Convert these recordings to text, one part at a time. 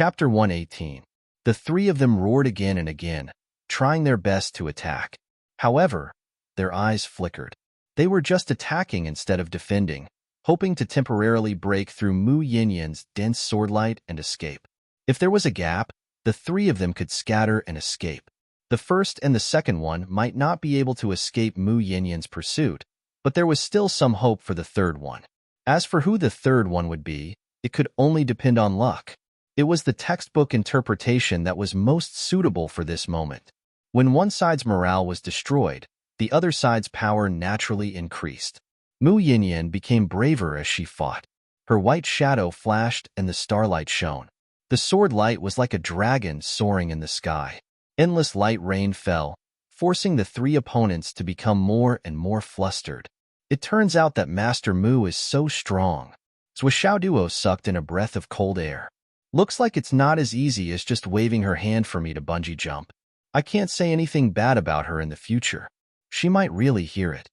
Chapter 118. The three of them roared again and again, trying their best to attack. However, their eyes flickered. They were just attacking instead of defending, hoping to temporarily break through Mu Yinyan's dense swordlight and escape. If there was a gap, the three of them could scatter and escape. The first and the second one might not be able to escape Mu Yinyan's pursuit, but there was still some hope for the third one. As for who the third one would be, it could only depend on luck. It was the textbook interpretation that was most suitable for this moment. When one side's morale was destroyed, the other side's power naturally increased. Mu Yinyan became braver as she fought. Her white shadow flashed and the starlight shone. The sword light was like a dragon soaring in the sky. Endless light rain fell, forcing the three opponents to become more and more flustered. It turns out that Master Mu is so strong. Zhuo Duo sucked in a breath of cold air. Looks like it's not as easy as just waving her hand for me to bungee jump. I can't say anything bad about her in the future. She might really hear it.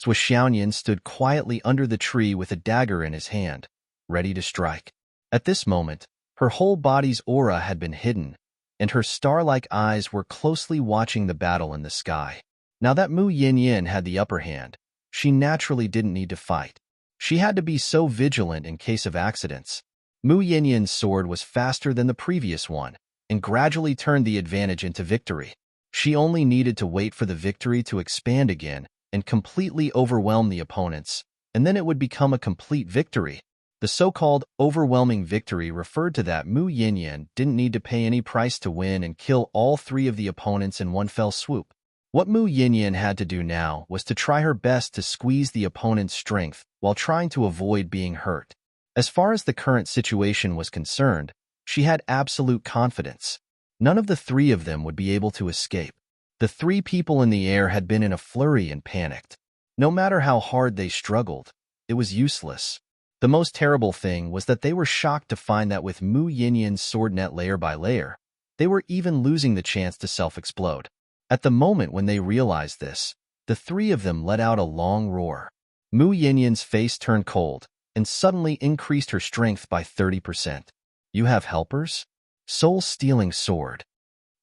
Zhuo Xiaoyan stood quietly under the tree with a dagger in his hand, ready to strike. At this moment, her whole body's aura had been hidden, and her star-like eyes were closely watching the battle in the sky. Now that Mu Yinyan had the upper hand, she naturally didn't need to fight. She had to be so vigilant in case of accidents. Mu Yinyan's sword was faster than the previous one, and gradually turned the advantage into victory. She only needed to wait for the victory to expand again and completely overwhelm the opponents, and then it would become a complete victory. The so-called overwhelming victory referred to that Mu Yinyan didn't need to pay any price to win and kill all three of the opponents in one fell swoop. What Mu Yinyan had to do now was to try her best to squeeze the opponent's strength while trying to avoid being hurt. As far as the current situation was concerned, she had absolute confidence. None of the three of them would be able to escape. The three people in the air had been in a flurry and panicked. No matter how hard they struggled, it was useless. The most terrible thing was that they were shocked to find that with Mu Yinyan's sword net layer by layer, they were even losing the chance to self-explode. At the moment when they realized this, the three of them let out a long roar. Mu Yinyan's face turned cold and suddenly increased her strength by 30%. You have helpers? Soul-stealing sword.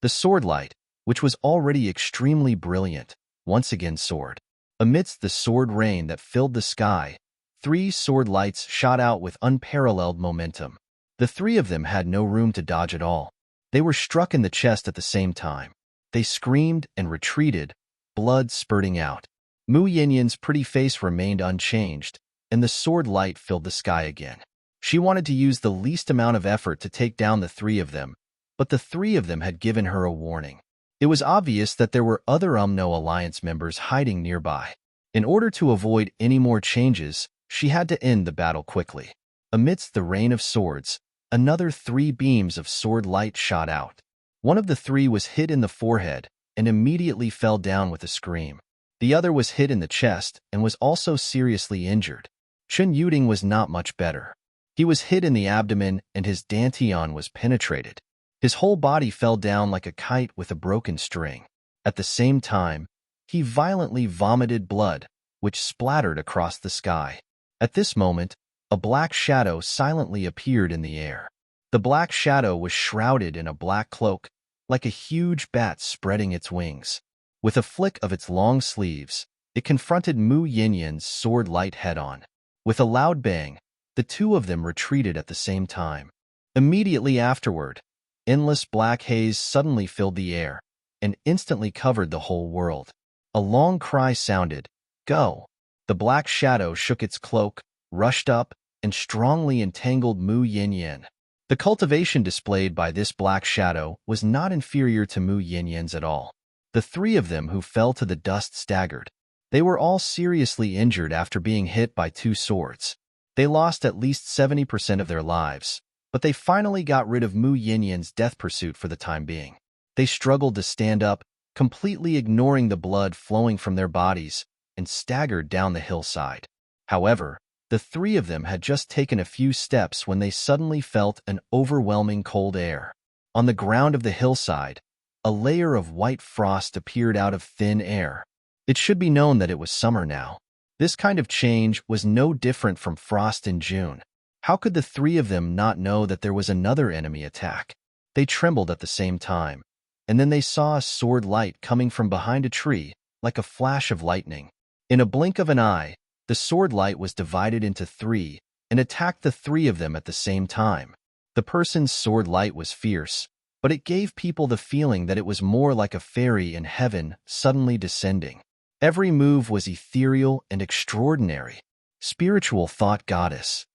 The sword light, which was already extremely brilliant, once again soared. Amidst the sword rain that filled the sky, three sword lights shot out with unparalleled momentum. The three of them had no room to dodge at all. They were struck in the chest at the same time. They screamed and retreated, blood spurting out. Mu Yinyan's pretty face remained unchanged, and the sword light filled the sky again. She wanted to use the least amount of effort to take down the three of them, but the three of them had given her a warning. It was obvious that there were other UMNO Alliance members hiding nearby. In order to avoid any more changes, she had to end the battle quickly. Amidst the rain of swords, another three beams of sword light shot out. One of the three was hit in the forehead and immediately fell down with a scream. The other was hit in the chest and was also seriously injured. Chen Yuding was not much better. He was hit in the abdomen and his dantian was penetrated. His whole body fell down like a kite with a broken string. At the same time, he violently vomited blood, which splattered across the sky. At this moment, a black shadow silently appeared in the air. The black shadow was shrouded in a black cloak, like a huge bat spreading its wings. With a flick of its long sleeves, it confronted Mu Yinyan's sword light head-on. With a loud bang, the two of them retreated at the same time. Immediately afterward, endless black haze suddenly filled the air and instantly covered the whole world. A long cry sounded, "Go!" The black shadow shook its cloak, rushed up, and strongly entangled Mu Yinyan. The cultivation displayed by this black shadow was not inferior to Mu Yinyan's at all. The three of them who fell to the dust staggered. They were all seriously injured after being hit by two swords. They lost at least 70% of their lives, but they finally got rid of Mu Yinyan's death pursuit for the time being. They struggled to stand up, completely ignoring the blood flowing from their bodies, and staggered down the hillside. However, the three of them had just taken a few steps when they suddenly felt an overwhelming cold air. On the ground of the hillside, a layer of white frost appeared out of thin air. It should be known that it was summer now. This kind of change was no different from frost in June. How could the three of them not know that there was another enemy attack? They trembled at the same time, and then they saw a sword light coming from behind a tree, like a flash of lightning. In a blink of an eye, the sword light was divided into three and attacked the three of them at the same time. The person's sword light was fierce, but it gave people the feeling that it was more like a fairy in heaven suddenly descending. Every move was ethereal and extraordinary. Spiritual thought goddess.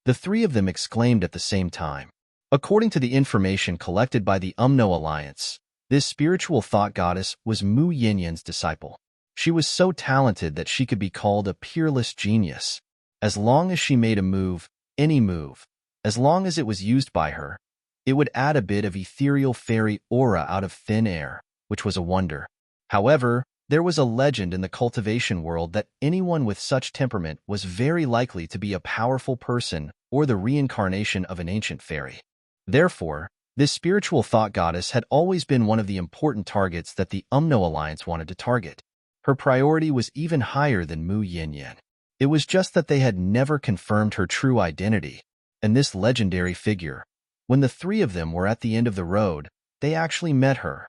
The three of them exclaimed at the same time. According to the information collected by the Alliance, this spiritual thought goddess was Mu Yinyan's disciple. She was so talented that she could be called a peerless genius. As long as she made a move, any move, as long as it was used by her, it would add a bit of ethereal fairy aura out of thin air, which was a wonder. However, there was a legend in the cultivation world that anyone with such temperament was very likely to be a powerful person or the reincarnation of an ancient fairy. Therefore, this spiritual thought goddess had always been one of the important targets that the Alliance wanted to target. Her priority was even higher than Mu Yinyan. It was just that they had never confirmed her true identity, and this legendary figure, when the three of them were at the end of the road, they actually met her.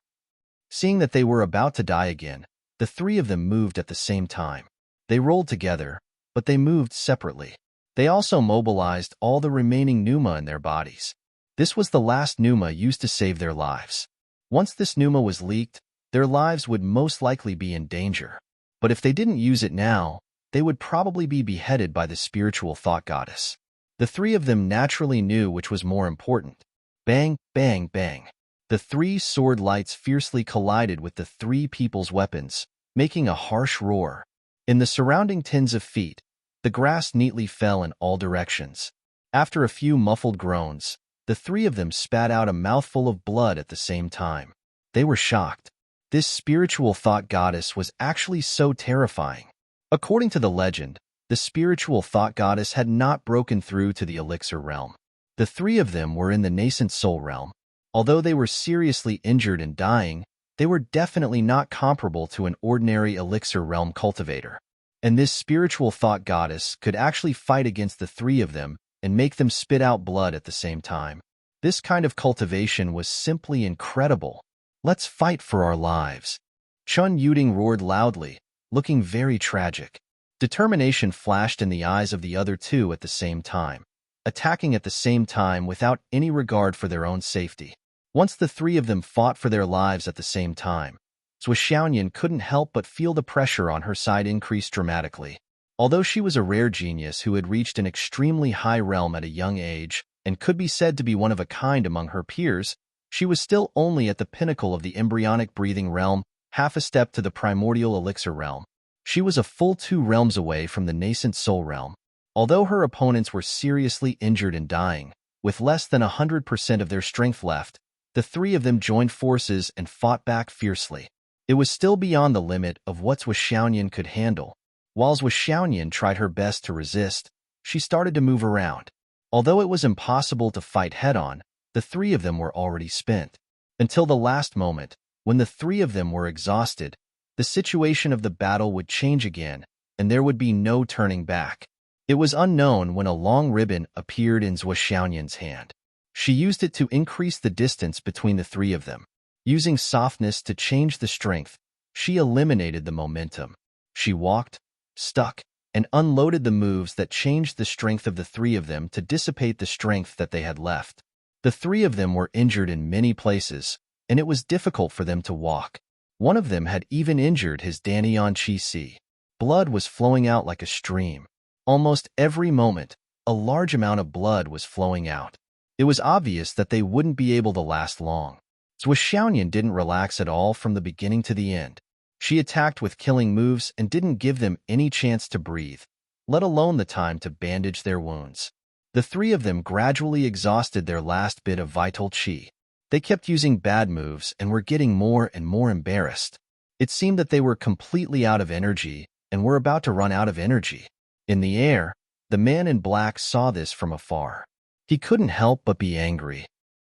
Seeing that they were about to die again, the three of them moved at the same time. They rolled together, but they moved separately. They also mobilized all the remaining pneuma in their bodies. This was the last pneuma used to save their lives. Once this pneuma was leaked, their lives would most likely be in danger. But if they didn't use it now, they would probably be beheaded by the spiritual thought goddess. The three of them naturally knew which was more important. Bang, bang, bang. The three sword lights fiercely collided with the three people's weapons, making a harsh roar. In the surrounding tens of feet, the grass neatly fell in all directions. After a few muffled groans, the three of them spat out a mouthful of blood at the same time. They were shocked. This spiritual thought goddess was actually so terrifying. According to the legend, the spiritual thought goddess had not broken through to the elixir realm. The three of them were in the nascent soul realm. Although they were seriously injured and dying, they were definitely not comparable to an ordinary elixir realm cultivator. And this spiritual thought goddess could actually fight against the three of them and make them spit out blood at the same time. This kind of cultivation was simply incredible. Let's fight for our lives. Chun Yuding roared loudly, looking very tragic. Determination flashed in the eyes of the other two at the same time, attacking at the same time without any regard for their own safety. Once the three of them fought for their lives at the same time, Zhou Xiaoyan couldn't help but feel the pressure on her side increase dramatically. Although she was a rare genius who had reached an extremely high realm at a young age and could be said to be one of a kind among her peers, she was still only at the pinnacle of the embryonic breathing realm, half a step to the primordial elixir realm. She was a full 2 realms away from the nascent soul realm. Although her opponents were seriously injured and dying, with less than 100% of their strength left, the three of them joined forces and fought back fiercely. It was still beyond the limit of what Zhou Xiaoyan could handle. While Zhou Xiaoyan tried her best to resist, she started to move around. Although it was impossible to fight head-on, the three of them were already spent. Until the last moment, when the three of them were exhausted, the situation of the battle would change again, and there would be no turning back. It was unknown when a long ribbon appeared in Zhou Xiaoyan's hand. She used it to increase the distance between the three of them. Using softness to change the strength, she eliminated the momentum. She walked, stuck, and unloaded the moves that changed the strength of the three of them to dissipate the strength that they had left. The three of them were injured in many places, and it was difficult for them to walk. One of them had even injured his Danyan Qi Si. Blood was flowing out like a stream. Almost every moment, a large amount of blood was flowing out. It was obvious that they wouldn't be able to last long. Zhou Xiaoyan didn't relax at all from the beginning to the end. She attacked with killing moves and didn't give them any chance to breathe, let alone the time to bandage their wounds. The three of them gradually exhausted their last bit of vital qi. They kept using bad moves and were getting more and more embarrassed. It seemed that they were completely out of energy and were about to run out of energy. In the air, the man in black saw this from afar. He couldn't help but be angry.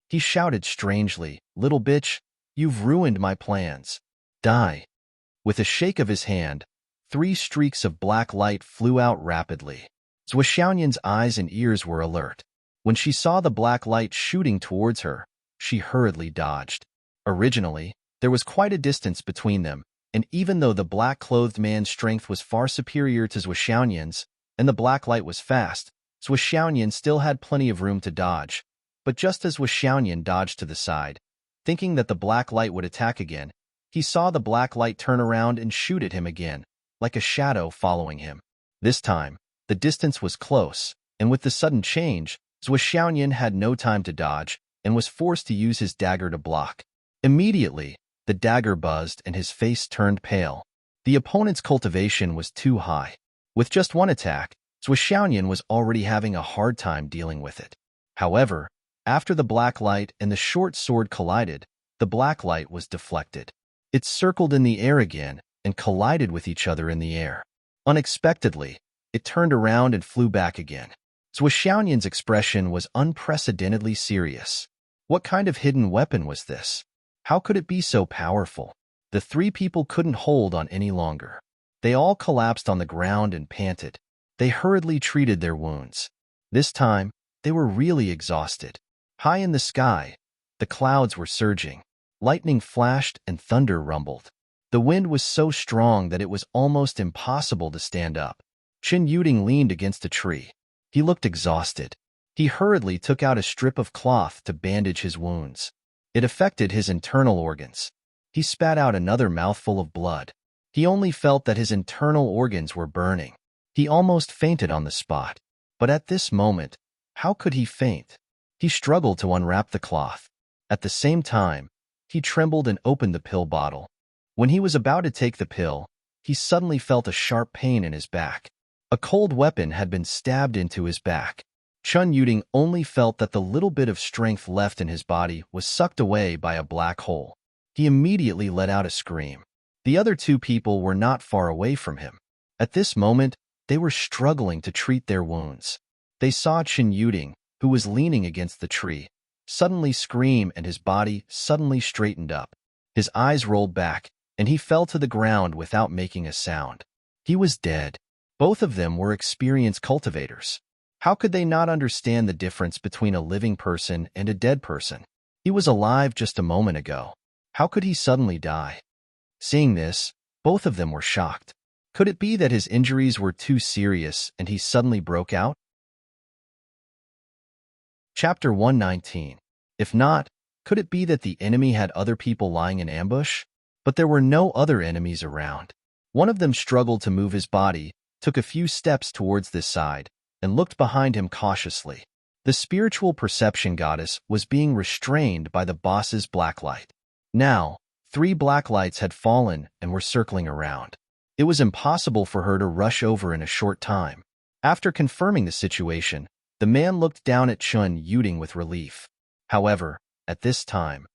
He shouted strangely, "Little bitch, you've ruined my plans. Die." With a shake of his hand, 3 streaks of black light flew out rapidly. Zhou Xiaoyan's eyes and ears were alert. When she saw the black light shooting towards her, she hurriedly dodged. Originally, there was quite a distance between them, and even though the black-clothed man's strength was far superior to Zhou Xiaoyan's, and the black light was fast, Zhou Xiaoyan still had plenty of room to dodge. But just as Zhou Xiaoyan dodged to the side, thinking that the black light would attack again, he saw the black light turn around and shoot at him again, like a shadow following him. This time, the distance was close, and with the sudden change, Zhou Xiaoyan had no time to dodge and was forced to use his dagger to block. Immediately, the dagger buzzed and his face turned pale. The opponent's cultivation was too high. With just one attack, Zhou Xiaoyan was already having a hard time dealing with it. However, after the black light and the short sword collided, the black light was deflected. It circled in the air again and collided with each other in the air. Unexpectedly, it turned around and flew back again. Zhou Xiaoyan's expression was unprecedentedly serious. What kind of hidden weapon was this? How could it be so powerful? The three people couldn't hold on any longer. They all collapsed on the ground and panted. They hurriedly treated their wounds. This time, they were really exhausted. High in the sky, the clouds were surging. Lightning flashed and thunder rumbled. The wind was so strong that it was almost impossible to stand up. Qin Yuding leaned against a tree. He looked exhausted. He hurriedly took out a strip of cloth to bandage his wounds. It affected his internal organs. He spat out another mouthful of blood. He only felt that his internal organs were burning. He almost fainted on the spot. But at this moment, how could he faint? He struggled to unwrap the cloth. At the same time, he trembled and opened the pill bottle. When he was about to take the pill, he suddenly felt a sharp pain in his back. A cold weapon had been stabbed into his back. Qin Yuding only felt that the little bit of strength left in his body was sucked away by a black hole. He immediately let out a scream. The other two people were not far away from him. At this moment, they were struggling to treat their wounds. They saw Qin Yuding, who was leaning against the tree, suddenly scream and his body suddenly straightened up. His eyes rolled back, and he fell to the ground without making a sound. He was dead. Both of them were experienced cultivators. How could they not understand the difference between a living person and a dead person? He was alive just a moment ago. How could he suddenly die? Seeing this, both of them were shocked. Could it be that his injuries were too serious and he suddenly broke out? Chapter 119. If not, could it be that the enemy had other people lying in ambush? But there were no other enemies around. One of them struggled to move his body, took a few steps towards this side, and looked behind him cautiously. The spiritual perception goddess was being restrained by the boss's black light. Now, 3 black lights had fallen and were circling around. It was impossible for her to rush over in a short time. After confirming the situation, the man looked down at Qin Yuding with relief. However, at this time,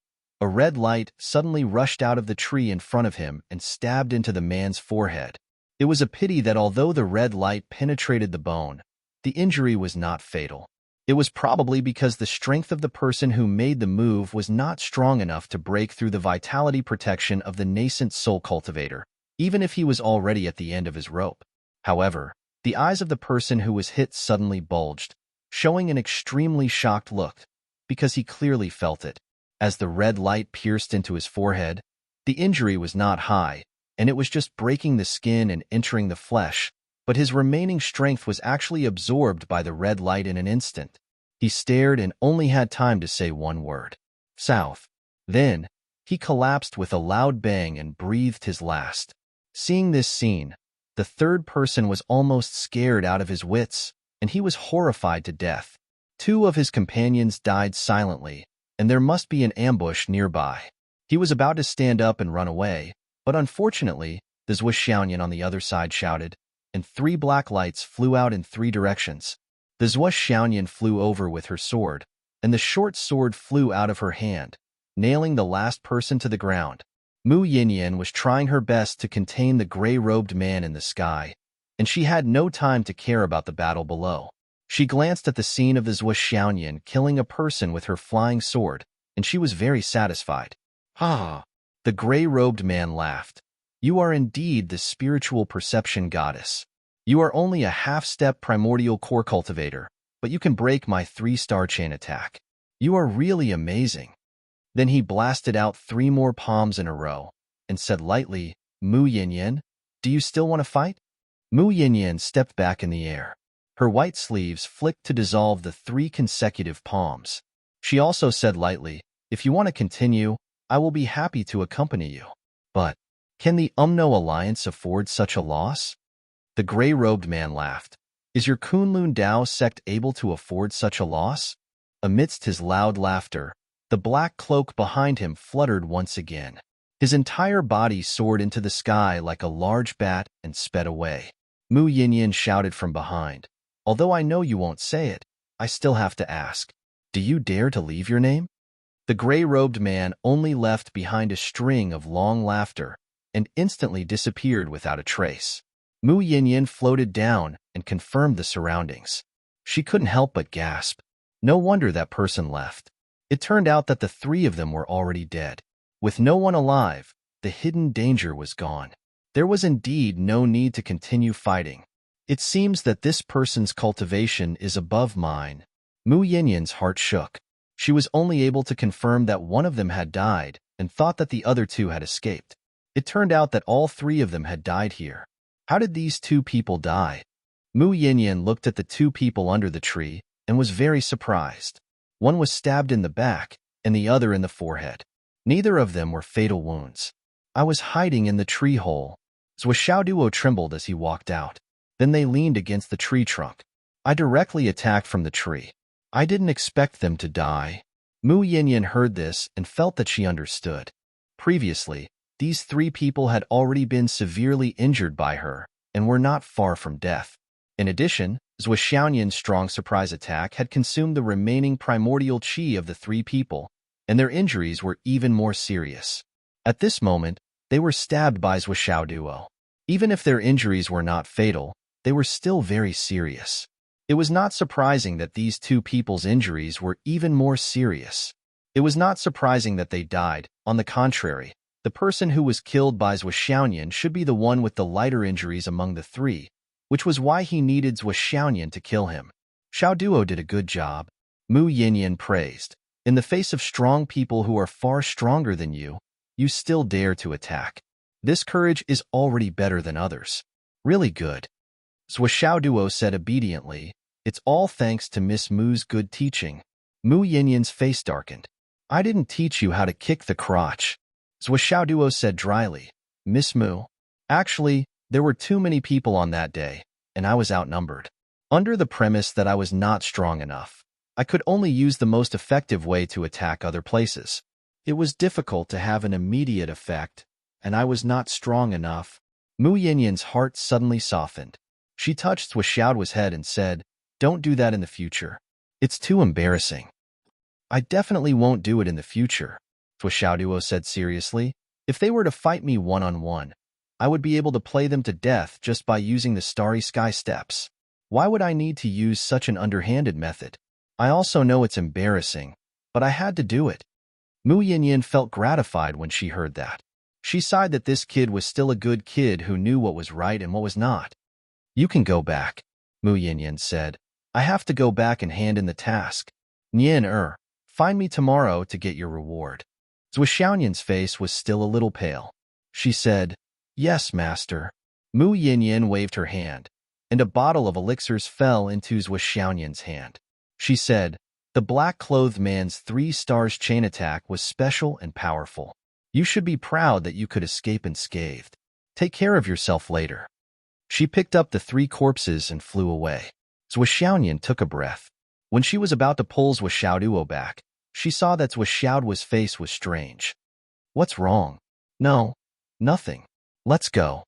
a red light suddenly rushed out of the tree in front of him and stabbed into the man's forehead. It was a pity that although the red light penetrated the bone, the injury was not fatal. It was probably because the strength of the person who made the move was not strong enough to break through the vitality protection of the nascent soul cultivator, even if he was already at the end of his rope. However, the eyes of the person who was hit suddenly bulged, showing an extremely shocked look, because he clearly felt it. As the red light pierced into his forehead, the injury was not high, and it was just breaking the skin and entering the flesh, but his remaining strength was actually absorbed by the red light in an instant. He stared and only had time to say one word: south. Then, he collapsed with a loud bang and breathed his last. Seeing this scene, the third person was almost scared out of his wits, and he was horrified to death. 2 of his companions died silently, and there must be an ambush nearby. He was about to stand up and run away, but unfortunately, the Zhou Xiaoyan on the other side shouted, and 3 black lights flew out in 3 directions. The Zhou Xiaoyan flew over with her sword, and the short sword flew out of her hand, nailing the last person to the ground. Mu Yinyan was trying her best to contain the gray-robed man in the sky, and she had no time to care about the battle below. She glanced at the scene of the Zhou Xiaoyan killing a person with her flying sword, and she was very satisfied. Ha! The gray-robed man laughed. You are indeed the spiritual perception goddess. You are only a half-step primordial core cultivator, but you can break my 3-star chain attack. You are really amazing." Then he blasted out 3 more palms in a row and said lightly, "Mu Yin, do you still want to fight?" Mu Yin stepped back in the air. Her white sleeves flicked to dissolve the 3 consecutive palms. She also said lightly, "If you want to continue, I will be happy to accompany you. But can the Umno Alliance afford such a loss?" The gray-robed man laughed. "Is your Kunlun Dao sect able to afford such a loss?" Amidst his loud laughter, the black cloak behind him fluttered once again. His entire body soared into the sky like a large bat and sped away. Mu Yin shouted from behind, "Although I know you won't say it, I still have to ask. Do you dare to leave your name?" The gray-robed man only left behind a string of long laughter and instantly disappeared without a trace. Mu Yin floated down and confirmed the surroundings. She couldn't help but gasp. No wonder that person left. It turned out that the 3 of them were already dead. With no one alive, the hidden danger was gone. There was indeed no need to continue fighting. It seems that this person's cultivation is above mine. Mu Yin's heart shook. She was only able to confirm that one of them had died and thought that the other 2 had escaped. It turned out that all 3 of them had died here. How did these 2 people die? Mu Yin looked at the 2 people under the tree and was very surprised. One was stabbed in the back and the other in the forehead. Neither of them were fatal wounds. "I was hiding in the tree hole." Zhuo trembled as he walked out. Then they leaned against the tree trunk. "I directly attacked from the tree. I didn't expect them to die." Mu Yin heard this and felt that she understood. Previously, these 3 people had already been severely injured by her and were not far from death. In addition, Zhuo strong surprise attack had consumed the remaining primordial qi of the 3 people, and their injuries were even more serious. At this moment, they were stabbed by Zhuo. Even if their injuries were not fatal, they were still very serious. It was not surprising that these 2 people's injuries were even more serious. It was not surprising that they died. On the contrary, the person who was killed by Zhuo should be the one with the lighter injuries among the 3, which was why he needed Zhuo to kill him. Xiao Duo did a good job. Mu Yin praised. In the face of strong people who are far stronger than you, you still dare to attack. This courage is already better than others. Really good. Xiao Duo said obediently, "It's all thanks to Miss Mu's good teaching." Mu Yin's face darkened. "I didn't teach you how to kick the crotch." Xiao Duo said dryly, "Miss Mu, actually, there were too many people on that day, and I was outnumbered. Under the premise that I was not strong enough, I could only use the most effective way to attack other places. It was difficult to have an immediate effect, and I was not strong enough." Mu Yin's heart suddenly softened. She touched Xiaoduo's head and said, "Don't do that in the future. It's too embarrassing." "I definitely won't do it in the future," Xiaoduo said seriously. "If they were to fight me one-on-one, I would be able to play them to death just by using the Starry Sky steps. Why would I need to use such an underhanded method? I also know it's embarrassing, but I had to do it." Mu Yin felt gratified when she heard that. She sighed that this kid was still a good kid who knew what was right and what was not. "You can go back," Mu Yin said. "I have to go back and hand in the task. Find me tomorrow to get your reward." Zhuo face was still a little pale. She said, "Yes, master." Mu Yin waved her hand, and a bottle of elixirs fell into Zhuo hand. She said, "The black-clothed man's 3 stars chain attack was special and powerful. You should be proud that you could escape unscathed. Take care of yourself later." She picked up the 3 corpses and flew away. Zhuo took a breath. When she was about to pull Xiaoduo back, she saw that Xiaoduo's face was strange. "What's wrong?" "No, nothing. Let's go."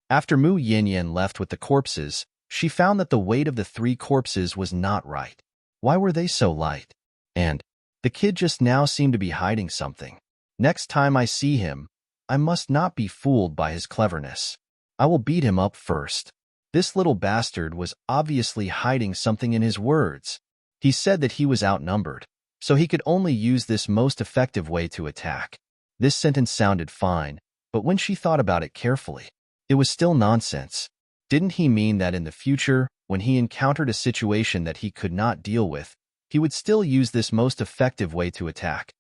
After Mu Yin left with the corpses, she found that the weight of the 3 corpses was not right. Why were they so light? And the kid just now seemed to be hiding something. Next time I see him, I must not be fooled by his cleverness. I will beat him up first. This little bastard was obviously hiding something in his words. He said that he was outnumbered, so he could only use this most effective way to attack. This sentence sounded fine, but when she thought about it carefully, it was still nonsense. Didn't he mean that in the future, when he encountered a situation that he could not deal with, he would still use this most effective way to attack?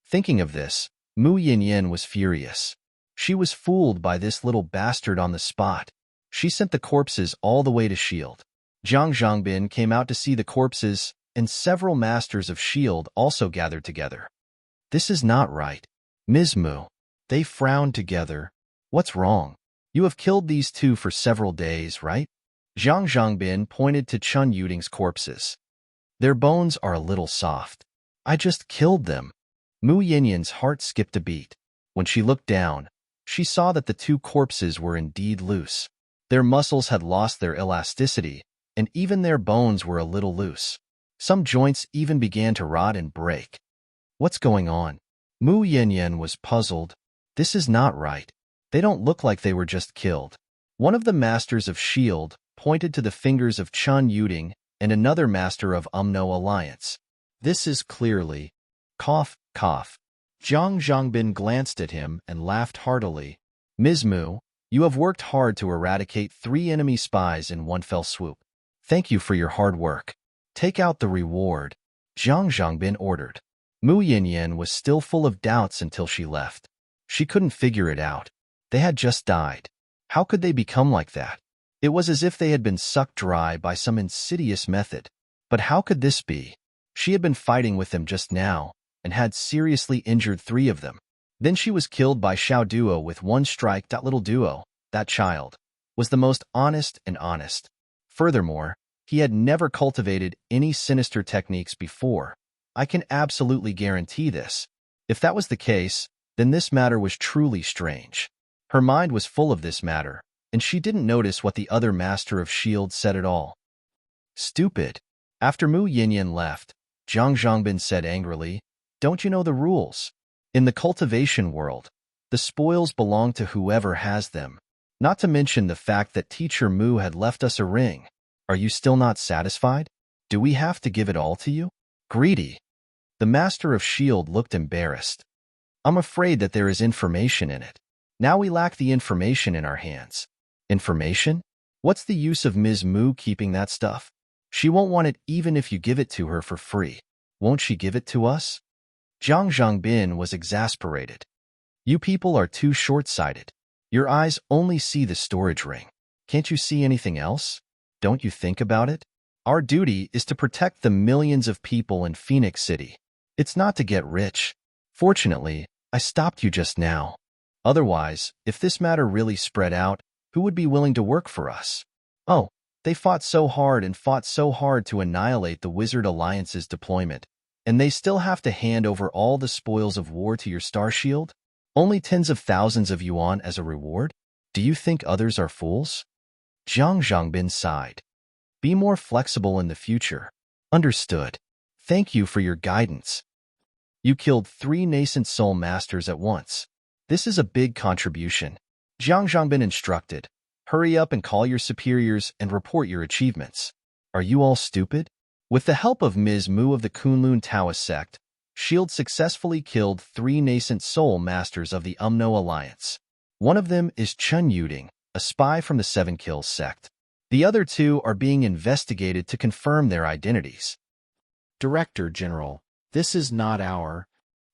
Thinking of this, Mu Yinyan was furious. She was fooled by this little bastard on the spot. She sent the corpses all the way to S.H.I.E.L.D. Zhang Zhangbin came out to see the corpses, and several masters of S.H.I.E.L.D. also gathered together. This is not right. Ms. Mu. They frowned together. What's wrong? You have killed these two for several days, right? Zhang Zhangbin pointed to Chun Yuding's corpses. Their bones are a little soft. I just killed them. Mu Yinyan's heart skipped a beat. When she looked down, she saw that the two corpses were indeed loose. Their muscles had lost their elasticity, and even their bones were a little loose. Some joints even began to rot and break. What's going on? Mu Yinyan was puzzled. This is not right. They don't look like they were just killed. One of the masters of S.H.I.E.L.D. pointed to the fingers of Chun Yuding and another master of Umno Alliance. This is clearly... Cough, cough. Zhang Zhangbin glanced at him and laughed heartily. Ms. Mu, you have worked hard to eradicate 3 enemy spies in one fell swoop. Thank you for your hard work. Take out the reward, Zhang Zhangbin ordered. Mu Yinyan was still full of doubts until she left. She couldn't figure it out. They had just died. How could they become like that? It was as if they had been sucked dry by some insidious method. But how could this be? She had been fighting with them just now, and had seriously injured 3 of them. Then she was killed by Xiao Duo with 1 strike. That little Duo, that child, was the most honest and honest. Furthermore, he had never cultivated any sinister techniques before. I can absolutely guarantee this. If that was the case, then this matter was truly strange. Her mind was full of this matter, and she didn't notice what the other master of S.H.I.E.L.D. said at all. Stupid. After Mu Yinyan left, Zhang Zhangbin said angrily, don't you know the rules? In the cultivation world, the spoils belong to whoever has them. Not to mention the fact that Teacher Mu had left us a ring. Are you still not satisfied? Do we have to give it all to you? Greedy. The master of S.H.I.E.L.D. looked embarrassed. I'm afraid that there is information in it. Now we lack the information in our hands. Information? What's the use of Ms. Mu keeping that stuff? She won't want it even if you give it to her for free. Won't she give it to us? Zhang Zhangbin was exasperated. You people are too short-sighted. Your eyes only see the storage ring. Can't you see anything else? Don't you think about it? Our duty is to protect the millions of people in Phoenix City. It's not to get rich. Fortunately, I stopped you just now. Otherwise, if this matter really spread out, who would be willing to work for us? Oh, they fought so hard to annihilate the Wizard Alliance's deployment, and they still have to hand over all the spoils of war to your star shield? Only tens of thousands of yuan as a reward? Do you think others are fools? Zhang Zhangbin sighed. Be more flexible in the future. Understood. Thank you for your guidance. You killed 3 nascent soul masters at once. This is a big contribution. Zhang Zhangbin instructed. Hurry up and call your superiors and report your achievements. Are you all stupid? With the help of Ms. Mu of the Kunlun Taoist sect, S.H.I.E.L.D. successfully killed 3 nascent soul masters of the Umno Alliance. One of them is Chun Yuding, a spy from the 7 Kills sect. The other 2 are being investigated to confirm their identities. Director General, this is not our...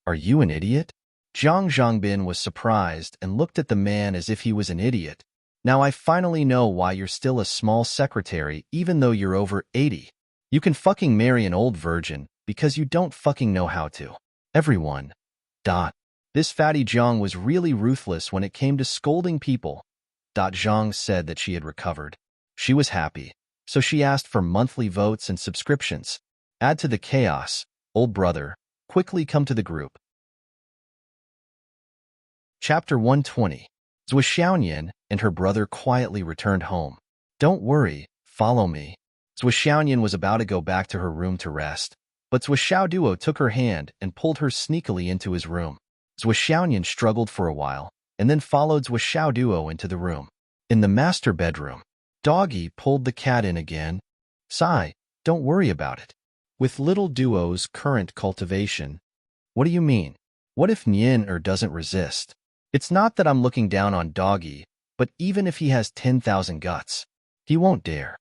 Are you an idiot? Zhang Zhangbin was surprised and looked at the man as if he was an idiot. Now I finally know why you're still a small secretary even though you're over 80. You can fucking marry an old virgin because you don't fucking know how to. Everyone. This fatty Zhang was really ruthless when it came to scolding people. Zhang said that she had recovered. She was happy, so she asked for monthly votes and subscriptions. Add to the chaos, old brother, quickly come to the group. Chapter 120. Zhou Xiaoyan and her brother quietly returned home. Don't worry, follow me. Zhou Xiaoyan was about to go back to her room to rest, but Zhou Xiaoduo took her hand and pulled her sneakily into his room. Zhou Xiaoyan struggled for a while, and then followed Zhou Xiaoduo into the room. In the master bedroom, Doggy pulled the cat in again. Sigh, don't worry about it. With little Duo's current cultivation. What do you mean? What if Nian doesn't resist? It's not that I'm looking down on Doggy, but even if he has 10,000 guts, He won't dare.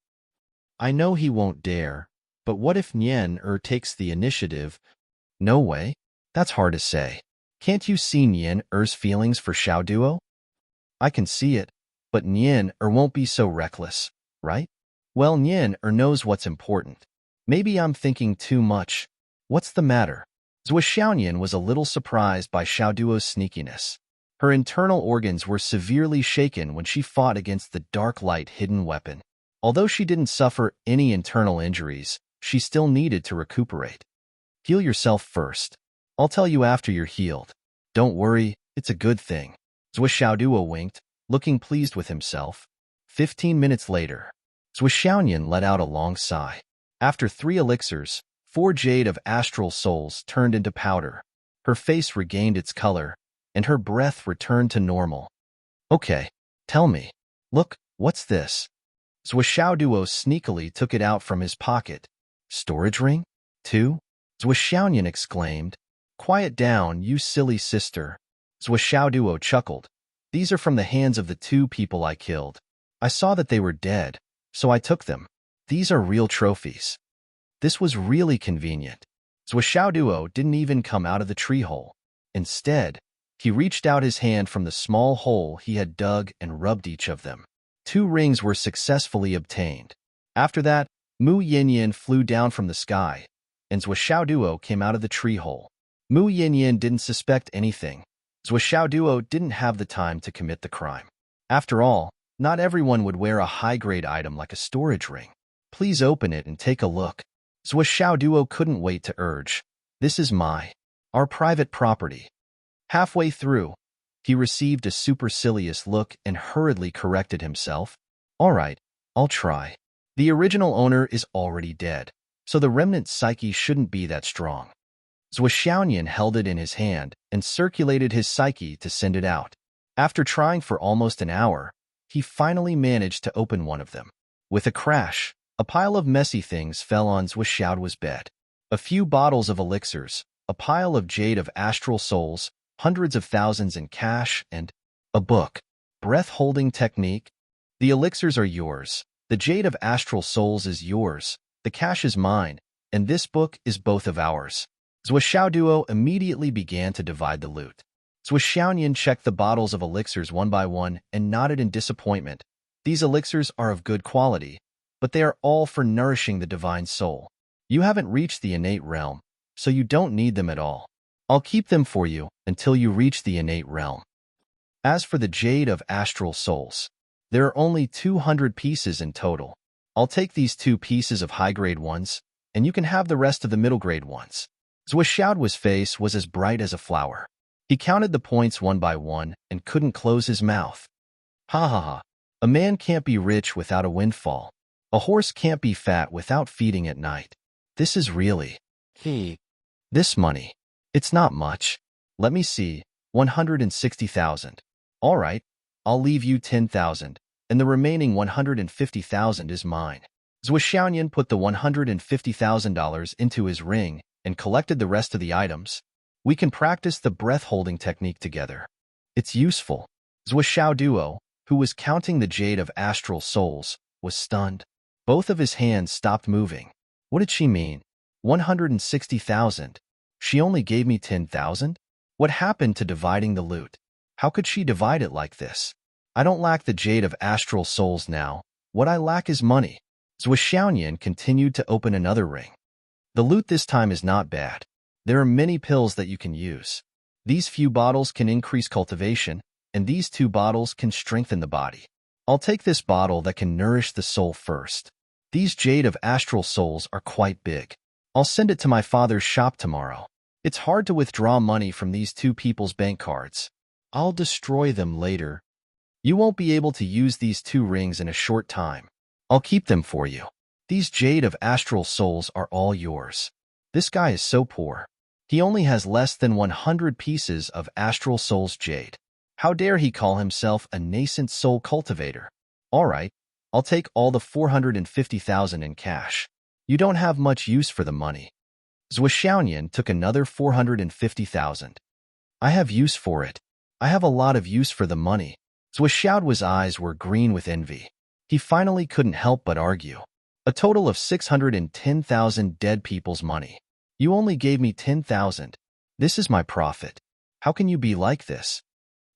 I know he won't dare, but what if Nian takes the initiative? No way. That's hard to say. Can't you see Nian feelings for Xiao Duo? I can see it, but Nian won't be so reckless, right? Well, Nian knows what's important. Maybe I'm thinking too much. What's the matter? Zhou Xiaoyan was a little surprised by Xiao Duo's sneakiness. Her internal organs were severely shaken when she fought against the dark light hidden weapon. Although she didn't suffer any internal injuries, she still needed to recuperate. Heal yourself first. I'll tell you after you're healed. Don't worry, it's a good thing. Zhou Xiaoduo winked, looking pleased with himself. 15 minutes later, Zhou Xiaoyan let out a long sigh. After 3 elixirs, 4 jade of astral souls turned into powder. Her face regained its color, and her breath returned to normal. Okay, tell me. Look, what's this? Zhou Xiaoduo sneakily took it out from his pocket. Storage ring? 2? Zhou Xiaoyan exclaimed. Quiet down, you silly sister. Zhou Xiaoduo chuckled. These are from the hands of the 2 people I killed. I saw that they were dead, so I took them. These are real trophies. This was really convenient. Zhou Xiaoduo didn't even come out of the tree hole. Instead, he reached out his hand from the small hole he had dug and rubbed each of them. 2 rings were successfully obtained. After that, Mu Yinyan flew down from the sky, and Zhou Xiaoduo came out of the tree hole. Mu Yinyan didn't suspect anything. Zhou Xiaoduo didn't have the time to commit the crime. After all, not everyone would wear a high-grade item like a storage ring. Please open it and take a look. Zhou Xiaoduo couldn't wait to urge. This is our private property. Halfway through, he received a supercilious look and hurriedly corrected himself. All right, I'll try. The original owner is already dead, so the remnant psyche shouldn't be that strong. Zhou Xiaoyan held it in his hand and circulated his psyche to send it out. After trying for almost an hour, he finally managed to open one of them. With a crash, a pile of messy things fell on Zhou Xiaoduo's bed. A few bottles of elixirs, a pile of jade of astral souls, hundreds of thousands in cash, and a book. Breath-holding technique. The elixirs are yours. The jade of astral souls is yours. The cash is mine, and this book is both of ours. Zhou Xiaoduo immediately began to divide the loot. Zhou Xiaoyan checked the bottles of elixirs one by one and nodded in disappointment. These elixirs are of good quality, but they are all for nourishing the divine soul. You haven't reached the innate realm, so you don't need them at all. I'll keep them for you until you reach the innate realm. As for the jade of astral souls, there are only 200 pieces in total. I'll take these 2 pieces of high-grade ones, and you can have the rest of the middle-grade ones. Zhou Xiaoduo's face was as bright as a flower. He counted the points one by one and couldn't close his mouth. Ha ha ha. A man can't be rich without a windfall. A horse can't be fat without feeding at night. This is really... This money. It's not much. Let me see. 160,000. All right. I'll leave you 10,000, and the remaining 150,000 is mine. Zhou Xiaoyan put the $150,000 into his ring and collected the rest of the items. We can practice the breath-holding technique together. It's useful. Zhou Xiaoduo, who was counting the jade of astral souls, was stunned. Both of his hands stopped moving. What did she mean? 160,000. She only gave me 10,000? What happened to dividing the loot? How could she divide it like this? I don't lack the jade of astral souls now. What I lack is money. Zhou Xiaoyan continued to open another ring. The loot this time is not bad. There are many pills that you can use. These few bottles can increase cultivation, and these 2 bottles can strengthen the body. I'll take this bottle that can nourish the soul first. These jade of astral souls are quite big. I'll send it to my father's shop tomorrow. It's hard to withdraw money from these 2 people's bank cards. I'll destroy them later. You won't be able to use these 2 rings in a short time. I'll keep them for you. These jade of astral souls are all yours. This guy is so poor. He only has less than 100 pieces of astral souls jade. How dare he call himself a nascent soul cultivator? All right, I'll take all the 450,000 in cash. You don't have much use for the money. Zhou Xiaoyan took another 450,000. I have use for it. I have a lot of use for the money. Zhou Xiaoduo's eyes were green with envy. He finally couldn't help but argue. A total of 610,000 dead people's money. You only gave me 10,000. This is my profit. How can you be like this?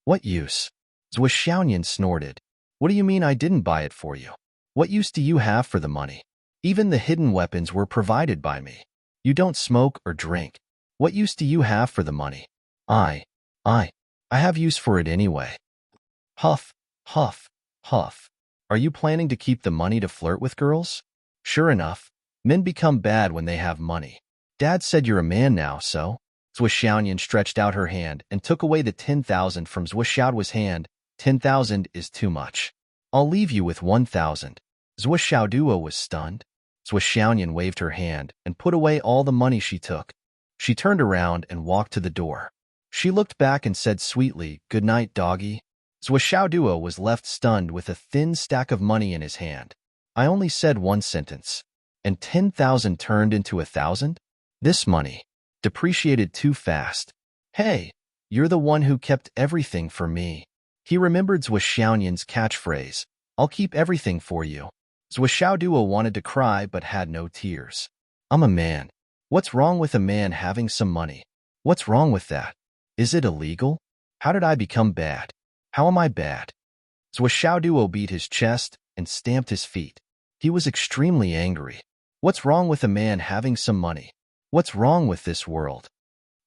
What use? Zhuo Xiaoyan snorted. What do you mean I didn't buy it for you? What use do you have for the money? Even the hidden weapons were provided by me. You don't smoke or drink. What use do you have for the money? I have use for it anyway. Huff, huff, huff. Are you planning to keep the money to flirt with girls? Sure enough, men become bad when they have money. Dad said you're a man now, so? Zhuo Xiaoyan stretched out her hand and took away the 10,000 from Zhuo Xiaoduo's hand. 10,000 is too much. I'll leave you with 1,000. Zhuo Xiaoduo was stunned. Zhuo Xiaoyan waved her hand and put away all the money she took. She turned around and walked to the door. She looked back and said sweetly, "Good night, doggy." Zhuo Xiaoduo was left stunned with a thin stack of money in his hand. I only said one sentence. And 10,000 turned into 1,000? This money depreciated too fast. Hey, you're the one who kept everything for me. He remembered Zhuo Xiaoyan's catchphrase, I'll keep everything for you. Zhuo Xiaoduo wanted to cry but had no tears. I'm a man. What's wrong with a man having some money? What's wrong with that? Is it illegal? How did I become bad? How am I bad? Zhuo Xiaoduo beat his chest and stamped his feet. He was extremely angry. What's wrong with a man having some money? What's wrong with this world?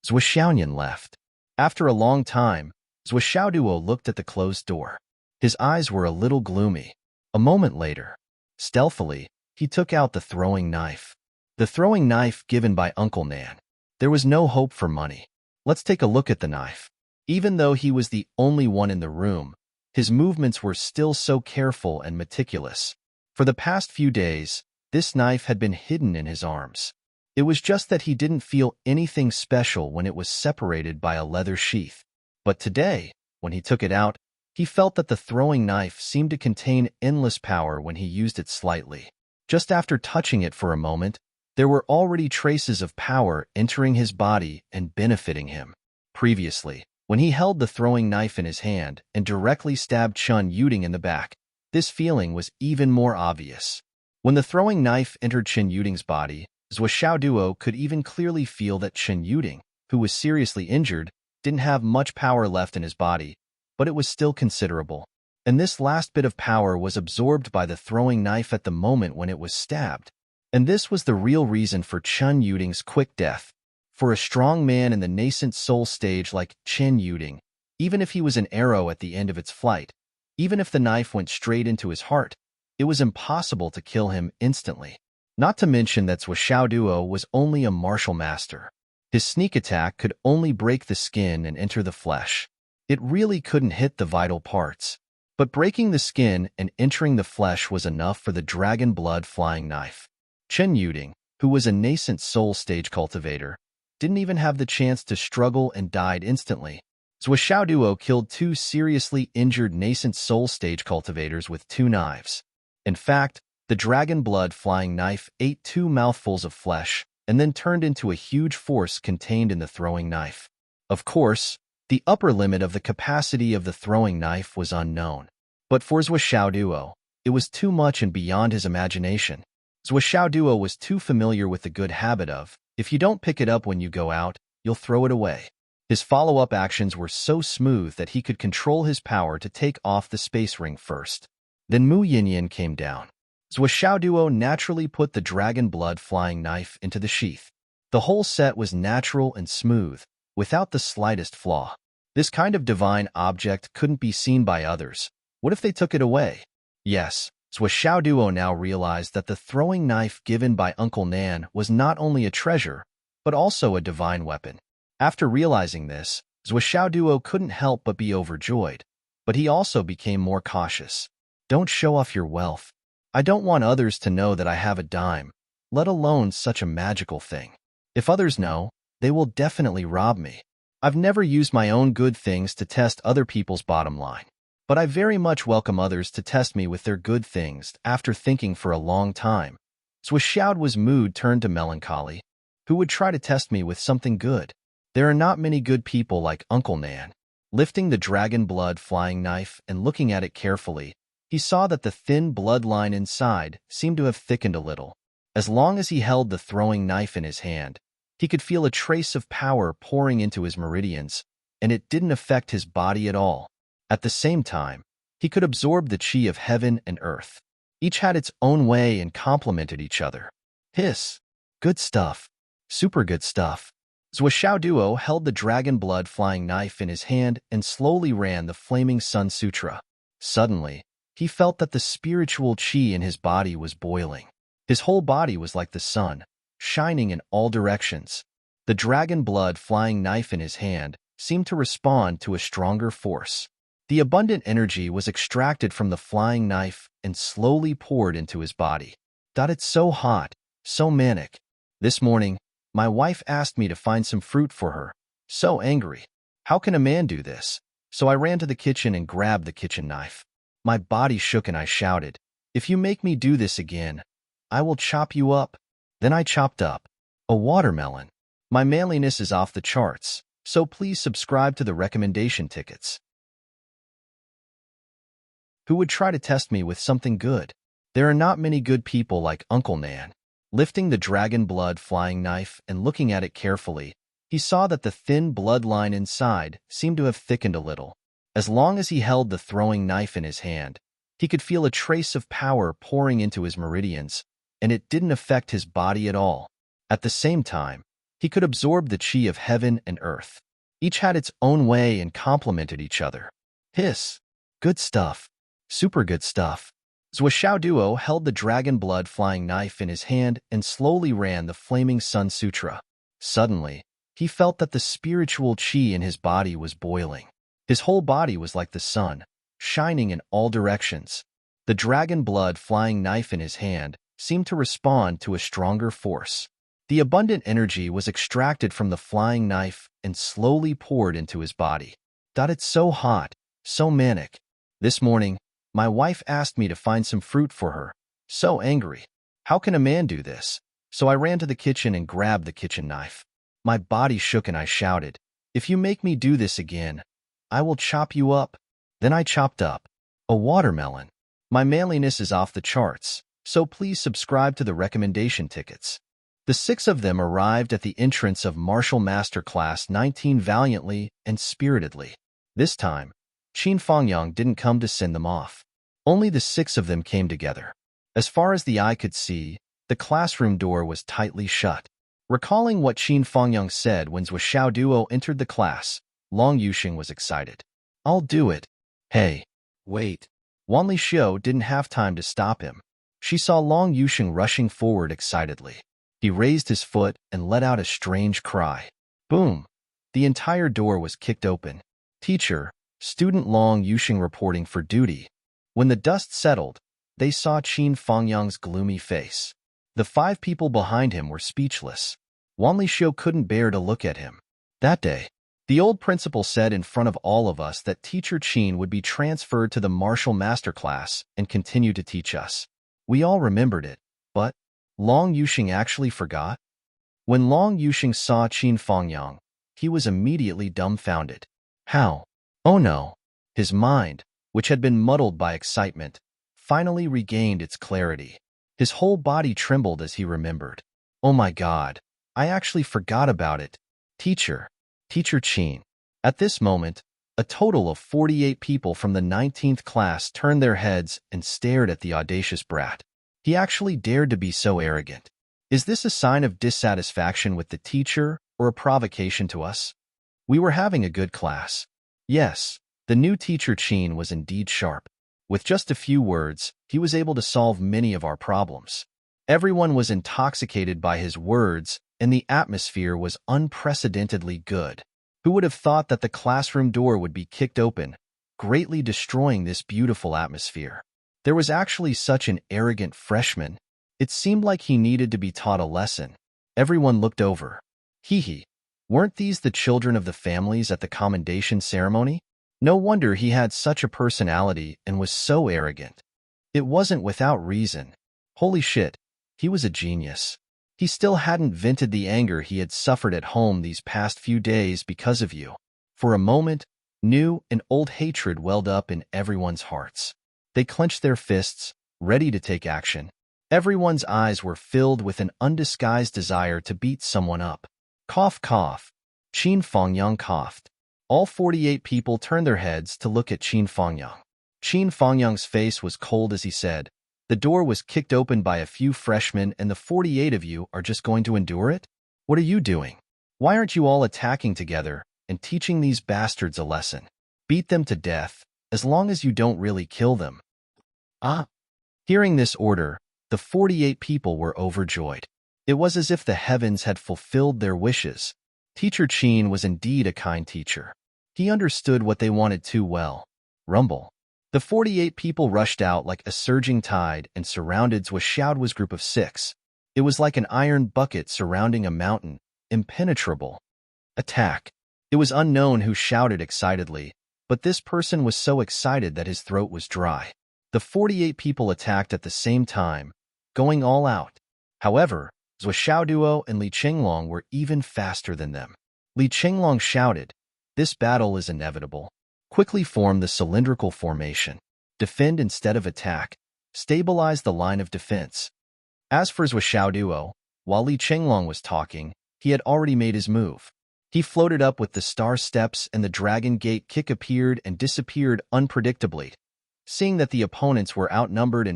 Zhuo Xiaoyan left. After a long time, Zhuo Xiaoduo looked at the closed door. His eyes were a little gloomy. A moment later, stealthily, he took out the throwing knife. The throwing knife given by Uncle Nan. There was no hope for money. Let's take a look at the knife. Even though he was the only one in the room, his movements were still so careful and meticulous. For the past few days, this knife had been hidden in his arms. It was just that he didn't feel anything special when it was separated by a leather sheath. But today, when he took it out, he felt that the throwing knife seemed to contain endless power when he used it slightly. Just after touching it for a moment, there were already traces of power entering his body and benefiting him. Previously, when he held the throwing knife in his hand and directly stabbed Chen Yuding in the back, this feeling was even more obvious. When the throwing knife entered Chen Yuding's body, Zhuo Xiaoduo could even clearly feel that Chen Yuding, who was seriously injured, didn't have much power left in his body, but it was still considerable. And this last bit of power was absorbed by the throwing knife at the moment when it was stabbed. And this was the real reason for Chen Yuding's quick death. For a strong man in the nascent soul stage like Chen Yuding, even if he was an arrow at the end of its flight, even if the knife went straight into his heart, it was impossible to kill him instantly. Not to mention that Zhuo Xiaoduo was only a martial master. His sneak attack could only break the skin and enter the flesh. It really couldn't hit the vital parts. But breaking the skin and entering the flesh was enough for the dragon blood flying knife. Chen Yuding, who was a nascent soul stage cultivator, didn't even have the chance to struggle and died instantly. Zhuo Xiaoduo killed 2 seriously injured nascent soul stage cultivators with 2 knives. In fact, the dragon blood flying knife ate 2 mouthfuls of flesh and then turned into a huge force contained in the throwing knife. Of course, the upper limit of the capacity of the throwing knife was unknown. But for Zhuo Xiaoduo, it was too much and beyond his imagination. Zhuo Xiaoduo was too familiar with the good habit of, if you don't pick it up when you go out, you'll throw it away. His follow-up actions were so smooth that he could control his power to take off the space ring first. Then Mu Yinyan came down. Zhuo Xiaoduo naturally put the dragon blood flying knife into the sheath. The whole set was natural and smooth, without the slightest flaw. This kind of divine object couldn't be seen by others. What if they took it away? Yes, Zhuo Xiaoduo now realized that the throwing knife given by Uncle Nan was not only a treasure, but also a divine weapon. After realizing this, Zhuo Xiaoduo couldn't help but be overjoyed, but he also became more cautious. Don't show off your wealth. I don't want others to know that I have a dime, let alone such a magical thing. If others know, they will definitely rob me. I've never used my own good things to test other people's bottom line, but I very much welcome others to test me with their good things after thinking for a long time. Zhuo Xiaoduo's mood turned to melancholy. Who would try to test me with something good? There are not many good people like Uncle Nan. Lifting the dragon blood flying knife and looking at it carefully, he saw that the thin bloodline inside seemed to have thickened a little. As long as he held the throwing knife in his hand, he could feel a trace of power pouring into his meridians, and it didn't affect his body at all. At the same time, he could absorb the chi of heaven and earth. Each had its own way and complemented each other. Hiss. Good stuff. Super good stuff. Zhuo Duo held the dragon blood flying knife in his hand and slowly ran the flaming Sun Sutra. Suddenly, he felt that the spiritual chi in his body was boiling. His whole body was like the sun, shining in all directions. The dragon blood flying knife in his hand seemed to respond to a stronger force. The abundant energy was extracted from the flying knife and slowly poured into his body. It's so hot, so manic. This morning, my wife asked me to find some fruit for her. So angry. How can a man do this? So I ran to the kitchen and grabbed the kitchen knife. My body shook and I shouted, "If you make me do this again, I will chop you up." Then I chopped up a watermelon. My manliness is off the charts, so please subscribe to the recommendation tickets. Who would try to test me with something good? There are not many good people like Uncle Nan. Lifting the dragon blood flying knife and looking at it carefully, he saw that the thin bloodline inside seemed to have thickened a little. As long as he held the throwing knife in his hand, he could feel a trace of power pouring into his meridians, and it didn't affect his body at all. At the same time, he could absorb the chi of heaven and earth. Each had its own way and complemented each other. Hiss. Good stuff. Super good stuff. Zhuo Duo held the dragon blood flying knife in his hand and slowly ran the flaming Sun Sutra. Suddenly, he felt that the spiritual chi in his body was boiling. His whole body was like the sun, shining in all directions. The dragon blood flying knife in his hand seemed to respond to a stronger force. The abundant energy was extracted from the flying knife and slowly poured into his body. It's so hot, so manic. This morning, my wife asked me to find some fruit for her. So angry. How can a man do this? So I ran to the kitchen and grabbed the kitchen knife. My body shook and I shouted, "If you make me do this again, I will chop you up." Then I chopped up a watermelon. My manliness is off the charts, so please subscribe to the recommendation tickets. The 6 of them arrived at the entrance of Martial Master Class 19 valiantly and spiritedly. This time, Qin Fangyang didn't come to send them off. Only the 6 of them came together. As far as the eye could see, the classroom door was tightly shut. Recalling what Qin Fangyang said when Zhuo Duo entered the class, Long Yuxing was excited. "I'll do it." "Hey, wait." Wanli Xiu didn't have time to stop him. She saw Long Yuxing rushing forward excitedly. He raised his foot and let out a strange cry. Boom! The entire door was kicked open. "Teacher, student Long Yuxing reporting for duty." When the dust settled, they saw Qin Fangyang's gloomy face. The 5 people behind him were speechless. Wanli Xiu couldn't bear to look at him. That day, the old principal said in front of all of us that Teacher Qin would be transferred to the martial master class and continue to teach us. We all remembered it, but Long Yuxing actually forgot? When Long Yuxing saw Qin Fangyang, he was immediately dumbfounded. How? Oh no! His mind, which had been muddled by excitement, finally regained its clarity. His whole body trembled as he remembered. Oh my God, I actually forgot about it. Teacher Qin. At this moment, a total of 48 people from the 19th class turned their heads and stared at the audacious brat. He actually dared to be so arrogant. Is this a sign of dissatisfaction with the teacher or a provocation to us? We were having a good class. Yes, the new teacher Qin was indeed sharp. With just a few words, he was able to solve many of our problems. Everyone was intoxicated by his words, and the atmosphere was unprecedentedly good. Who would have thought that the classroom door would be kicked open, greatly destroying this beautiful atmosphere? There was actually such an arrogant freshman. It seemed like he needed to be taught a lesson. Everyone looked over. Hee. Weren't these the children of the families at the commendation ceremony? No wonder he had such a personality and was so arrogant. It wasn't without reason. Holy shit, he was a genius. He still hadn't vented the anger he had suffered at home these past few days because of you. For a moment, new and old hatred welled up in everyone's hearts. They clenched their fists, ready to take action. Everyone's eyes were filled with an undisguised desire to beat someone up. Cough, cough. Qin Fangyang coughed. All 48 people turned their heads to look at Qin Fangyang. Qin Fangyang's face was cold as he said, "The door was kicked open by a few freshmen and the 48 of you are just going to endure it? What are you doing? Why aren't you all attacking together and teaching these bastards a lesson? Beat them to death, as long as you don't really kill them." Ah! Hearing this order, the 48 people were overjoyed. It was as if the heavens had fulfilled their wishes. Teacher Qin was indeed a kind teacher. He understood what they wanted too well. Rumble. The 48 people rushed out like a surging tide and surrounded Zhuoxiaoduo's group of 6. It was like an iron bucket surrounding a mountain, impenetrable. Attack. It was unknown who shouted excitedly, but this person was so excited that his throat was dry. The 48 people attacked at the same time, going all out. However, Zhuoxiaoduo and Li Qinglong were even faster than them. Li Qinglong shouted, "This battle is inevitable. Quickly form the cylindrical formation. Defend instead of attack. Stabilize the line of defense." As for Zhuoxiaoduo, while Li Qinglong was talking, he had already made his move. He floated up with the star steps and the dragon gate kick appeared and disappeared unpredictably. Seeing that the opponents were outnumbered,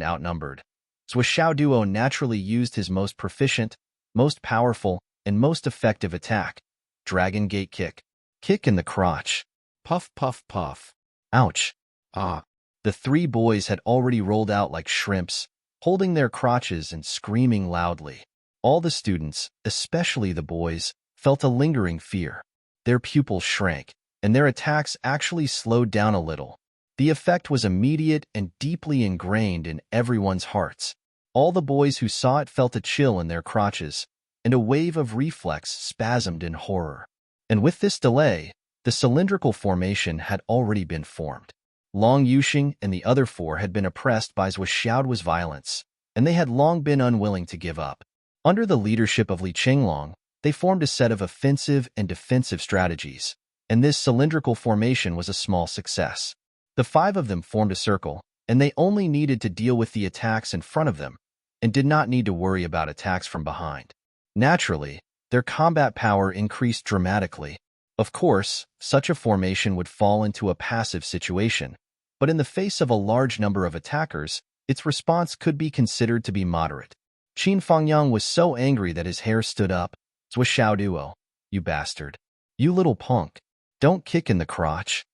Zhuoxiaoduo naturally used his most proficient, most powerful, and most effective attack, Dragon Gate Kick. Kick in the crotch. Puff, puff, puff. Ouch. Ah. The 3 boys had already rolled out like shrimps, holding their crotches and screaming loudly. All the students, especially the boys, felt a lingering fear. Their pupils shrank, and their attacks actually slowed down a little. The effect was immediate and deeply ingrained in everyone's hearts. All the boys who saw it felt a chill in their crotches, and a wave of reflex spasmed in horror. And with this delay, the cylindrical formation had already been formed. Long Yuxing and the other 4 had been oppressed by Zhuoxiaoduo's violence, and they had long been unwilling to give up. Under the leadership of Li Qinglong, they formed a set of offensive and defensive strategies, and this cylindrical formation was a small success. The 5 of them formed a circle, and they only needed to deal with the attacks in front of them, and did not need to worry about attacks from behind. Naturally, their combat power increased dramatically. Of course, such a formation would fall into a passive situation, but in the face of a large number of attackers, its response could be considered to be moderate. Qin Fangyang was so angry that his hair stood up. "Zhuoxiaoduo, you bastard. You little punk. Don't kick in the crotch."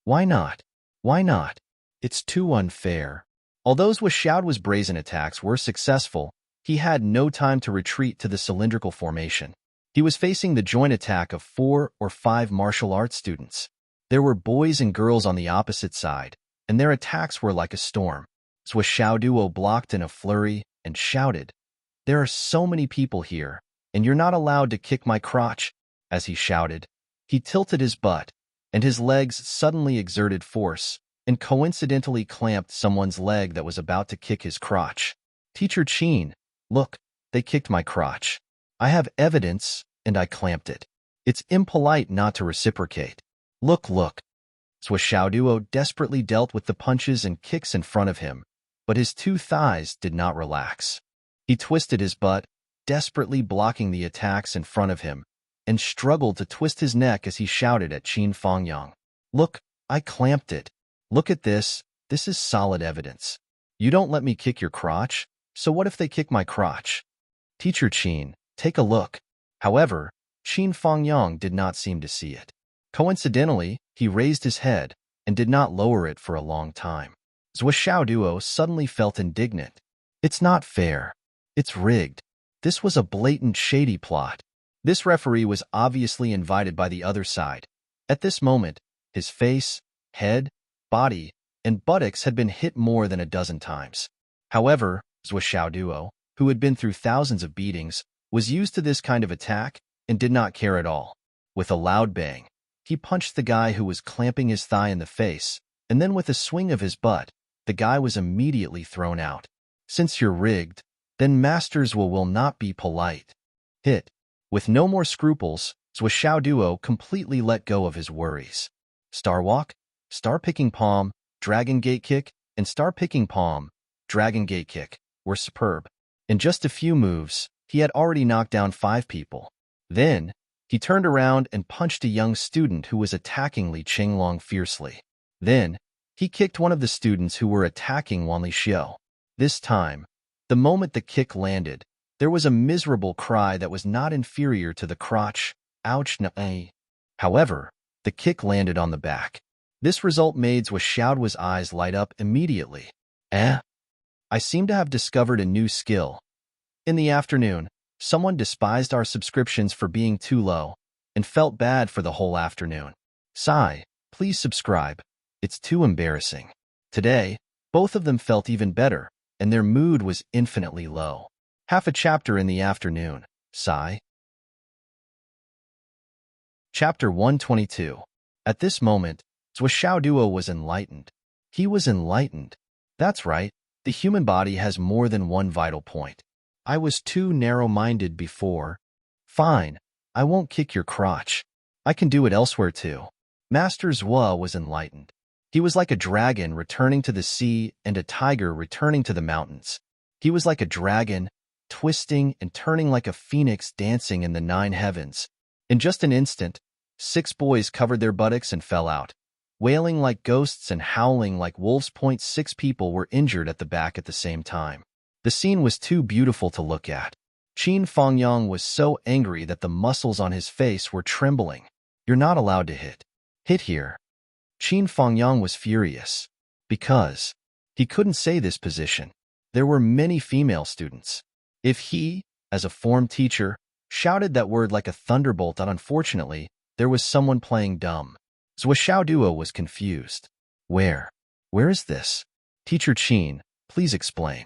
"Why not? Why not? It's too unfair." Although Zhuoxiaoduo's brazen attacks were successful, he had no time to retreat to the cylindrical formation. He was facing the joint attack of 4 or 5 martial arts students. There were boys and girls on the opposite side, and their attacks were like a storm. Zhuoxiaoduo blocked in a flurry and shouted, "There are so many people here, and you're not allowed to kick my crotch." As he shouted, he tilted his butt, and his legs suddenly exerted force and coincidentally clamped someone's leg that was about to kick his crotch. "Teacher Qin, look, they kicked my crotch. I have evidence, and I clamped it. It's impolite not to reciprocate. Look, look." Zhuoxiaoduo desperately dealt with the punches and kicks in front of him, but his 2 thighs did not relax. He twisted his butt, desperately blocking the attacks in front of him, and struggled to twist his neck as he shouted at Qin Fangyang, "Look, I clamped it. Look at this. This is solid evidence. You don't let me kick your crotch, so what if they kick my crotch? Teacher Qin, take a look." However, Qin Fangyang did not seem to see it. Coincidentally, he raised his head and did not lower it for a long time. Zhuoxiaoduo suddenly felt indignant. "It's not fair. It's rigged. This was a blatant shady plot." This referee was obviously invited by the other side. At this moment, his face, head, body, and buttocks had been hit more than a dozen times. However, Zhuoxiaoduo, who had been through thousands of beatings, was used to this kind of attack and did not care at all. With a loud bang, he punched the guy who was clamping his thigh in the face, and then with a swing of his butt, the guy was immediately thrown out. "Since you're rigged, then masters will not be polite." Hit. With no more scruples, Zhuoxiaoduo completely let go of his worries. Star Walk, Star Picking Palm, Dragon Gate Kick, and star-picking palm, dragon gate kick, were superb. In just a few moves, he had already knocked down 5 people. Then, he turned around and punched a young student who was attacking Li Qinglong fiercely. Then, he kicked one of the students who were attacking Wan Lixiu. This time, the moment the kick landed, there was a miserable cry that was not inferior to the crotch, ouch na. However, the kick landed on the back. This result made Zhou Xiaoduo's eyes light up immediately. I seem to have discovered a new skill. In the afternoon, someone despised our subscriptions for being too low and felt bad for the whole afternoon. Sigh, please subscribe. It's too embarrassing. Today, both of them felt even better, and their mood was infinitely low. Half a chapter in the afternoon. Sigh. Chapter 122. At this moment, Zhou Xiaoduo was enlightened. He was enlightened. That's right, the human body has more than one vital point. I was too narrow-minded before. Fine, I won't kick your crotch. I can do it elsewhere too. Master Zhou was enlightened. He was like a dragon returning to the sea and a tiger returning to the mountains. He was like a dragon, twisting and turning like a phoenix dancing in the 9 heavens. In just an instant, 6 boys covered their buttocks and fell out. Wailing like ghosts and howling like wolves. 6 people were injured at the back at the same time. The scene was too beautiful to look at. Qin Fangyang was so angry that the muscles on his face were trembling. You're not allowed to hit. Hit here. Qin Fangyang was furious. Because he couldn't say this position. There were many female students. If he, as a form teacher, shouted that word like a thunderbolt, but unfortunately, there was someone playing dumb. Zhou Xiaoduo was confused. Where is this? Teacher Qin, please explain.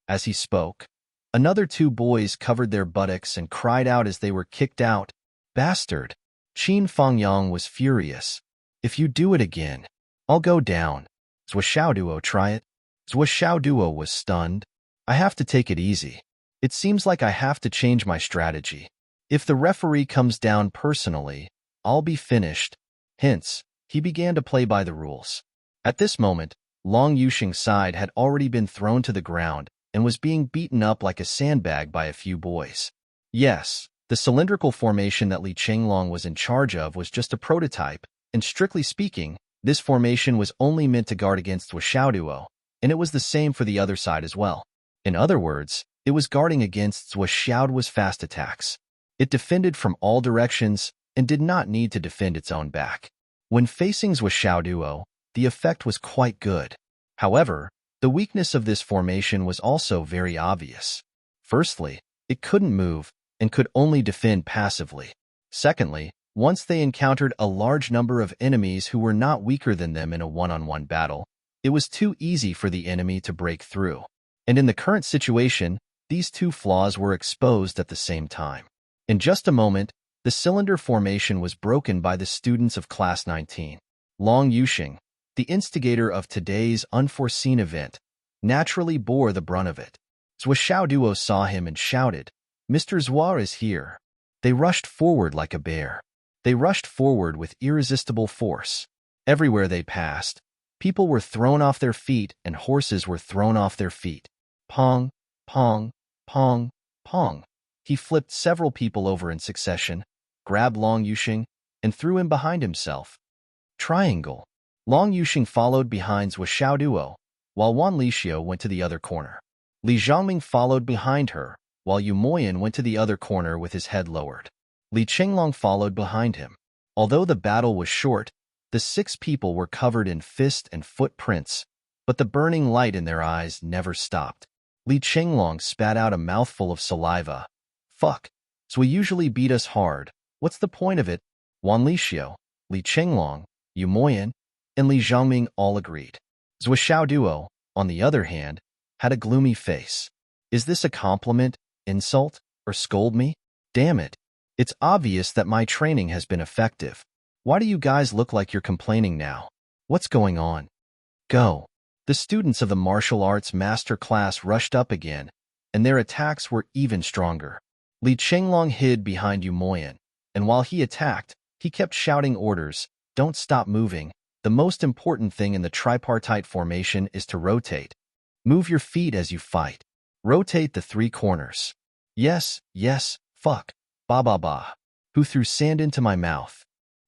As he spoke, another 2 boys covered their buttocks and cried out as they were kicked out. Bastard! Qin Fangyang was furious. If you do it again, I'll go down. Zhou Xiaoduo, try it. Zhou Xiaoduo was stunned. I have to take it easy. It seems like I have to change my strategy. If the referee comes down personally, I'll be finished. Hence, he began to play by the rules. At this moment, Long Yuxing's side had already been thrown to the ground and was being beaten up like a sandbag by a few boys. Yes, the cylindrical formation that Li Qinglong was in charge of was just a prototype, and strictly speaking, this formation was only meant to guard against Zhou Xiaoduo, and it was the same for the other side as well. In other words, it was guarding against Zhou Xiaoduo's fast attacks. It defended from all directions and did not need to defend its own back. When facing Zhou Xiaoduo, the effect was quite good. However, the weakness of this formation was also very obvious. Firstly, it couldn't move and could only defend passively. Secondly, once they encountered a large number of enemies who were not weaker than them in a one-on-one battle, it was too easy for the enemy to break through. And in the current situation, these 2 flaws were exposed at the same time. In just a moment, the cylinder formation was broken by the students of Class 19. Long Yuxing, the instigator of today's unforeseen event, naturally bore the brunt of it. Zhou Xiaoduo saw him and shouted, Mr. Zhou is here. They rushed forward like a bear. They rushed forward with irresistible force. Everywhere they passed, people were thrown off their feet and horses were thrown off their feet. Pong, pong, pong, pong. He flipped several people over in succession, grabbed Long Yuxing, and threw him behind himself. Triangle. Long Yuxing followed behind Zhou Xiaoduo, while Wan Lixiu went to the other corner. Li Zhongming followed behind her, while Yu Moyan went to the other corner with his head lowered. Li Qinglong followed behind him. Although the battle was short, the 6 people were covered in fist and footprints, but the burning light in their eyes never stopped. Li Qinglong spat out a mouthful of saliva. Fuck. So we usually beat us hard. What's the point of it? Wan Lixiu, Li Qinglong, Yu Moyan, and Li Zhongming all agreed. Zhou Xiaoduo, on the other hand, had a gloomy face. Is this a compliment, insult, or scold me? Damn it. It's obvious that my training has been effective. Why do you guys look like you're complaining now? What's going on? Go. The students of the martial arts master class rushed up again, and their attacks were even stronger. Li Qinglong hid behind Yu Moyan, and while he attacked, he kept shouting orders, don't stop moving, The most important thing in the tripartite formation is to rotate. Move your feet as you fight. Rotate the three corners. Yes, yes, fuck, ba ba ba. Who threw sand into my mouth?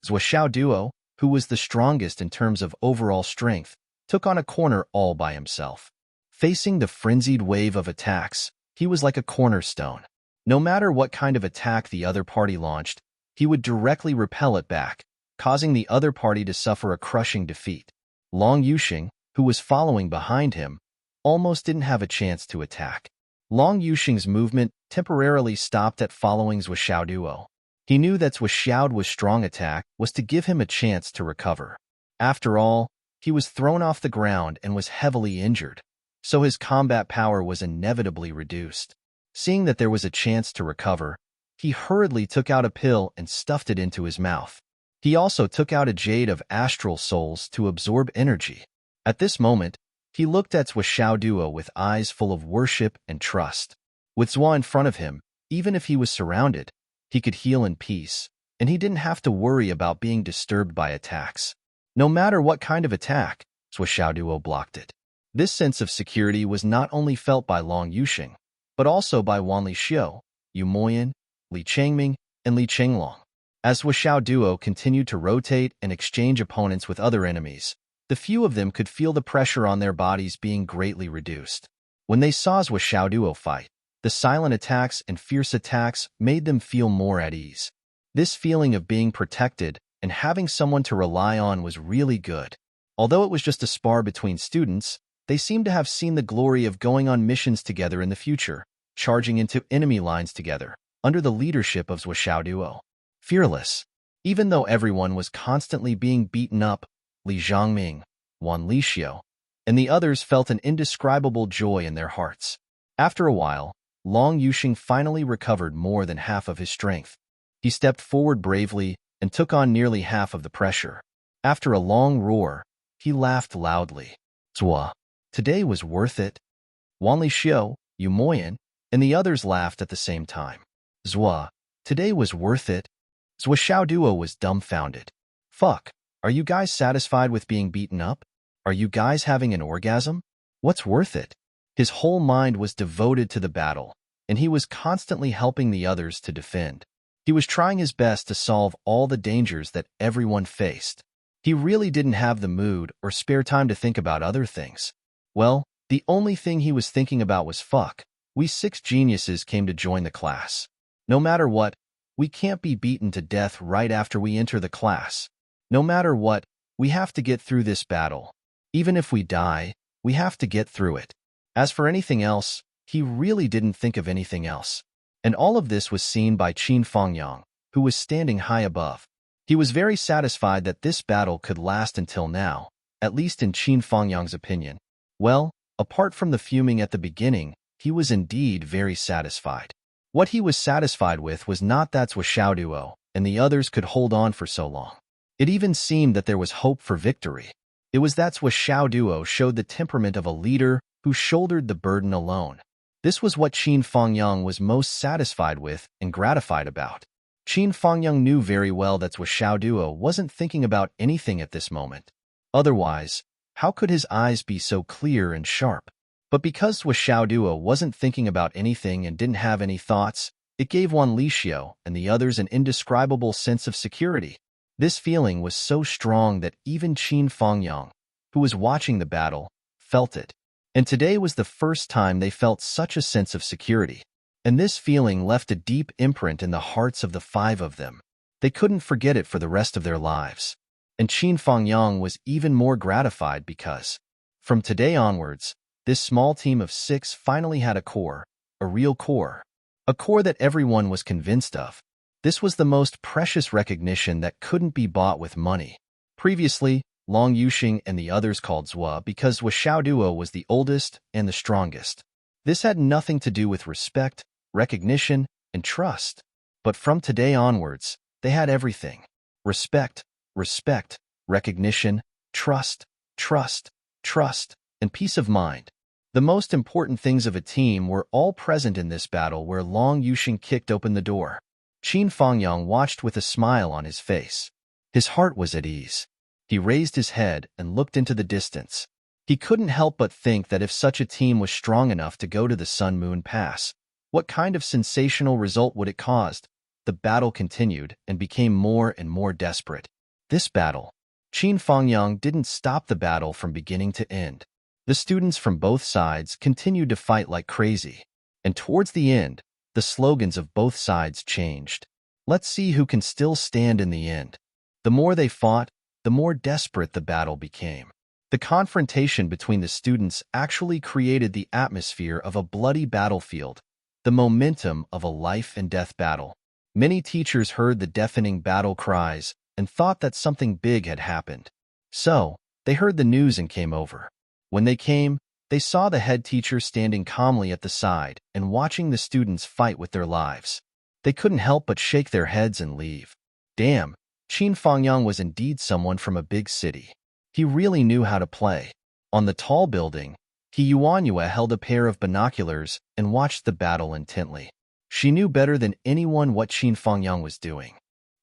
Zhuo Duo, who was the strongest in terms of overall strength, took on a corner all by himself. Facing the frenzied wave of attacks, he was like a cornerstone. No matter what kind of attack the other party launched, he would directly repel it back, causing the other party to suffer a crushing defeat. Long Yuxing, who was following behind him, almost didn't have a chance to attack. Long Yuxing's movement temporarily stopped at following Zhuo Duo. He knew that Zhuo strong attack was to give him a chance to recover. After all, he was thrown off the ground and was heavily injured, so his combat power was inevitably reduced. Seeing that there was a chance to recover, he hurriedly took out a pill and stuffed it into his mouth. He also took out a jade of astral souls to absorb energy. At this moment, he looked at Zhuo Duo with eyes full of worship and trust. With Zhuo in front of him, even if he was surrounded, he could heal in peace, and he didn't have to worry about being disturbed by attacks. No matter what kind of attack, Zhuo Duo blocked it. This sense of security was not only felt by Long Yuxing, but also by Wan Lixiu, Yu Moyan, Li Changming, and Li Chenglong. As Zhuo Duo continued to rotate and exchange opponents with other enemies, the few of them could feel the pressure on their bodies being greatly reduced. When they saw Zhuo Duo fight, the silent attacks and fierce attacks made them feel more at ease. This feeling of being protected and having someone to rely on was really good. Although it was just a spar between students, they seemed to have seen the glory of going on missions together in the future, charging into enemy lines together, under the leadership of Zhuo Duo. Fearless. Even though everyone was constantly being beaten up, Li Zhangming, Wan Lixiu, and the others felt an indescribable joy in their hearts. After a while, Long Yuxing finally recovered more than half of his strength. He stepped forward bravely and took on nearly half of the pressure. After a long roar, he laughed loudly. Zhuo, today was worth it. Wan Lixiu, Yu Moyan, and the others laughed at the same time. Zhuo, today was worth it. Zhuo Duo was dumbfounded. Fuck, are you guys satisfied with being beaten up? Are you guys having an orgasm? What's worth it? His whole mind was devoted to the battle, and he was constantly helping the others to defend. He was trying his best to solve all the dangers that everyone faced. He really didn't have the mood or spare time to think about other things. Well, the only thing he was thinking about was fuck. We 6 geniuses came to join the class. No matter what, we can't be beaten to death right after we enter the class. No matter what, we have to get through this battle. Even if we die, we have to get through it. As for anything else, he really didn't think of anything else. And all of this was seen by Qin Fangyang, who was standing high above. He was very satisfied that this battle could last until now, at least in Qin Fangyang's opinion. Well, apart from the fuming at the beginning, he was indeed very satisfied. What he was satisfied with was not that Zhuo Duo and the others could hold on for so long. It even seemed that there was hope for victory. It was that Zhuo Duo showed the temperament of a leader who shouldered the burden alone. This was what Qin Fangyang was most satisfied with and gratified about. Qin Fangyang knew very well that Zhuo Duo wasn't thinking about anything at this moment. Otherwise, how could his eyes be so clear and sharp? But because Zhuo Duo wasn't thinking about anything and didn't have any thoughts, it gave Wan Lixiu and the others an indescribable sense of security. This feeling was so strong that even Qin Fangyang, who was watching the battle, felt it. And today was the first time they felt such a sense of security. And this feeling left a deep imprint in the hearts of the 5 of them. They couldn't forget it for the rest of their lives. And Qin Fangyang was even more gratified because, from today onwards, this small team of 6 finally had a real core. A core that everyone was convinced of. This was the most precious recognition that couldn't be bought with money. Previously, Long Yuxing and the others called Zhuo because Zhuo Duo was the oldest and the strongest. This had nothing to do with respect, recognition, and trust. But from today onwards, they had everything. Respect, recognition, trust, and peace of mind. The most important things of a team were all present in this battle where Long Yuxing kicked open the door. Qin Fangyang watched with a smile on his face. His heart was at ease. He raised his head and looked into the distance. He couldn't help but think that if such a team was strong enough to go to the Sun-Moon Pass, what kind of sensational result would it cause? The battle continued and became more and more desperate. This battle, Qin Fangyang didn't stop the battle from beginning to end. The students from both sides continued to fight like crazy, and towards the end, the slogans of both sides changed. Let's see who can still stand in the end. The more they fought, the more desperate the battle became. The confrontation between the students actually created the atmosphere of a bloody battlefield, the momentum of a life-and-death battle. Many teachers heard the deafening battle cries and thought that something big had happened. So, they heard the news and came over. When they came, they saw the head teacher standing calmly at the side and watching the students fight with their lives. They couldn't help but shake their heads and leave. Damn, Qin Fangyang was indeed someone from a big city. He really knew how to play. On the tall building, Yuanyue held a pair of binoculars and watched the battle intently. She knew better than anyone what Qin Fangyang was doing.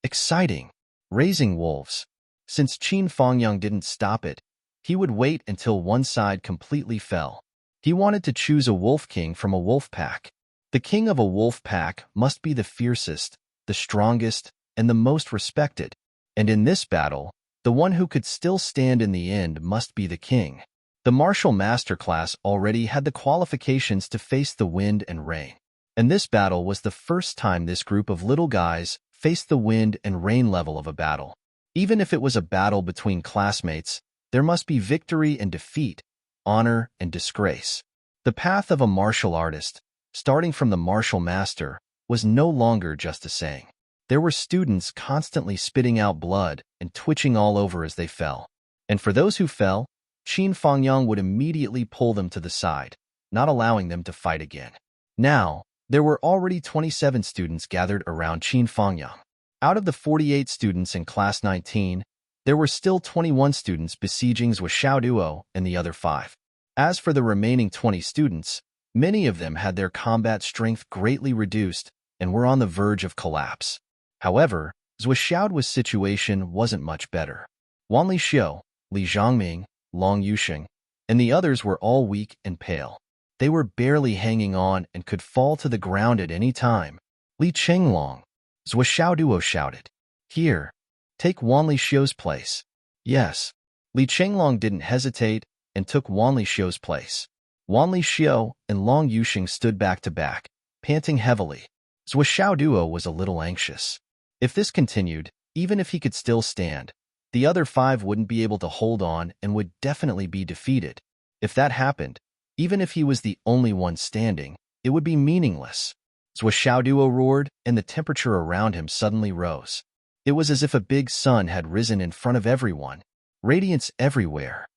Exciting. Raising wolves. Since Qin Fangyang didn't stop it, he would wait until one side completely fell. He wanted to choose a wolf king from a wolf pack. The king of a wolf pack must be the fiercest, the strongest, and the most respected. And in this battle, the one who could still stand in the end must be the king. The martial masterclass already had the qualifications to face the wind and rain. And this battle was the first time this group of little guys faced the wind and rain level of a battle. Even if it was a battle between classmates, there must be victory and defeat, honor and disgrace. The path of a martial artist, starting from the martial master, was no longer just a saying. There were students constantly spitting out blood and twitching all over as they fell. And for those who fell, Qin Fangyang would immediately pull them to the side, not allowing them to fight again. Now, there were already 27 students gathered around Qin Fangyang. Out of the 48 students in Class 19, there were still 21 students besieging Zhuoxiaoduo and the other 5. As for the remaining 20 students, many of them had their combat strength greatly reduced and were on the verge of collapse. However, Zhuoxiaoduo's situation wasn't much better. Wan Lixio, Li Zhangming, Long Yusheng, and the others were all weak and pale. They were barely hanging on and could fall to the ground at any time. Li Chenglong, Zhuoxiaoduo shouted. Here, take Wan Lixio's place. Yes. Li Chenglong didn't hesitate and took Wan Lixio's place. Wan Lixio and Long Yusheng stood back to back, panting heavily. Zhuoxiaoduo was a little anxious. If this continued, even if he could still stand, the other 5 wouldn't be able to hold on and would definitely be defeated. If that happened, even if he was the only one standing, it would be meaningless. Zhuoxiaoduo roared, and the temperature around him suddenly rose. It was as if a big sun had risen in front of everyone. Radiance everywhere.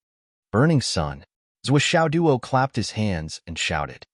Burning sun. Zhuoxiaoduo clapped his hands and shouted.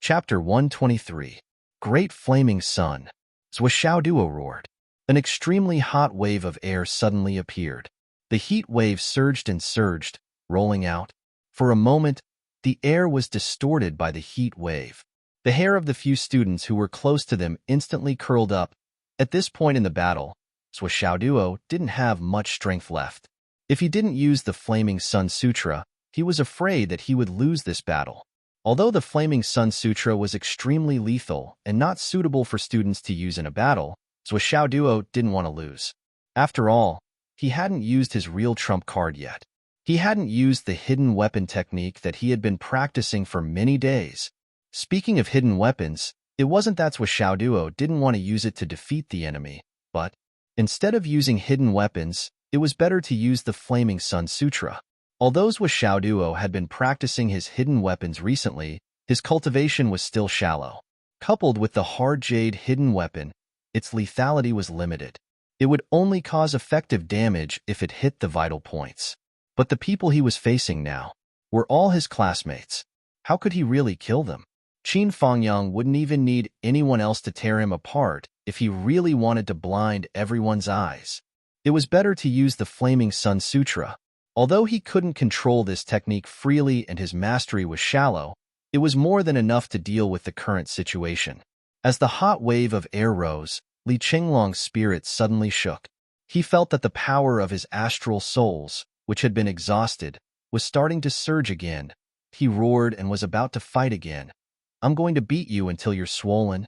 Chapter 123. Great Flaming Sun. Zhuoxiaoduo roared. An extremely hot wave of air suddenly appeared. The heat wave surged and surged, rolling out. For a moment, the air was distorted by the heat wave. The hair of the few students who were close to them instantly curled up. At this point in the battle, Zhuoxiaoduo didn't have much strength left. If he didn't use the Flaming Sun Sutra, he was afraid that he would lose this battle. Although the Flaming Sun Sutra was extremely lethal and not suitable for students to use in a battle, Zhuoxiaoduo didn't want to lose. After all, he hadn't used his real trump card yet. He hadn't used the hidden weapon technique that he had been practicing for many days. Speaking of hidden weapons, it wasn't that Zhuoxiaoduo didn't want to use it to defeat the enemy, but instead of using hidden weapons, it was better to use the Flaming Sun Sutra. Although Zhuoxiaoduo had been practicing his hidden weapons recently, his cultivation was still shallow. Coupled with the hard jade hidden weapon, its lethality was limited. It would only cause effective damage if it hit the vital points. But the people he was facing now were all his classmates. How could he really kill them? Qin Fangyang wouldn't even need anyone else to tear him apart if he really wanted to blind everyone's eyes. It was better to use the Flaming Sun Sutra. Although he couldn't control this technique freely and his mastery was shallow, it was more than enough to deal with the current situation. As the hot wave of air rose, Li Qinglong's spirit suddenly shook. He felt that the power of his astral souls, which had been exhausted, was starting to surge again. He roared and was about to fight again. I'm going to beat you until you're swollen.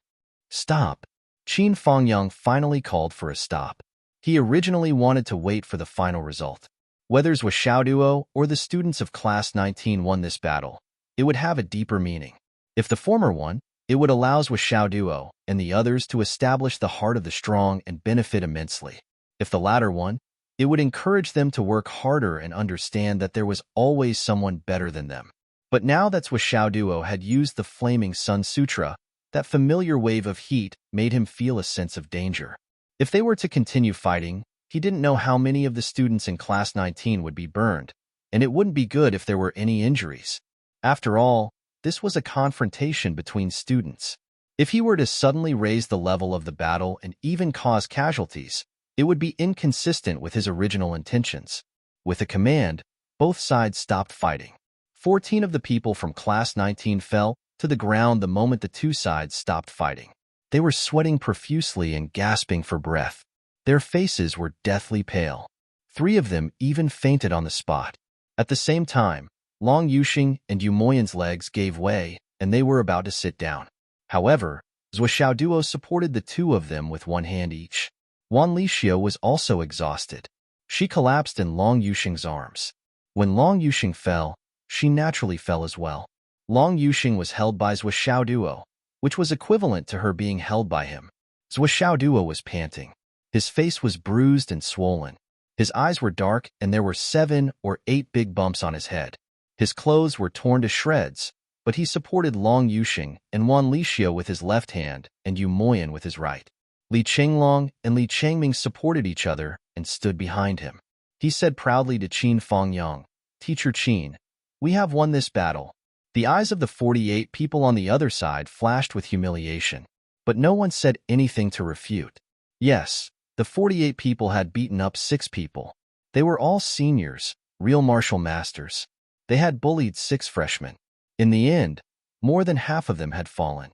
Stop. Qin Fangyang finally called for a stop. He originally wanted to wait for the final result. Whether Zhou Xiaoduo or the students of Class 19 won this battle, it would have a deeper meaning. If the former won, it would allow Zhou Xiaoduo and the others to establish the heart of the strong and benefit immensely. If the latter won, it would encourage them to work harder and understand that there was always someone better than them. But now that Zhou Xiaoduo had used the Flaming Sun Sutra, that familiar wave of heat made him feel a sense of danger. If they were to continue fighting, he didn't know how many of the students in Class 19 would be burned, and it wouldn't be good if there were any injuries. After all, this was a confrontation between students. If he were to suddenly raise the level of the battle and even cause casualties, it would be inconsistent with his original intentions. With a command, both sides stopped fighting. 14 of the people from Class 19 fell to the ground the moment the two sides stopped fighting. They were sweating profusely and gasping for breath. Their faces were deathly pale. 3 of them even fainted on the spot. At the same time, Long Yuxing and Yu Moyan's legs gave way, and they were about to sit down. However, Zhou Xiaoduo supported the 2 of them with 1 hand each. Wan Lixio was also exhausted. She collapsed in Long Yuxing's arms. When Long Yuxing fell, she naturally fell as well. Long Yuxing was held by Zhou Xiaoduo, which was equivalent to her being held by him. Zhou Xiaoduo was panting. His face was bruised and swollen. His eyes were dark, and there were 7 or 8 big bumps on his head. His clothes were torn to shreds, but he supported Long Yuxing and Wan Lixio with his left hand and Yu Moyan with his right. Li Qinglong and Li Changming supported each other and stood behind him. He said proudly to Qin Fangyang, "Teacher Qin, we have won this battle." The eyes of the 48 people on the other side flashed with humiliation, but no one said anything to refute. Yes, the 48 people had beaten up 6 people. They were all seniors, real martial masters. They had bullied 6 freshmen. In the end, more than half of them had fallen.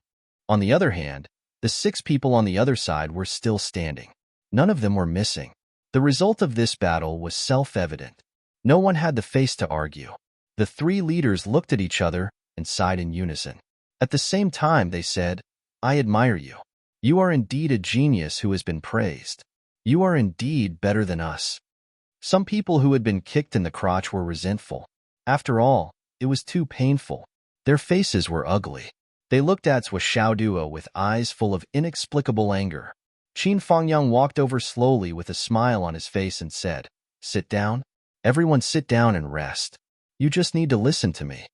On the other hand, the 6 people on the other side were still standing. None of them were missing. The result of this battle was self-evident. No one had the face to argue. The 3 leaders looked at each other and sighed in unison. At the same time, they said, "I admire you. You are indeed a genius who has been praised. You are indeed better than us." Some people who had been kicked in the crotch were resentful. After all, it was too painful. Their faces were ugly. They looked at Zhou Xiaoduo with eyes full of inexplicable anger. Qin Fangyang walked over slowly with a smile on his face and said, "Sit down. Everyone sit down and rest. You just need to listen to me."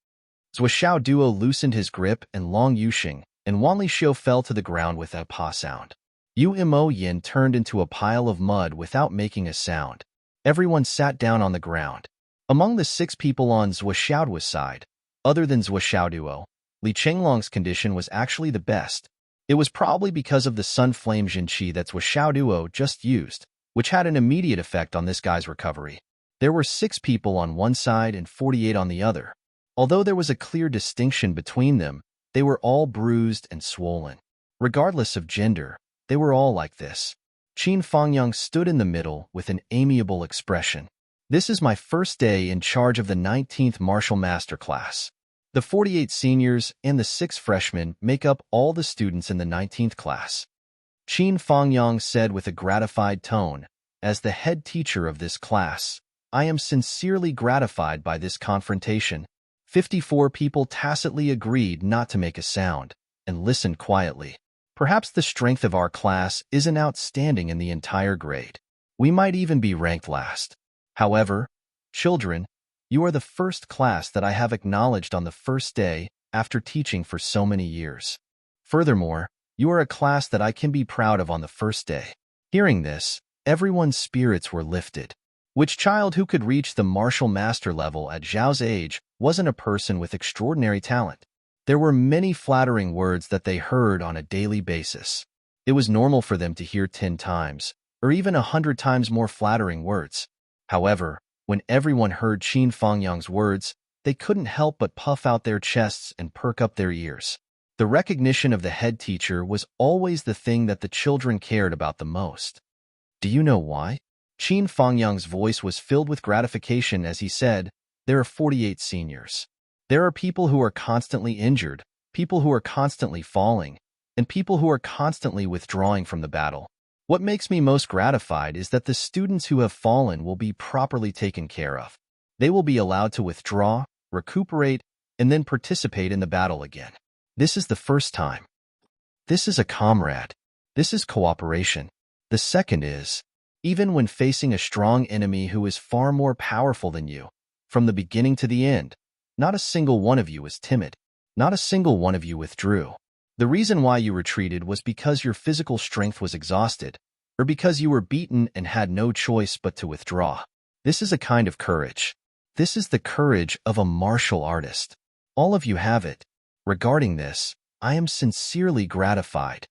Zhou Xiaoduo loosened his grip and Long Yuxing and Wan Lixio fell to the ground with a pa sound. Yu Mo Yin turned into a pile of mud without making a sound. Everyone sat down on the ground. Among the 6 people on Zhou Xiaoduo's side, other than Zhou Xiaoduo, Li Qinglong's condition was actually the best. It was probably because of the Sun Flame Jinqi that Zhou Xiaoduo just used, which had an immediate effect on this guy's recovery. There were 6 people on one side and 48 on the other. Although there was a clear distinction between them, they were all bruised and swollen. Regardless of gender, they were all like this. Qin Fangyang stood in the middle with an amiable expression. "This is my first day in charge of the 19th Martial Master class. The 48 seniors and the 6 freshmen make up all the students in the 19th class." Qin Fangyang said with a gratified tone, "As the head teacher of this class, I am sincerely gratified by this confrontation." 54 people tacitly agreed not to make a sound and listened quietly. Perhaps the strength of our class isn't outstanding in the entire grade. We might even be ranked last. However, children, you are the first class that I have acknowledged on the first day after teaching for so many years. Furthermore, you are a class that I can be proud of on the first day. Hearing this, everyone's spirits were lifted. Which child who could reach the martial master level at Zhao's age wasn't a person with extraordinary talent? There were many flattering words that they heard on a daily basis. It was normal for them to hear 10 times, or even 100 times more flattering words. However, when everyone heard Qin Fangyang's words, they couldn't help but puff out their chests and perk up their ears. The recognition of the head teacher was always the thing that the children cared about the most. Do you know why? Qin Fangyang's voice was filled with gratification as he said, "There are 48 seniors. There are people who are constantly injured, people who are constantly falling, and people who are constantly withdrawing from the battle. What makes me most gratified is that the students who have fallen will be properly taken care of. They will be allowed to withdraw, recuperate, and then participate in the battle again. This is the first time. This is a comrade. This is cooperation. The second is, even when facing a strong enemy who is far more powerful than you, from the beginning to the end, not a single one of you was timid. Not a single one of you withdrew. The reason why you retreated was because your physical strength was exhausted, or because you were beaten and had no choice but to withdraw. This is a kind of courage. This is the courage of a martial artist. All of you have it. Regarding this, I am sincerely gratified.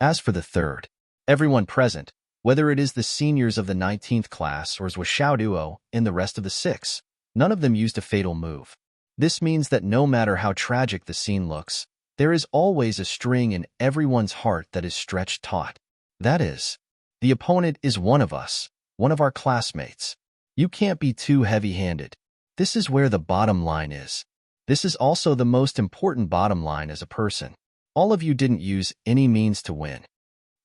As for the third, everyone present, whether it is the seniors of the 19th class or Zhuo and the rest of the 6, none of them used a fatal move. This means that no matter how tragic the scene looks, there is always a string in everyone's heart that is stretched taut. That is, the opponent is one of us, one of our classmates. You can't be too heavy-handed. This is where the bottom line is. This is also the most important bottom line as a person. All of you didn't use any means to win.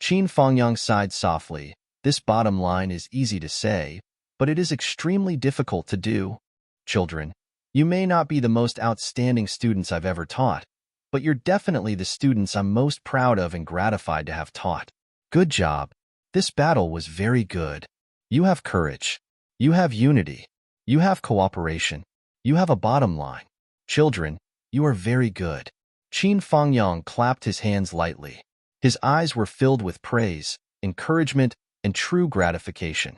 Qin Fangyang sighed softly. This bottom line is easy to say, but it is extremely difficult to do. Children, you may not be the most outstanding students I've ever taught, but you're definitely the students I'm most proud of and gratified to have taught. Good job. This battle was very good. You have courage. You have unity. You have cooperation. You have a bottom line. Children, you are very good. Qin Fangyang clapped his hands lightly. His eyes were filled with praise, encouragement, and true gratification.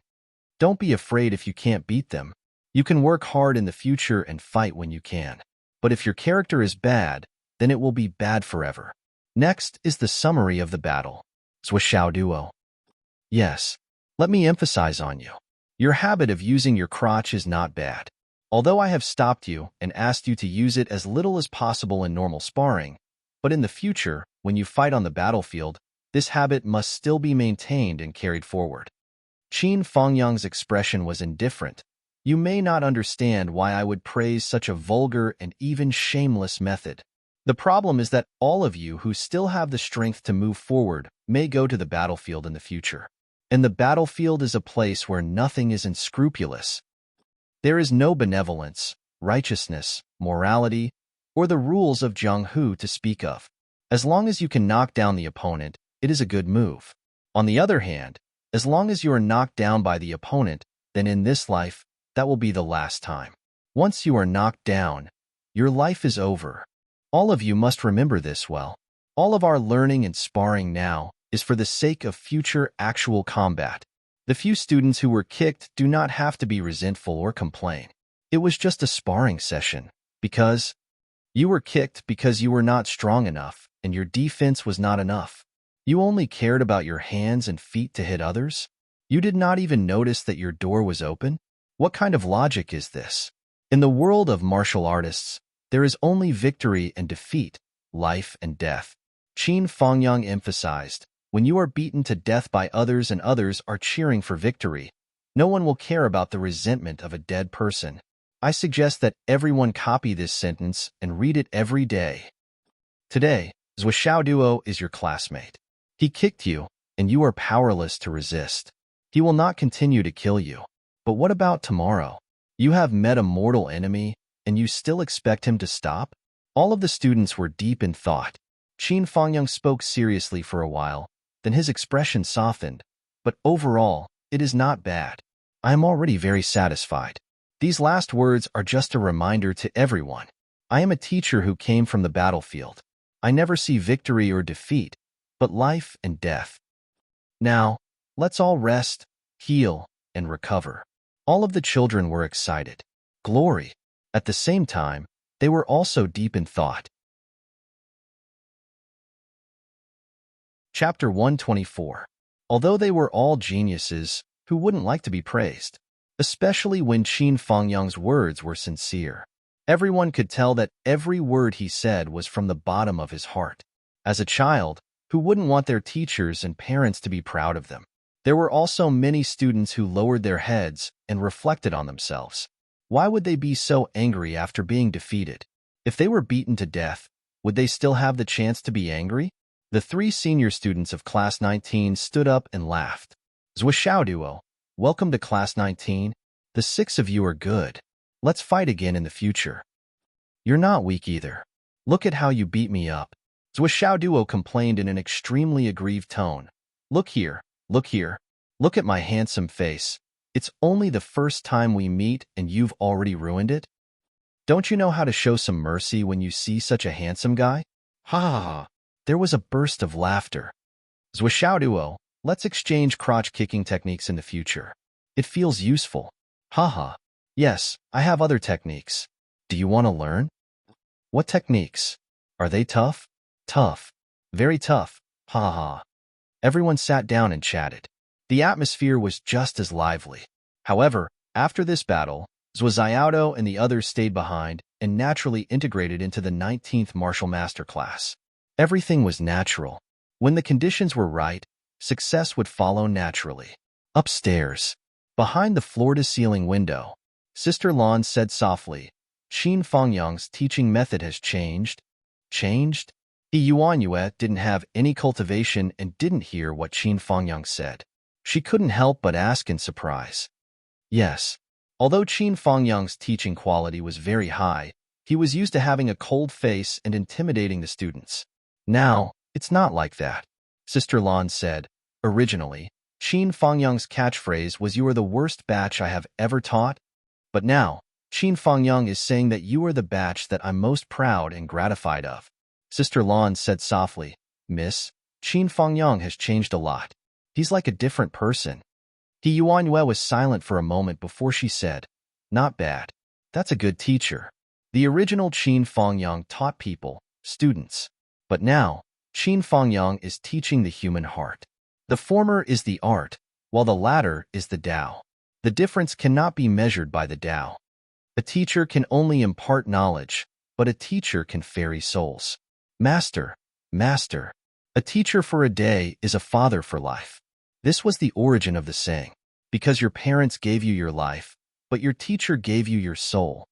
Don't be afraid if you can't beat them. You can work hard in the future and fight when you can. But if your character is bad, then it will be bad forever. Next is the summary of the battle. Zhuo. Yes, let me emphasize on you. Your habit of using your crotch is not bad. Although I have stopped you and asked you to use it as little as possible in normal sparring, but in the future, when you fight on the battlefield, this habit must still be maintained and carried forward. Qin Fangyang's expression was indifferent. You may not understand why I would praise such a vulgar and even shameless method. The problem is that all of you who still have the strength to move forward may go to the battlefield in the future. And the battlefield is a place where nothing is unscrupulous. There is no benevolence, righteousness, morality, or the rules of Jianghu to speak of. As long as you can knock down the opponent, it is a good move. On the other hand, as long as you are knocked down by the opponent, then in this life, that will be the last time. Once you are knocked down, your life is over. All of you must remember this well. All of our learning and sparring now is for the sake of future actual combat. The few students who were kicked do not have to be resentful or complain. It was just a sparring session, because you were kicked because you were not strong enough and your defense was not enough. You only cared about your hands and feet to hit others? You did not even notice that your door was open? What kind of logic is this? In the world of martial artists, there is only victory and defeat, life and death. Qin Fangyang emphasized, when you are beaten to death by others and others are cheering for victory, no one will care about the resentment of a dead person. I suggest that everyone copy this sentence and read it every day. Today, Zhuo is your classmate. He kicked you, and you are powerless to resist. He will not continue to kill you. But what about tomorrow? You have met a mortal enemy, and you still expect him to stop? All of the students were deep in thought. Qin Fangyang spoke seriously for a while, then his expression softened. But overall, it is not bad. I am already very satisfied. These last words are just a reminder to everyone. I am a teacher who came from the battlefield. I never see victory or defeat, but life and death. Now, let's all rest, heal, and recover. All of the children were excited. Glory. At the same time, they were also deep in thought. Chapter 124. Although they were all geniuses, who wouldn't like to be praised? Especially when Qin Fangyang's words were sincere. Everyone could tell that every word he said was from the bottom of his heart. As a child, who wouldn't want their teachers and parents to be proud of them? There were also many students who lowered their heads and reflected on themselves. Why would they be so angry after being defeated? If they were beaten to death, would they still have the chance to be angry? The 3 senior students of Class 19 stood up and laughed. Zhuoxiao Duo, welcome to Class 19. The 6 of you are good. Let's fight again in the future. You're not weak either. Look at how you beat me up. Zhuoxiao Duo complained in an extremely aggrieved tone. Look here, look here. Look at my handsome face. It's only the first time we meet and you've already ruined it? Don't you know how to show some mercy when you see such a handsome guy? Ha ha ha. There was a burst of laughter. Zhuoxiao Duo, let's exchange crotch-kicking techniques in the future. It feels useful. Ha ha. Yes, I have other techniques. Do you want to learn? What techniques? Are they tough? Tough. Very tough. Ha ha ha. Everyone sat down and chatted. The atmosphere was just as lively. However, after this battle, Zhuoxiao and the others stayed behind and naturally integrated into the 19th martial master class. Everything was natural. When the conditions were right, success would follow naturally. Upstairs, behind the floor-to-ceiling window, Sister Lan said softly, Qin Fangyang's teaching method has changed. Changed? Yuanyue didn't have any cultivation and didn't hear what Qin Fangyang said. She couldn't help but ask in surprise. Yes. Although Qin Fangyang's teaching quality was very high, he was used to having a cold face and intimidating the students. Now, it's not like that, Sister Lan said. Originally, Qin Fangyang's catchphrase was "You are the worst batch I have ever taught." But now, Qin Fangyang is saying that you are the batch that I'm most proud and gratified of. Sister Lan said softly, Miss, Qin Fangyang has changed a lot. He's like a different person. Yuanyue was silent for a moment before she said, Not bad. That's a good teacher. The original Qin Fangyang taught people, students. But now, Qin Fangyang is teaching the human heart. The former is the art, while the latter is the Tao. The difference cannot be measured by the Tao. A teacher can only impart knowledge, but a teacher can ferry souls. Master, master. A teacher for a day is a father for life. This was the origin of the saying, because your parents gave you your life, but your teacher gave you your soul.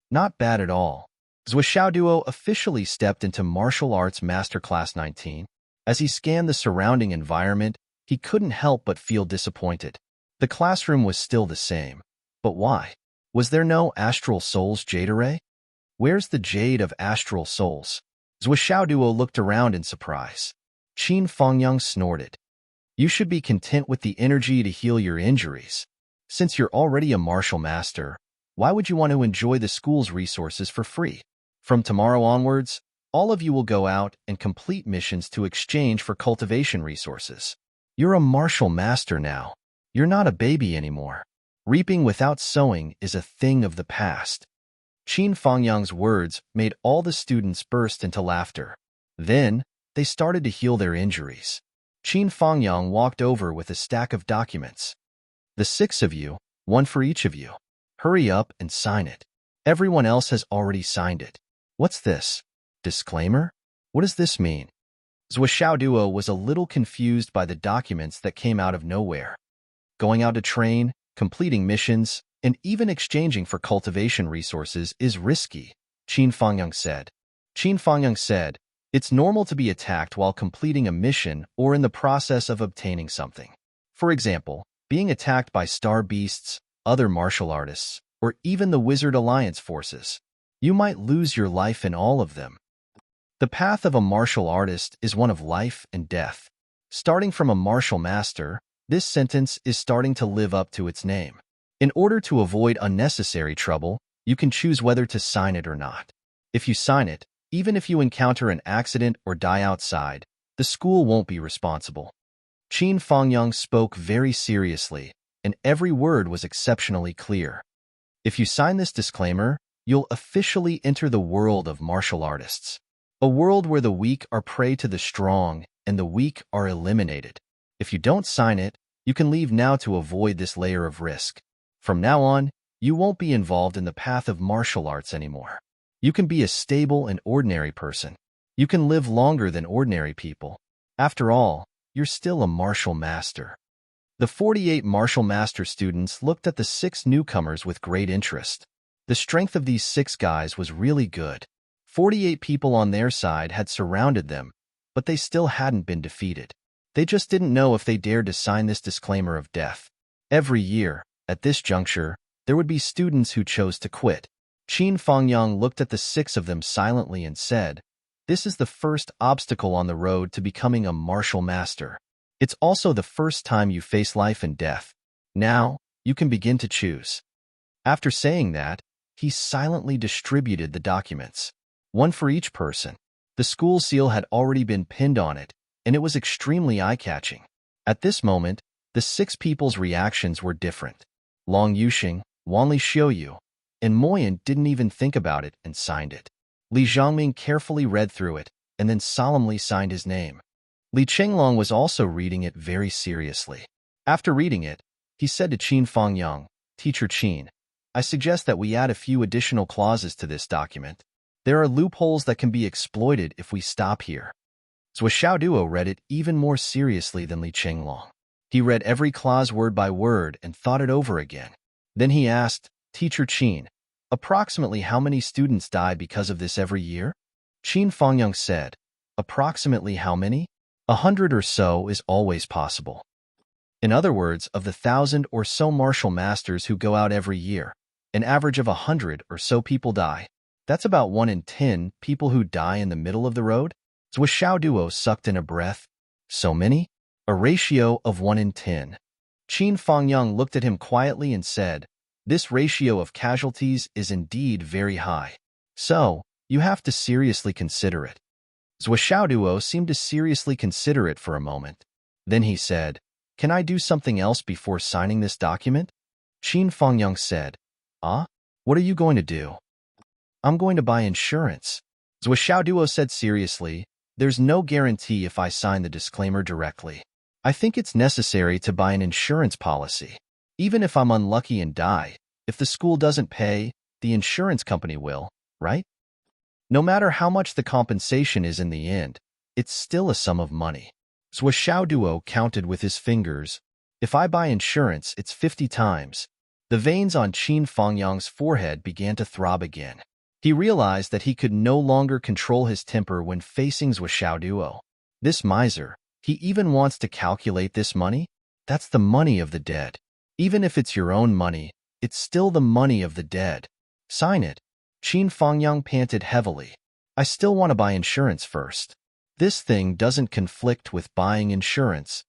Not bad at all. Zhuoxiao Duo officially stepped into Martial Arts Masterclass 19. As he scanned the surrounding environment, he couldn't help but feel disappointed. The classroom was still the same. But why? Was there no Astral Souls Jade Array? Where's the Jade of Astral Souls? Zhuoxiao Duo looked around in surprise. Qin Fangyang snorted. You should be content with the energy to heal your injuries. Since you're already a martial master, why would you want to enjoy the school's resources for free? From tomorrow onwards, all of you will go out and complete missions to exchange for cultivation resources. You're a martial master now. You're not a baby anymore. Reaping without sowing is a thing of the past. Qin Fangyang's words made all the students burst into laughter. Then, they started to heal their injuries. Qin Fangyang walked over with a stack of documents. The 6 of you, one for each of you. Hurry up and sign it. Everyone else has already signed it. What's this? Disclaimer? What does this mean? Zhuoxiao Duo was a little confused by the documents that came out of nowhere. Going out to train, completing missions, and even exchanging for cultivation resources is risky, Qin Fangyang said. Qin Fangyang said, it's normal to be attacked while completing a mission or in the process of obtaining something. For example, being attacked by star beasts, other martial artists, or even the Wizard Alliance forces. You might lose your life in all of them. The path of a martial artist is one of life and death. Starting from a martial master, this sentence is starting to live up to its name. In order to avoid unnecessary trouble, you can choose whether to sign it or not. If you sign it, even if you encounter an accident or die outside, the school won't be responsible. Qin Fangyang spoke very seriously, and every word was exceptionally clear. If you sign this disclaimer, you'll officially enter the world of martial artists. A world where the weak are prey to the strong and the weak are eliminated. If you don't sign it, you can leave now to avoid this layer of risk. From now on, You won't be involved in the path of martial arts anymore. You can be a stable and ordinary person. You can live longer than ordinary people. After all, you're still a martial master. The 48 martial master students looked at the 6 newcomers with great interest. The strength of these 6 guys was really good. 48 people on their side had surrounded them, but they still hadn't been defeated. They just didn't know if they dared to sign this disclaimer of death. Every year, at this juncture, there would be students who chose to quit. Qin Fangyang looked at the 6 of them silently and said, "This is the first obstacle on the road to becoming a martial master. It's also the first time you face life and death. Now, you can begin to choose." After saying that, he silently distributed the documents. One for each person. The school seal had already been pinned on it, and it was extremely eye-catching. At this moment, the 6 people's reactions were different. Long Yuxing, Wanli Xiuyu, and Moyan didn't even think about it and signed it. Li Zhangming carefully read through it, and then solemnly signed his name. Li Chenglong was also reading it very seriously. After reading it, he said to Qin Fangyang, "Teacher Qin, I suggest that we add a few additional clauses to this document. There are loopholes that can be exploited if we stop here." Zhou Xiaoduo read it even more seriously than Li Chenglong. He read every clause word by word and thought it over again. Then he asked, "Teacher Qin, approximately how many students die because of this every year?" Qin Fangyang said, "Approximately how many? 100 or so is always possible." In other words, of the 1,000 or so martial masters who go out every year, an average of 100 or so people die. That's about 1 in 10 people who die in the middle of the road. Zhou Xiaoduo sucked in a breath. So many? A ratio of 1 in 10. Qin Fangyang looked at him quietly and said, "This ratio of casualties is indeed very high. So, you have to seriously consider it." Zhou Xiaoduo seemed to seriously consider it for a moment. Then he said, "Can I do something else before signing this document?" Qin Fangyang said, "Ah? What are you going to do?" "I'm going to buy insurance." Zhou Xiaoduo said seriously, "There's no guarantee if I sign the disclaimer directly. I think it's necessary to buy an insurance policy. Even if I'm unlucky and die, if the school doesn't pay, the insurance company will, right? No matter how much the compensation is in the end, it's still a sum of money." Zhou Xiaoduo counted with his fingers. "If I buy insurance, it's 50 times. The veins on Qin Fangyang's forehead began to throb again. He realized that he could no longer control his temper when facing Zhou Xiaoduo. This miser, he even wants to calculate this money? That's the money of the dead. Even if it's your own money, it's still the money of the dead. Sign it." Qin Fangyang panted heavily. "I still want to buy insurance first. This thing doesn't conflict with buying insurance.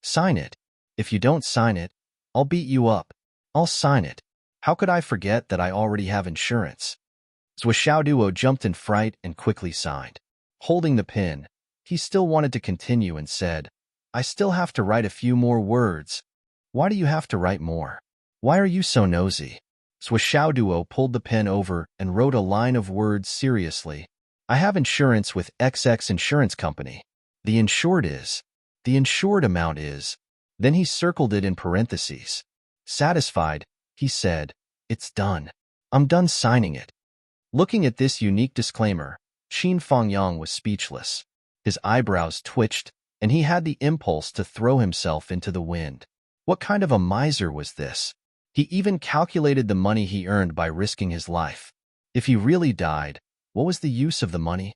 Sign it. If you don't sign it, I'll beat you up. I'll sign it. How could I forget that I already have insurance?" Zhou Xiaoduo jumped in fright and quickly signed. Holding the pen, he still wanted to continue and said, "I still have to write a few more words." "Why do you have to write more? Why are you so nosy?" Zhou Xiaoduo pulled the pen over and wrote a line of words seriously. "I have insurance with XX Insurance Company. The insured amount is." Then he circled it in parentheses. Satisfied, he said, "It's done. I'm done signing it." Looking at this unique disclaimer, Qin Fangyang was speechless. His eyebrows twitched, and he had the impulse to throw himself into the wind. What kind of a miser was this? He even calculated the money he earned by risking his life. If he really died, what was the use of the money?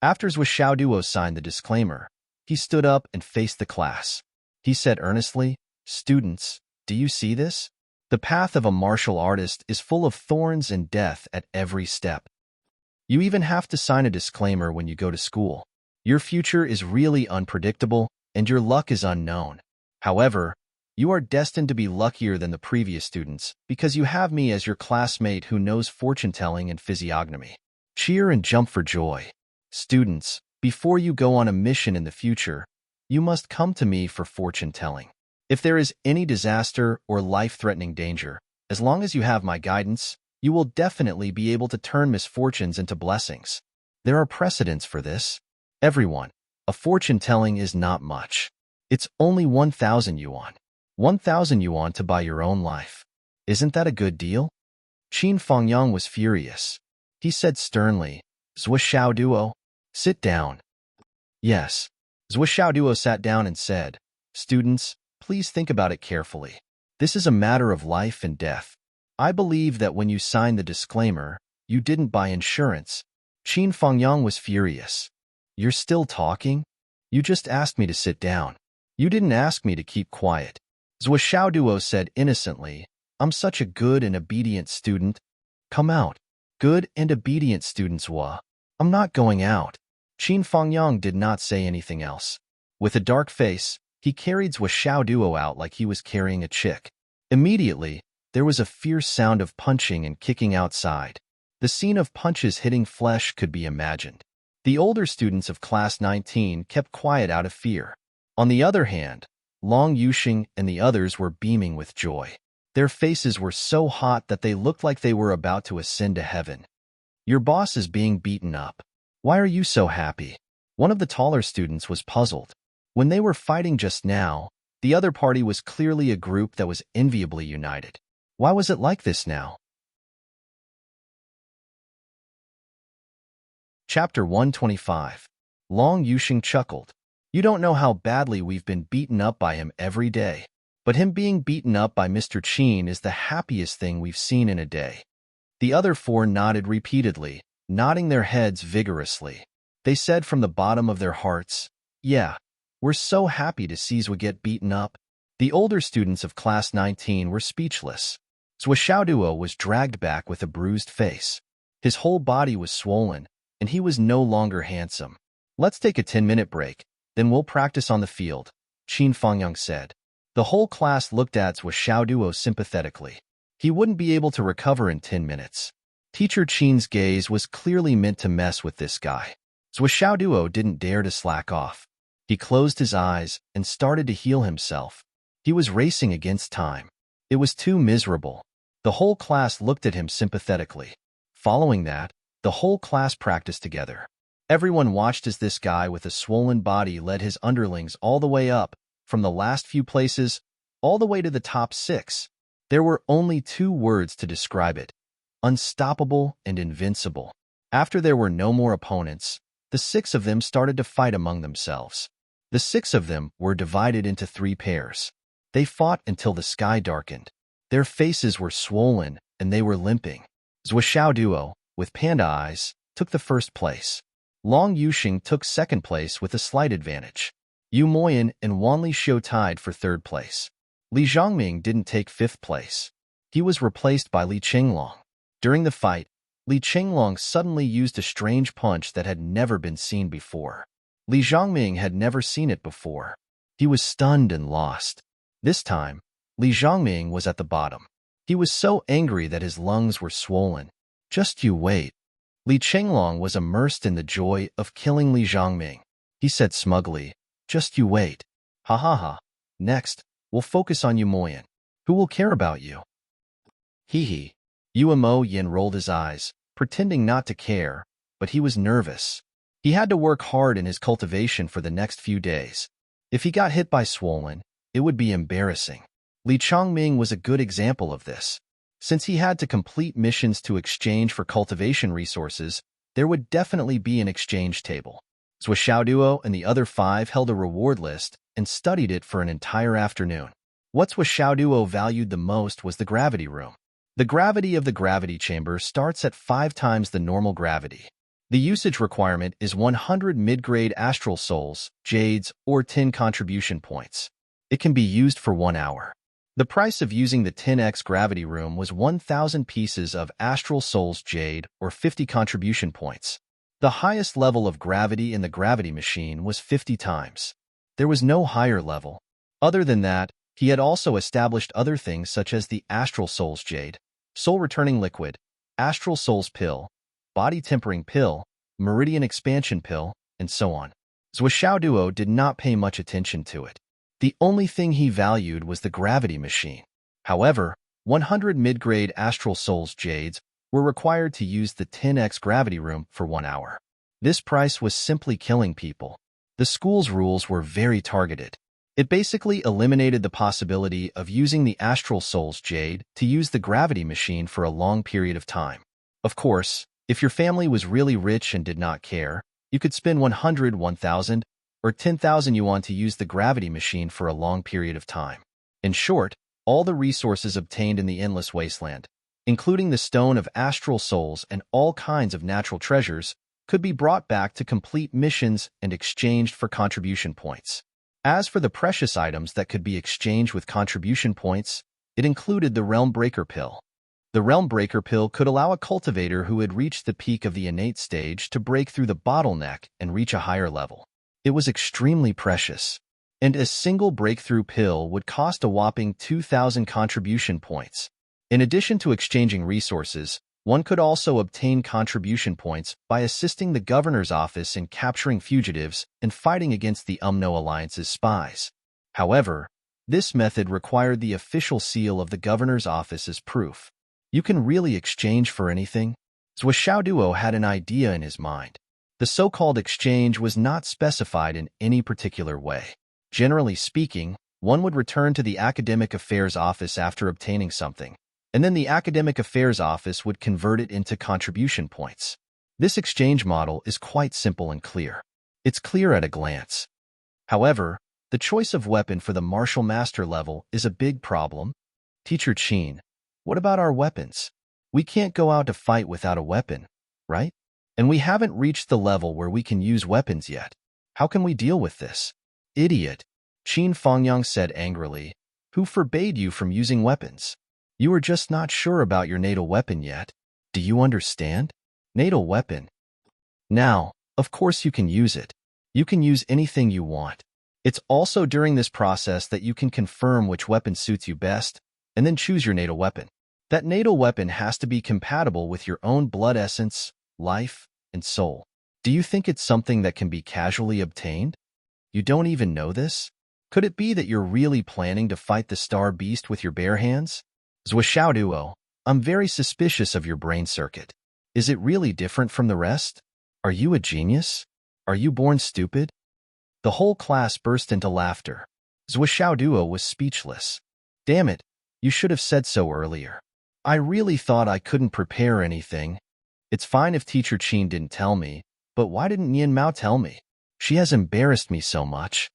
After Zhou Xiaoduo signed the disclaimer, he stood up and faced the class. He said earnestly, "Students, do you see this? The path of a martial artist is full of thorns and death at every step. You even have to sign a disclaimer when you go to school. Your future is really unpredictable, and your luck is unknown. However, you are destined to be luckier than the previous students because you have me as your classmate who knows fortune-telling and physiognomy. Cheer and jump for joy. Students, before you go on a mission in the future, you must come to me for fortune-telling. If there is any disaster or life-threatening danger, as long as you have my guidance, you will definitely be able to turn misfortunes into blessings. There are precedents for this. Everyone, a fortune-telling is not much. It's only 1,000 yuan. 1,000 yuan to buy your own life. Isn't that a good deal? Qin Fengyang was furious. He said sternly, Zhou Xiaoduo, sit down. Yes. Zhou Xiaoduo sat down and said, Students, please think about it carefully. This is a matter of life and death. I believe that when you signed the disclaimer, you didn't buy insurance. Qin Fengyang was furious. You're still talking? You just asked me to sit down. You didn't ask me to keep quiet. Zhou Xiaoduo said innocently, I'm such a good and obedient student. Come out. Good and obedient students, Hua. I'm not going out. Qin Fengyang did not say anything else. With a dark face, he carried Zhou Xiaoduo out like he was carrying a chick. Immediately, there was a fierce sound of punching and kicking outside. The scene of punches hitting flesh could be imagined. The older students of Class 19 kept quiet out of fear. On the other hand, Long Yuxing and the others were beaming with joy. Their faces were so hot that they looked like they were about to ascend to heaven. Your boss is being beaten up. Why are you so happy? One of the taller students was puzzled. When they were fighting just now, the other party was clearly a group that was enviably united. Why was it like this now? Chapter 125. Long Yuxing chuckled. You don't know how badly we've been beaten up by him every day. But him being beaten up by Mr. Qin is the happiest thing we've seen in a day. The other four nodded repeatedly, nodding their heads vigorously. They said from the bottom of their hearts, yeah, we're so happy to see Zhou get beaten up. The older students of Class 19 were speechless. Zhou Xiaoduo was dragged back with a bruised face. His whole body was swollen, and he was no longer handsome. Let's take a 10-minute break, then we'll practice on the field, Qin Fengyang said. The whole class looked at Zhou Xiaoduo sympathetically. He wouldn't be able to recover in 10 minutes. Teacher Qin's gaze was clearly meant to mess with this guy. Zhou Xiaoduo didn't dare to slack off. He closed his eyes and started to heal himself. He was racing against time. It was too miserable. The whole class looked at him sympathetically. Following that, the whole class practiced together. Everyone watched as this guy with a swollen body led his underlings all the way up, from the last few places, all the way to the top 6. There were only 2 words to describe it: unstoppable and invincible. After there were no more opponents, the 6 of them started to fight among themselves. The 6 of them were divided into 3 pairs. They fought until the sky darkened. Their faces were swollen, and they were limping. Zhou Xiaoduo, with panda eyes, took the first place. Long Yuxing took second place with a slight advantage. Yu Moyan and Wan Lixiu tied for third place. Li Zhongming didn't take fifth place. He was replaced by Li Qinglong. During the fight, Li Qinglong suddenly used a strange punch that had never been seen before. Li Zhongming had never seen it before. He was stunned and lost. This time, Li Zhongming was at the bottom. He was so angry that his lungs were swollen. Just you wait. Li Qinglong was immersed in the joy of killing Li Zhongming. He said smugly, just you wait. Ha ha ha. Next, we'll focus on Yu Moyan. Who will care about you? Hee hee. Yu Mo Yin rolled his eyes, pretending not to care, but he was nervous. He had to work hard in his cultivation for the next few days. If he got hit by Swollen, it would be embarrassing. Li Chongming was a good example of this. Since he had to complete missions to exchange for cultivation resources, there would definitely be an exchange table. Zhou Xiaoduo and the other 5 held a reward list and studied it for an entire afternoon. What Zhou Xiaoduo valued the most was the gravity room. The gravity of the gravity chamber starts at 5 times the normal gravity. The usage requirement is 100 mid-grade astral souls, jades, or 10 contribution points. It can be used for 1 hour. The price of using the 10x gravity room was 1,000 pieces of astral souls jade or 50 contribution points. The highest level of gravity in the gravity machine was 50 times. There was no higher level. Other than that, he had also established other things such as the astral souls jade, soul returning liquid, astral souls pill, body tempering pill, meridian expansion pill, and so on. Zhou Xiaoduo did not pay much attention to it. The only thing he valued was the gravity machine. However, 100 mid-grade astral souls jades were required to use the 10x gravity room for 1 hour. This price was simply killing people. The school's rules were very targeted. It basically eliminated the possibility of using the Astral Soul's jade to use the gravity machine for a long period of time. Of course, if your family was really rich and did not care, you could spend 100, 1,000, or 10,000 yuan to use the gravity machine for a long period of time. In short, all the resources obtained in the Endless Wasteland, including the Stone of Astral Souls and all kinds of natural treasures, could be brought back to complete missions and exchanged for contribution points. As for the precious items that could be exchanged with contribution points, it included the Realm Breaker Pill. The Realm Breaker Pill could allow a cultivator who had reached the peak of the innate stage to break through the bottleneck and reach a higher level. It was extremely precious, and a single breakthrough pill would cost a whopping 2,000 contribution points. In addition to exchanging resources, one could also obtain contribution points by assisting the governor's office in capturing fugitives and fighting against the UMNO Alliance's spies. However, this method required the official seal of the governor's office as proof. You can really exchange for anything? Duo had an idea in his mind. The so-called exchange was not specified in any particular way. Generally speaking, one would return to the Academic Affairs Office after obtaining something, and then the Academic Affairs Office would convert it into contribution points. This exchange model is quite simple and clear. It's clear at a glance. However, the choice of weapon for the Martial Master level is a big problem. Teacher Qin, what about our weapons? We can't go out to fight without a weapon, right? And we haven't reached the level where we can use weapons yet. How can we deal with this? Idiot, Qin Fengyang said angrily. Who forbade you from using weapons? You are just not sure about your natal weapon yet. Do you understand? Natal weapon. Now, of course you can use it. You can use anything you want. It's also during this process that you can confirm which weapon suits you best, and then choose your natal weapon. That natal weapon has to be compatible with your own blood essence, life, and soul. Do you think it's something that can be casually obtained? You don't even know this? Could it be that you're really planning to fight the Star Beast with your bare hands? Duo, I'm very suspicious of your brain circuit. Is it really different from the rest? Are you a genius? Are you born stupid? The whole class burst into laughter. Duo was speechless. Damn it, you should have said so earlier. I really thought I couldn't prepare anything. It's fine if Teacher Qin didn't tell me, but why didn't Nian Mao tell me? She has embarrassed me so much.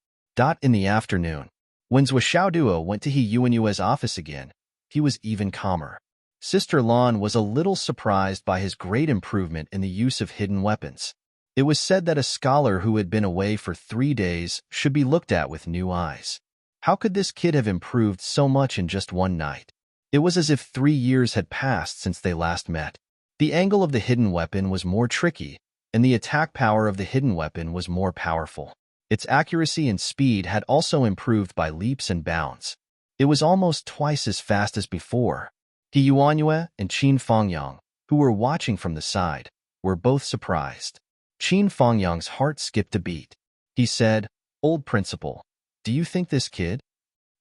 In the afternoon, when Duo went to He Yuanyue's office again, he was even calmer. Sister Lan was a little surprised by his great improvement in the use of hidden weapons. It was said that a scholar who had been away for 3 days should be looked at with new eyes. How could this kid have improved so much in just one night? It was as if 3 years had passed since they last met. The angle of the hidden weapon was more tricky, and the attack power of the hidden weapon was more powerful. Its accuracy and speed had also improved by leaps and bounds. It was almost twice as fast as before. He Yuanyue and Qin Fengyang, who were watching from the side, were both surprised. Qin Fengyang's heart skipped a beat. He said, "Old principal, do you think this kid?"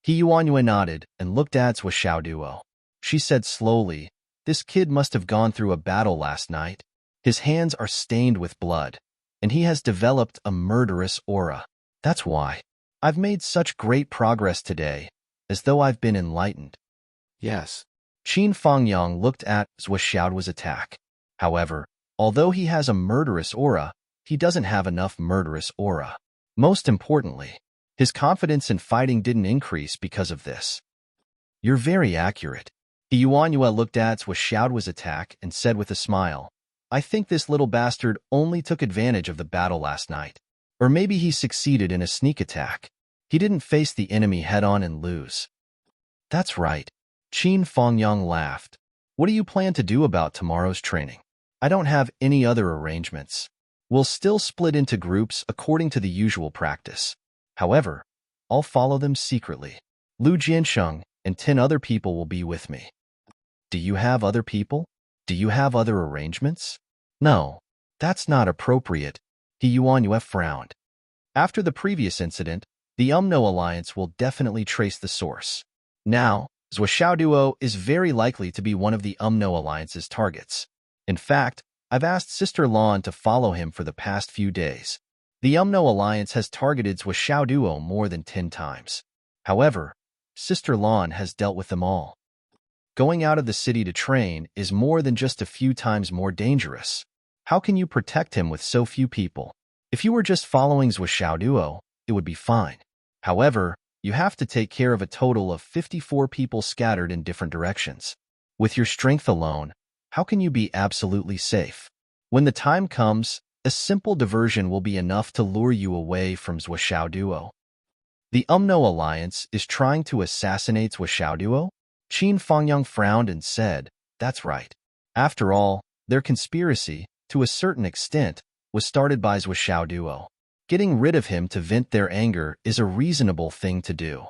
He Yuanyue nodded and looked at Duo. She said slowly, "This kid must have gone through a battle last night. His hands are stained with blood, and he has developed a murderous aura. That's why. I've made such great progress today, as though I've been enlightened." Yes. Qin Fengyang looked at Duo's attack. However, although he has a murderous aura, he doesn't have enough murderous aura. Most importantly, his confidence in fighting didn't increase because of this. You're very accurate. He Yuanyue looked at Duo's attack and said with a smile, "I think this little bastard only took advantage of the battle last night. Or maybe he succeeded in a sneak attack. He didn't face the enemy head-on and lose." That's right. Qin Fengyang laughed. "What do you plan to do about tomorrow's training?" "I don't have any other arrangements. We'll still split into groups according to the usual practice. However, I'll follow them secretly. Lu Jiansheng and 10 other people will be with me." "Do you have other people? Do you have other arrangements?" "No, that's not appropriate." He Yuanyue frowned. After the previous incident, the UMNO Alliance will definitely trace the source. Now, Duo is very likely to be one of the UMNO Alliance's targets. In fact, I've asked Sister Lan to follow him for the past few days. The Umno Alliance has targeted Zhuoxiao Duo more than 10 times. However, Sister Lan has dealt with them all. Going out of the city to train is more than just a few times more dangerous. How can you protect him with so few people? If you were just following Zhuoxiao Duo, it would be fine. However, you have to take care of a total of 54 people scattered in different directions. With your strength alone, how can you be absolutely safe? When the time comes, a simple diversion will be enough to lure you away from Zhuoxiao Duo. The Umno Alliance is trying to assassinate Zhuoxiao Duo? Qin Fangyang frowned and said, "That's right. After all, their conspiracy, to a certain extent, was started by Zhuoxiao Duo. Getting rid of him to vent their anger is a reasonable thing to do."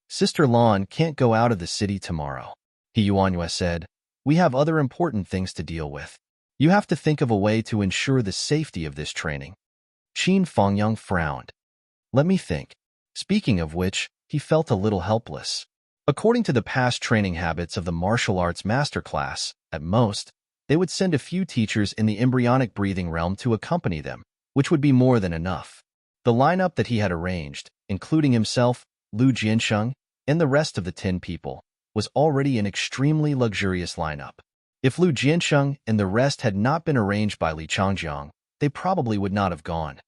Sister Lan can't go out of the city tomorrow. He Yuanyue said, "We have other important things to deal with. You have to think of a way to ensure the safety of this training." Qin Fangyang frowned. "Let me think." Speaking of which, he felt a little helpless. According to the past training habits of the martial arts masterclass, at most, they would send a few teachers in the embryonic breathing realm to accompany them, which would be more than enough. The lineup that he had arranged, including himself, Lu Jiansheng, and the rest of the 10 people, was already an extremely luxurious lineup. If Lu Jiansheng and the rest had not been arranged by Li Changjiang, they probably would not have gone.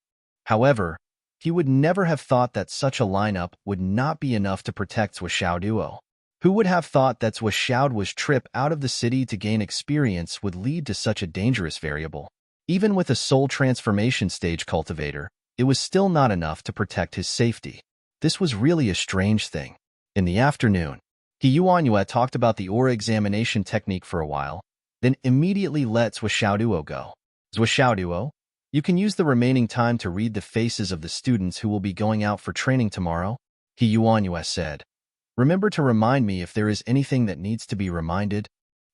However, he would never have thought that such a lineup would not be enough to protect Zhuoxiao Duo. Who would have thought that Zhuoxiao Duo's trip out of the city to gain experience would lead to such a dangerous variable? Even with a soul transformation stage cultivator, it was still not enough to protect his safety. This was really a strange thing. In the afternoon, He Yuanyue talked about the aura examination technique for a while, then immediately let Zhuoxiao Duo go. "Zhuoxiao Duo, you can use the remaining time to read the faces of the students who will be going out for training tomorrow," He Yuanyue said. "Remember to remind me if there is anything that needs to be reminded."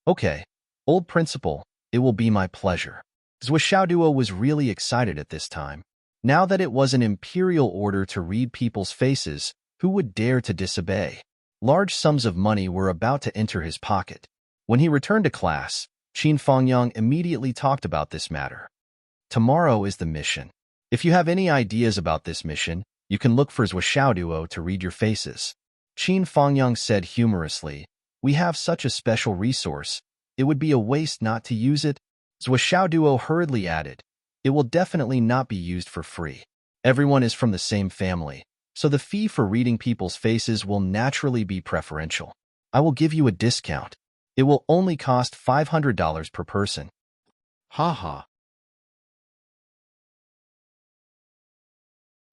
"Okay, old principal, it will be my pleasure." Zhuoxiao Duo was really excited at this time. Now that it was an imperial order to read people's faces, who would dare to disobey? Large sums of money were about to enter his pocket. When he returned to class, Qin Fangyang immediately talked about this matter. "Tomorrow is the mission. If you have any ideas about this mission, you can look for Zhuoxiao Duo to read your faces." Qin Fangyang said humorously, "We have such a special resource. It would be a waste not to use it." Zhuoxiao Duo hurriedly added, "It will definitely not be used for free. Everyone is from the same family, so the fee for reading people's faces will naturally be preferential. I will give you a discount. It will only cost $500 per person." Haha.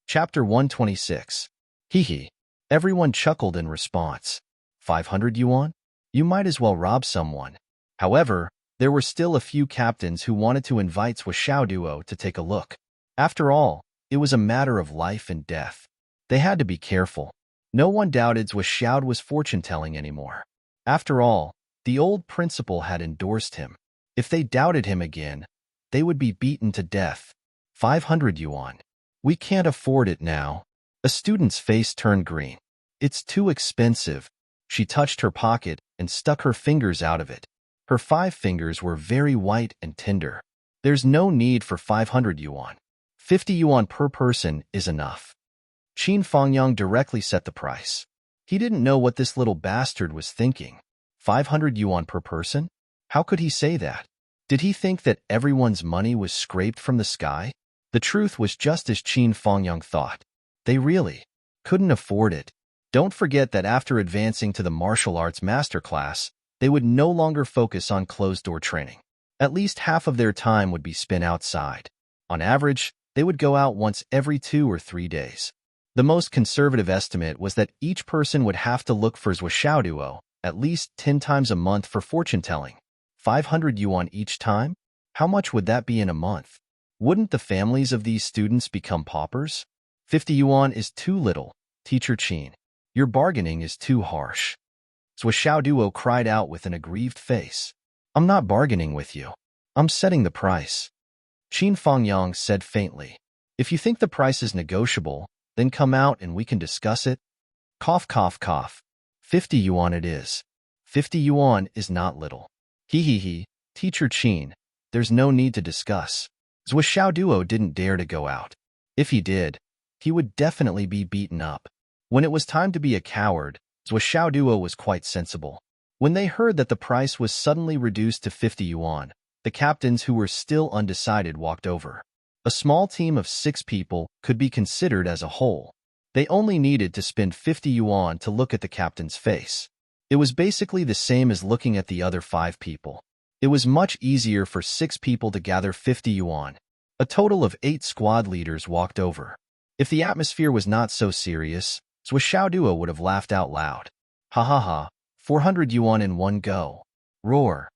Chapter 126. Hehe. Everyone chuckled in response. 500 yuan? You might as well rob someone. However, there were still a few captains who wanted to invite Zhuoxiao Duo to take a look. After all, it was a matter of life and death. They had to be careful. No one doubted Zhuoxiao was fortune-telling anymore. After all, the old principal had endorsed him. If they doubted him again, they would be beaten to death. 500 yuan. We can't afford it now. A student's face turned green. It's too expensive. She touched her pocket and stuck her fingers out of it. Her 5 fingers were very white and tender. There's no need for 500 yuan. 50 yuan per person is enough. Qin Fangyang directly set the price. He didn't know what this little bastard was thinking. 500 yuan per person? How could he say that? Did he think that everyone's money was scraped from the sky? The truth was just as Qin Fangyang thought. They really couldn't afford it. Don't forget that after advancing to the martial arts masterclass, they would no longer focus on closed-door training. At least half of their time would be spent outside. On average, they would go out once every 2 or 3 days. The most conservative estimate was that each person would have to look for Zhuoxiao Duo at least 10 times a month for fortune-telling. 500 yuan each time? How much would that be in a month? Wouldn't the families of these students become paupers? 50 yuan is too little, Teacher Qin. Your bargaining is too harsh. Zhuoxiao Duo cried out with an aggrieved face. I'm not bargaining with you. I'm setting the price. Qin Fangyang said faintly. If you think the price is negotiable, then come out and we can discuss it. Cough, cough, cough. 50 yuan it is. 50 yuan is not little. He, Teacher Qin, there's no need to discuss. Zhuoxiao Duo didn't dare to go out. If he did, he would definitely be beaten up. When it was time to be a coward, Zhuo Duo was quite sensible. When they heard that the price was suddenly reduced to 50 yuan, the captains who were still undecided walked over. A small team of 6 people could be considered as a whole. They only needed to spend 50 yuan to look at the captain's face. It was basically the same as looking at the other 5 people. It was much easier for 6 people to gather 50 yuan. A total of 8 squad leaders walked over. If the atmosphere was not so serious, Zhuo Duo would have laughed out loud. Ha ha ha, 400 yuan in one go. Roar.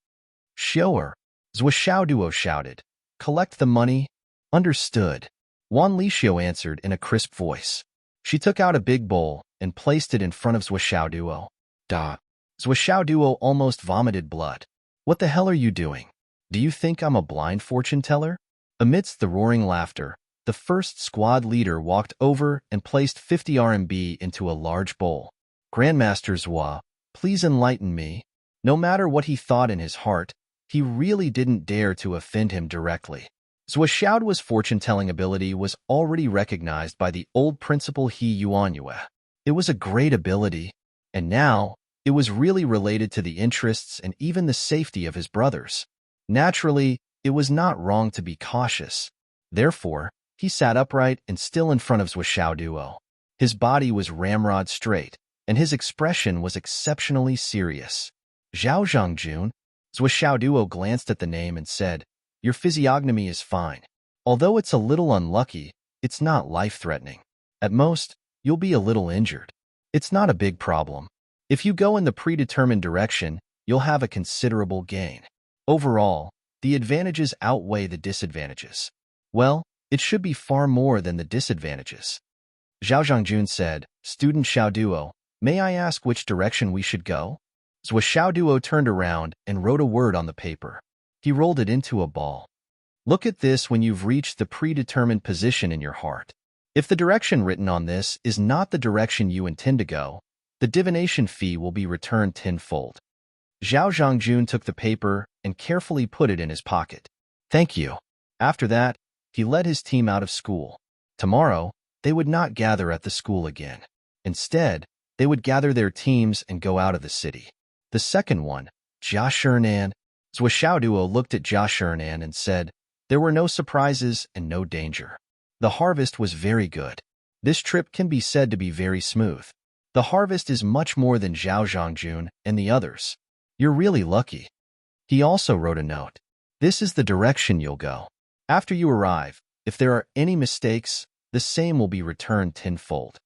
Shower. Zhuo Duo shouted. Collect the money? Understood. Wan Lixio answered in a crisp voice. She took out a big bowl and placed it in front of Zhuo Duo. Da. Zhuo Duo almost vomited blood. What the hell are you doing? Do you think I'm a blind fortune teller? Amidst the roaring laughter, the first squad leader walked over and placed 50 RMB into a large bowl. Grandmaster Zhuo, please enlighten me. No matter what he thought in his heart, he really didn't dare to offend him directly. Zhuo Duo's fortune-telling ability was already recognized by the old principal He Yuanyue. It was a great ability, and now it was really related to the interests and even the safety of his brothers. Naturally, it was not wrong to be cautious. Therefore, he sat upright and still in front of Zhuo Duo. His body was ramrod straight, and his expression was exceptionally serious. Zhao Zhangjun. Zhuo Duo glanced at the name and said, Your physiognomy is fine. Although it's a little unlucky, it's not life-threatening. At most, you'll be a little injured. It's not a big problem. If you go in the predetermined direction, you'll have a considerable gain. Overall, the advantages outweigh the disadvantages. Well, it should be far more than the disadvantages. Zhao Zhangjun said, Student Xiao Duo, may I ask which direction we should go? Zhuo Duo turned around and wrote a word on the paper. He rolled it into a ball. Look at this when you've reached the predetermined position in your heart. If the direction written on this is not the direction you intend to go, the divination fee will be returned tenfold. Zhao Zhangjun took the paper and carefully put it in his pocket. Thank you. After that, he led his team out of school. Tomorrow, they would not gather at the school again. Instead, they would gather their teams and go out of the city. The second one, Jia Shernan. Zhuo Duo looked at Jia Shernan and said, There were no surprises and no danger. The harvest was very good. This trip can be said to be very smooth. The harvest is much more than Zhao Zhangjun and the others. You're really lucky. He also wrote a note. This is the direction you'll go. After you arrive, if there are any mistakes, the same will be returned tenfold.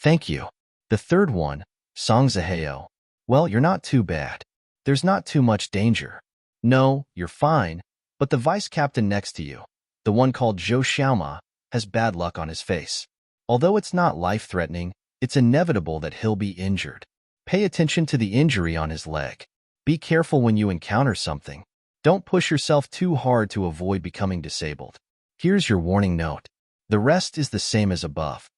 Thank you. The third one, Song Zaheo. Well, you're not too bad. There's not too much danger. No, you're fine, but the vice captain next to you, the one called Zhou Xiaoma, has bad luck on his face. Although it's not life-threatening, it's inevitable that he'll be injured. Pay attention to the injury on his leg. Be careful when you encounter something. Don't push yourself too hard to avoid becoming disabled. Here's your warning note. The rest is the same as above.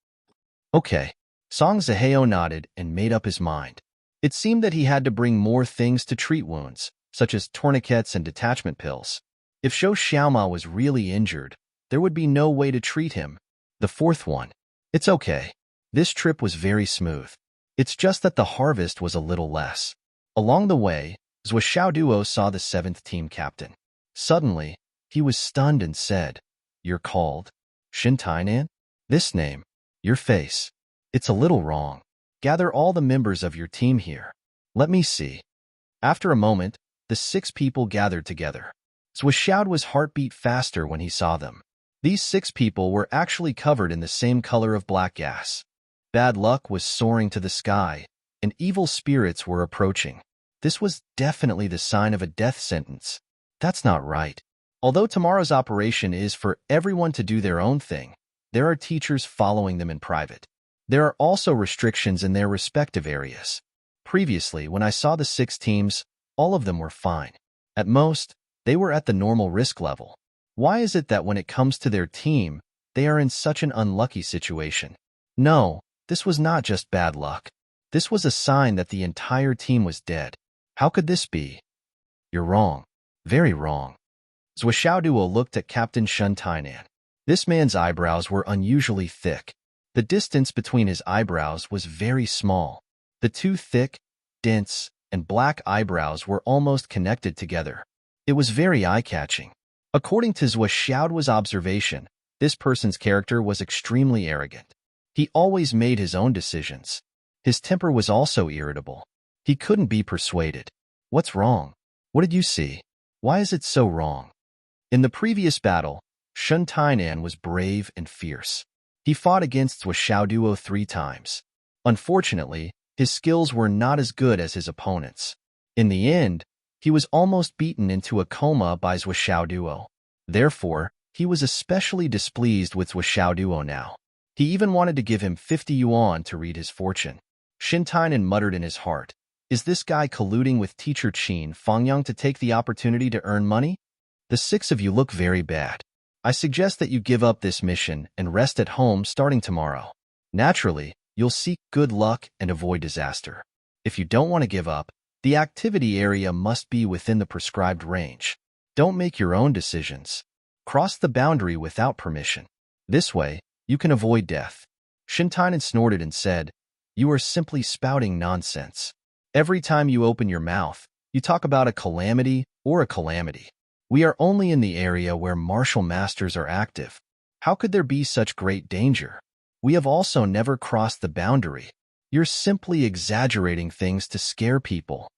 Okay. Song Zaheo nodded and made up his mind. It seemed that he had to bring more things to treat wounds, such as tourniquets and detachment pills. If Zhou Xiaoma was really injured, there would be no way to treat him. The fourth one. It's okay. This trip was very smooth. It's just that the harvest was a little less. Along the way, Zhuo Duo saw the 7th team captain. Suddenly, he was stunned and said, You're called Shin Tainan? This name, your face. It's a little wrong. Gather all the members of your team here. Let me see. After a moment, the 6 people gathered together. Zhuo Duo's heart beat faster when he saw them. These 6 people were actually covered in the same color of black gas. Bad luck was soaring to the sky, and evil spirits were approaching. This was definitely the sign of a death sentence. That's not right. Although tomorrow's operation is for everyone to do their own thing, there are teachers following them in private. There are also restrictions in their respective areas. Previously, when I saw the 6 teams, all of them were fine. At most, they were at the normal risk level. Why is it that when it comes to their team, they are in such an unlucky situation? No, this was not just bad luck. This was a sign that the entire team was dead. How could this be? You're wrong. Very wrong. Zhuo Duo looked at Captain Shen Tainan. This man's eyebrows were unusually thick. The distance between his eyebrows was very small. The two thick, dense, and black eyebrows were almost connected together. It was very eye-catching. According to Zhou Xiaoduo's observation, this person's character was extremely arrogant. He always made his own decisions. His temper was also irritable. He couldn't be persuaded. What's wrong? What did you see? Why is it so wrong? In the previous battle, Shun Tainan was brave and fierce. He fought against Zhou Xiaoduo 3 times. Unfortunately, his skills were not as good as his opponents. In the end, he was almost beaten into a coma by Zhou Xiaoduo. Therefore, he was especially displeased with Zhou Xiaoduo now. He even wanted to give him 50 yuan to read his fortune. Shin Tainan muttered in his heart, "Is this guy colluding with teacher Qin Fangyang to take the opportunity to earn money? The 6 of you look very bad. I suggest that you give up this mission and rest at home starting tomorrow. Naturally, you'll seek good luck and avoid disaster. If you don't want to give up, the activity area must be within the prescribed range. Don't make your own decisions. Cross the boundary without permission. This way, you can avoid death." Shin Tainan snorted and said, "You are simply spouting nonsense. Every time you open your mouth, you talk about a calamity or a calamity. We are only in the area where martial masters are active. How could there be such great danger? We have also never crossed the boundary. You're simply exaggerating things to scare people.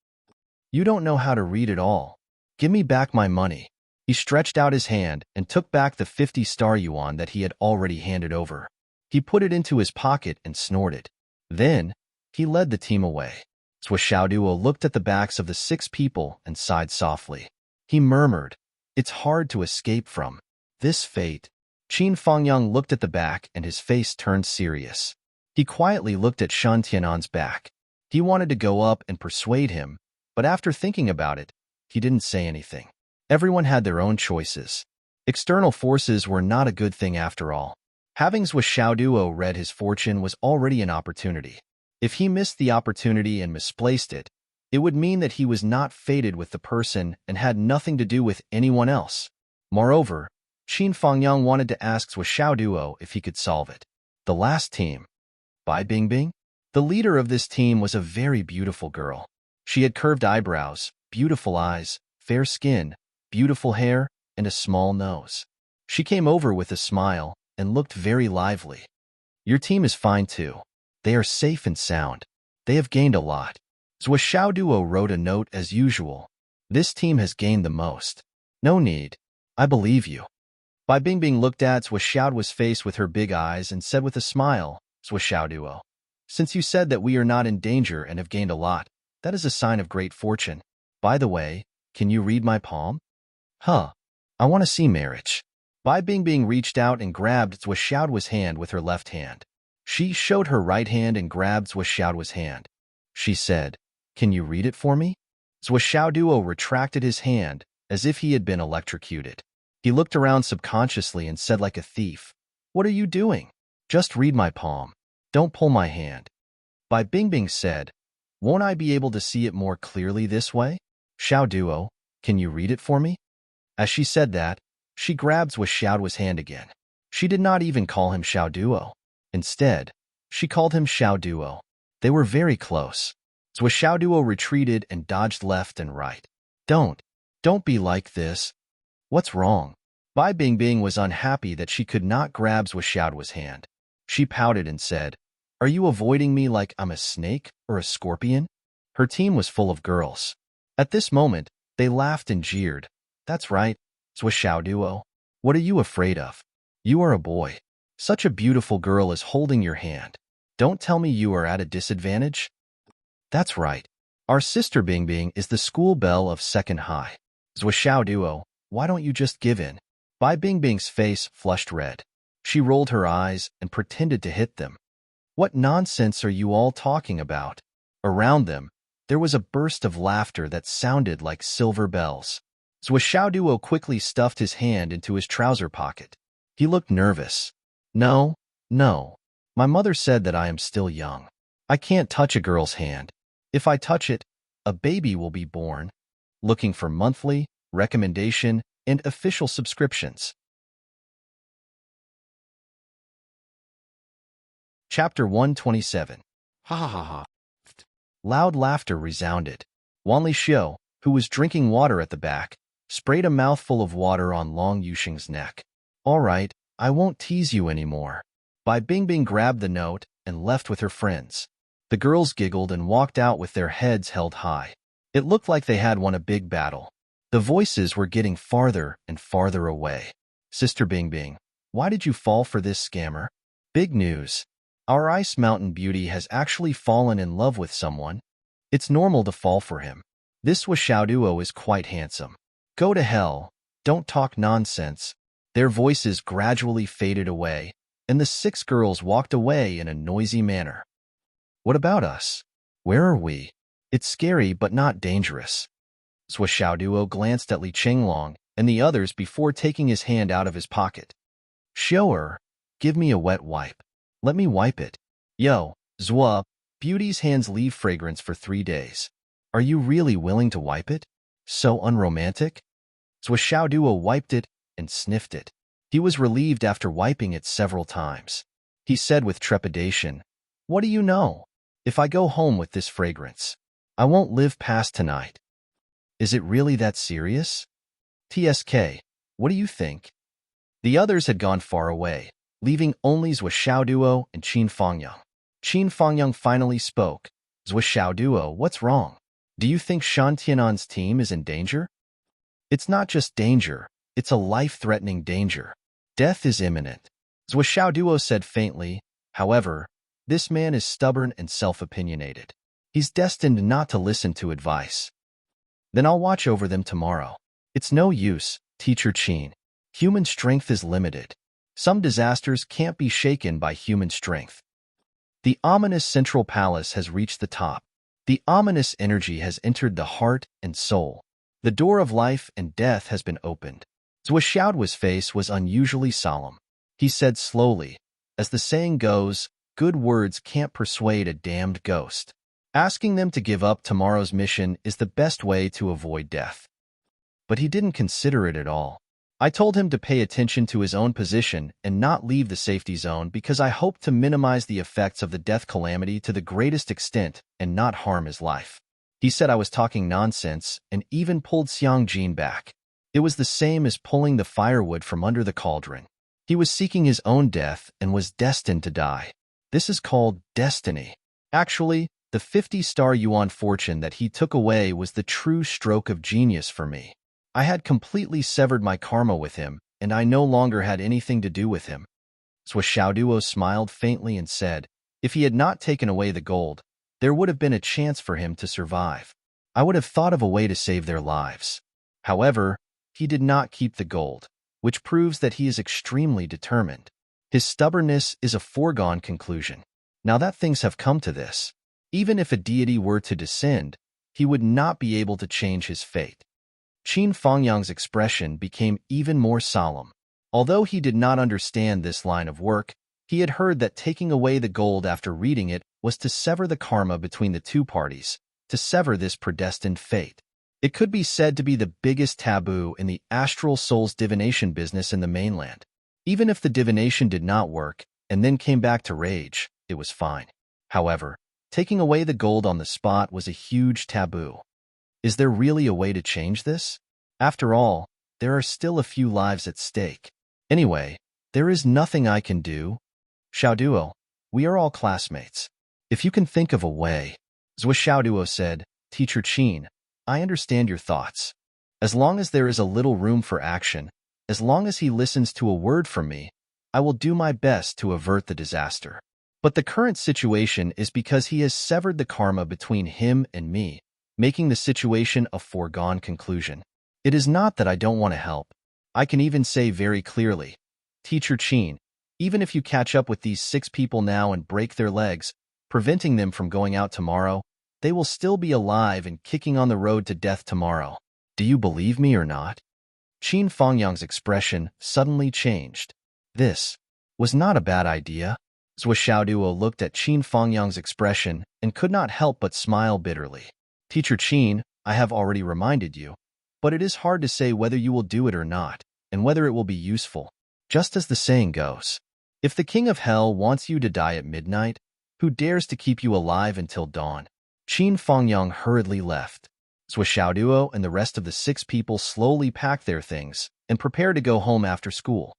You don't know how to read at all. Give me back my money." He stretched out his hand and took back the 50 star yuan that he had already handed over. He put it into his pocket and snorted. Then, he led the team away. Zhou Xiaoduo looked at the backs of the 6 people and sighed softly. He murmured, "It's hard to escape from this fate." Qin Fangyang looked at the back and his face turned serious. He quietly looked at Shan Tianan's back. He wanted to go up and persuade him, but after thinking about it, he didn't say anything. Everyone had their own choices. External forces were not a good thing after all. Having Zhou Xiaoduo read his fortune was already an opportunity. If he missed the opportunity and misplaced it, it would mean that he was not fated with the person and had nothing to do with anyone else. Moreover, Qin Fangyang wanted to ask Zhou Xiaoduo if he could solve it. The last team. Bai Bingbing? The leader of this team was a very beautiful girl. She had curved eyebrows, beautiful eyes, fair skin, beautiful hair, and a small nose. She came over with a smile and looked very lively. Your team is fine too. They are safe and sound. They have gained a lot. Zhou Xiaoduo wrote a note as usual. This team has gained the most. No need. I believe you. Bai Bingbing looked at Zhou Xiaoduo's face with her big eyes and said with a smile, Zhou Xiaoduo, since you said that we are not in danger and have gained a lot, that is a sign of great fortune. By the way, can you read my palm? Huh. I want to see marriage. Bai Bingbing reached out and grabbed Zhou Xiaoduo's hand with her left hand. She showed her right hand and grabbed Zhou Xiaoduo's hand. She said, "Can you read it for me?" Zhou Xiaoduo retracted his hand as if he had been electrocuted. He looked around subconsciously and said like a thief, "What are you doing? Just read my palm. Don't pull my hand." Bai Bingbing said, "Won't I be able to see it more clearly this way? Xiaoduo, can you read it for me?" As she said that, she grabbed Zhou Xiaoduo's hand again. She did not even call him Xiaoduo. Instead, she called him Xiaoduo. They were very close. Zhou Xiaoduo retreated and dodged left and right. Don't be like this. What's wrong?" Bai Bingbing was unhappy that she could not grab Zhou Xiaoduo's hand. She pouted and said, "Are you avoiding me like I'm a snake or a scorpion?" Her team was full of girls. At this moment, they laughed and jeered. "That's right, Zhou Xiaoduo. What are you afraid of? You are a boy. Such a beautiful girl is holding your hand. Don't tell me you are at a disadvantage." "That's right. Our sister Bingbing is the school belle of second high. Zhou Xiaoduo, why don't you just give in?" Bai Bingbing's face flushed red. She rolled her eyes and pretended to hit them. "What nonsense are you all talking about?" Around them, there was a burst of laughter that sounded like silver bells. Zhou Xiaoduo quickly stuffed his hand into his trouser pocket. He looked nervous. No. My mother said that I am still young. I can't touch a girl's hand. If I touch it, a baby will be born." Looking for monthly, recommendation, and official subscriptions. Chapter 127. Ha ha ha ha. Loud laughter resounded. Wanli Xiu, who was drinking water at the back, sprayed a mouthful of water on Long Yuxing's neck. All right, I won't tease you anymore. Bai Bingbing grabbed the note and left with her friends. The girls giggled and walked out with their heads held high. It looked like they had won a big battle. The voices were getting farther and farther away. Sister Bingbing, why did you fall for this scammer? Big news. Our Ice Mountain beauty has actually fallen in love with someone. It's normal to fall for him. This Xiaoduo is quite handsome. Go to hell. Don't talk nonsense. Their voices gradually faded away, and the 6 girls walked away in a noisy manner. What about us? Where are we? It's scary but not dangerous. Xiaoduo glanced at Li Qinglong and the others before taking his hand out of his pocket. Show her. Give me a wet wipe. Let me wipe it. Yo, Zwa, beauty's hands leave fragrance for 3 days. Are you really willing to wipe it? So unromantic? Xiaoduo wiped it and sniffed it. He was relieved after wiping it several times. He said with trepidation, what do you know? If I go home with this fragrance, I won't live past tonight. Is it really that serious? TSK, what do you think? The others had gone far away, leaving only Zwa Xiaoduo and Qin Fangyang. Qin Fangyang finally spoke. Zwa Xiaoduo, what's wrong? Do you think Shan Tianan's team is in danger? It's not just danger, it's a life-threatening danger. Death is imminent. Zwa Xiaoduo said faintly. However, this man is stubborn and self-opinionated. He's destined not to listen to advice. Then I'll watch over them tomorrow. It's no use, Teacher Qin. Human strength is limited. Some disasters can't be shaken by human strength. The ominous central palace has reached the top. The ominous energy has entered the heart and soul. The door of life and death has been opened. Zwa Xiaoduo's face was unusually solemn. He said slowly, as the saying goes, good words can't persuade a damned ghost. Asking them to give up tomorrow's mission is the best way to avoid death. But he didn't consider it at all. I told him to pay attention to his own position and not leave the safety zone because I hoped to minimize the effects of the death calamity to the greatest extent and not harm his life. He said I was talking nonsense and even pulled Xiang Jin back. It was the same as pulling the firewood from under the cauldron. He was seeking his own death and was destined to die. This is called destiny. Actually, the 50-star yuan fortune that he took away was the true stroke of genius for me. I had completely severed my karma with him, and I no longer had anything to do with him. Zwa Xiaoduo smiled faintly and said, if he had not taken away the gold, there would have been a chance for him to survive. I would have thought of a way to save their lives. However, he did not keep the gold, which proves that he is extremely determined. His stubbornness is a foregone conclusion. Now that things have come to this, even if a deity were to descend, he would not be able to change his fate. Qin Fangyang's expression became even more solemn. Although he did not understand this line of work, he had heard that taking away the gold after reading it was to sever the karma between the two parties, to sever this predestined fate. It could be said to be the biggest taboo in the astral soul's divination business in the mainland. Even if the divination did not work and then came back to rage, it was fine. However, taking away the gold on the spot was a huge taboo. Is there really a way to change this? After all, there are still a few lives at stake. Anyway, there is nothing I can do. Xiaoduo, we are all classmates. If you can think of a way. Zwa Xiaoduo said, Teacher Qin, I understand your thoughts. As long as there is a little room for action, as long as he listens to a word from me, I will do my best to avert the disaster. But the current situation is because he has severed the karma between him and me, making the situation a foregone conclusion. It is not that I don't want to help. I can even say very clearly, Teacher Qin, even if you catch up with these 6 people now and break their legs, preventing them from going out tomorrow, they will still be alive and kicking on the road to death tomorrow. Do you believe me or not? Qin Fangyang's expression suddenly changed. This was not a bad idea. Zwa Xiaoduo looked at Qin Fangyang's expression and could not help but smile bitterly. Teacher Qin, I have already reminded you, but it is hard to say whether you will do it or not, and whether it will be useful. Just as the saying goes, If the king of hell wants you to die at midnight, who dares to keep you alive until dawn? Qin Fangyang hurriedly left. Duo and the rest of the 6 people slowly packed their things and prepared to go home after school.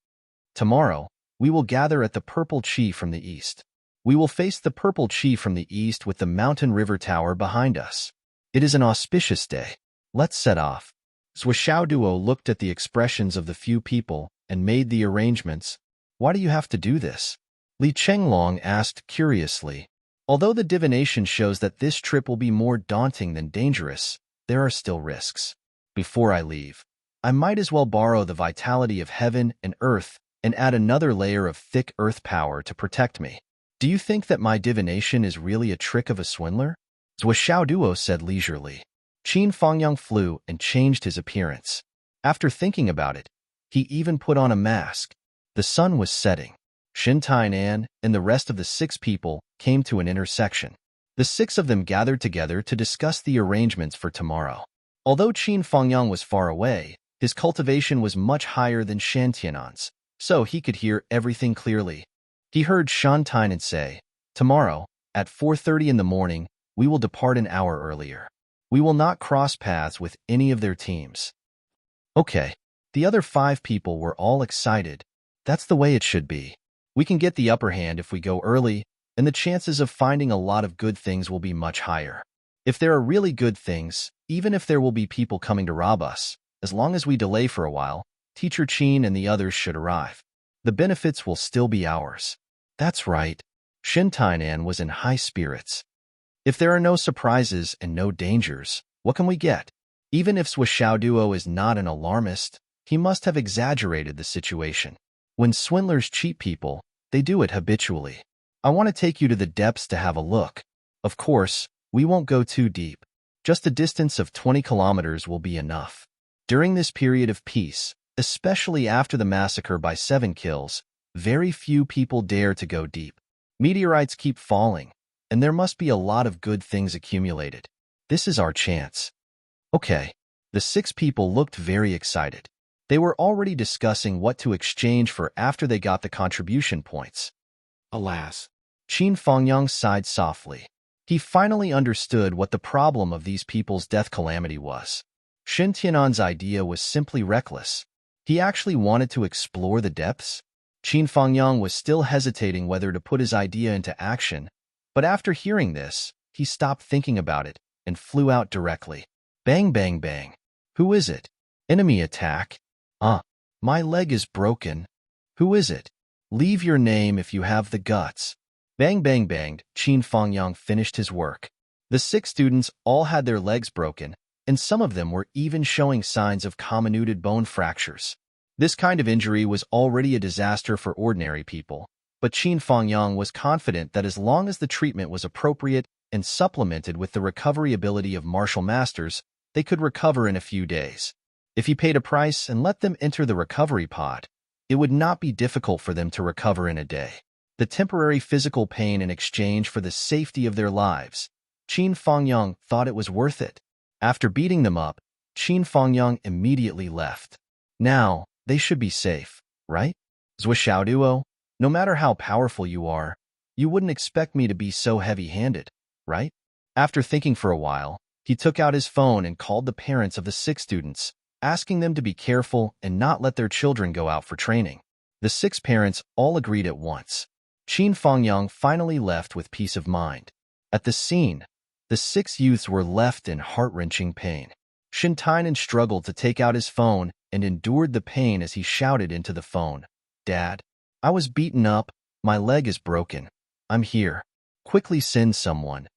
Tomorrow, we will gather at the Purple Chi from the east. We will face the Purple Chi from the east with the mountain river tower behind us. It is an auspicious day. Let's set off. Duo looked at the expressions of the few people and made the arrangements. Why do you have to do this? Li Chenglong asked curiously. Although the divination shows that this trip will be more daunting than dangerous, there are still risks. Before I leave, I might as well borrow the vitality of heaven and earth and add another layer of thick earth power to protect me. Do you think that my divination is really a trick of a swindler? Duo said leisurely. Qin Fangyang flew and changed his appearance. After thinking about it, he even put on a mask. The sun was setting. Shin Tainan and the rest of the 6 people came to an intersection. The 6 of them gathered together to discuss the arrangements for tomorrow. Although Qin Fangyang was far away, his cultivation was much higher than Shan Tianan's, so he could hear everything clearly. He heard Shan Tainan say, "Tomorrow, at 4:30 in the morning, we will depart an hour earlier. We will not cross paths with any of their teams." Okay. The other 5 people were all excited. That's the way it should be. We can get the upper hand if we go early, and the chances of finding a lot of good things will be much higher. If there are really good things, even if there will be people coming to rob us, as long as we delay for a while, Teacher Qin and the others should arrive. The benefits will still be ours. That's right. Shin Tainan was in high spirits. If there are no surprises and no dangers, what can we get? Even if Duo is not an alarmist, he must have exaggerated the situation. When swindlers cheat people, they do it habitually. I want to take you to the depths to have a look. Of course, we won't go too deep. Just a distance of 20 kilometers will be enough. During this period of peace, especially after the massacre by 7 kills, very few people dare to go deep. Meteorites keep falling, and there must be a lot of good things accumulated. This is our chance. Okay. The 6 people looked very excited. They were already discussing what to exchange for after they got the contribution points. Alas. Qin Fangyang sighed softly. He finally understood what the problem of these people's death calamity was. Shin Tianan's idea was simply reckless. He actually wanted to explore the depths. Qin Fangyang was still hesitating whether to put his idea into action, but after hearing this, he stopped thinking about it and flew out directly. Bang, bang, bang. Who is it? Enemy attack. My leg is broken. Who is it? Leave your name if you have the guts. Bang, bang, banged. Qin Fangyang finished his work. The 6 students all had their legs broken, and some of them were even showing signs of comminuted bone fractures. This kind of injury was already a disaster for ordinary people, but Qin Fangyang was confident that as long as the treatment was appropriate and supplemented with the recovery ability of martial masters, they could recover in a few days. If he paid a price and let them enter the recovery pod, it would not be difficult for them to recover in a day. The temporary physical pain in exchange for the safety of their lives, Qin Fangyang thought it was worth it. After beating them up, Qin Fangyang immediately left. Now, they should be safe, right? Duo, no matter how powerful you are, you wouldn't expect me to be so heavy-handed, right? After thinking for a while, he took out his phone and called the parents of the 6 students, asking them to be careful and not let their children go out for training. The 6 parents all agreed at once. Qin Fangyang finally left with peace of mind. At the scene, the 6 youths were left in heart-wrenching pain. Shin Tainan struggled to take out his phone and endured the pain as he shouted into the phone, "Dad, I was beaten up, my leg is broken. I'm here. Quickly send someone.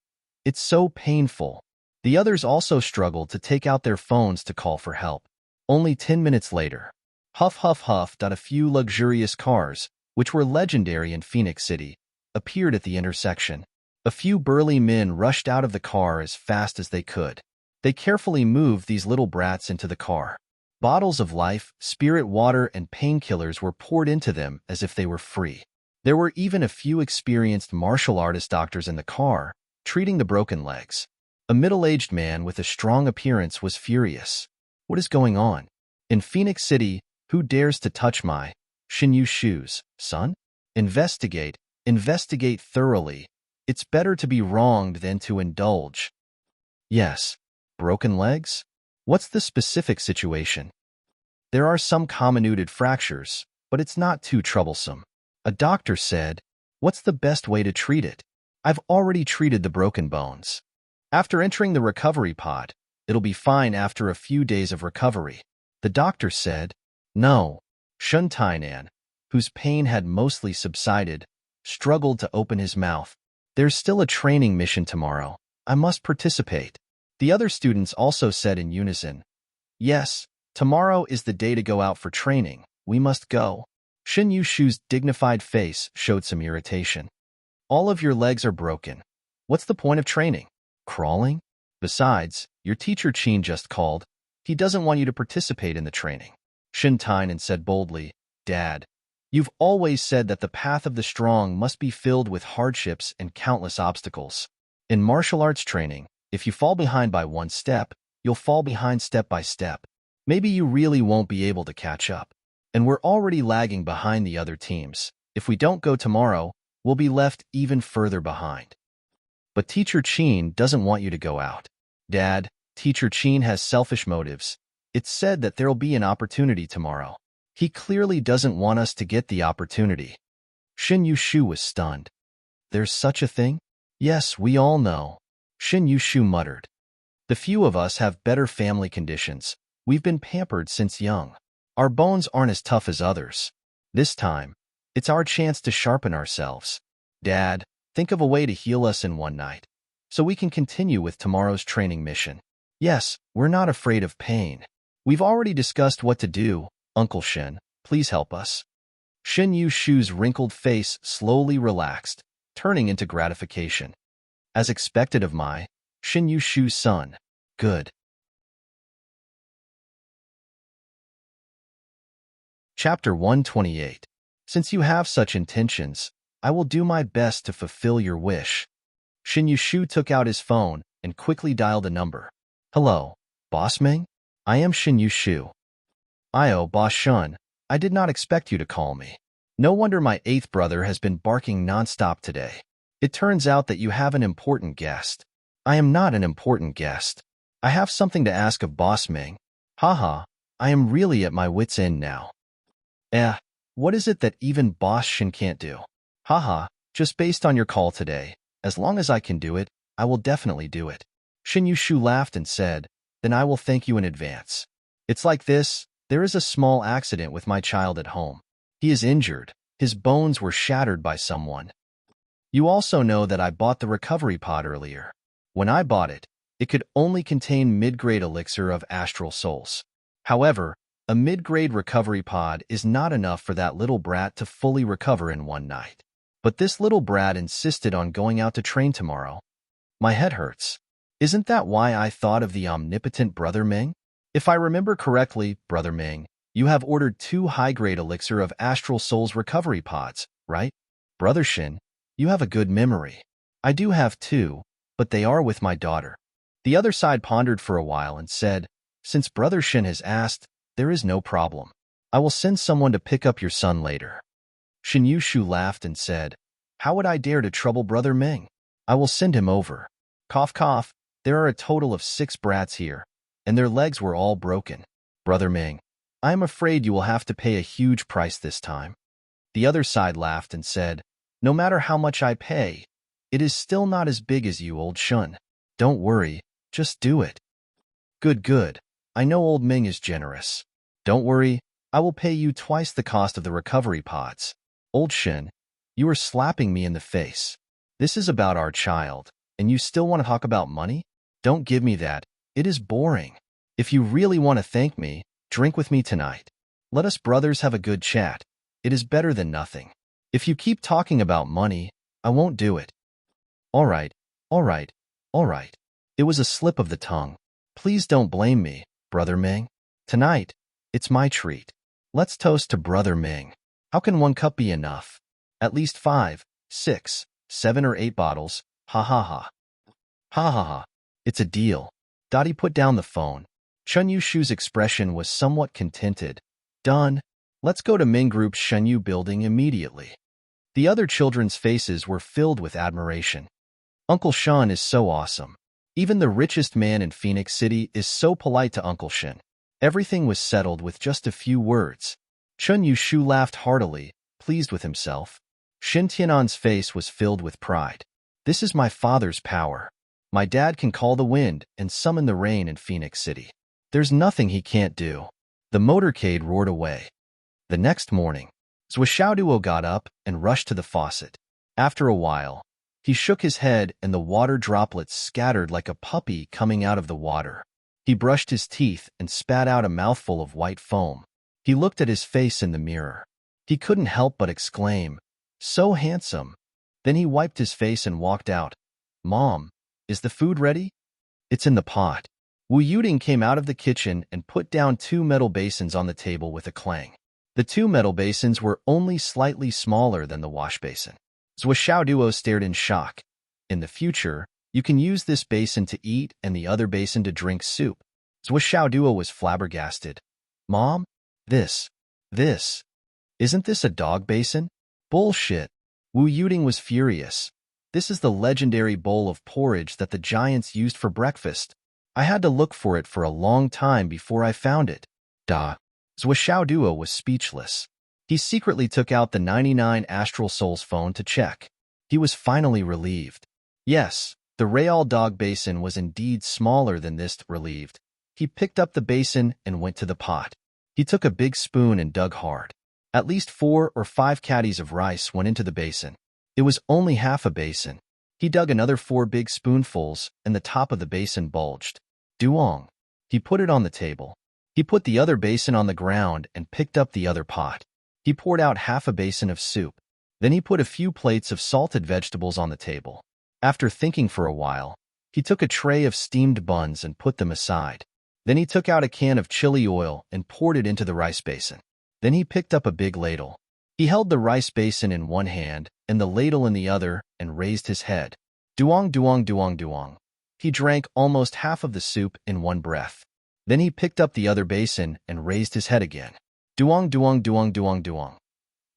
It's so painful." The others also struggled to take out their phones to call for help. Only 10 minutes later, huff huff huff, a few luxurious cars, which were legendary in Phoenix City, appeared at the intersection. A few burly men rushed out of the car as fast as they could. They carefully moved these little brats into the car. Bottles of life, spirit water, and painkillers were poured into them as if they were free. There were even a few experienced martial artist doctors in the car, treating the broken legs. A middle-aged man with a strong appearance was furious. What is going on? In Phoenix City, who dares to touch my Shinyu shoes, son? Investigate. Investigate thoroughly. It's better to be wronged than to indulge. Yes. Broken legs? What's the specific situation? There are some comminuted fractures, but it's not too troublesome. A doctor said, what's the best way to treat it? I've already treated the broken bones. After entering the recovery pod, it'll be fine after a few days of recovery. The doctor said, no. Shun Tainan, whose pain had mostly subsided, struggled to open his mouth. There's still a training mission tomorrow. I must participate. The other students also said in unison, yes, tomorrow is the day to go out for training. We must go. Shin Yushu's dignified face showed some irritation. All of your legs are broken. What's the point of training? Crawling? Besides, your teacher Qin just called. He doesn't want you to participate in the training. Shin Tainan said boldly, Dad, you've always said that the path of the strong must be filled with hardships and countless obstacles. In martial arts training, if you fall behind by one step, you'll fall behind step by step. Maybe you really won't be able to catch up. And we're already lagging behind the other teams. If we don't go tomorrow, we'll be left even further behind. But Teacher Qin doesn't want you to go out. Dad, Teacher Qin has selfish motives. It's said that there'll be an opportunity tomorrow. He clearly doesn't want us to get the opportunity. Shin Yushu was stunned. There's such a thing? Yes, we all know. Shin Yushu muttered. The few of us have better family conditions. We've been pampered since young. Our bones aren't as tough as others. This time, it's our chance to sharpen ourselves. Dad, think of a way to heal us in one night, so we can continue with tomorrow's training mission. Yes, we're not afraid of pain. We've already discussed what to do. Uncle Shin, please help us. Shin Yushu's wrinkled face slowly relaxed, turning into gratification. As expected of my Shin Yushu's son. Good. Chapter 128. Since you have such intentions, I will do my best to fulfill your wish. Shin Yushu took out his phone and quickly dialed a number. Hello, Boss Ming? I am Shin Yushu. Boss Shun, I did not expect you to call me. No wonder my 8th brother has been barking nonstop today. It turns out that you have an important guest. I am not an important guest. I have something to ask of Boss Ming. Haha, I am really at my wit's end now. What is it that even Boss Shin can't do? Haha, just based on your call today, as long as I can do it, I will definitely do it. Shin Yushu laughed and said, then I will thank you in advance. It's like this, there is a small accident with my child at home. He is injured. His bones were shattered by someone. You also know that I bought the recovery pod earlier. When I bought it, it could only contain mid-grade elixir of astral souls. However, a mid-grade recovery pod is not enough for that little brat to fully recover in one night. But this little brat insisted on going out to train tomorrow. My head hurts. Isn't that why I thought of the omnipotent Brother Ming? If I remember correctly, Brother Ming, you have ordered 2 high-grade elixir of astral souls recovery pods, right? Brother Shin, you have a good memory. I do have 2, but they are with my daughter. The other side pondered for a while and said, since Brother Shin has asked, there is no problem. I will send someone to pick up your son later. Shin Yushu laughed and said, how would I dare to trouble Brother Ming? I will send him over. Cough cough, there are a total of 6 brats here, and their legs were all broken. Brother Ming, I am afraid you will have to pay a huge price this time. The other side laughed and said, no matter how much I pay, it is still not as big as you, old Shun. Don't worry, just do it. Good. I know old Ming is generous. Don't worry, I will pay you twice the cost of the recovery pods. Old Shin, you are slapping me in the face. This is about our child, and you still want to talk about money? Don't give me that. It is boring. If you really want to thank me, drink with me tonight. Let us brothers have a good chat. It is better than nothing. If you keep talking about money, I won't do it. All right. It was a slip of the tongue. Please don't blame me, Brother Ming. Tonight, it's my treat. Let's toast to Brother Ming. How can 1 cup be enough? At least 5, 6, 7 or 8 bottles. Ha ha ha. Ha ha ha. It's a deal. Dottie put down the phone. Chun Yushu's expression was somewhat contented. Done. Let's go to Ming Group's Shenyu building immediately. The other children's faces were filled with admiration. Uncle Sean is so awesome. Even the richest man in Phoenix City is so polite to Uncle Shin. Everything was settled with just a few words. Chun Yu-shu laughed heartily, pleased with himself. Shin Tianan's face was filled with pride. This is my father's power. My dad can call the wind and summon the rain in Phoenix City. There's nothing he can't do. The motorcade roared away. The next morning, Zhuo got up and rushed to the faucet. After a while, he shook his head and the water droplets scattered like a puppy coming out of the water. He brushed his teeth and spat out a mouthful of white foam. He looked at his face in the mirror. He couldn't help but exclaim, "So handsome." Then he wiped his face and walked out. "Mom, is the food ready?" "It's in the pot." Wu Yuding came out of the kitchen and put down 2 metal basins on the table with a clang. The 2 metal basins were only slightly smaller than the wash basin. Zhuo stared in shock. "In the future, you can use this basin to eat and the other basin to drink soup." Zhuo was flabbergasted. "Mom, this, isn't this a dog basin?" "Bullshit." Wu Yuding was furious. "This is the legendary bowl of porridge that the giants used for breakfast. I had to look for it for a long time before I found it." Da. Zhuo was speechless. He secretly took out the 99 Astral Souls phone to check. He was finally relieved. Yes, the Real dog basin was indeed smaller than this. Relieved, he picked up the basin and went to the pot. He took a big spoon and dug hard. At least 4 or 5 caddies of rice went into the basin. It was only half a basin. He dug another 4 big spoonfuls, and the top of the basin bulged. Duong. He put it on the table. He put the other basin on the ground and picked up the other pot. He poured out half a basin of soup. Then he put a few plates of salted vegetables on the table. After thinking for a while, he took a tray of steamed buns and put them aside. Then he took out a can of chili oil and poured it into the rice basin. Then he picked up a big ladle. He held the rice basin in one hand and the ladle in the other and raised his head. Duong, duong, duong, duong. He drank almost half of the soup in one breath. Then he picked up the other basin and raised his head again. Duong, duong, duong, duong, duong.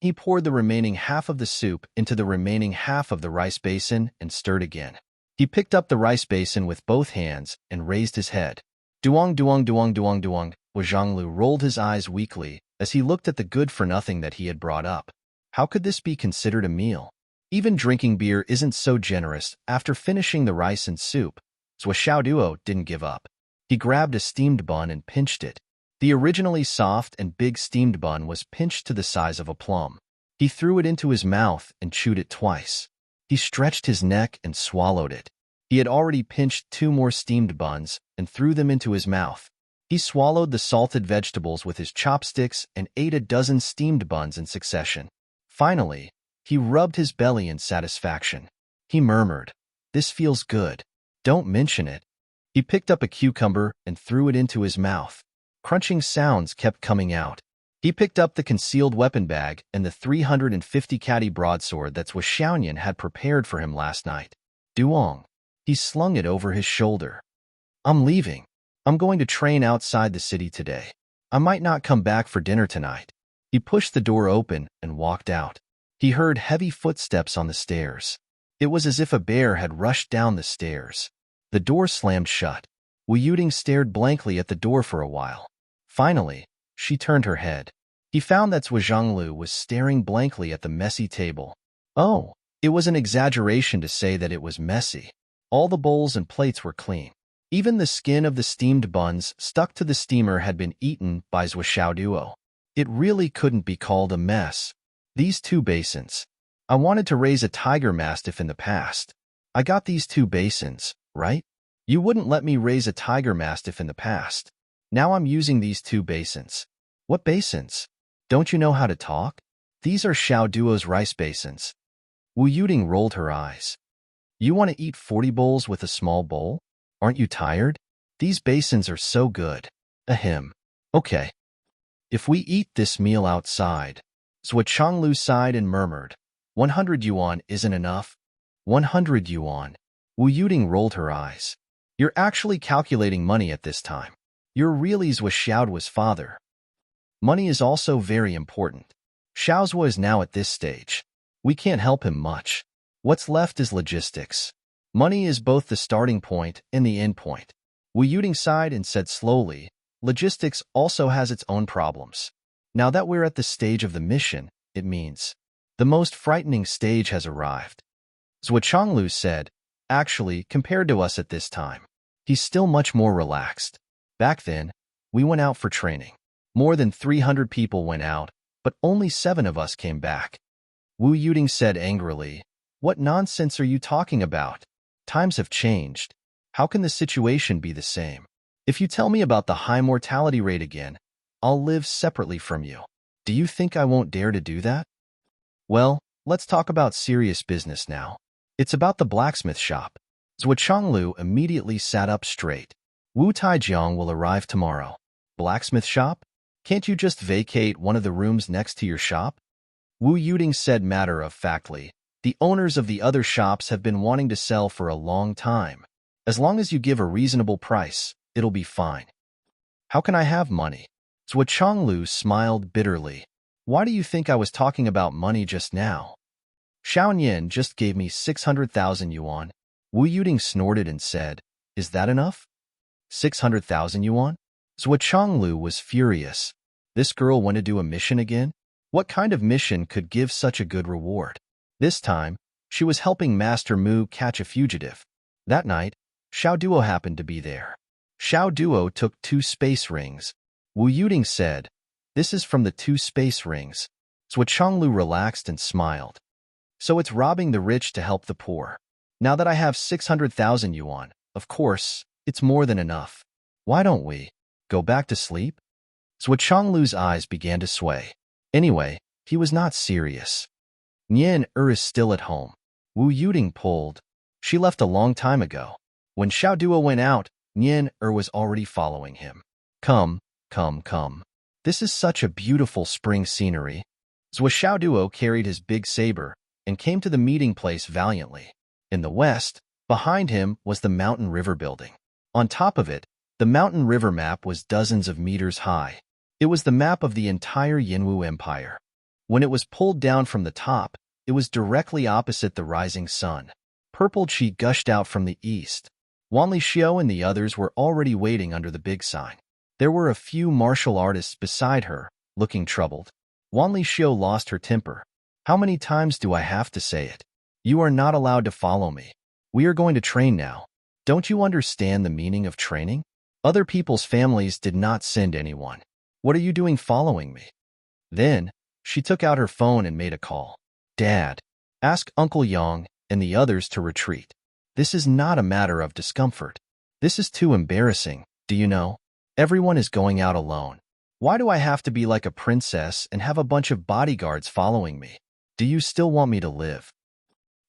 He poured the remaining half of the soup into the remaining half of the rice basin and stirred again. He picked up the rice basin with both hands and raised his head. Duong, duong, duong, duong, duong. Wu Zhonglu rolled his eyes weakly as he looked at the good-for-nothing that he had brought up. How could this be considered a meal? Even drinking beer isn't so generous. After finishing the rice and soup, Zhuo didn't give up. He grabbed a steamed bun and pinched it. The originally soft and big steamed bun was pinched to the size of a plum. He threw it into his mouth and chewed it twice. He stretched his neck and swallowed it. He had already pinched 2 more steamed buns and threw them into his mouth. He swallowed the salted vegetables with his chopsticks and ate a dozen steamed buns in succession. Finally, he rubbed his belly in satisfaction. He murmured, "This feels good. Don't mention it." He picked up a cucumber and threw it into his mouth. Crunching sounds kept coming out. He picked up the concealed weapon bag and the 350 caddy broadsword that Zhuo had prepared for him last night. Duong. He slung it over his shoulder. "I'm leaving. I'm going to train outside the city today. I might not come back for dinner tonight." He pushed the door open and walked out. He heard heavy footsteps on the stairs. It was as if a bear had rushed down the stairs. The door slammed shut. Wu Yuding stared blankly at the door for a while. Finally, she turned her head. He found that Zhuo Zhonglu was staring blankly at the messy table. Oh, it was an exaggeration to say that it was messy. All the bowls and plates were clean. Even the skin of the steamed buns stuck to the steamer had been eaten by Zhuo. It really couldn't be called a mess. These 2 basins. I wanted to raise a tiger mastiff in the past. I got these 2 basins, right? You wouldn't let me raise a tiger mastiff in the past. Now I'm using these 2 basins. What basins? Don't you know how to talk? These are Xiao Duo's rice basins. Wu Yuding rolled her eyes. You want to eat 40 bowls with a small bowl? Aren't you tired? These basins are so good. Ahem. Okay. If we eat this meal outside. Zhuo sighed and murmured, 100 yuan isn't enough. 100 yuan. Wu Yuding rolled her eyes. You're actually calculating money at this time. You're really Zhuo's father. Money is also very important. Xiaozhua is now at this stage. We can't help him much. What's left is logistics. Money is both the starting point and the end point. Wu Yuding sighed and said slowly, logistics also has its own problems. Now that we're at the stage of the mission, it means the most frightening stage has arrived. Zhou Chonglu said, actually, compared to us at this time, he's still much more relaxed. Back then, we went out for training. More than 300 people went out, but only 7 of us came back. Wu Yuding said angrily, what nonsense are you talking about? Times have changed. How can the situation be the same? If you tell me about the high mortality rate again, I'll live separately from you. Do you think I won't dare to do that? Well, let's talk about serious business now. It's about the blacksmith shop. Zhou Chonglu immediately sat up straight. Wu Taijiang will arrive tomorrow. Blacksmith shop? Can't you just vacate one of the rooms next to your shop? Wu Yuding said matter-of-factly, the owners of the other shops have been wanting to sell for a long time. As long as you give a reasonable price, it'll be fine. How can I have money? Zhou Chonglu smiled bitterly. Why do you think I was talking about money just now? Xiaoyan just gave me 600,000 yuan. Wu Yuding snorted and said, is that enough? 600,000 yuan? Zhou Chonglu was furious. This girl want to do a mission again? What kind of mission could give such a good reward? This time, she was helping Master Mu catch a fugitive. That night, Xiao Duo happened to be there. Xiao Duo took 2 space rings. Wu Yuding said, this is from the 2 space rings. Zhou Chonglu relaxed and smiled. So it's robbing the rich to help the poor. Now that I have 600,000 yuan, of course, it's more than enough. Why don't we go back to sleep? Zhou Chonglu's eyes began to sway. Anyway, he was not serious. Nian is still at home. Wu Yuding pulled. She left a long time ago. When Xiao Duo went out, Nian was already following him. Come. This is such a beautiful spring scenery. Xiao Duo carried his big saber and came to the meeting place valiantly. In the west, behind him was the mountain river building. On top of it, the mountain river map was dozens of meters high. It was the map of the entire Yinwu Empire. When it was pulled down from the top, it was directly opposite the rising sun. Purple qi gushed out from the east. Wanli Xiao and the others were already waiting under the big sign. There were a few martial artists beside her, looking troubled. Wanli Xiao lost her temper. How many times do I have to say it? You are not allowed to follow me. We are going to train now. Don't you understand the meaning of training? Other people's families did not send anyone. What are you doing following me? Then, she took out her phone and made a call. Dad, ask Uncle Yang and the others to retreat. This is not a matter of discomfort. This is too embarrassing, do you know? Everyone is going out alone. Why do I have to be like a princess and have a bunch of bodyguards following me? Do you still want me to live?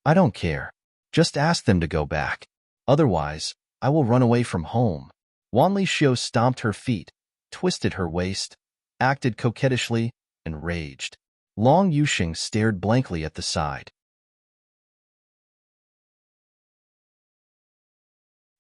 I don't care. Just ask them to go back. Otherwise, I will run away from home. Wanli Xiao stomped her feet, twisted her waist, acted coquettishly, and raged. Long Yuxing stared blankly at the side.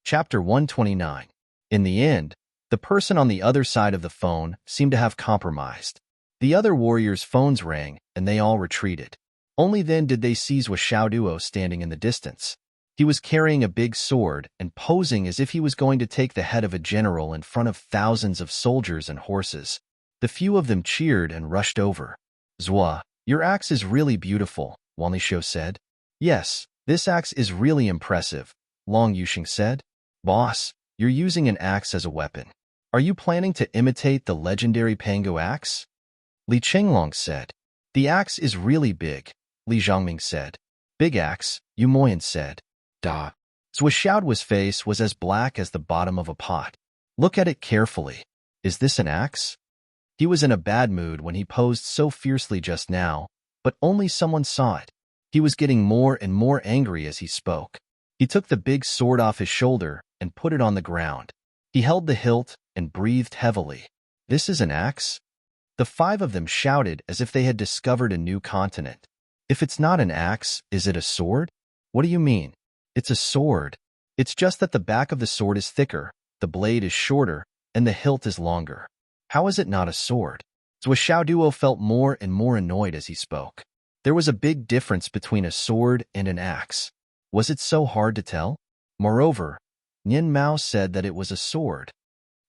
Chapter 129. In the end, the person on the other side of the phone seemed to have compromised. The other warriors' phones rang, and they all retreated. Only then did they see Xiao Duo standing in the distance. He was carrying a big sword and posing as if he was going to take the head of a general in front of thousands of soldiers and horses. The few of them cheered and rushed over. Zhua, your axe is really beautiful, Wanli Xiao said. Yes, this axe is really impressive, Long Yuxing said. Boss, you're using an axe as a weapon. Are you planning to imitate the legendary Pangu axe? Li Chenglong said. The axe is really big, Li Zhangming said. Big axe, Yu Moyan said. Da. Zhou Xiaoduo's face was as black as the bottom of a pot. Look at it carefully. Is this an axe? He was in a bad mood when he posed so fiercely just now, but only someone saw it. He was getting more and more angry as he spoke. He took the big sword off his shoulder and put it on the ground. He held the hilt and breathed heavily. This is an axe? The 5 of them shouted as if they had discovered a new continent. If it's not an axe, is it a sword? What do you mean? It's a sword. It's just that the back of the sword is thicker, the blade is shorter, and the hilt is longer. How is it not a sword? Xiao Duo felt more and more annoyed as he spoke. There was a big difference between a sword and an axe. Was it so hard to tell? Moreover, Nian Mao said that it was a sword.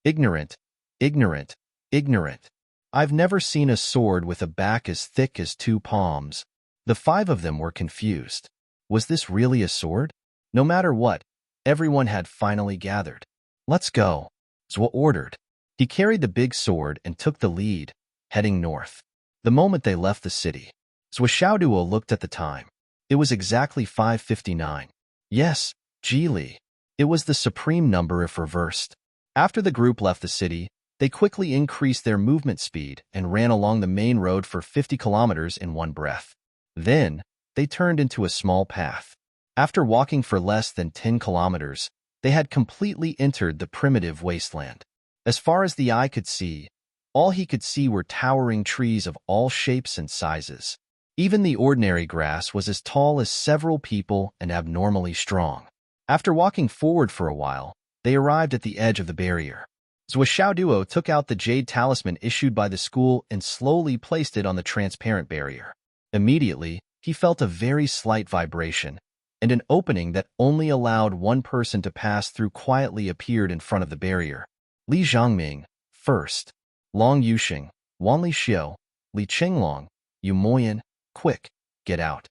Ignorant, ignorant, ignorant. I've never seen a sword with a back as thick as 2 palms. The 5 of them were confused. Was this really a sword? No matter what, everyone had finally gathered. Let's go, Zhuo ordered. He carried the big sword and took the lead, heading north. The moment they left the city, Zhuo Xiaoduo looked at the time. It was exactly 5:59. Yes, Geely. It was the supreme number if reversed. After the group left the city, they quickly increased their movement speed and ran along the main road for 50 kilometers in one breath. Then, they turned into a small path. After walking for less than 10 kilometers, they had completely entered the primitive wasteland. As far as the eye could see, all he could see were towering trees of all shapes and sizes. Even the ordinary grass was as tall as several people and abnormally strong. After walking forward for a while, they arrived at the edge of the barrier. Zhuo Xiaoduo took out the jade talisman issued by the school and slowly placed it on the transparent barrier. Immediately, he felt a very slight vibration, and an opening that only allowed one person to pass through quietly appeared in front of the barrier. Li Zhangming, first. Long Yuxing, Wanli Xiu, Li Qinglong, Yu Moyan, quick, get out.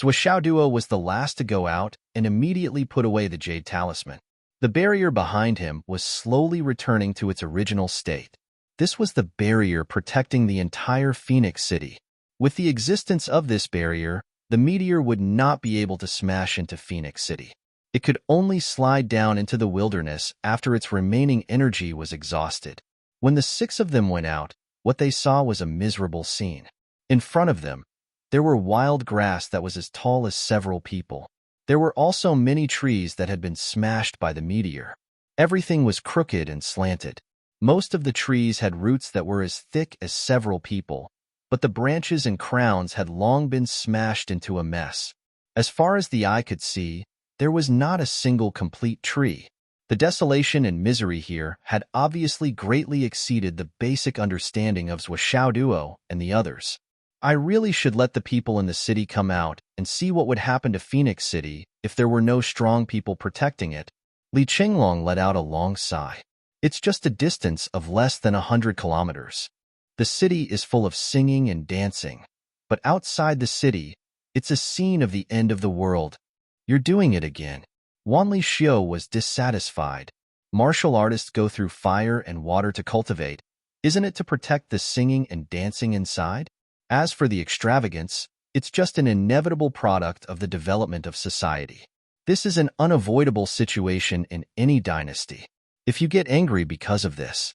Zhuo Xiaoduo was the last to go out and immediately put away the jade talisman. The barrier behind him was slowly returning to its original state. This was the barrier protecting the entire Phoenix City. With the existence of this barrier, the meteor would not be able to smash into Phoenix City. It could only slide down into the wilderness after its remaining energy was exhausted. When the 6 of them went out, what they saw was a miserable scene. In front of them, there were wild grass that was as tall as several people. There were also many trees that had been smashed by the meteor. Everything was crooked and slanted. Most of the trees had roots that were as thick as several people, but the branches and crowns had long been smashed into a mess. As far as the eye could see, there was not a single complete tree. The desolation and misery here had obviously greatly exceeded the basic understanding of Zhuo Xiaoduo and the others. I really should let the people in the city come out and see what would happen to Phoenix City if there were no strong people protecting it. Li Qinglong let out a long sigh. It's just a distance of less than 100 kilometers. The city is full of singing and dancing, but outside the city, it's a scene of the end of the world. You're doing it again. Wanli Xiu was dissatisfied. Martial artists go through fire and water to cultivate. Isn't it to protect the singing and dancing inside? As for the extravagance, it's just an inevitable product of the development of society. This is an unavoidable situation in any dynasty. If you get angry because of this,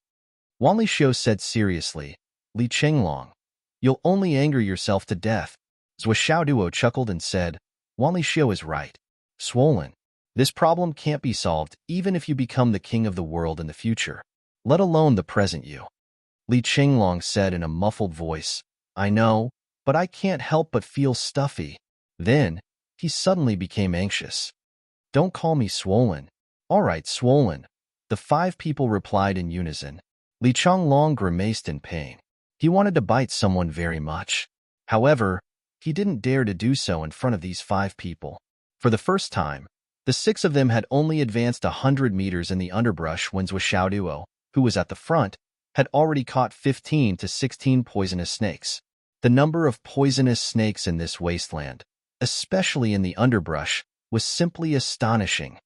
Wanli Xiu said seriously, Li Qinglong, you'll only anger yourself to death. Zhuo Xiaoduo chuckled and said, Wanli Xiu is right. Swollen. This problem can't be solved even if you become the king of the world in the future, let alone the present you. Li Qinglong said in a muffled voice, I know, but I can't help but feel stuffy. Then, he suddenly became anxious. Don't call me swollen. All right, swollen. The 5 people replied in unison. Li Qinglong grimaced in pain. He wanted to bite someone very much. However, he didn't dare to do so in front of these 5 people. For the first time, the 6 of them had only advanced 100 meters in the underbrush when Zhuo Xiaoduo, who was at the front, had already caught 15 to 16 poisonous snakes. The number of poisonous snakes in this wasteland, especially in the underbrush, was simply astonishing.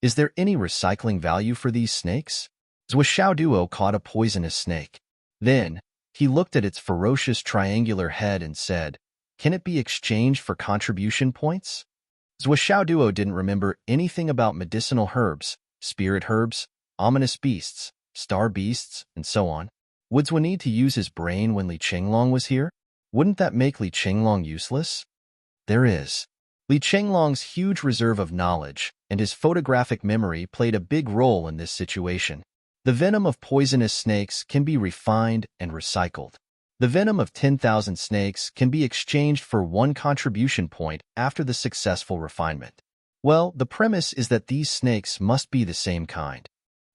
Is there any recycling value for these snakes? Zhuo Xiaoduo caught a poisonous snake. Then, he looked at its ferocious triangular head and said, Can it be exchanged for contribution points? Zhuo Xiaoduo didn't remember anything about medicinal herbs, spirit herbs, ominous beasts, star beasts, and so on. Would Zhuo need to use his brain when Li Qinglong was here? Wouldn't that make Li Qinglong useless? There is. Li Qinglong's huge reserve of knowledge and his photographic memory played a big role in this situation. The venom of poisonous snakes can be refined and recycled. The venom of 10,000 snakes can be exchanged for 1 contribution point after the successful refinement. Well, the premise is that these snakes must be the same kind.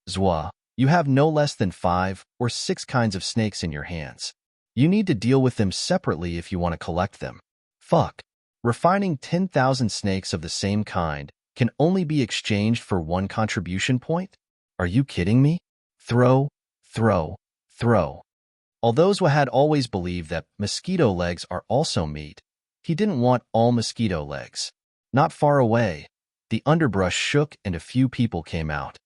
Zhuo, you have no less than 5 or 6 kinds of snakes in your hands. You need to deal with them separately if you want to collect them. Fuck. Refining 10,000 snakes of the same kind can only be exchanged for one contribution point? Are you kidding me? Throw, throw, throw. Although Zwa had always believed that mosquito legs are also meat, he didn't want all mosquito legs. Not far away, the underbrush shook and a few people came out.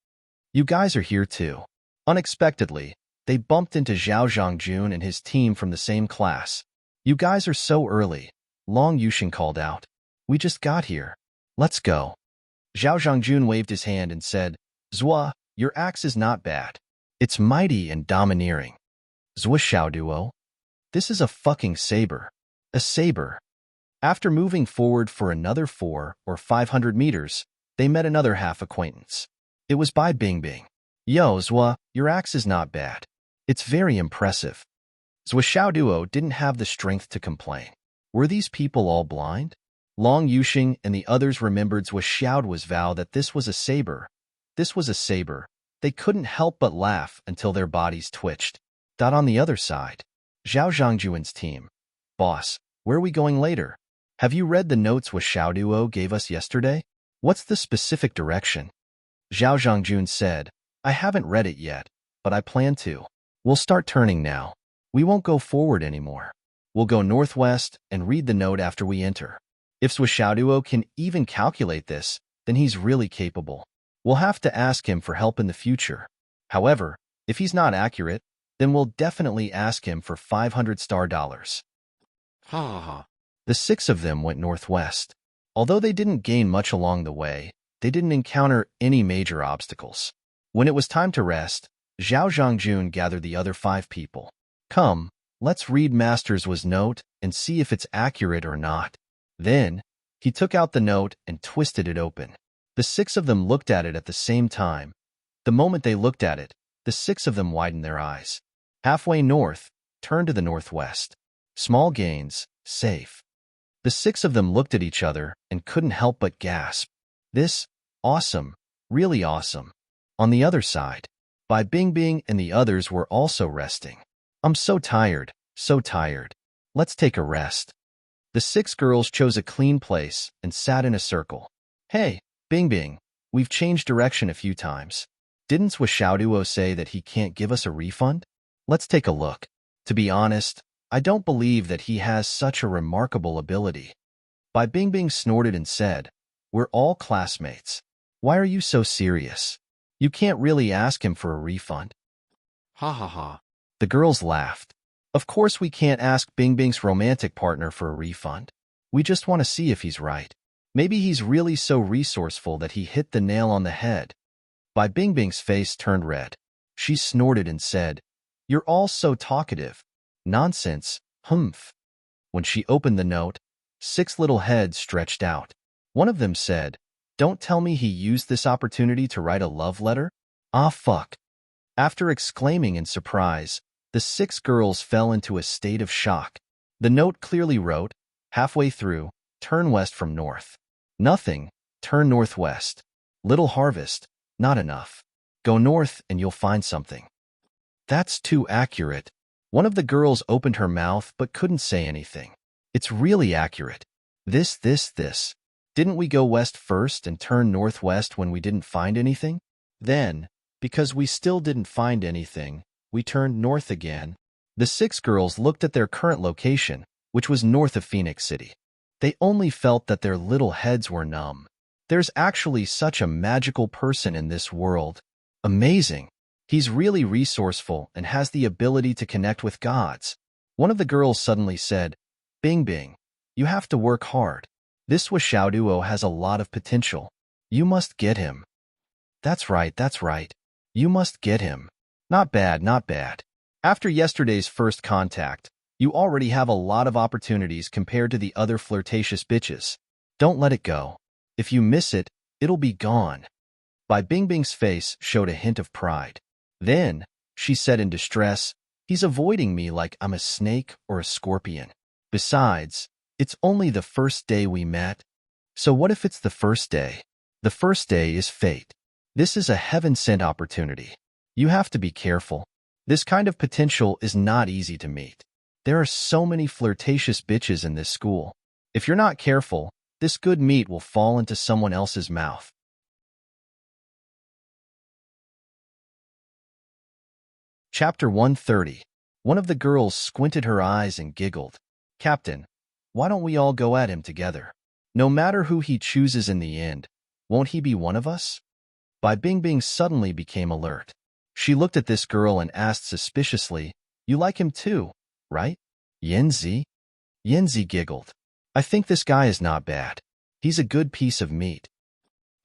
You guys are here too. Unexpectedly, they bumped into Zhao Zhongjun and his team from the same class. You guys are so early, Long Yuxing called out. We just got here. Let's go. Zhao Zhongjun waved his hand and said, Zwa, your axe is not bad. It's mighty and domineering. Zwa Xiaoduo. This is a fucking saber. A saber. After moving forward for another 400 or 500 meters, they met another half-acquaintance. It was Bai Bingbing. Yo, Zwa, your axe is not bad. It's very impressive. Zwa Xiaoduo didn't have the strength to complain. Were these people all blind? Long Yuxing and the others remembered Zwa Xiaoduo's vow that this was a saber. This was a saber. They couldn't help but laugh until their bodies twitched. On the other side, Zhao Zhongjuan's team. Boss, where are we going later? Have you read the notes Zwa Xiaoduo gave us yesterday? What's the specific direction? Zhao Zhongjun said, I haven't read it yet, but I plan to. We'll start turning now. We won't go forward anymore. We'll go northwest and read the note after we enter. If Zwa Xiaoduo can even calculate this, then he's really capable. We'll have to ask him for help in the future. However, if he's not accurate, then we'll definitely ask him for 500 star dollars. Ha ha ha. The 6 of them went northwest. Although they didn't gain much along the way, they didn't encounter any major obstacles. When it was time to rest, Zhao Zhongjun gathered the other 5 people. Come, let's read Master Zwa's note and see if it's accurate or not. Then, he took out the note and twisted it open. The 6 of them looked at it at the same time. The moment they looked at it, the 6 of them widened their eyes. Halfway north, turn to the northwest. Small gains, safe. The 6 of them looked at each other and couldn't help but gasp. This, awesome, really awesome. On the other side, Bai Bingbing and the others were also resting. I'm so tired, so tired. Let's take a rest. The 6 girls chose a clean place and sat in a circle. Hey, Bingbing, we've changed direction a few times. Didn't Zwa Xiaoduo say that he can't give us a refund? Let's take a look. To be honest, I don't believe that he has such a remarkable ability. Bai Bingbing snorted and said, We're all classmates. Why are you so serious? You can't really ask him for a refund. Ha ha ha. The girls laughed. Of course we can't ask Bingbing's romantic partner for a refund. We just want to see if he's right. Maybe he's really so resourceful that he hit the nail on the head. Bai Bingbing's face turned red. She snorted and said, You're all so talkative. Nonsense, humph. When she opened the note, 6 little heads stretched out. One of them said, Don't tell me he used this opportunity to write a love letter? Ah, fuck. After exclaiming in surprise, the 6 girls fell into a state of shock. The note clearly wrote, halfway through, turn west from north. Nothing, turn northwest. Little harvest, not enough. Go north and you'll find something. That's too accurate. One of the girls opened her mouth but couldn't say anything. It's really accurate. This. Didn't we go west first and turn northwest when we didn't find anything? Then, because we still didn't find anything, we turned north again. The 6 girls looked at their current location, which was north of Phoenix City. They only felt that their little heads were numb. There's actually such a magical person in this world. Amazing. He's really resourceful and has the ability to connect with gods. One of the girls suddenly said, Bingbing, you have to work hard. This Zwa Xiaoduo has a lot of potential. You must get him. That's right. You must get him. Not bad. After yesterday's first contact, you already have a lot of opportunities compared to the other flirtatious bitches. Don't let it go. If you miss it, it'll be gone. Bai Bingbing's face showed a hint of pride. Then, she said in distress, he's avoiding me like I'm a snake or a scorpion. Besides, it's only the first day we met. So what if it's the first day? The first day is fate. This is a heaven-sent opportunity. You have to be careful. This kind of potential is not easy to meet. There are so many flirtatious bitches in this school. If you're not careful, this good meat will fall into someone else's mouth. Chapter 130. One of the girls squinted her eyes and giggled. Captain, why don't we all go at him together? No matter who he chooses in the end, won't he be one of us? Bai Bingbing suddenly became alert. She looked at this girl and asked suspiciously, You like him too, right? Yanzi? Yanzi giggled. I think this guy is not bad. He's a good piece of meat.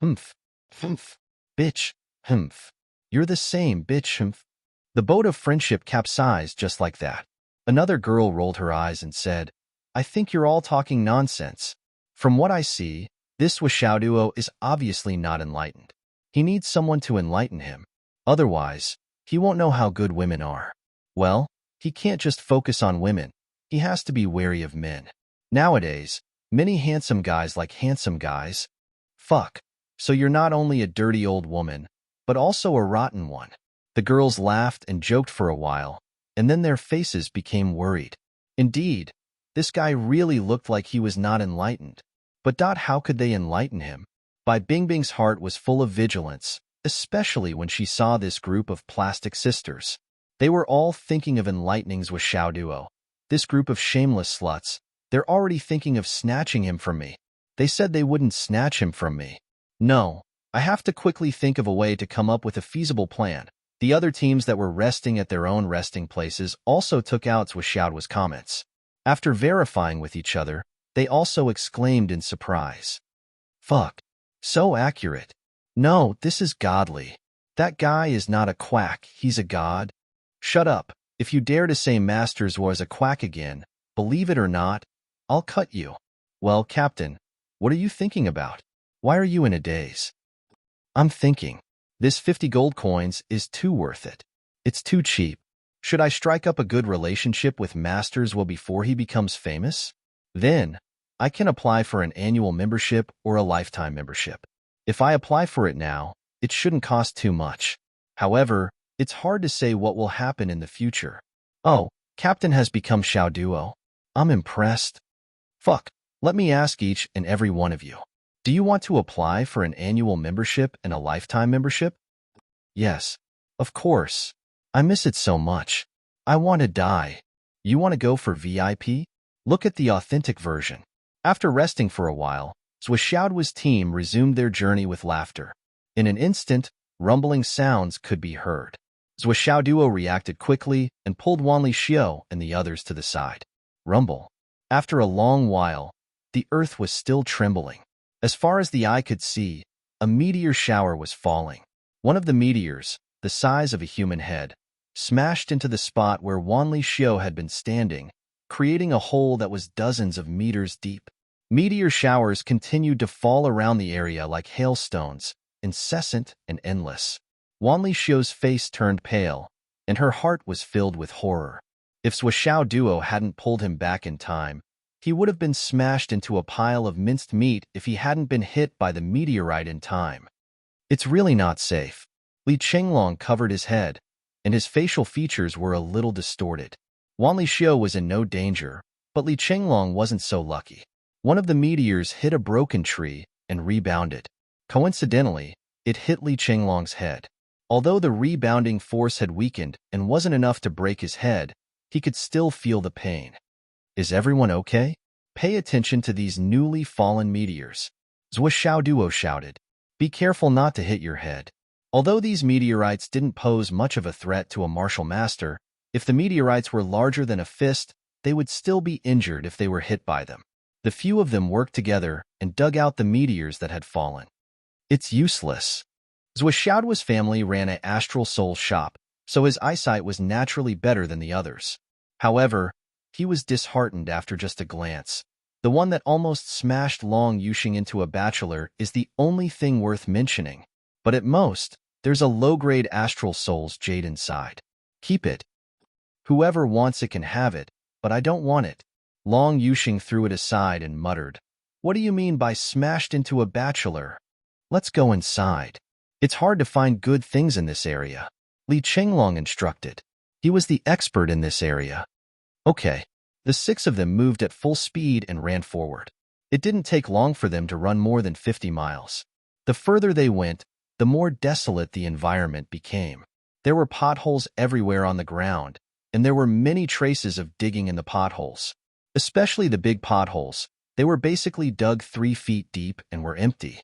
Humph. Humph. Bitch. Humph. You're the same, bitch. Humph. The boat of friendship capsized just like that. Another girl rolled her eyes and said, I think you're all talking nonsense. From what I see, this Xiaoduo is obviously not enlightened. He needs someone to enlighten him. Otherwise, he won't know how good women are. Well, he can't just focus on women. He has to be wary of men. Nowadays, many handsome guys like handsome guys. Fuck. So you're not only a dirty old woman, but also a rotten one. The girls laughed and joked for a while, and then their faces became worried. Indeed, this guy really looked like he was not enlightened. But how could they enlighten him? Bai Bingbing's heart was full of vigilance, especially when she saw this group of plastic sisters. They were all thinking of enlightening Zhou Xiaoduo. This group of shameless sluts, they're already thinking of snatching him from me. They said they wouldn't snatch him from me. No, I have to quickly think of a way to come up with a feasible plan. The other teams that were resting at their own resting places also took out Zhou Xiaoduo's comments. After verifying with each other, they also exclaimed in surprise. Fuck. So accurate. No, this is godly. That guy is not a quack, he's a god. Shut up. If you dare to say Masters was a quack again, believe it or not, I'll cut you. Well, Captain, what are you thinking about? Why are you in a daze? I'm thinking. This 50 gold coins is too worth it. It's too cheap. Should I strike up a good relationship with Masters before he becomes famous? Then, I can apply for an annual membership or a lifetime membership. If I apply for it now, it shouldn't cost too much. However, it's hard to say what will happen in the future. Oh, Captain has become Xiaoduo. I'm impressed. Fuck, let me ask each and every one of you. Do you want to apply for an annual membership and a lifetime membership? Yes, of course. I miss it so much. I want to die. You want to go for VIP? Look at the authentic version. After resting for a while, Zhou Xiaoduo's team resumed their journey with laughter. In an instant, rumbling sounds could be heard. Zhou Xiaoduo reacted quickly and pulled Wanli Xiao and the others to the side. Rumble. After a long while, the earth was still trembling. As far as the eye could see, a meteor shower was falling. One of the meteors, the size of a human head, smashed into the spot where Wanli Xiao had been standing, creating a hole that was dozens of meters deep. Meteor showers continued to fall around the area like hailstones, incessant and endless. Wanli Xiao's face turned pale, and her heart was filled with horror. If Zhou Xiaoduo hadn't pulled him back in time, he would have been smashed into a pile of minced meat if he hadn't been hit by the meteorite in time. It's really not safe. Li Chenglong covered his head, and his facial features were a little distorted. Wanli Xiao was in no danger, but Li Chenglong wasn't so lucky. One of the meteors hit a broken tree and rebounded. Coincidentally, it hit Li Chenglong's head. Although the rebounding force had weakened and wasn't enough to break his head, he could still feel the pain. Is everyone okay? Pay attention to these newly fallen meteors. Zhou Xiaoduo shouted. Be careful not to hit your head. Although these meteorites didn't pose much of a threat to a martial master, if the meteorites were larger than a fist, they would still be injured if they were hit by them. The few of them worked together and dug out the meteors that had fallen. It's useless. Zhou Xiaoduo's family ran an astral soul shop, so his eyesight was naturally better than the others. However, he was disheartened after just a glance. The one that almost smashed Long Yuxing into a bachelor is the only thing worth mentioning. But at most, there's a low-grade astral soul's jade inside. Keep it. Whoever wants it can have it, but I don't want it. Long Yuxing threw it aside and muttered, What do you mean by smashed into a bachelor? Let's go inside. It's hard to find good things in this area. Li Chenglong instructed. He was the expert in this area. Okay. The 6 of them moved at full speed and ran forward. It didn't take long for them to run more than 50 miles. The further they went, the more desolate the environment became. There were potholes everywhere on the ground, and there were many traces of digging in the potholes. Especially the big potholes. They were basically dug 3 feet deep and were empty.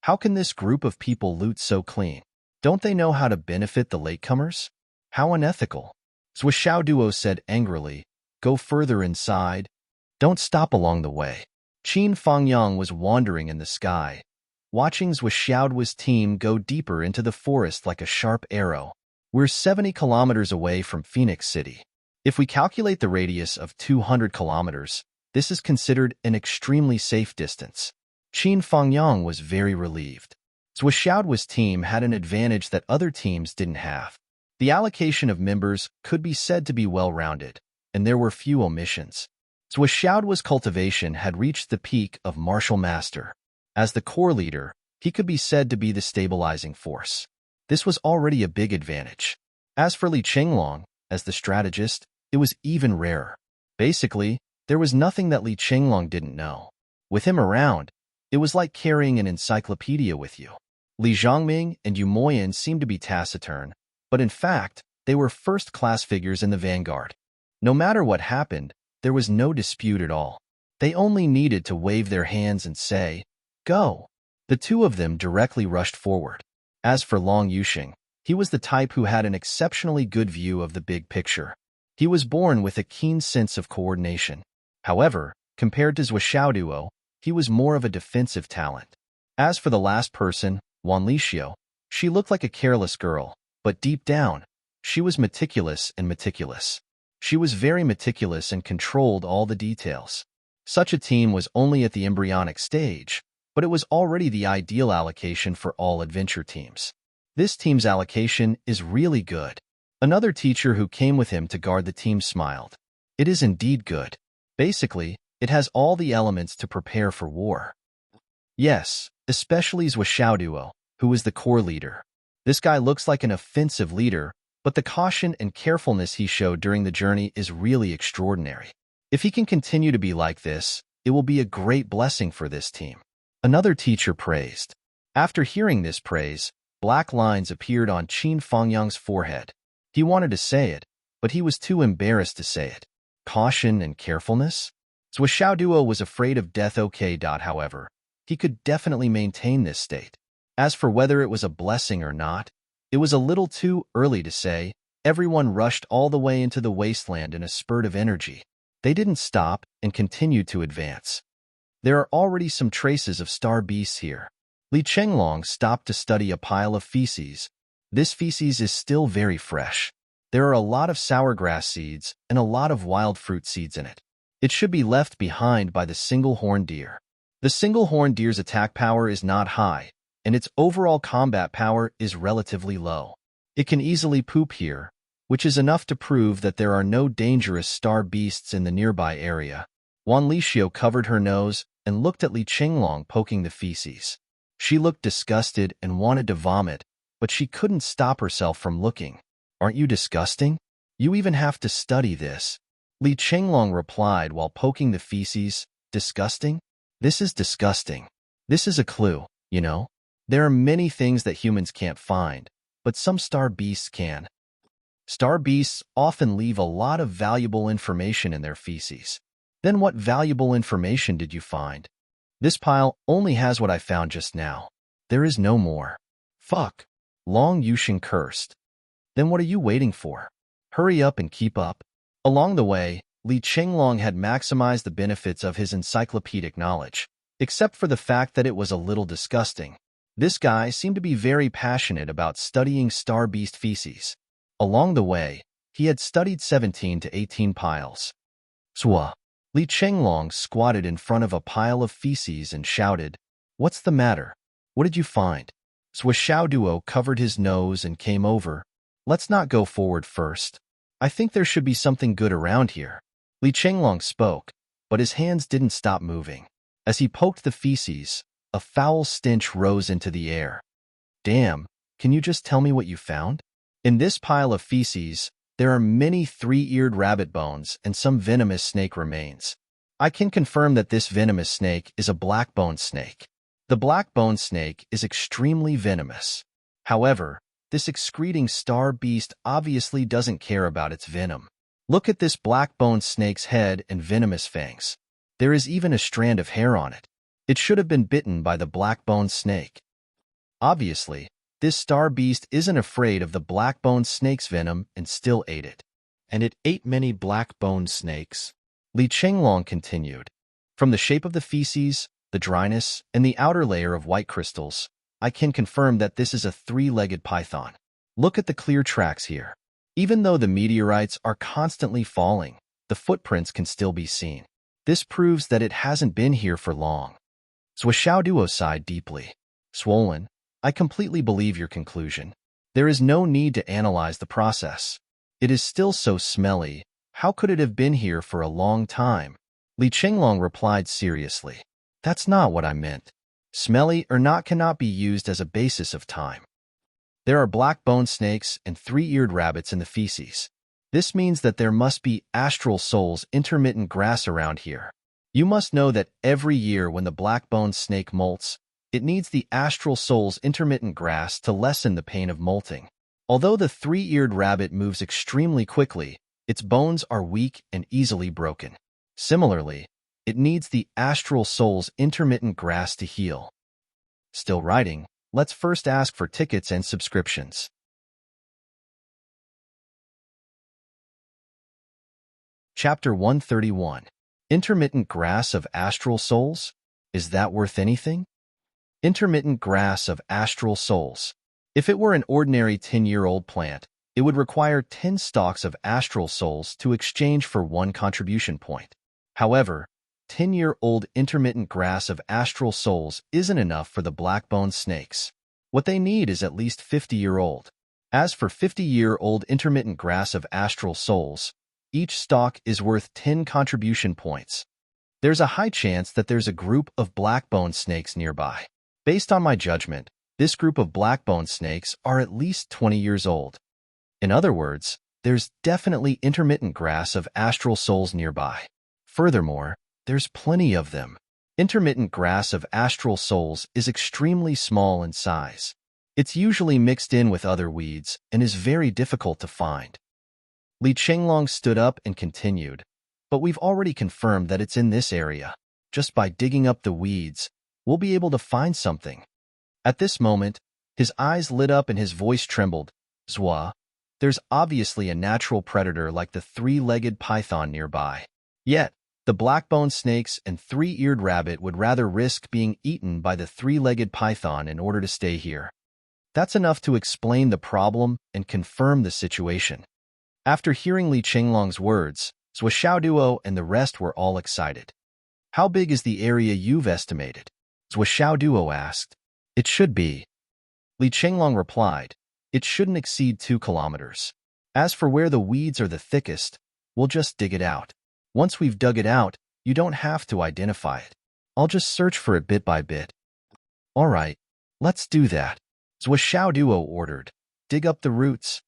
How can this group of people loot so clean? Don't they know how to benefit the latecomers? How unethical. Zhuo Duo said angrily, "Go further inside. Don't stop along the way." Qin Fangyang was wandering in the sky, watching Zhuo's team go deeper into the forest like a sharp arrow. We're 70 kilometers away from Phoenix City. If we calculate the radius of 200 kilometers, this is considered an extremely safe distance. Qin Fangyang was very relieved. Zhuo's team had an advantage that other teams didn't have. The allocation of members could be said to be well-rounded, and there were few omissions. Zhuo's cultivation had reached the peak of martial master. As the core leader, he could be said to be the stabilizing force. This was already a big advantage. As for Li Chenglong, as the strategist, it was even rarer. Basically, there was nothing that Li Chenglong didn't know. With him around, it was like carrying an encyclopedia with you. Li Zhongming and Yu Moyan seemed to be taciturn, but in fact, they were first-class figures in the vanguard. No matter what happened, there was no dispute at all. They only needed to wave their hands and say, "Go." The two of them directly rushed forward. As for Long Yuxing, he was the type who had an exceptionally good view of the big picture. He was born with a keen sense of coordination. However, compared to Zhuo Duo, he was more of a defensive talent. As for the last person, Wan Lixio, she looked like a careless girl, but deep down, she was meticulous and meticulous. She was very meticulous and controlled all the details. Such a team was only at the embryonic stage, but it was already the ideal allocation for all adventure teams. This team's allocation is really good. Another teacher who came with him to guard the team smiled. It is indeed good. Basically, it has all the elements to prepare for war. Yes, especially Zhuo Duo, who is the core leader. This guy looks like an offensive leader, but the caution and carefulness he showed during the journey is really extraordinary. If he can continue to be like this, it will be a great blessing for this team. Another teacher praised. After hearing this praise, black lines appeared on Qin Fangyang's forehead. He wanted to say it, but he was too embarrassed to say it. Caution and carefulness? Zhuo Duo was afraid of death. However, he could definitely maintain this state. As for whether it was a blessing or not, it was a little too early to say. Everyone rushed all the way into the wasteland in a spurt of energy. They didn't stop and continued to advance. There are already some traces of star beasts here. Li Chenglong stopped to study a pile of feces. This feces is still very fresh. There are a lot of sour grass seeds and a lot of wild fruit seeds in it. It should be left behind by the single-horned deer. The single-horned deer's attack power is not high, and its overall combat power is relatively low. It can easily poop here, which is enough to prove that there are no dangerous star beasts in the nearby area. Wan Lixio covered her nose and looked at Li Chenglong poking the feces. She looked disgusted and wanted to vomit, but she couldn't stop herself from looking. "Aren't you disgusting? You even have to study this." Li Chenglong replied while poking the feces. "Disgusting? This is disgusting. This is a clue, you know? There are many things that humans can't find, but some star beasts can. Star beasts often leave a lot of valuable information in their feces." "Then what valuable information did you find?" "This pile only has what I found just now. There is no more." "Fuck." Long Yuxing cursed. "Then what are you waiting for? Hurry up and keep up." Along the way, Li Chenglong had maximized the benefits of his encyclopedic knowledge, except for the fact that it was a little disgusting. This guy seemed to be very passionate about studying star beast feces. Along the way, he had studied 17 to 18 piles. "Zhuo." Li Chenglong squatted in front of a pile of feces and shouted, "What's the matter? What did you find?" Zhuo Duo covered his nose and came over. "Let's not go forward first. I think there should be something good around here." Li Chenglong spoke, but his hands didn't stop moving. As he poked the feces, a foul stench rose into the air. "Damn, can you just tell me what you found?" In this pile of feces, there are many 3-eared rabbit bones and some venomous snake remains. I can confirm that this venomous snake is a black-bone snake. The black-bone snake is extremely venomous. However, this excreting star beast obviously doesn't care about its venom. Look at this black-bone snake's head and venomous fangs. There is even a strand of hair on it. It should have been bitten by the black-bone snake. Obviously, this star beast isn't afraid of the black-bone snake's venom and still ate it. And it ate many black-bone snakes. Li Chenglong continued. From the shape of the feces, the dryness, and the outer layer of white crystals, I can confirm that this is a three-legged python. Look at the clear tracks here. Even though the meteorites are constantly falling, the footprints can still be seen. This proves that it hasn't been here for long. Zhuo sighed deeply. Swollen, I completely believe your conclusion. There is no need to analyze the process. It is still so smelly. How could it have been here for a long time? Li Chenglong replied seriously. That's not what I meant. Smelly or not cannot be used as a basis of time. There are black-bone snakes and three-eared rabbits in the feces. This means that there must be astral soul's intermittent grass around here. You must know that every year when the black-bone snake molts, it needs the astral soul's intermittent grass to lessen the pain of molting. Although the three-eared rabbit moves extremely quickly, its bones are weak and easily broken. Similarly, it needs the astral soul's intermittent grass to heal. Still writing, let's first ask for tickets and subscriptions. Chapter 131. Intermittent Grass of Astral Souls? Is that worth anything? Intermittent Grass of Astral Souls. If it were an ordinary 10-year-old plant, it would require 10 stalks of astral souls to exchange for 1 contribution point. However, 10-year-old intermittent grass of astral souls isn't enough for the black-bone snakes. What they need is at least 50-year-old. As for 50-year-old intermittent grass of astral souls, each stalk is worth 10 contribution points. There's a high chance that there's a group of black-bone snakes nearby. Based on my judgment, this group of black-bone snakes are at least 20 years old. In other words, there's definitely intermittent grass of astral souls nearby. Furthermore, there's plenty of them. Intermittent grass of astral souls is extremely small in size. It's usually mixed in with other weeds and is very difficult to find. Li Chenglong stood up and continued, but we've already confirmed that it's in this area. Just by digging up the weeds, we'll be able to find something. At this moment, his eyes lit up and his voice trembled. Zwa, there's obviously a natural predator like the three-legged python nearby. Yet, the black-bone snakes and three-eared rabbit would rather risk being eaten by the three-legged python in order to stay here. That's enough to explain the problem and confirm the situation. After hearing Li Chenglong's words, Zhuo and the rest were all excited. How big is the area you've estimated? Zhuo asked. It should be. Li Chenglong replied. It shouldn't exceed 2 kilometers. As for where the weeds are the thickest, we'll just dig it out. Once we've dug it out, you don't have to identify it. I'll just search for it bit by bit. All right, let's do that. Zhuo ordered. Dig up the roots.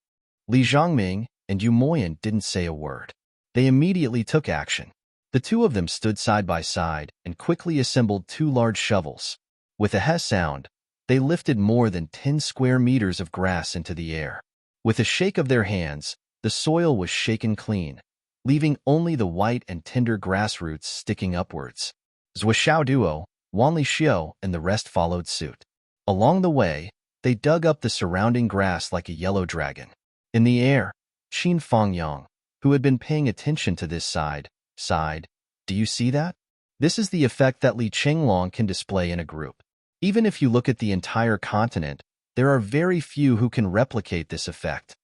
Li Zhongming and Yu Moyan didn't say a word. They immediately took action. The two of them stood side by side and quickly assembled 2 large shovels. With a hess sound, they lifted more than 10 square meters of grass into the air. With a shake of their hands, the soil was shaken clean, leaving only the white and tender grass roots sticking upwards. Zhuo, Wanli Xiao, and the rest followed suit. Along the way, they dug up the surrounding grass like a yellow dragon. In the air, Qin Fangyang, who had been paying attention to this side, sighed. Do you see that? This is the effect that Li Chenglong can display in a group. Even if you look at the entire continent, there are very few who can replicate this effect.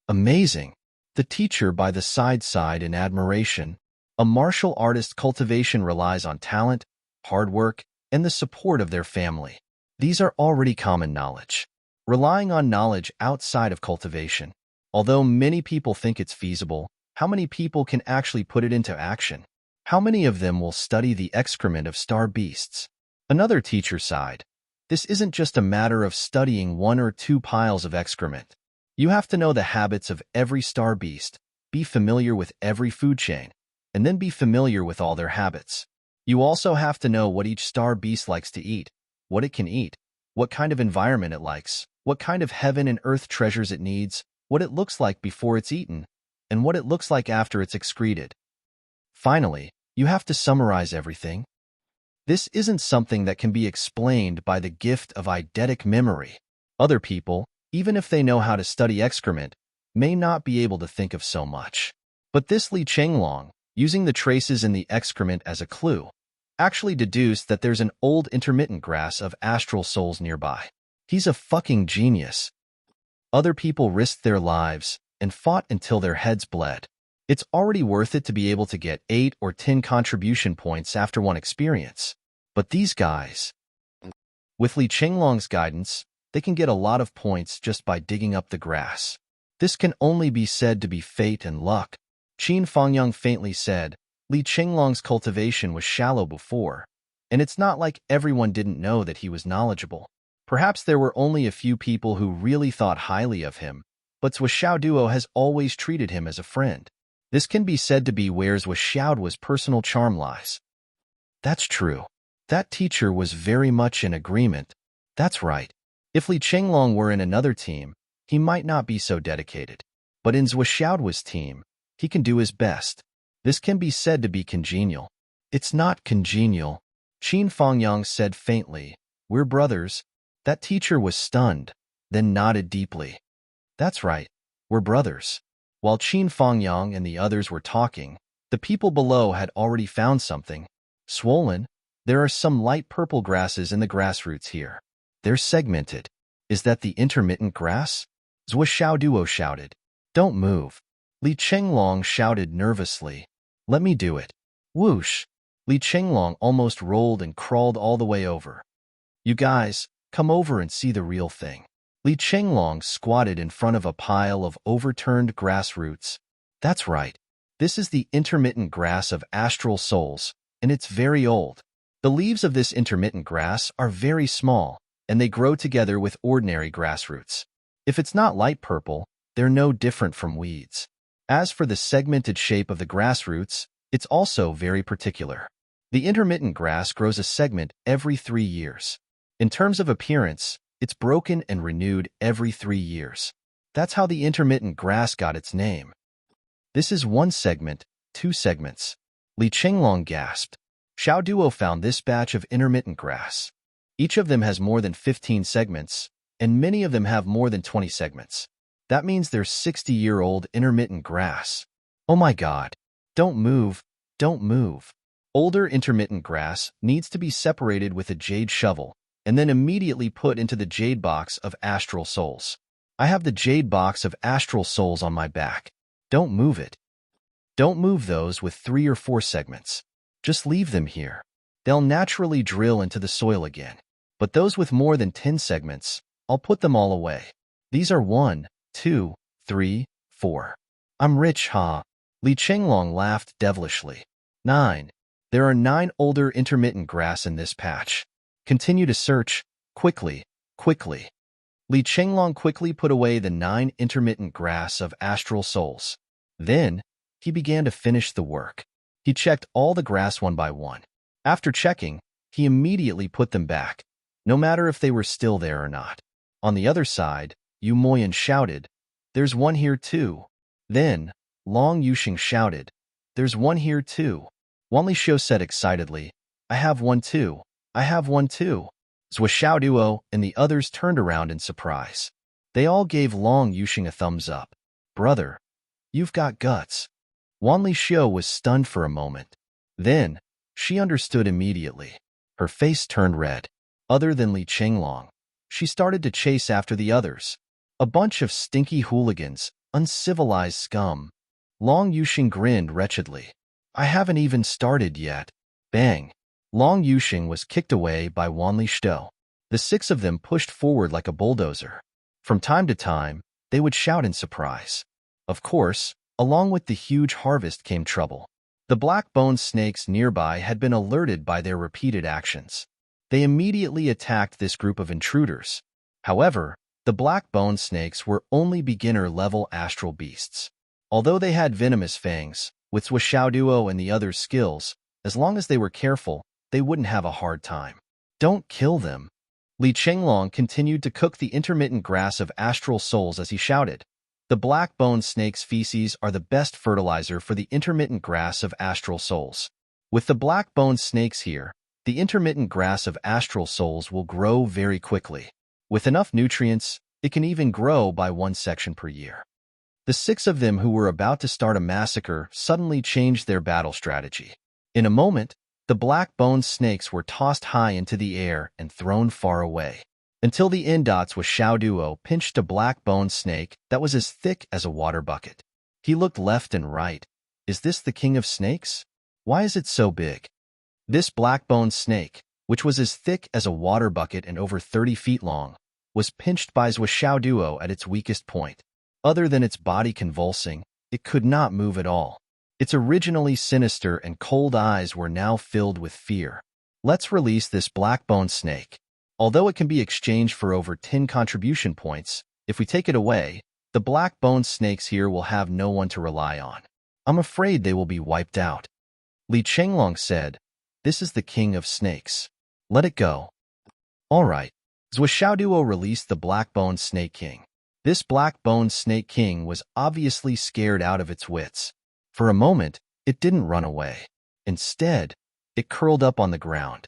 Amazing! The teacher by the side sighed in admiration. A martial artist's cultivation relies on talent, hard work, and the support of their family. These are already common knowledge. Relying on knowledge outside of cultivation. Although many people think it's feasible, how many people can actually put it into action? How many of them will study the excrement of star beasts? Another teacher sighed. This isn't just a matter of studying 1 or 2 piles of excrement. You have to know the habits of every star beast, be familiar with every food chain, and then be familiar with all their habits. You also have to know what each star beast likes to eat, what it can eat, what kind of environment it likes, what kind of heaven and earth treasures it needs, what it looks like before it's eaten, and what it looks like after it's excreted. Finally, you have to summarize everything. This isn't something that can be explained by the gift of eidetic memory. Other people, even if they know how to study excrement, may not be able to think of so much. But this Li Chenglong, using the traces in the excrement as a clue, actually deduced that there's an old intermittent grass of astral souls nearby. He's a fucking genius. Other people risked their lives and fought until their heads bled. It's already worth it to be able to get 8 or 10 contribution points after one experience. But these guys, with Li Chenglong's guidance, they can get a lot of points just by digging up the grass. This can only be said to be fate and luck. Qin Fangyang faintly said, Li Chenglong's cultivation was shallow before, and it's not like everyone didn't know that he was knowledgeable. Perhaps there were only a few people who really thought highly of him, but Zhuo Xiaoduo has always treated him as a friend. This can be said to be where Zhuo Xiaoduo's personal charm lies. That's true. That teacher was very much in agreement. That's right. If Li Chenglong were in another team, he might not be so dedicated. But in Zhuo Xiaoduo's team, he can do his best. This can be said to be congenial. It's not congenial, Qin Fangyang said faintly. We're brothers. That teacher was stunned, then nodded deeply. That's right. We're brothers. While Qin Fangyang and the others were talking, the people below had already found something. Swollen, there are some light purple grasses in the grassroots here. They're segmented. Is that the intermittent grass? Zhuo Xiaoduo shouted. Don't move. Li Chenglong shouted nervously. Let me do it. Whoosh. Li Chenglong almost rolled and crawled all the way over. You guys, come over and see the real thing. Li Chenglong squatted in front of a pile of overturned grass roots. That's right. This is the intermittent grass of astral souls, and it's very old. The leaves of this intermittent grass are very small, and they grow together with ordinary grass roots. If it's not light purple, they're no different from weeds. As for the segmented shape of the grass roots, it's also very particular. The intermittent grass grows a segment every 3 years. In terms of appearance, it's broken and renewed every 3 years. That's how the intermittent grass got its name. This is one segment, 2 segments. Li Chenglong gasped. Xiaoduo found this batch of intermittent grass. Each of them has more than 15 segments, and many of them have more than 20 segments. That means there's 60-year-old intermittent grass. Oh my god. Don't move, don't move. Older intermittent grass needs to be separated with a jade shovel, and then immediately put into the jade box of astral souls. I have the jade box of astral souls on my back. Don't move it. Don't move those with 3 or 4 segments. Just leave them here. They'll naturally drill into the soil again. But those with more than 10 segments, I'll put them all away. These are 1, 2, 3, 4. I'm rich, huh? Li Chenglong laughed devilishly. 9. There are 9 older intermittent grass in this patch. Continue to search. Quickly, quickly. Li Chenglong quickly put away the 9 intermittent grass of astral souls. Then, he began to finish the work. He checked all the grass one by one. After checking, he immediately put them back, no matter if they were still there or not. On the other side, Yu Moyan shouted, There's one here too. Then, Long Yuxing shouted, There's one here too. Wan Lixio said excitedly, I have one too. I have one too. Zhuo Xiaoduo and the others turned around in surprise. They all gave Long Yuxing a thumbs up. Brother, you've got guts. Wan Lixio was stunned for a moment. Then, she understood immediately. Her face turned red. Other than Li Chenglong, she started to chase after the others. A bunch of stinky hooligans, uncivilized scum. Long Yuxing grinned wretchedly. I haven't even started yet. Bang. Long Yuxing was kicked away by Wan Lixio. The 6 of them pushed forward like a bulldozer. From time to time, they would shout in surprise. Of course, along with the huge harvest came trouble. The black-boned snakes nearby had been alerted by their repeated actions. They immediately attacked this group of intruders. However, the black-boned snakes were only beginner-level astral beasts. Although they had venomous fangs, With Zhuo Duo and the others' skills, as long as they were careful, they wouldn't have a hard time. Don't kill them. Li Chenglong continued to cook the intermittent grass of astral souls as he shouted. The black-boned snake's feces are the best fertilizer for the intermittent grass of astral souls. With the black-boned snakes here, the intermittent grass of astral souls will grow very quickly. With enough nutrients, it can even grow by 1 section per year. The 6 of them who were about to start a massacre suddenly changed their battle strategy. In a moment, the black-boned snakes were tossed high into the air and thrown far away, until the Indots with Zhuo Duo pinched a black-boned snake that was as thick as a water bucket. He looked left and right. Is this the king of snakes? Why is it so big? This black-boned snake, which was as thick as a water bucket and over 30 feet long, was pinched by Zhuo Duo at its weakest point. Other than its body convulsing, it could not move at all. Its originally sinister and cold eyes were now filled with fear. Let's release this black-boned snake. Although it can be exchanged for over 10 contribution points, if we take it away, the black-boned snakes here will have no one to rely on. I'm afraid they will be wiped out. Li Chenglong said, "This is the king of snakes. Let it go." All right. Zhuo Duo released the black-boned snake king. This black-boned snake king was obviously scared out of its wits. For a moment, it didn't run away. Instead, it curled up on the ground.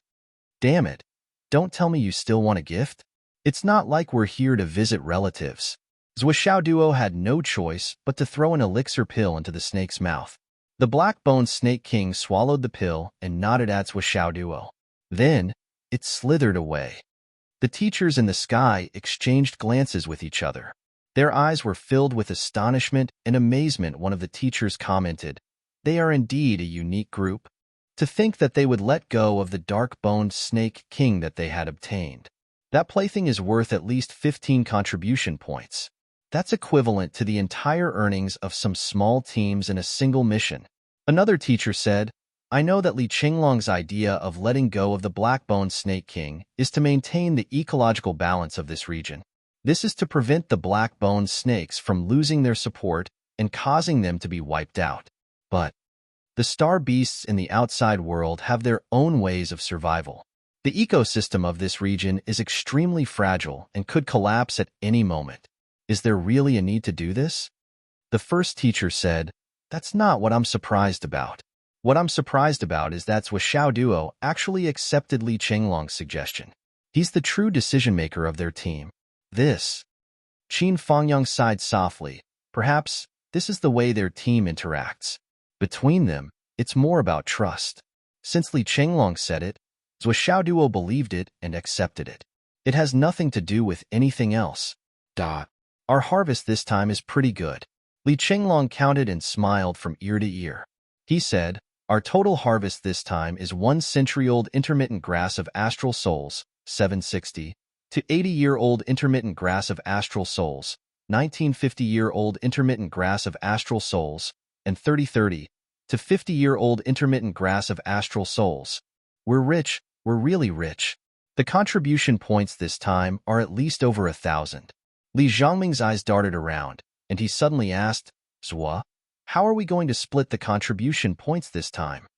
Damn it. Don't tell me you still want a gift? It's not like we're here to visit relatives. Zhuo Duo had no choice but to throw an elixir pill into the snake's mouth. The black-boned snake king swallowed the pill and nodded at Zhuo Duo. Then, it slithered away. The teachers in the sky exchanged glances with each other. Their eyes were filled with astonishment and amazement. One of the teachers commented, "They are indeed a unique group. To think that they would let go of the dark-boned snake king that they had obtained. That plaything is worth at least 15 contribution points. That's equivalent to the entire earnings of some small teams in a single mission." Another teacher said, "I know that Li Chenglong's idea of letting go of the black-boned snake king is to maintain the ecological balance of this region. This is to prevent the black-boned snakes from losing their support and causing them to be wiped out. But the star beasts in the outside world have their own ways of survival. The ecosystem of this region is extremely fragile and could collapse at any moment. Is there really a need to do this?" The first teacher said, "That's not what I'm surprised about. What I'm surprised about is that Zhuo Duo actually accepted Li Chenglong's suggestion. He's the true decision-maker of their team. This." Qin Fangyang sighed softly. Perhaps this is the way their team interacts. Between them, it's more about trust. Since Li Chenglong said it, Zhuo Duo believed it and accepted it. It has nothing to do with anything else. Our harvest this time is pretty good. Li Chenglong counted and smiled from ear to ear. He said, "Our total harvest this time is 1 century-old intermittent grass of astral souls, 760, to 80-year-old intermittent grass of astral souls, 1950-year-old intermittent grass of astral souls, and 3030, to 50-year-old intermittent grass of astral souls. We're rich, we're really rich. The contribution points this time are at least over 1,000. Li Zhangming's eyes darted around, and he suddenly asked, "Zhuo, how are we going to split the contribution points this time?"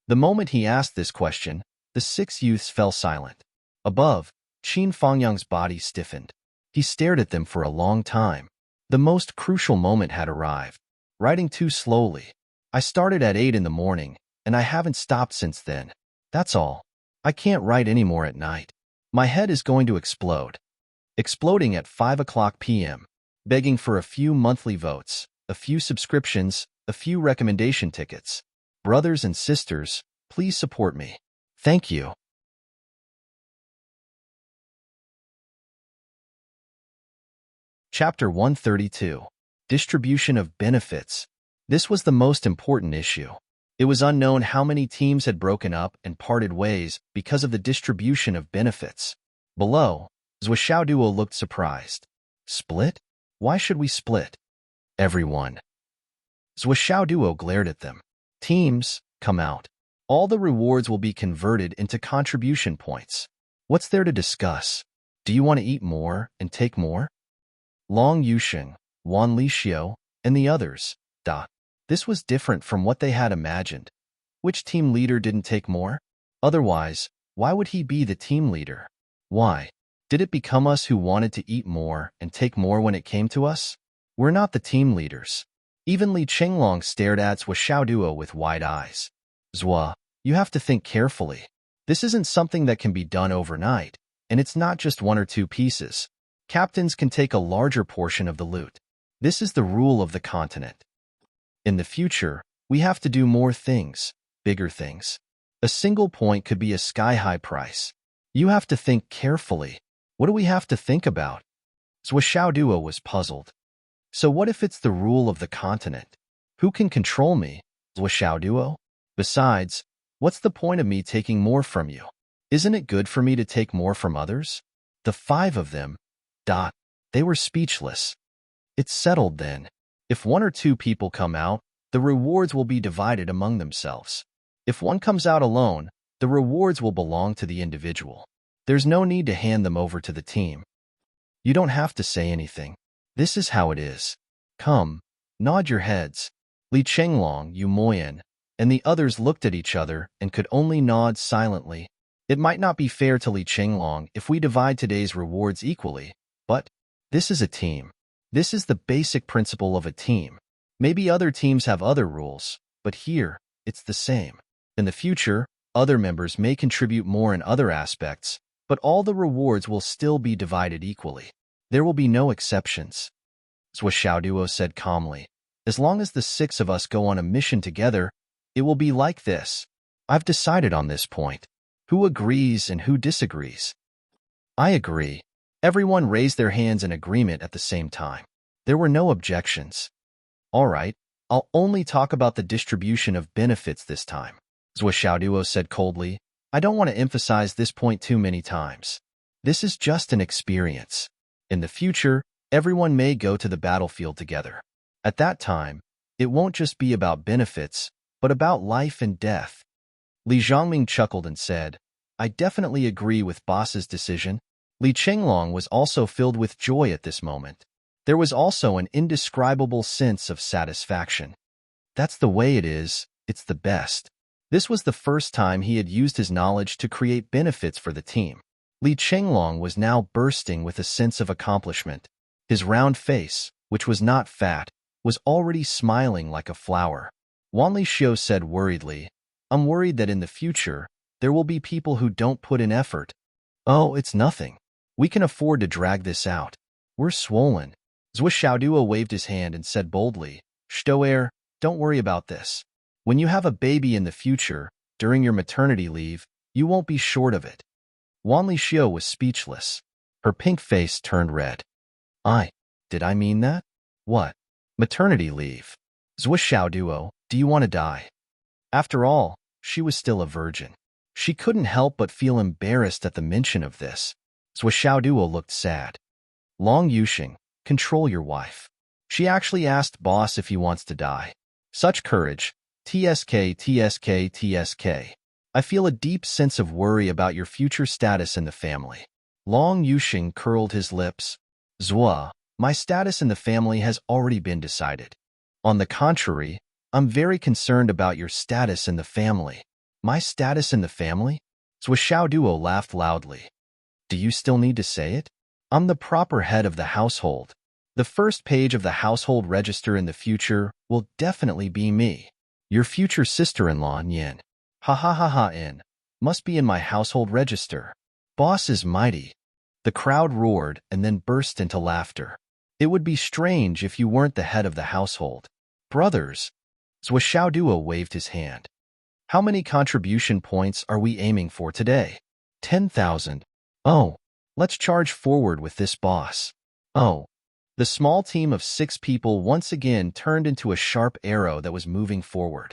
The moment he asked this question, the 6 youths fell silent. Above, Qin Fangyang's body stiffened. He stared at them for a long time. The most crucial moment had arrived. Writing too slowly. I started at 8 in the morning, and I haven't stopped since then. That's all. I can't write anymore at night. My head is going to explode. Exploding at 5 o'clock p.m. Begging for a few monthly votes, a few subscriptions, a few recommendation tickets. Brothers and sisters, please support me. Thank you. Chapter 132. Distribution of benefits. This was the most important issue. It was unknown how many teams had broken up and parted ways because of the distribution of benefits. Below, Zhuo Duo looked surprised. Split? Why should we split? Everyone. Zhuo Duo glared at them. Teams, come out. All the rewards will be converted into contribution points. What's there to discuss? Do you want to eat more and take more? Long Yusheng, Wan Lixio, and the others. This was different from what they had imagined. Which team leader didn't take more? Otherwise, why would he be the team leader? Why? Did it become us who wanted to eat more and take more when it came to us? We're not the team leaders. Even Li Qinglong stared at Zhou Xiaoduo with wide eyes. Zhou, you have to think carefully. This isn't something that can be done overnight, and it's not just one or two pieces. Captains can take a larger portion of the loot. This is the rule of the continent. In the future, we have to do more things, bigger things. A single point could be a sky-high price. You have to think carefully. What do we have to think about? Zhou Xiaoduo was puzzled. So what if it's the rule of the continent? Who can control me, Zhou Xiaoduo? Besides, what's the point of me taking more from you? Isn't it good for me to take more from others? The five of them, they were speechless. It's settled then. If one or two people come out, the rewards will be divided among themselves. If one comes out alone, the rewards will belong to the individual. There's no need to hand them over to the team. You don't have to say anything. This is how it is. Come, nod your heads. Li Qinglong, Yu Moyan, and the others looked at each other and could only nod silently. It might not be fair to Li Qinglong if we divide today's rewards equally, but this is a team. This is the basic principle of a team. Maybe other teams have other rules, but here, it's the same. In the future, other members may contribute more in other aspects, but all the rewards will still be divided equally. There will be no exceptions. Zhou Xiaoduo said calmly. As long as the six of us go on a mission together, it will be like this. I've decided on this point. Who agrees and who disagrees? I agree. Everyone raised their hands in agreement at the same time. There were no objections. All right, I'll only talk about the distribution of benefits this time, Zhou Xiaoduo said coldly. I don't want to emphasize this point too many times. This is just an experience. In the future, everyone may go to the battlefield together. At that time, it won't just be about benefits, but about life and death. Li Zhongming chuckled and said, I definitely agree with boss's decision. Li Qinglong was also filled with joy at this moment. There was also an indescribable sense of satisfaction. That's the way it is, it's the best. This was the first time he had used his knowledge to create benefits for the team. Li Qinglong was now bursting with a sense of accomplishment. His round face, which was not fat, was already smiling like a flower. Wan Lixio said worriedly, I'm worried that in the future, there will be people who don't put in effort. Oh, it's nothing. We can afford to drag this out. We're swollen. Zhou Xiaoduo waved his hand and said boldly, Stoer, don't worry about this. When you have a baby in the future, during your maternity leave, you won't be short of it. Wan Lixio was speechless. Her pink face turned red. Did I mean that? What? Maternity leave. Zhou Xiaoduo, do you want to die? After all, she was still a virgin. She couldn't help but feel embarrassed at the mention of this. Zhou Xiaoduo looked sad. Long Yuxing, control your wife. She actually asked boss if he wants to die. Such courage. TSK, TSK, TSK. I feel a deep sense of worry about your future status in the family. Long Yuxing curled his lips. Zhou, my status in the family has already been decided. On the contrary, I'm very concerned about your status in the family. My status in the family? Zhou Xiaoduo laughed loudly. Do you still need to say it? I'm the proper head of the household. The first page of the household register in the future will definitely be me. Your future sister-in-law, Nian. Ha ha ha ha in. Must be in my household register. Boss is mighty. The crowd roared and then burst into laughter. It would be strange if you weren't the head of the household. Brothers. Zhou Xiaoduo waved his hand. How many contribution points are we aiming for today? 10,000. Oh, let's charge forward with this boss. Oh. The small team of 6 people once again turned into a sharp arrow that was moving forward.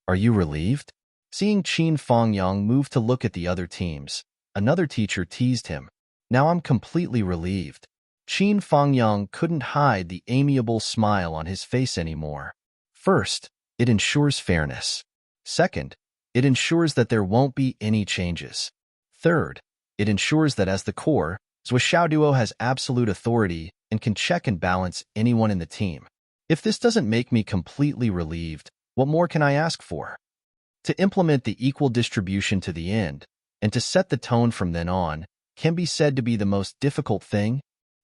Are you relieved? Seeing Qin Fangyang move to look at the other teams, another teacher teased him. Now I'm completely relieved. Qin Fangyang couldn't hide the amiable smile on his face anymore. First, it ensures fairness. Second, it ensures that there won't be any changes. Third, it ensures that as the core, Zhou Xiaoduo has absolute authority and can check and balance anyone in the team. If this doesn't make me completely relieved, what more can I ask for? To implement the equal distribution to the end, and to set the tone from then on, can be said to be the most difficult thing.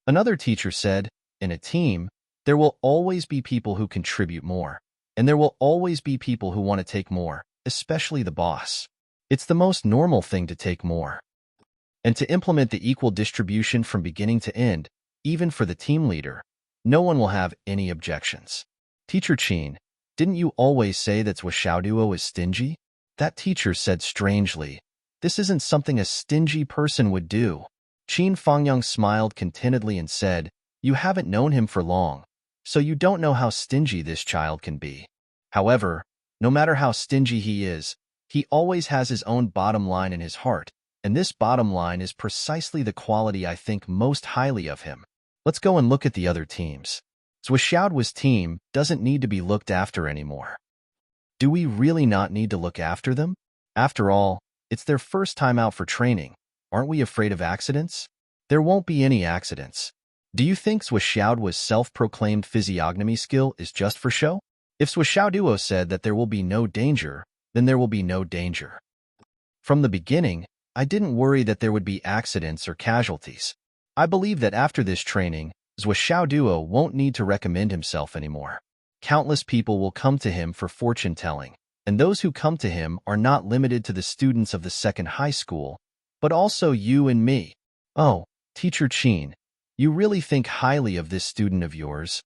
Another teacher said, in a team, there will always be people who contribute more, and there will always be people who want to take more, especially the boss. It's the most normal thing to take more. And to implement the equal distribution from beginning to end, even for the team leader, no one will have any objections. Teacher Chin, didn't you always say that Duo is stingy? That teacher said strangely, this isn't something a stingy person would do. Qin Fangyang smiled contentedly and said, you haven't known him for long, so you don't know how stingy this child can be. However, no matter how stingy he is, he always has his own bottom line in his heart, and this bottom line is precisely the quality I think most highly of him. Let's go and look at the other teams. Zhuo's team doesn't need to be looked after anymore. Do we really not need to look after them? After all, it's their first time out for training. Aren't we afraid of accidents? There won't be any accidents. Do you think Zhuo's self-proclaimed physiognomy skill is just for show? If Duo said that there will be no danger, then there will be no danger. From the beginning, I didn't worry that there would be accidents or casualties. I believe that after this training, Duo won't need to recommend himself anymore. Countless people will come to him for fortune-telling, and those who come to him are not limited to the students of the second high school, but also you and me. Oh, Teacher Chin, you really think highly of this student of yours?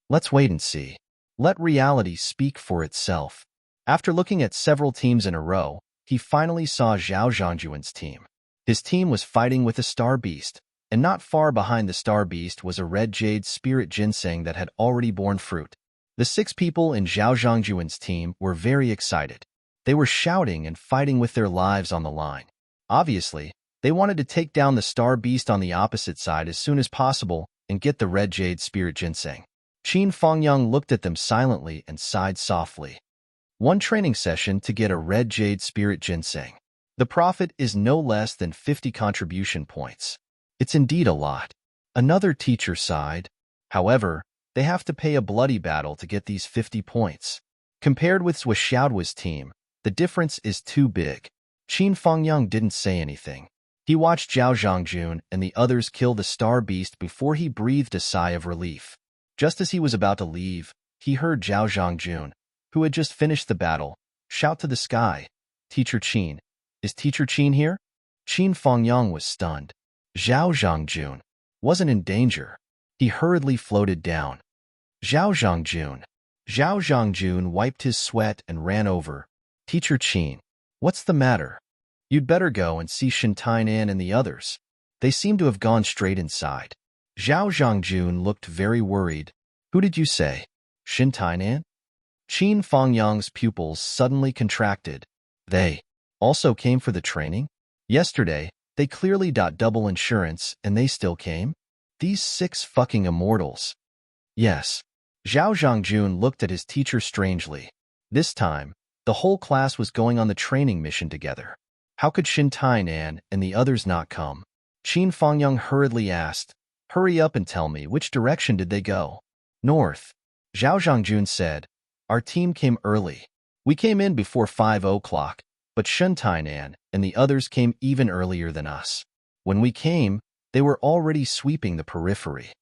Let's wait and see. Let reality speak for itself. After looking at several teams in a row, he finally saw Zhao Zhangjuan's team. His team was fighting with a star beast, and not far behind the star beast was a red jade spirit ginseng that had already borne fruit. The 6 people in Zhao Zhangjuan's team were very excited. They were shouting and fighting with their lives on the line. Obviously, they wanted to take down the star beast on the opposite side as soon as possible and get the red jade spirit ginseng. Qin Fangyang looked at them silently and sighed softly. 1 training session to get a red jade spirit ginseng. The profit is no less than 50 contribution points. It's indeed a lot. Another teacher sighed. However, they have to pay a bloody battle to get these 50 points. Compared with Zhuo's team, the difference is too big. Qin Fangyang didn't say anything. He watched Zhao Zhangjun and the others kill the star beast before he breathed a sigh of relief. Just as he was about to leave, he heard Zhao Zhangjun, who had just finished the battle, shout to the sky, Teacher Chin, is Teacher Chin here? Qin Fangyang was stunned. Zhao Zhangjun wasn't in danger. He hurriedly floated down. Zhao Zhangjun. Zhao Zhangjun wiped his sweat and ran over. Teacher Chin, what's the matter? You'd better go and see Shen Tainan and the others. They seem to have gone straight inside. Zhao Zhangjun looked very worried. Who did you say? Shen Tainan? Qin Fangyang's pupils suddenly contracted. They also came for the training? Yesterday, they clearly got double insurance and they still came? These 6 fucking immortals. Yes. Zhao Zhangjun looked at his teacher strangely. This time, the whole class was going on the training mission together. How could Shen Tainan and the others not come? Qin Fangyang hurriedly asked, hurry up and tell me, which direction did they go? North. Zhao Zhangjun said, our team came early. We came in before 5 o'clock, but Shen Tainan and the others came even earlier than us. When we came, they were already sweeping the periphery.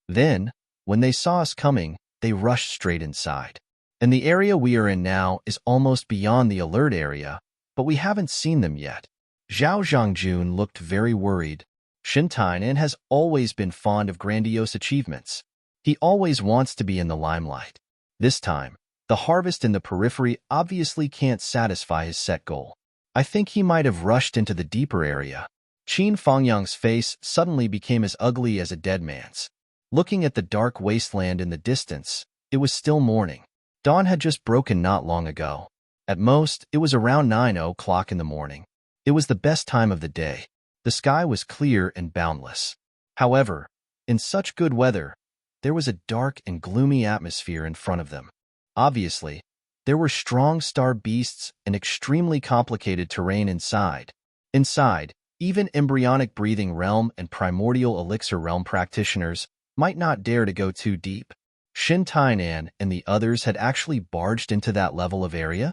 Then, when they saw us coming, they rushed straight inside. And the area we are in now is almost beyond the alert area, but we haven't seen them yet. Zhao Zhangjun looked very worried. Shen Tainan has always been fond of grandiose achievements. He always wants to be in the limelight. This time, the harvest in the periphery obviously can't satisfy his set goal. I think he might have rushed into the deeper area. Qin Fangyang's face suddenly became as ugly as a dead man's. Looking at the dark wasteland in the distance, it was still morning. Dawn had just broken not long ago. At most, it was around 9 o'clock in the morning. It was the best time of the day. The sky was clear and boundless. However, in such good weather, there was a dark and gloomy atmosphere in front of them. Obviously, there were strong star beasts and extremely complicated terrain inside. Inside, even embryonic breathing realm and primordial elixir realm practitioners might not dare to go too deep. Shin Tainan and the others had actually barged into that level of area?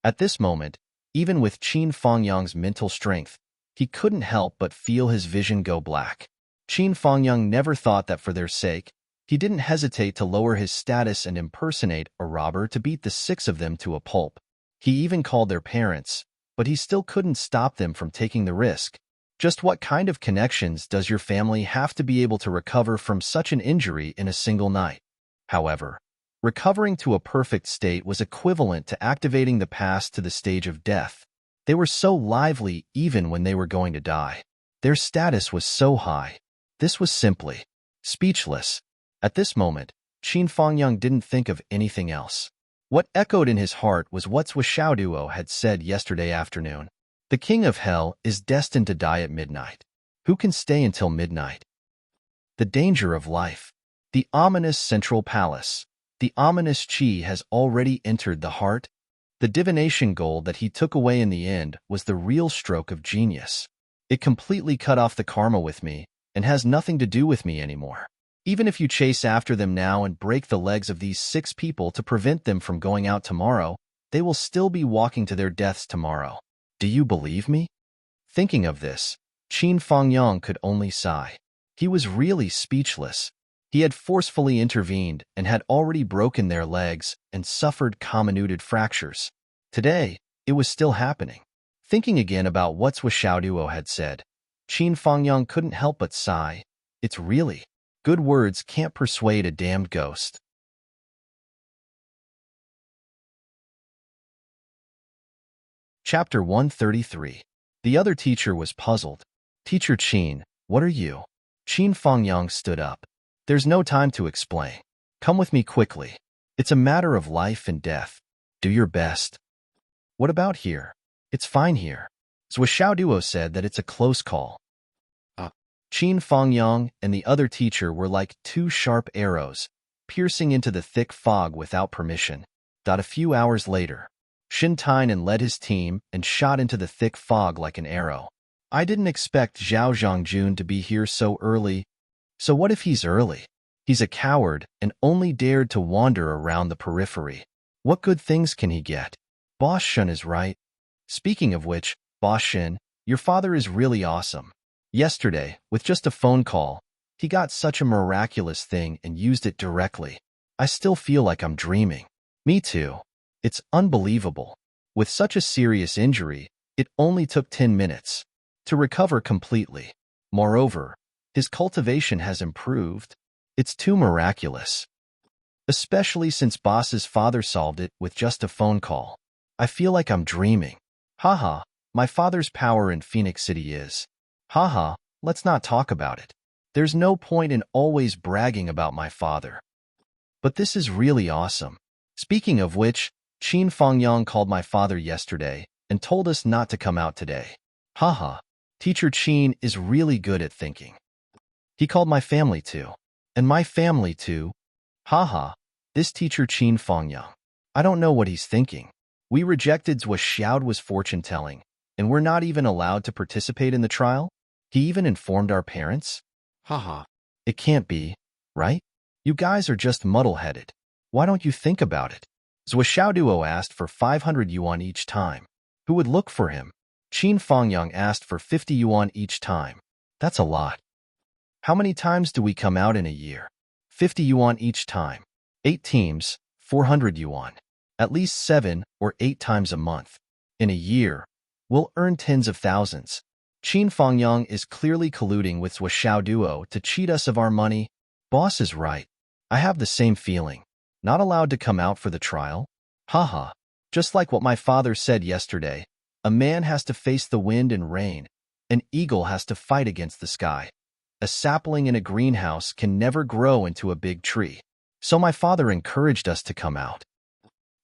At this moment, even with Qin Fangyang's mental strength, he couldn't help but feel his vision go black. Qin Fangyang never thought that for their sake, he didn't hesitate to lower his status and impersonate a robber to beat the six of them to a pulp. He even called their parents, but he still couldn't stop them from taking the risk. Just what kind of connections does your family have to be able to recover from such an injury in a single night? However, recovering to a perfect state was equivalent to activating the past to the stage of death. They were so lively even when they were going to die. Their status was so high. This was simply speechless. At this moment, Qin Fangyang didn't think of anything else. What echoed in his heart was what Xiaoduo had said yesterday afternoon. The king of hell is destined to die at midnight. Who can stay until midnight? The danger of life. The ominous central palace. The ominous Qi has already entered the heart. The divination gold that he took away in the end was the real stroke of genius. It completely cut off the karma with me and has nothing to do with me anymore. Even if you chase after them now and break the legs of these 6 people to prevent them from going out tomorrow, they will still be walking to their deaths tomorrow. Do you believe me? Thinking of this, Qin Fangyang could only sigh. He was really speechless. He had forcefully intervened and had already broken their legs and suffered comminuted fractures. Today, it was still happening. Thinking again about what Xiaoduo had said, Qin Fangyang couldn't help but sigh. It's really good words can't persuade a damned ghost. Chapter 133. The other teacher was puzzled. Teacher Qin, what are you? Qin Fangyang stood up. There's no time to explain. Come with me quickly. It's a matter of life and death. Do your best. What about here? It's fine here. Xiaoduo said that it's a close call. Qin Fangyang and the other teacher were like 2 sharp arrows, piercing into the thick fog without permission. A few hours later, Shin Tainan led his team and shot into the thick fog like an arrow. I didn't expect Zhao Zhongjun to be here so early. So what if he's early? He's a coward and only dared to wander around the periphery. What good things can he get? Boss Shen is right. Speaking of which, Boss Shen, your father is really awesome. Yesterday, with just a phone call, he got such a miraculous thing and used it directly. I still feel like I'm dreaming. Me too. It's unbelievable. With such a serious injury, it only took 10 minutes to recover completely. Moreover, his cultivation has improved. It's too miraculous. Especially since Boss's father solved it with just a phone call. I feel like I'm dreaming. Haha, my father's power in Phoenix City is. Haha, let's not talk about it. There's no point in always bragging about my father. But this is really awesome. Speaking of which, Qin Fangyang called my father yesterday and told us not to come out today. Haha, Teacher Qin is really good at thinking. He called my family too. And my family too. Haha, this Teacher Qin Fangyang. I don't know what he's thinking. We rejected Xiaoduo's fortune-telling, and we're not even allowed to participate in the trial? He even informed our parents? Haha. It can't be, right? You guys are just muddle-headed. Why don't you think about it? Xiaoduo asked for 500 yuan each time. Who would look for him? Qin Fangyang asked for 50 yuan each time. That's a lot. How many times do we come out in a year? 50 yuan each time. 8 teams, 400 yuan. At least 7 or 8 times a month. In a year, we'll earn tens of thousands. Qin Fangyang is clearly colluding with Xiaoduo to cheat us of our money. Boss is right. I have the same feeling. Not allowed to come out for the trial? Haha. Just like what my father said yesterday. A man has to face the wind and rain. An eagle has to fight against the sky. A sapling in a greenhouse can never grow into a big tree. So my father encouraged us to come out.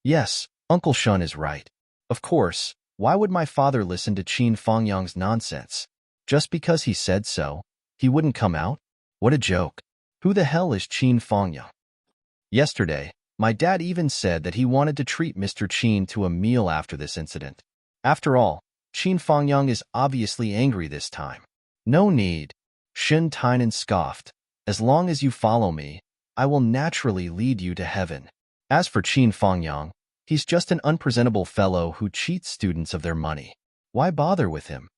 Yes, Uncle Shun is right. Of course, why would my father listen to Qin Fangyang's nonsense? Just because he said so, he wouldn't come out? What a joke. Who the hell is Qin Fangyang? Yesterday, my dad even said that he wanted to treat Mr. Qin to a meal after this incident. After all, Qin Fangyang is obviously angry this time. No need. Shin Tainan scoffed. As long as you follow me, I will naturally lead you to heaven. As for Qin Fangyang, he's just an unpresentable fellow who cheats students of their money. Why bother with him?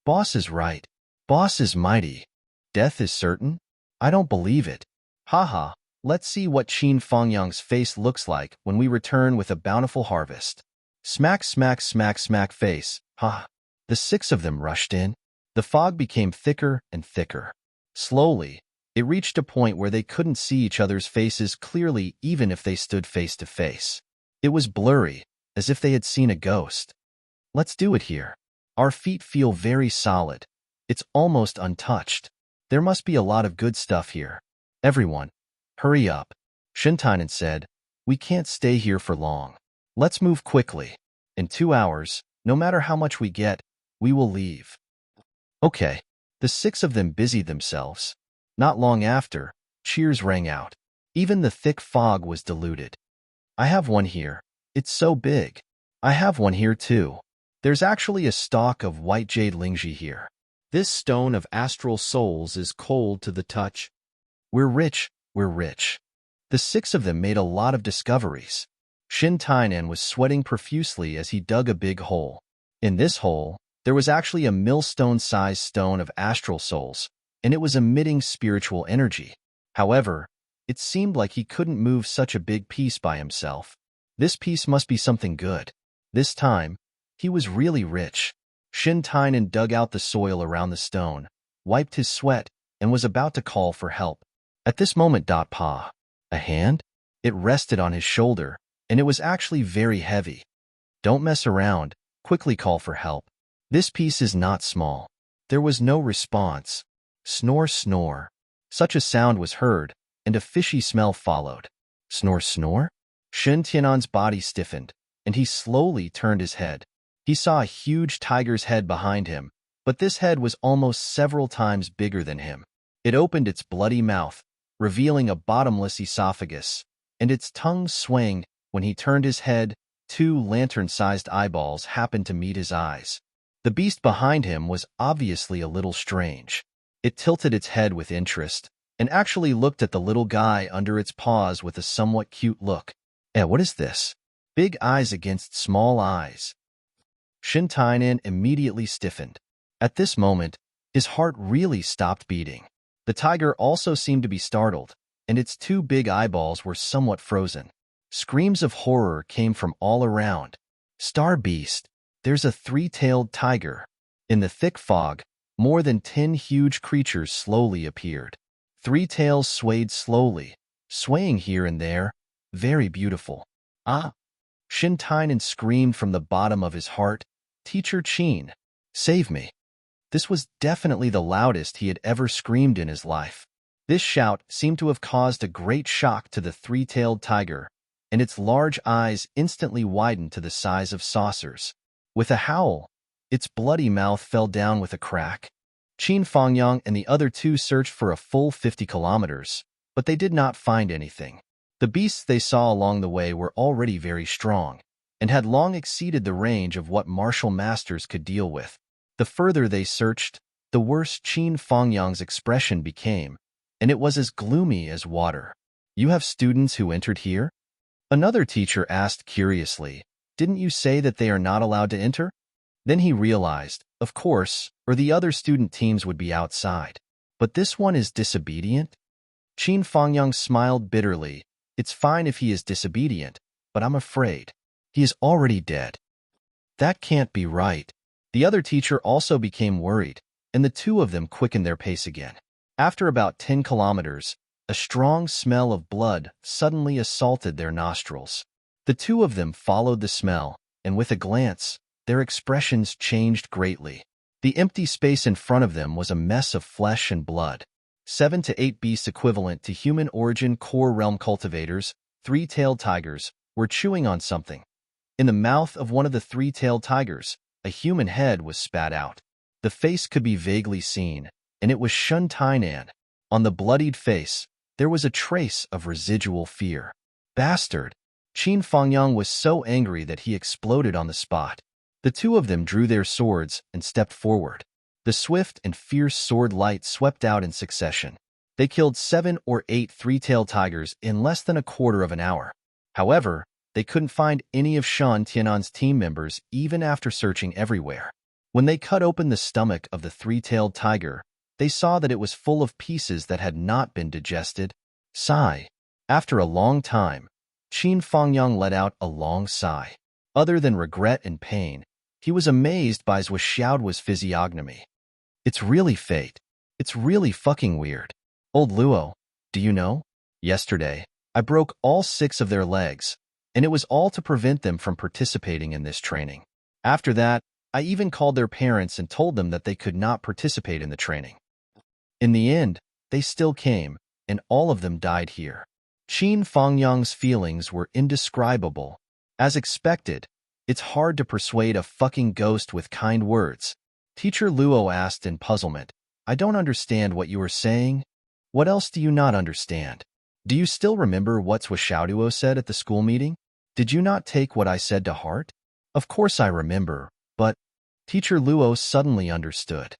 Boss is right. Boss is mighty. Death is certain? I don't believe it. Haha, let's see what Qin Fangyang's face looks like when we return with a bountiful harvest. Smack, smack, smack, smack face. Ha! The 6 of them rushed in. The fog became thicker and thicker. Slowly, it reached a point where they couldn't see each other's faces clearly even if they stood face to face. It was blurry, as if they had seen a ghost. Let's do it here. Our feet feel very solid. It's almost untouched. There must be a lot of good stuff here. Everyone, hurry up. Shintainen said, we can't stay here for long. Let's move quickly. In 2 hours, no matter how much we get, we will leave. Okay. The 6 of them busied themselves. Not long after, cheers rang out. Even the thick fog was diluted. I have one here. It's so big. I have one here too. There's actually a stalk of white jade lingji here. This stone of astral souls is cold to the touch. We're rich, we're rich. The 6 of them made a lot of discoveries. Shintainen was sweating profusely as he dug a big hole. In this hole, there was actually a millstone-sized stone of astral souls, and it was emitting spiritual energy. However, it seemed like he couldn't move such a big piece by himself. This piece must be something good. This time, he was really rich. Shintainen dug out the soil around the stone, wiped his sweat, and was about to call for help. At this moment, a hand? It rested on his shoulder, and it was actually very heavy. Don't mess around, quickly call for help. This piece is not small. There was no response. Snore, snore. Such a sound was heard, and a fishy smell followed. Snore, snore? Shin Tianan's body stiffened, and he slowly turned his head. He saw a huge tiger's head behind him, but this head was almost several times bigger than him. It opened its bloody mouth, revealing a bottomless esophagus, and its tongue swaying. When he turned his head, 2 lantern-sized eyeballs happened to meet his eyes. The beast behind him was obviously a little strange. It tilted its head with interest, and actually looked at the little guy under its paws with a somewhat cute look. What is this? Big eyes against small eyes. Shintainen immediately stiffened. At this moment, his heart really stopped beating. The tiger also seemed to be startled, and its 2 big eyeballs were somewhat frozen. Screams of horror came from all around. Star Beast, there's a 3-tailed tiger. In the thick fog, more than 10 huge creatures slowly appeared. 3 tails swayed slowly, swaying here and there. Very beautiful. Ah! Shintainen screamed from the bottom of his heart, Teacher Qin, save me. This was definitely the loudest he had ever screamed in his life. This shout seemed to have caused a great shock to the 3-tailed tiger, and its large eyes instantly widened to the size of saucers. With a howl, its bloody mouth fell down with a crack. Qin Fangyang and the other 2 searched for a full 50 kilometers, but they did not find anything. The beasts they saw along the way were already very strong, and had long exceeded the range of what martial masters could deal with. The further they searched, the worse Qin Fangyang's expression became, and it was as gloomy as water. You have students who entered here? Another teacher asked curiously, didn't you say that they are not allowed to enter? Then he realized, of course, or the other student teams would be outside. But this one is disobedient? Qin Fangyang smiled bitterly. It's fine if he is disobedient, but I'm afraid. He is already dead. That can't be right. The other teacher also became worried, and the 2 of them quickened their pace again. After about 10 kilometers, a strong smell of blood suddenly assaulted their nostrils. The 2 of them followed the smell, and with a glance, their expressions changed greatly. The empty space in front of them was a mess of flesh and blood. 7 to 8 beasts equivalent to human origin core realm cultivators, 3-tailed tigers, were chewing on something. In the mouth of one of the 3-tailed tigers, a human head was spat out. The face could be vaguely seen, and it was Shintainen. On the bloodied face, there was a trace of residual fear. Bastard! Qin Fangyang was so angry that he exploded on the spot. The 2 of them drew their swords and stepped forward. The swift and fierce sword light swept out in succession. They killed 7 or 8 three-tailed tigers in less than a quarter of an hour. However, they couldn't find any of Shan Tianan's team members even after searching everywhere. When they cut open the stomach of the three-tailed tiger, they saw that it was full of pieces that had not been digested. Sigh. After a long time, Qin Fangyang let out a long sigh. Other than regret and pain, he was amazed by Zhou Xiaoduo's physiognomy. It's really fate. It's really fucking weird. Old Luo, do you know? Yesterday, I broke all 6 of their legs, and it was all to prevent them from participating in this training. After that, I even called their parents and told them that they could not participate in the training. In the end, they still came, and all of them died here. Qin Fangyang's feelings were indescribable. As expected, it's hard to persuade a fucking ghost with kind words. Teacher Luo asked in puzzlement, I don't understand what you are saying. What else do you not understand? Do you still remember what Zhou Xiaoduo said at the school meeting? Did you not take what I said to heart? Of course I remember, but Teacher Luo suddenly understood.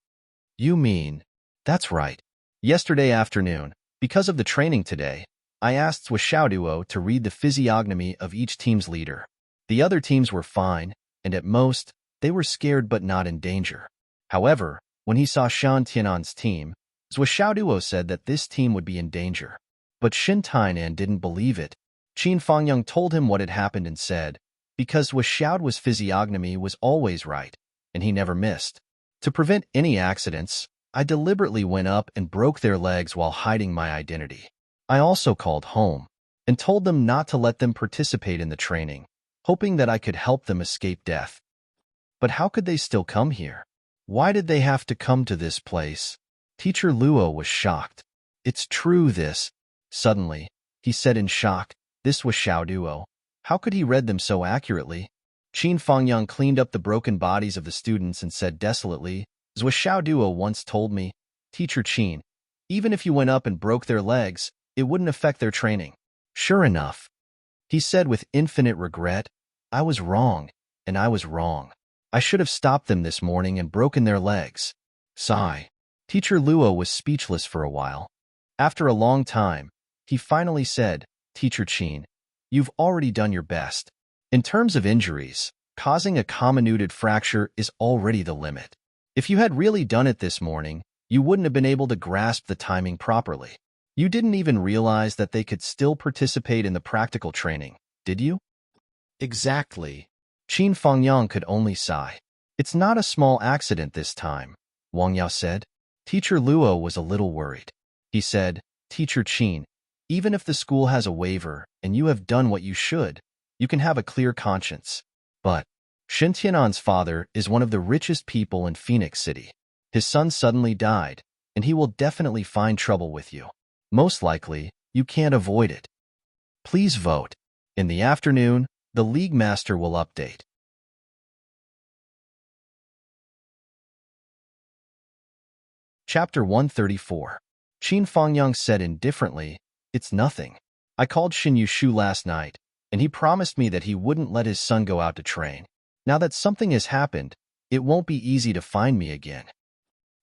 You mean, that's right. Yesterday afternoon, because of the training today, I asked Zhou Xiaoduo to read the physiognomy of each team's leader. The other teams were fine, and at most, they were scared but not in danger. However, when he saw Shan Tianan's team, Zhou Xiaoduo said that this team would be in danger. But Shin Tainan didn't believe it. Qin Fangyang told him what had happened and said, because Zhou Xiaoduo's physiognomy was always right, and he never missed. To prevent any accidents, I deliberately went up and broke their legs while hiding my identity. I also called home and told them not to let them participate in the training, hoping that I could help them escape death. But how could they still come here? Why did they have to come to this place? Teacher Luo was shocked. It's true this. Suddenly, he said in shock, this was Xiaoduo. How could he read them so accurately? Qin Fangyang cleaned up the broken bodies of the students and said desolately, Zhou Xiaoduo once told me, Teacher Qin, even if you went up and broke their legs, it wouldn't affect their training. Sure enough, he said with infinite regret, I was wrong, and I was wrong. I should have stopped them this morning and broken their legs. Sigh. Teacher Luo was speechless for a while. After a long time, he finally said, Teacher Qin, you've already done your best. In terms of injuries, causing a comminuted fracture is already the limit. If you had really done it this morning, you wouldn't have been able to grasp the timing properly. You didn't even realize that they could still participate in the practical training, did you? Exactly. Qin Fangyang could only sigh. It's not a small accident this time, Wang Yao said. Teacher Luo was a little worried. He said, Teacher Qin, even if the school has a waiver and you have done what you should, you can have a clear conscience. But Shin Tianan's father is one of the richest people in Phoenix City. His son suddenly died, and he will definitely find trouble with you. Most likely, you can't avoid it. Please vote. In the afternoon, the League Master will update. Chapter 134. Qin Fangyang said indifferently, It's nothing. I called Xin Yushu last night, and he promised me that he wouldn't let his son go out to train. Now that something has happened, it won't be easy to find me again.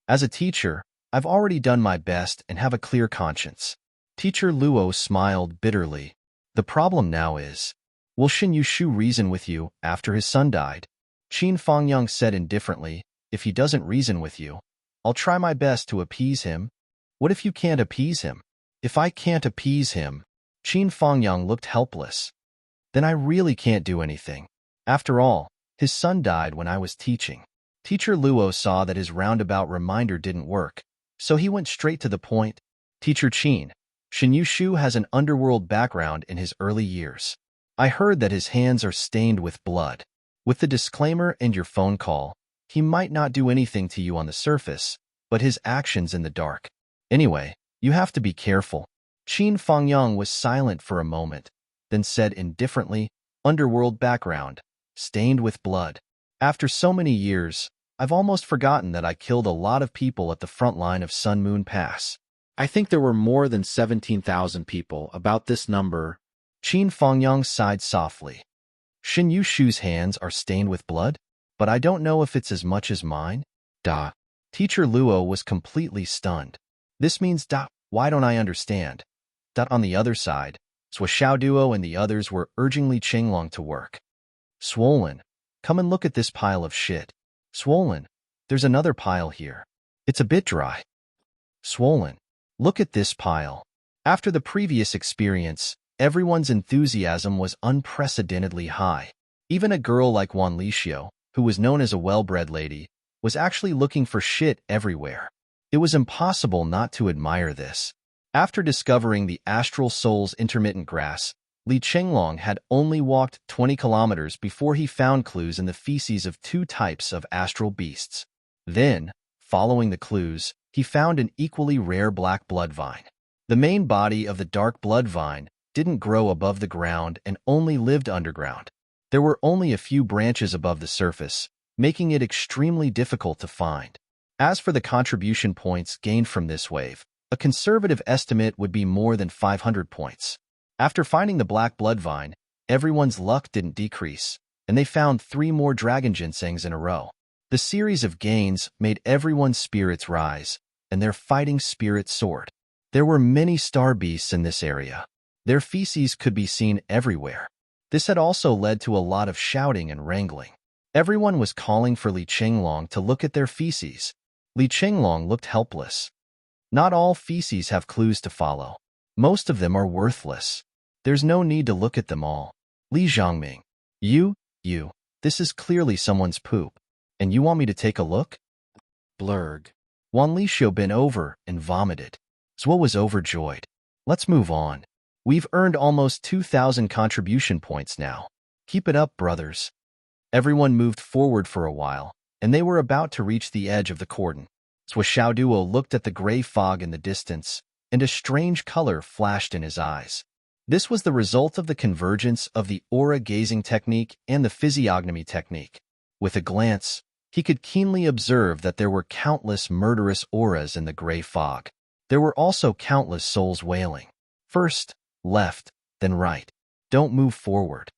As a teacher, I've already done my best and have a clear conscience. Teacher Luo smiled bitterly. The problem now is, will Xin Yushu reason with you after his son died? Qin Fangyang said indifferently, If he doesn't reason with you, I'll try my best to appease him. What if you can't appease him? If I can't appease him, Qin Fangyang looked helpless. Then I really can't do anything. After all, his son died when I was teaching. Teacher Luo saw that his roundabout reminder didn't work, so he went straight to the point. Teacher Qin, Xin Yushu has an underworld background in his early years. I heard that his hands are stained with blood. With the disclaimer and your phone call, he might not do anything to you on the surface, but his actions in the dark. Anyway, you have to be careful. Qin Fangyang was silent for a moment, then said indifferently, Underworld background, stained with blood. After so many years, I've almost forgotten that I killed a lot of people at the front line of Sun Moon Pass. I think there were more than 17,000 people, about this number. Qin Fangyang sighed softly. Xin Yushu's hands are stained with blood? But I don't know if it's as much as mine. Da. Teacher Luo was completely stunned. This means Why don't I understand? On the other side, Duo and the others were urging Li Qinglong to work. Swollen, come and look at this pile of shit. Swollen, there's another pile here. It's a bit dry. Swollen, look at this pile. After the previous experience, everyone's enthusiasm was unprecedentedly high. Even a girl like Wan Lixio, who was known as a well-bred lady, was actually looking for shit everywhere. It was impossible not to admire this. After discovering the Astral Soul's intermittent grass, Li Qinglong had only walked 20 kilometers before he found clues in the feces of 2 types of astral beasts. Then, following the clues, he found an equally rare black blood vine. The main body of the dark blood vine didn't grow above the ground and only lived underground. There were only a few branches above the surface, making it extremely difficult to find. As for the contribution points gained from this wave, a conservative estimate would be more than 500 points. After finding the black blood vine, everyone's luck didn't decrease, and they found 3 more dragon ginsengs in a row. The series of gains made everyone's spirits rise, and their fighting spirit soared. There were many star beasts in this area. Their feces could be seen everywhere. This had also led to a lot of shouting and wrangling. Everyone was calling for Li Qinglong to look at their feces. Li Qinglong looked helpless. Not all feces have clues to follow. Most of them are worthless. There's no need to look at them all. Li Zhangming, you, this is clearly someone's poop. And you want me to take a look? Blurg. Wan Lixio bent over and vomited. Zhuo was overjoyed. Let's move on. We've earned almost 2,000 contribution points now. Keep it up, brothers. Everyone moved forward for a while, and they were about to reach the edge of the cordon. Duo looked at the gray fog in the distance, and a strange color flashed in his eyes. This was the result of the convergence of the aura-gazing technique and the physiognomy technique. With a glance, he could keenly observe that there were countless murderous auras in the gray fog. There were also countless souls wailing. First, left, then right. Don't move forward.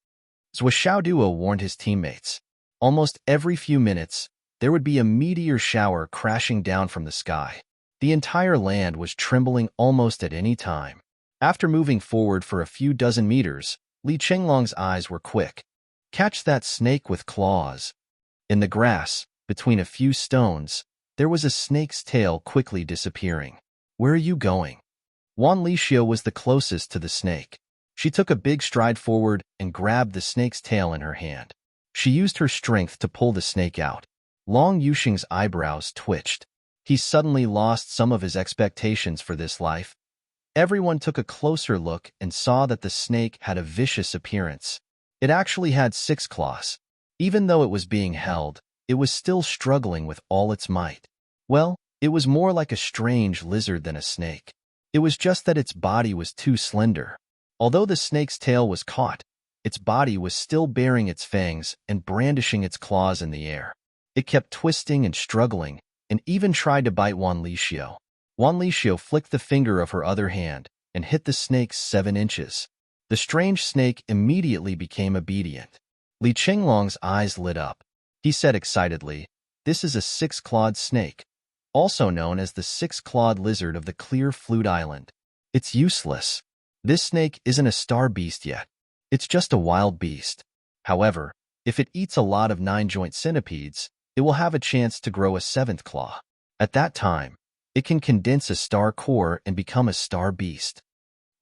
Duo warned his teammates. Almost every few minutes, there would be a meteor shower crashing down from the sky. The entire land was trembling almost at any time. After moving forward for a few dozen meters, Li Qinglong's eyes were quick. Catch that snake with claws. In the grass, between a few stones, there was a snake's tail quickly disappearing. Where are you going? Wan Lixio was the closest to the snake. She took a big stride forward and grabbed the snake's tail in her hand. She used her strength to pull the snake out. Long Yuxing's eyebrows twitched. He suddenly lost some of his expectations for this life. Everyone took a closer look and saw that the snake had a vicious appearance. It actually had 6 claws. Even though it was being held, it was still struggling with all its might. Well, it was more like a strange lizard than a snake. It was just that its body was too slender. Although the snake's tail was caught, its body was still baring its fangs and brandishing its claws in the air. It kept twisting and struggling, and even tried to bite Wan Lixio. Wan Lixio flicked the finger of her other hand and hit the snake 7 inches. The strange snake immediately became obedient. Li Qinglong's eyes lit up. He said excitedly, "This is a 6-clawed snake, also known as the 6-clawed lizard of the Clear Flute Island. It's useless. This snake isn't a star beast yet. It's just a wild beast. However, if it eats a lot of 9-joint centipedes, it will have a chance to grow a 7th claw. At that time, it can condense a star core and become a star beast.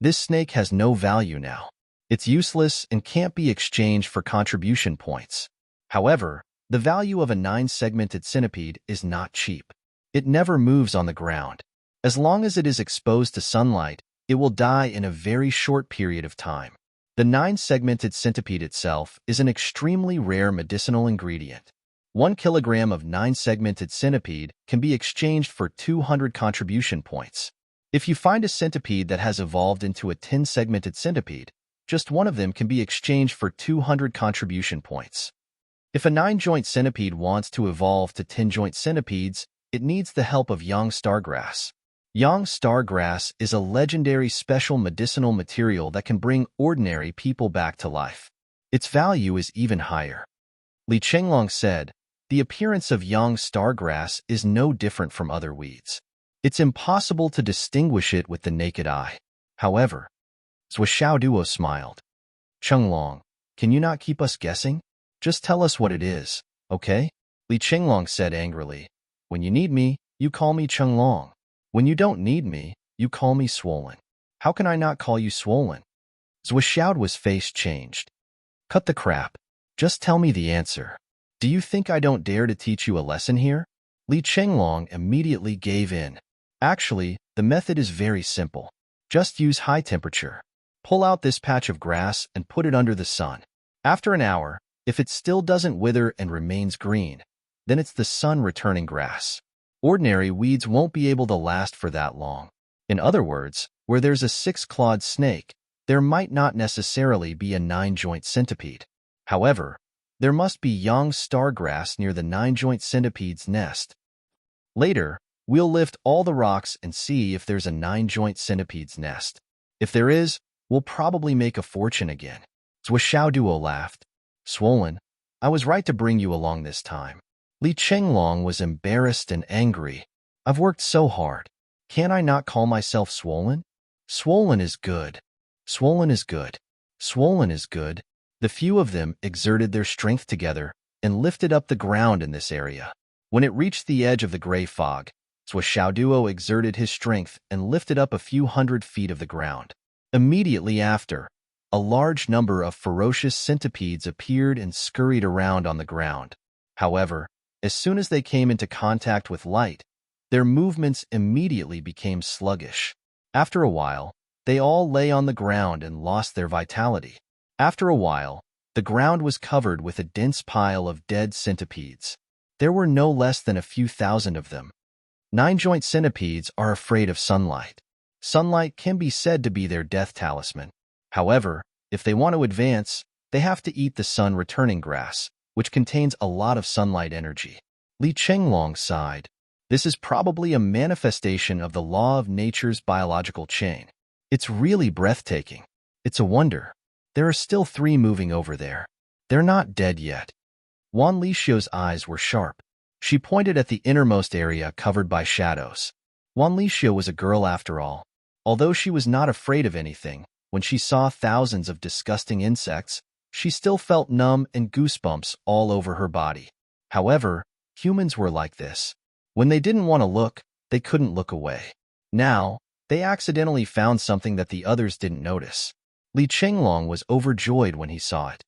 This snake has no value now. It's useless and can't be exchanged for contribution points. However, the value of a 9-segmented centipede is not cheap. It never moves on the ground. As long as it is exposed to sunlight, it will die in a very short period of time. The 9-segmented centipede itself is an extremely rare medicinal ingredient. 1 kilogram of 9-segmented centipede can be exchanged for 200 contribution points. If you find a centipede that has evolved into a 10-segmented centipede, just one of them can be exchanged for 200 contribution points. If a 9-joint centipede wants to evolve to 10-joint centipedes, it needs the help of Yang Stargrass. Yang Stargrass is a legendary special medicinal material that can bring ordinary people back to life. Its value is even higher. Li Qinglong said, "The appearance of Yang Stargrass is no different from other weeds. It's impossible to distinguish it with the naked eye. However, Duo smiled. Chenglong, can you not keep us guessing? Just tell us what it is, okay? Li Chenglong said angrily. When you need me, you call me Chenglong. When you don't need me, you call me Swollen. How can I not call you Swollen? Zhuo's face changed. Cut the crap. Just tell me the answer. Do you think I don't dare to teach you a lesson here? Li Chenglong immediately gave in. Actually, the method is very simple. Just use high temperature. Pull out this patch of grass and put it under the sun. After an hour, if it still doesn't wither and remains green, then it's the sun-returning grass. Ordinary weeds won't be able to last for that long. In other words, where there's a six-clawed snake, there might not necessarily be a nine-joint centipede. However, there must be young stargrass near the nine-joint centipede's nest. Later, we'll lift all the rocks and see if there's a nine-joint centipede's nest. If there is, we'll probably make a fortune again. Duo laughed. Swollen, I was right to bring you along this time. Li Chenglong was embarrassed and angry. I've worked so hard. Can I not call myself Swollen? Swollen is good. Swollen is good. Swollen is good. The few of them exerted their strength together and lifted up the ground in this area. When it reached the edge of the gray fog, Duo exerted his strength and lifted up a few 100 feet of the ground. Immediately after, a large number of ferocious centipedes appeared and scurried around on the ground. However, as soon as they came into contact with light, their movements immediately became sluggish. After a while, they all lay on the ground and lost their vitality. After a while, the ground was covered with a dense pile of dead centipedes. There were no less than a few thousand of them. Nine-joint centipedes are afraid of sunlight. Sunlight can be said to be their death talisman. However, if they want to advance, they have to eat the sun-returning grass, which contains a lot of sunlight energy. Li Chenglong sighed. This is probably a manifestation of the law of nature's biological chain. It's really breathtaking. It's a wonder. There are still 3 moving over there. They're not dead yet. Wan Lixio's eyes were sharp. She pointed at the innermost area covered by shadows. Wan Lixio was a girl after all. Although she was not afraid of anything, when she saw thousands of disgusting insects, she still felt numb and goosebumps all over her body. However, humans were like this. When they didn't want to look, they couldn't look away. Now, they accidentally found something that the others didn't notice. Li Chenglong was overjoyed when he saw it.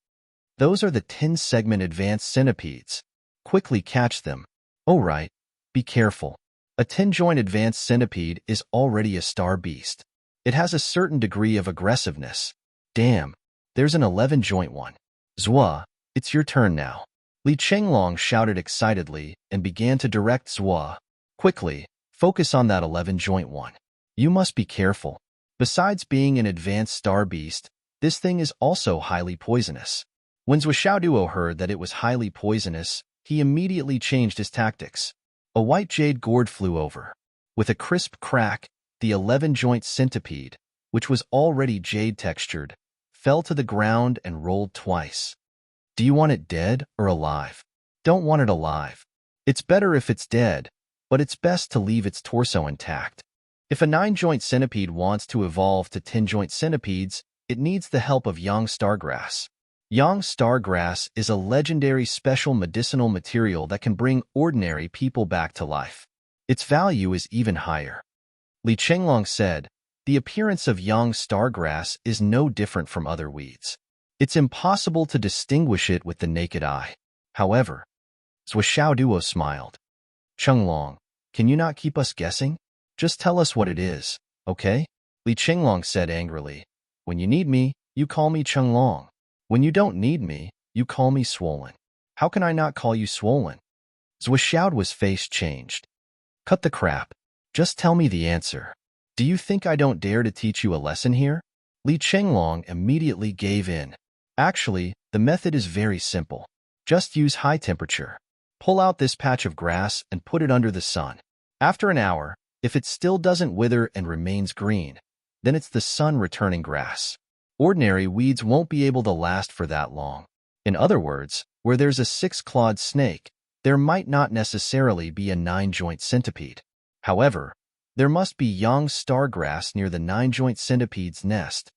Those are the 10-segment advanced centipedes. Quickly catch them. Oh right, be careful. A 10-joint advanced centipede is already a star beast. It has a certain degree of aggressiveness. Damn, there's an 11-joint one. Zhua, it's your turn now. Li Chenglong shouted excitedly and began to direct Zhua. Quickly, focus on that 11-joint one. You must be careful. Besides being an advanced star beast, this thing is also highly poisonous. When Duo heard that it was highly poisonous, he immediately changed his tactics. A white jade gourd flew over. With a crisp crack, the 11-joint centipede, which was already jade-textured, fell to the ground and rolled twice. Do you want it dead or alive? Don't want it alive. It's better if it's dead, but it's best to leave its torso intact. If a 9-joint centipede wants to evolve to 10-joint centipedes, it needs the help of young stargrass. Young stargrass is a legendary special medicinal material that can bring ordinary people back to life. Its value is even higher. Li Chenglong said, the appearance of young stargrass is no different from other weeds. It's impossible to distinguish it with the naked eye. However, Duo smiled. Chenglong, can you not keep us guessing? Just tell us what it is, okay? Li Chenglong said angrily. When you need me, you call me Chenglong. When you don't need me, you call me Swollen. How can I not call you Swollen? Duo's face changed. Cut the crap. Just tell me the answer. Do you think I don't dare to teach you a lesson here? Li Chenglong immediately gave in. Actually, the method is very simple. Just use high temperature. Pull out this patch of grass and put it under the sun. After an hour, if it still doesn't wither and remains green, then it's the sun-returning grass. Ordinary weeds won't be able to last for that long. In other words, where there's a 6-clawed snake, there might not necessarily be a 9-joint centipede. However, There must be young stargrass near the nine-joint centipede's nest.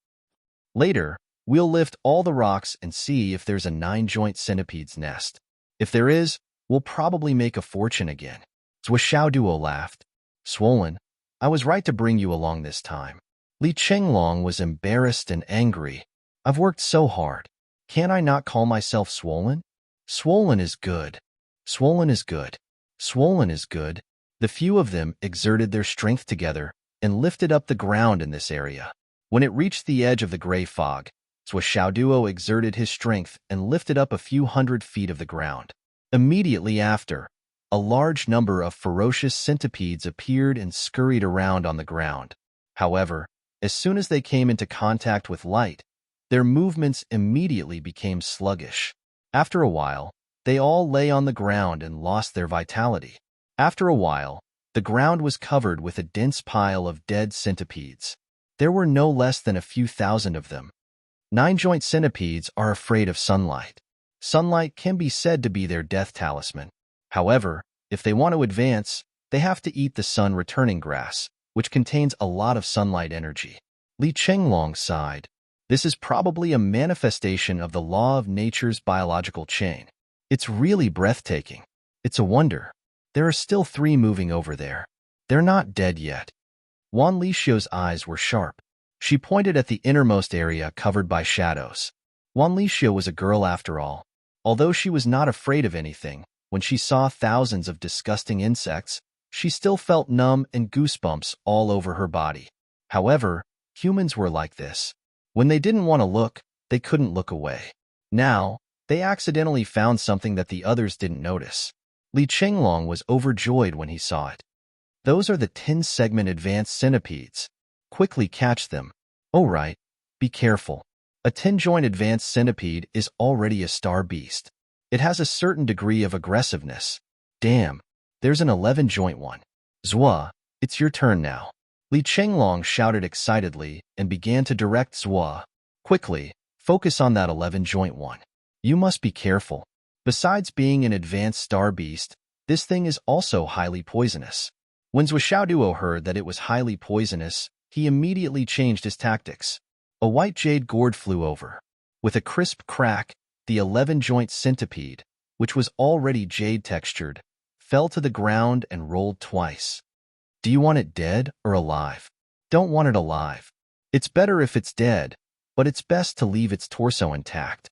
Later, we'll lift all the rocks and see if there's a nine-joint centipede's nest. If there is, we'll probably make a fortune again. Zhuo Duo laughed. Swollen, I was right to bring you along this time. Li Chenglong was embarrassed and angry. I've worked so hard. Can I not call myself swollen? Swollen is good. Swollen is good. Swollen is good. The few of them exerted their strength together and lifted up the ground in this area. When it reached the edge of the gray fog, Zhuo Duo exerted his strength and lifted up a few 100 feet of the ground. Immediately after, a large number of ferocious centipedes appeared and scurried around on the ground. However, as soon as they came into contact with light, their movements immediately became sluggish. After a while, they all lay on the ground and lost their vitality. After a while, the ground was covered with a dense pile of dead centipedes. There were no less than a few thousand of them. Nine-joint centipedes are afraid of sunlight. Sunlight can be said to be their death talisman. However, if they want to advance, they have to eat the sun-returning grass, which contains a lot of sunlight energy. Li Chenglong sighed. This is probably a manifestation of the law of nature's biological chain. It's really breathtaking. It's a wonder. There are still 3 moving over there. They're not dead yet. Wan Lixio's eyes were sharp. She pointed at the innermost area covered by shadows. Wan Lixio was a girl after all. Although she was not afraid of anything, when she saw thousands of disgusting insects, she still felt numb and goosebumps all over her body. However, humans were like this. When they didn't want to look, they couldn't look away. Now, they accidentally found something that the others didn't notice. Li Chenglong was overjoyed when he saw it. Those are the 10-segment advanced centipedes. Quickly catch them. Oh right, be careful. A 10-joint advanced centipede is already a star beast. It has a certain degree of aggressiveness. Damn, there's an 11-joint one. Zhuo, it's your turn now. Li Chenglong shouted excitedly and began to direct Zhuo. Quickly, focus on that 11-joint one. You must be careful. Besides being an advanced star beast, this thing is also highly poisonous. When Zhuo Duo heard that it was highly poisonous, he immediately changed his tactics. A white jade gourd flew over. With a crisp crack, the 11-joint centipede, which was already jade-textured, fell to the ground and rolled twice. Do you want it dead or alive? Don't want it alive. It's better if it's dead, but it's best to leave its torso intact.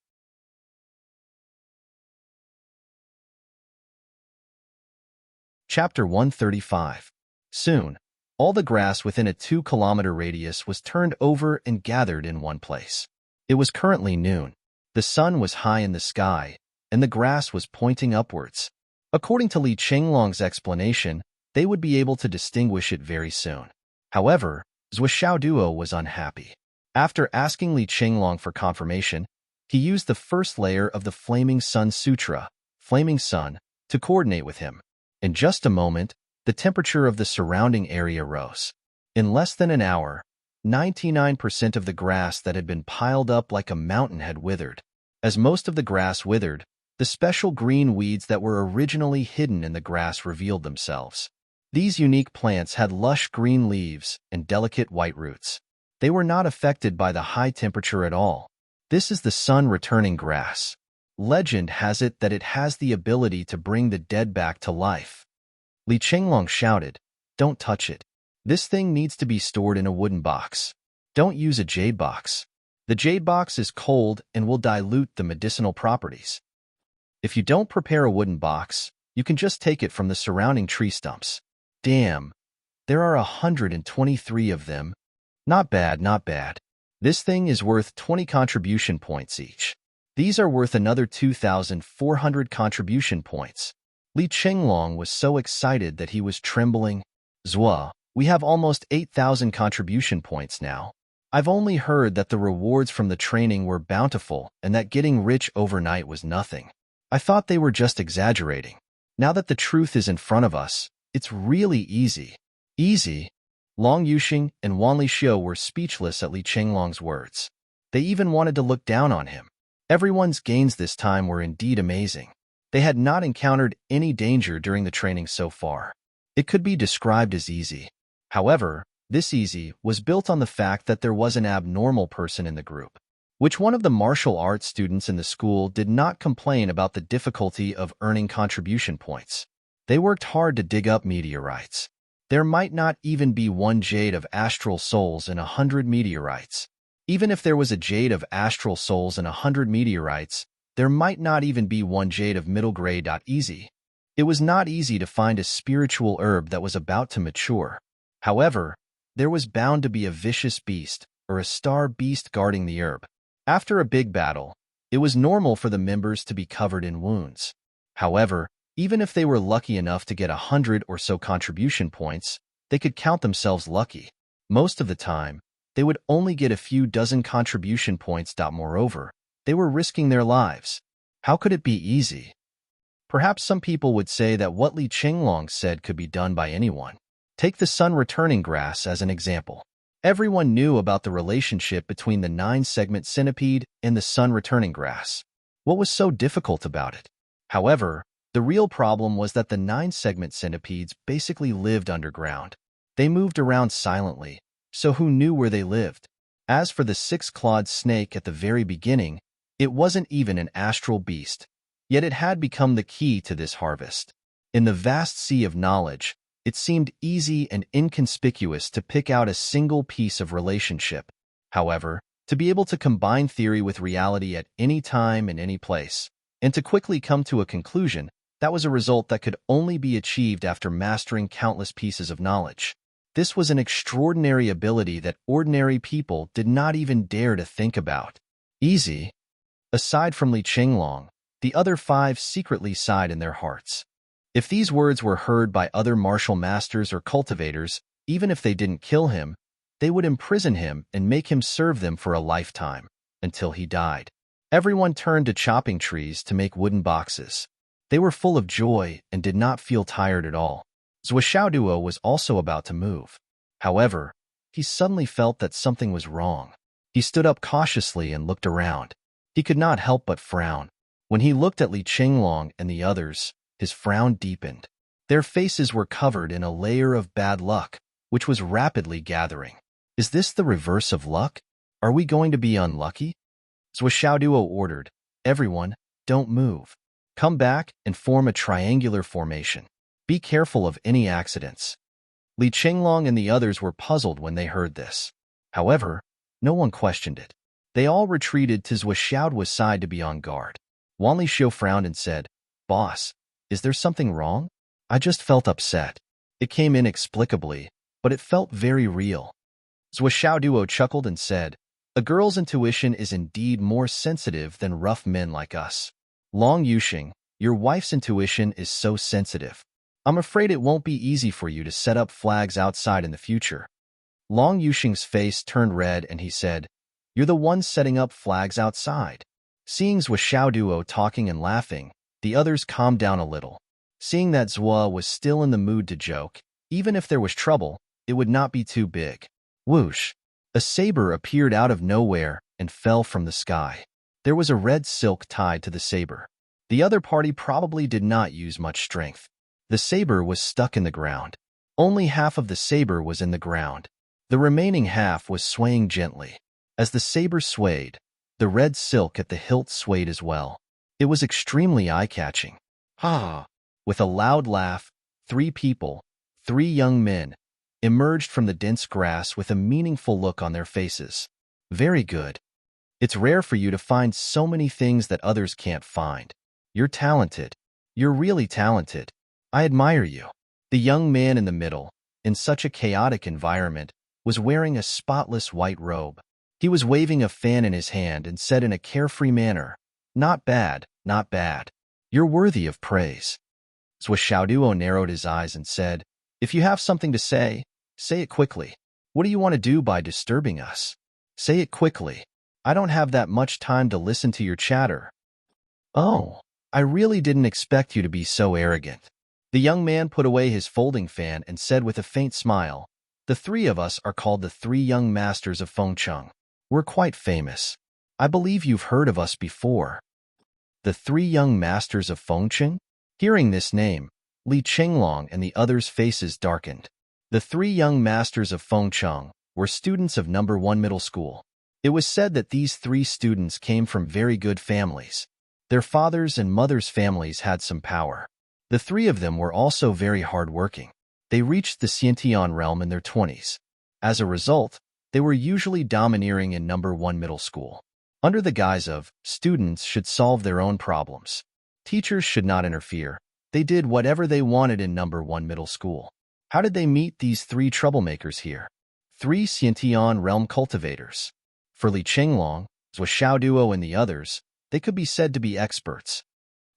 Chapter 135. Soon, all the grass within a 2-kilometer radius was turned over and gathered in one place. It was currently noon. The sun was high in the sky, and the grass was pointing upwards. According to Li Chenglong's explanation, they would be able to distinguish it very soon. However, Zhuo Duo was unhappy. After asking Li Chenglong for confirmation, he used the first layer of the Flaming Sun Sutra, Flaming Sun, to coordinate with him. In just a moment, the temperature of the surrounding area rose. In less than an hour, 99% of the grass that had been piled up like a mountain had withered. As most of the grass withered, the special green weeds that were originally hidden in the grass revealed themselves. These unique plants had lush green leaves and delicate white roots. They were not affected by the high temperature at all. This is the sun-returning grass. Legend has it that it has the ability to bring the dead back to life. Li Chenglong shouted, "Don't touch it. This thing needs to be stored in a wooden box. Don't use a jade box. The jade box is cold and will dilute the medicinal properties. If you don't prepare a wooden box, you can just take it from the surrounding tree stumps." Damn, there are 123 of them. Not bad, not bad. This thing is worth 20 contribution points each. These are worth another 2,400 contribution points. Li Chenglong was so excited that he was trembling. Zhuo, we have almost 8,000 contribution points now. I've only heard that the rewards from the training were bountiful and that getting rich overnight was nothing. I thought they were just exaggerating. Now that the truth is in front of us, it's really easy. Easy? Long Yuxing and Wan Lixio were speechless at Li Chenglong's words. They even wanted to look down on him. Everyone's gains this time were indeed amazing. They had not encountered any danger during the training so far. It could be described as easy. However, this easy was built on the fact that there was an abnormal person in the group. Which one of the martial arts students in the school did not complain about the difficulty of earning contribution points? They worked hard to dig up meteorites. There might not even be one jade of astral souls in 100 meteorites. Even if there was a jade of astral souls in 100 meteorites, there might not even be one jade of middle grade. Easy. It was not easy to find a spiritual herb that was about to mature. However, there was bound to be a vicious beast or a star beast guarding the herb. After a big battle, it was normal for the members to be covered in wounds. However, even if they were lucky enough to get 100 or so contribution points, they could count themselves lucky. Most of the time, they would only get a few dozen contribution points. Moreover, they were risking their lives. How could it be easy? Perhaps some people would say that what Li Qinglong said could be done by anyone. Take the sun-returning grass as an example. Everyone knew about the relationship between the 9-segment centipede and the sun-returning grass. What was so difficult about it? However, the real problem was that the 9-segment centipedes basically lived underground. They moved around silently, so who knew where they lived? As for the 6-clawed snake at the very beginning, it wasn't even an astral beast, yet it had become the key to this harvest. In the vast sea of knowledge, it seemed easy and inconspicuous to pick out a single piece of relationship. However, to be able to combine theory with reality at any time and any place, and to quickly come to a conclusion, that was a result that could only be achieved after mastering countless pieces of knowledge. This was an extraordinary ability that ordinary people did not even dare to think about. Easy. Aside from Li Qinglong, the other 5 secretly sighed in their hearts. If these words were heard by other martial masters or cultivators, even if they didn't kill him, they would imprison him and make him serve them for a lifetime, until he died. Everyone turned to chopping trees to make wooden boxes. They were full of joy and did not feel tired at all. Zhuo was also about to move. However, he suddenly felt that something was wrong. He stood up cautiously and looked around. He could not help but frown. When he looked at Li Qinglong and the others, his frown deepened. Their faces were covered in a layer of bad luck, which was rapidly gathering. Is this the reverse of luck? Are we going to be unlucky? Zhuo ordered, "Everyone, don't move. Come back and form a triangular formation. Be careful of any accidents." Li Qinglong and the others were puzzled when they heard this. However, no one questioned it. They all retreated to Zhuo's side to be on guard. Wan Lixio frowned and said, "Boss, is there something wrong? I just felt upset. It came inexplicably, but it felt very real." Zhuo chuckled and said, "A girl's intuition is indeed more sensitive than rough men like us. Long Yuxing, your wife's intuition is so sensitive. I'm afraid it won't be easy for you to set up flags outside in the future." Long Yuxing's face turned red and he said, "You're the one setting up flags outside." Seeing Zhuo talking and laughing, the others calmed down a little. Seeing that Zhuo was still in the mood to joke, even if there was trouble, it would not be too big. Whoosh! A saber appeared out of nowhere and fell from the sky. There was a red silk tied to the saber. The other party probably did not use much strength. The saber was stuck in the ground. Only half of the saber was in the ground. The remaining half was swaying gently. As the saber swayed, the red silk at the hilt swayed as well. It was extremely eye-catching. Ha! With a loud laugh, 3 people, 3 young men, emerged from the dense grass with a meaningful look on their faces. Very good. It's rare for you to find so many things that others can't find. You're talented. You're really talented. I admire you. The young man in the middle, in such a chaotic environment, was wearing a spotless white robe. He was waving a fan in his hand and said in a carefree manner, "Not bad, not bad. You're worthy of praise." Zhuo narrowed his eyes and said, "If you have something to say, say it quickly. What do you want to do by disturbing us? Say it quickly. I don't have that much time to listen to your chatter." "Oh, I really didn't expect you to be so arrogant." The young man put away his folding fan and said with a faint smile, "The 3 of us are called the 3 Young Masters of Fengcheng. We're quite famous. I believe you've heard of us before." The 3 Young Masters of Fengcheng? Hearing this name, Li Qinglong and the others' faces darkened. The three young masters of Fengcheng were students of number 1 middle school. It was said that these 3 students came from very good families. Their fathers' and mothers' families had some power. The 3 of them were also very hard-working. They reached the Xiantian realm in their 20s. As a result, they were usually domineering in number 1 middle school. Under the guise of, students should solve their own problems. Teachers should not interfere. They did whatever they wanted in number 1 middle school. How did they meet these 3 troublemakers here? 3 Xiantian realm cultivators. For Li Qinglong, Zhou Xiaoduo, and the others, they could be said to be experts.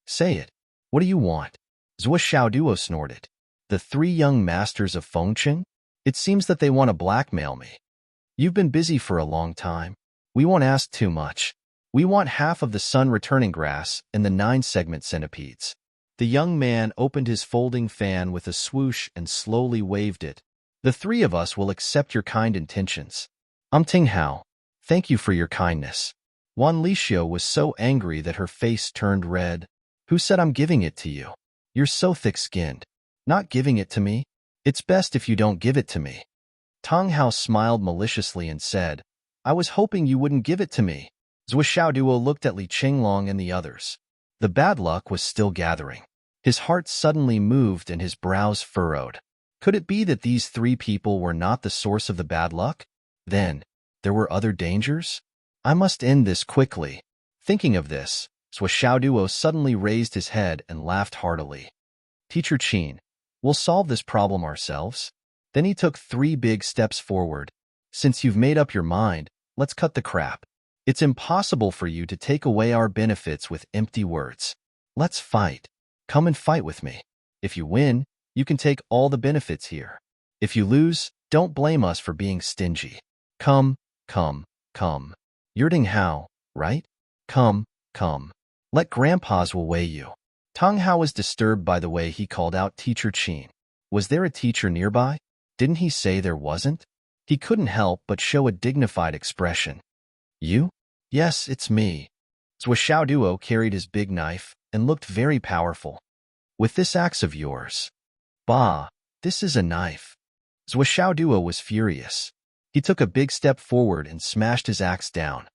Say it. What do you want? Zhou Xiaoduo snorted. The 3 young masters of Fengcheng? It seems that they want to blackmail me. You've been busy for a long time. We won't ask too much. We want half of the sun-returning grass and the 9-segment centipedes. The young man opened his folding fan with a swoosh and slowly waved it. The 3 of us will accept your kind intentions. Ting Hao, thank you for your kindness. Wan Lixio was so angry that her face turned red. Who said I'm giving it to you? You're so thick-skinned. Not giving it to me? It's best if you don't give it to me. Tang Hao smiled maliciously and said, I was hoping you wouldn't give it to me. Zhou Xiaoduo looked at Li Qinglong and the others. The bad luck was still gathering. His heart suddenly moved and his brows furrowed. Could it be that these 3 people were not the source of the bad luck? Then, there were other dangers? I must end this quickly. Thinking of this, Zhou Xiaoduo suddenly raised his head and laughed heartily. Teacher Qin, we'll solve this problem ourselves. Then he took 3 big steps forward. Since you've made up your mind, let's cut the crap. It's impossible for you to take away our benefits with empty words. Let's fight. Come and fight with me. If you win, you can take all the benefits here. If you lose, don't blame us for being stingy. Come. You're Ding Hao, right? Come. Let Grandpa's will weigh you. Tang Hao was disturbed by the way he called out Teacher Qin. Was there a teacher nearby? Didn't he say there wasn't? He couldn't help but show a dignified expression. You? Yes, it's me. Zhou Xiaoduo carried his big knife and looked very powerful. With this axe of yours. Bah, this is a knife. Zhou Xiaoduo was furious. He took a big step forward and smashed his axe down.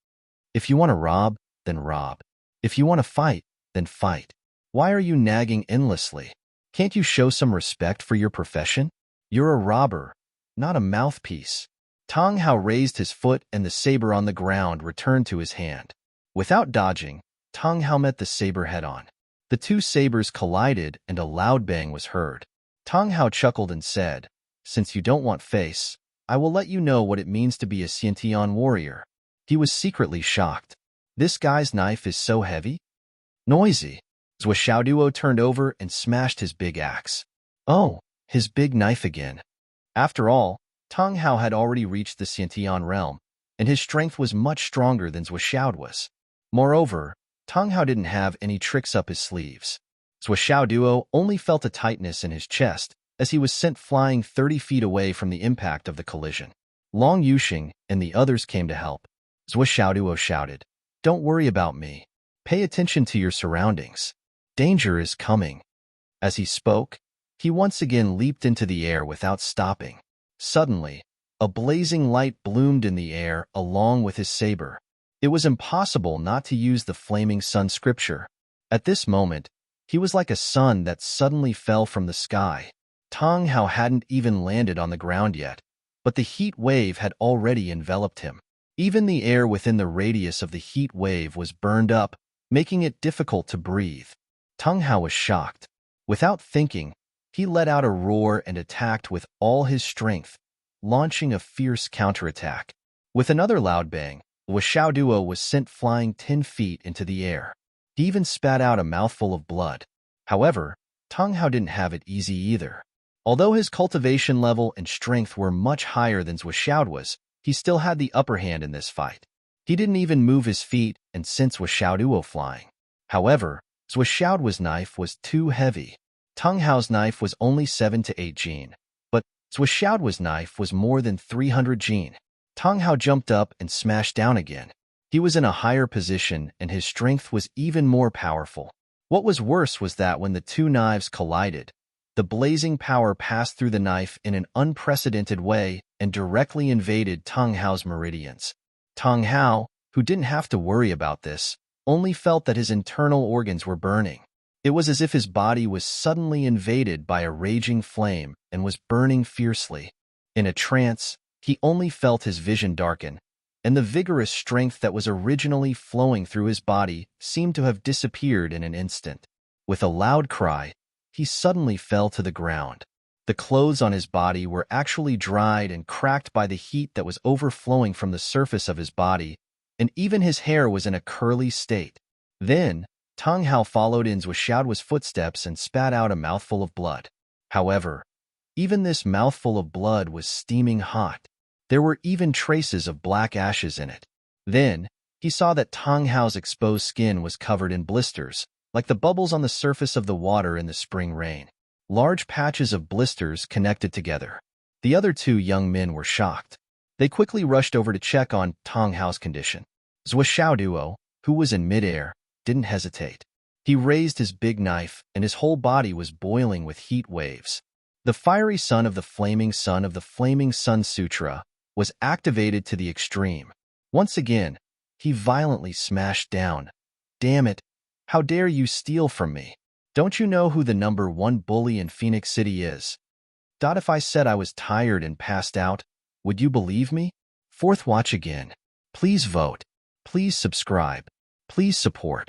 If you want to rob, then rob. If you want to fight, then fight. Why are you nagging endlessly? Can't you show some respect for your profession? You're a robber, not a mouthpiece. Tang Hao raised his foot and the saber on the ground returned to his hand. Without dodging, Tang Hao met the saber head-on. The 2 sabers collided and a loud bang was heard. Tang Hao chuckled and said, Since you don't want face, I will let you know what it means to be a Xiantian warrior. He was secretly shocked. This guy's knife is so heavy? Noisy. Zhou Xiaoduo turned over and smashed his big axe. Oh, his big knife again. After all, Tang Hao had already reached the Xiantian realm, and his strength was much stronger than Zhou Xiaoduo's. Moreover, Tang Hao didn't have any tricks up his sleeves. Zhou Xiaoduo only felt a tightness in his chest as he was sent flying 30 feet away from the impact of the collision. Long Yuxing and the others came to help. Zhou Xiaoduo shouted, Don't worry about me. Pay attention to your surroundings. Danger is coming. As he spoke, he once again leaped into the air without stopping. Suddenly, a blazing light bloomed in the air along with his saber. It was impossible not to use the flaming sun scripture. At this moment, he was like a sun that suddenly fell from the sky. Tang Hao hadn't even landed on the ground yet, but the heat wave had already enveloped him. Even the air within the radius of the heat wave was burned up, making it difficult to breathe. Tang Hao was shocked. Without thinking, he let out a roar and attacked with all his strength, launching a fierce counterattack. With another loud bang, Zhou Xiaoduo was sent flying 10 feet into the air. He even spat out a mouthful of blood. However, Tang Hao didn't have it easy either. Although his cultivation level and strength were much higher than Zhou Xiaoduo's, he still had the upper hand in this fight. He didn't even move his feet and sent Zhou Xiaoduo flying. However, Zhou Xiaoduo's knife was too heavy. Tang Hao's knife was only 7 to 8 jin, but Zhou Xiaoduo's knife was more than 300 jin. Tang Hao jumped up and smashed down again. He was in a higher position and his strength was even more powerful. What was worse was that when the 2 knives collided, The blazing power passed through the knife in an unprecedented way and directly invaded Tang Hao's meridians. Tang Hao, who didn't have to worry about this, only felt that his internal organs were burning. It was as if his body was suddenly invaded by a raging flame and was burning fiercely. In a trance, he only felt his vision darken, and the vigorous strength that was originally flowing through his body seemed to have disappeared in an instant. With a loud cry, he suddenly fell to the ground. The clothes on his body were actually dried and cracked by the heat that was overflowing from the surface of his body, and even his hair was in a curly state. Then, Tang Hao followed in Zhuoxiaoduo's footsteps and spat out a mouthful of blood. However, even this mouthful of blood was steaming hot. There were even traces of black ashes in it. Then, he saw that Tang Hao's exposed skin was covered in blisters, like the bubbles on the surface of the water in the spring rain. Large patches of blisters connected together. The other two young men were shocked. They quickly rushed over to check on Tang Hao's condition. Zhuoxiaoduo, who was in midair, didn't hesitate. He raised his big knife, and his whole body was boiling with heat waves. The fiery sun of the Flaming Sun Sutra was activated to the extreme. Once again, he violently smashed down. "Damn it! How dare you steal from me? Don't you know who the #1 bully in Phoenix City is? If I said I was tired and passed out, would you believe me? Fourth watch again. Please vote. Please subscribe. Please support."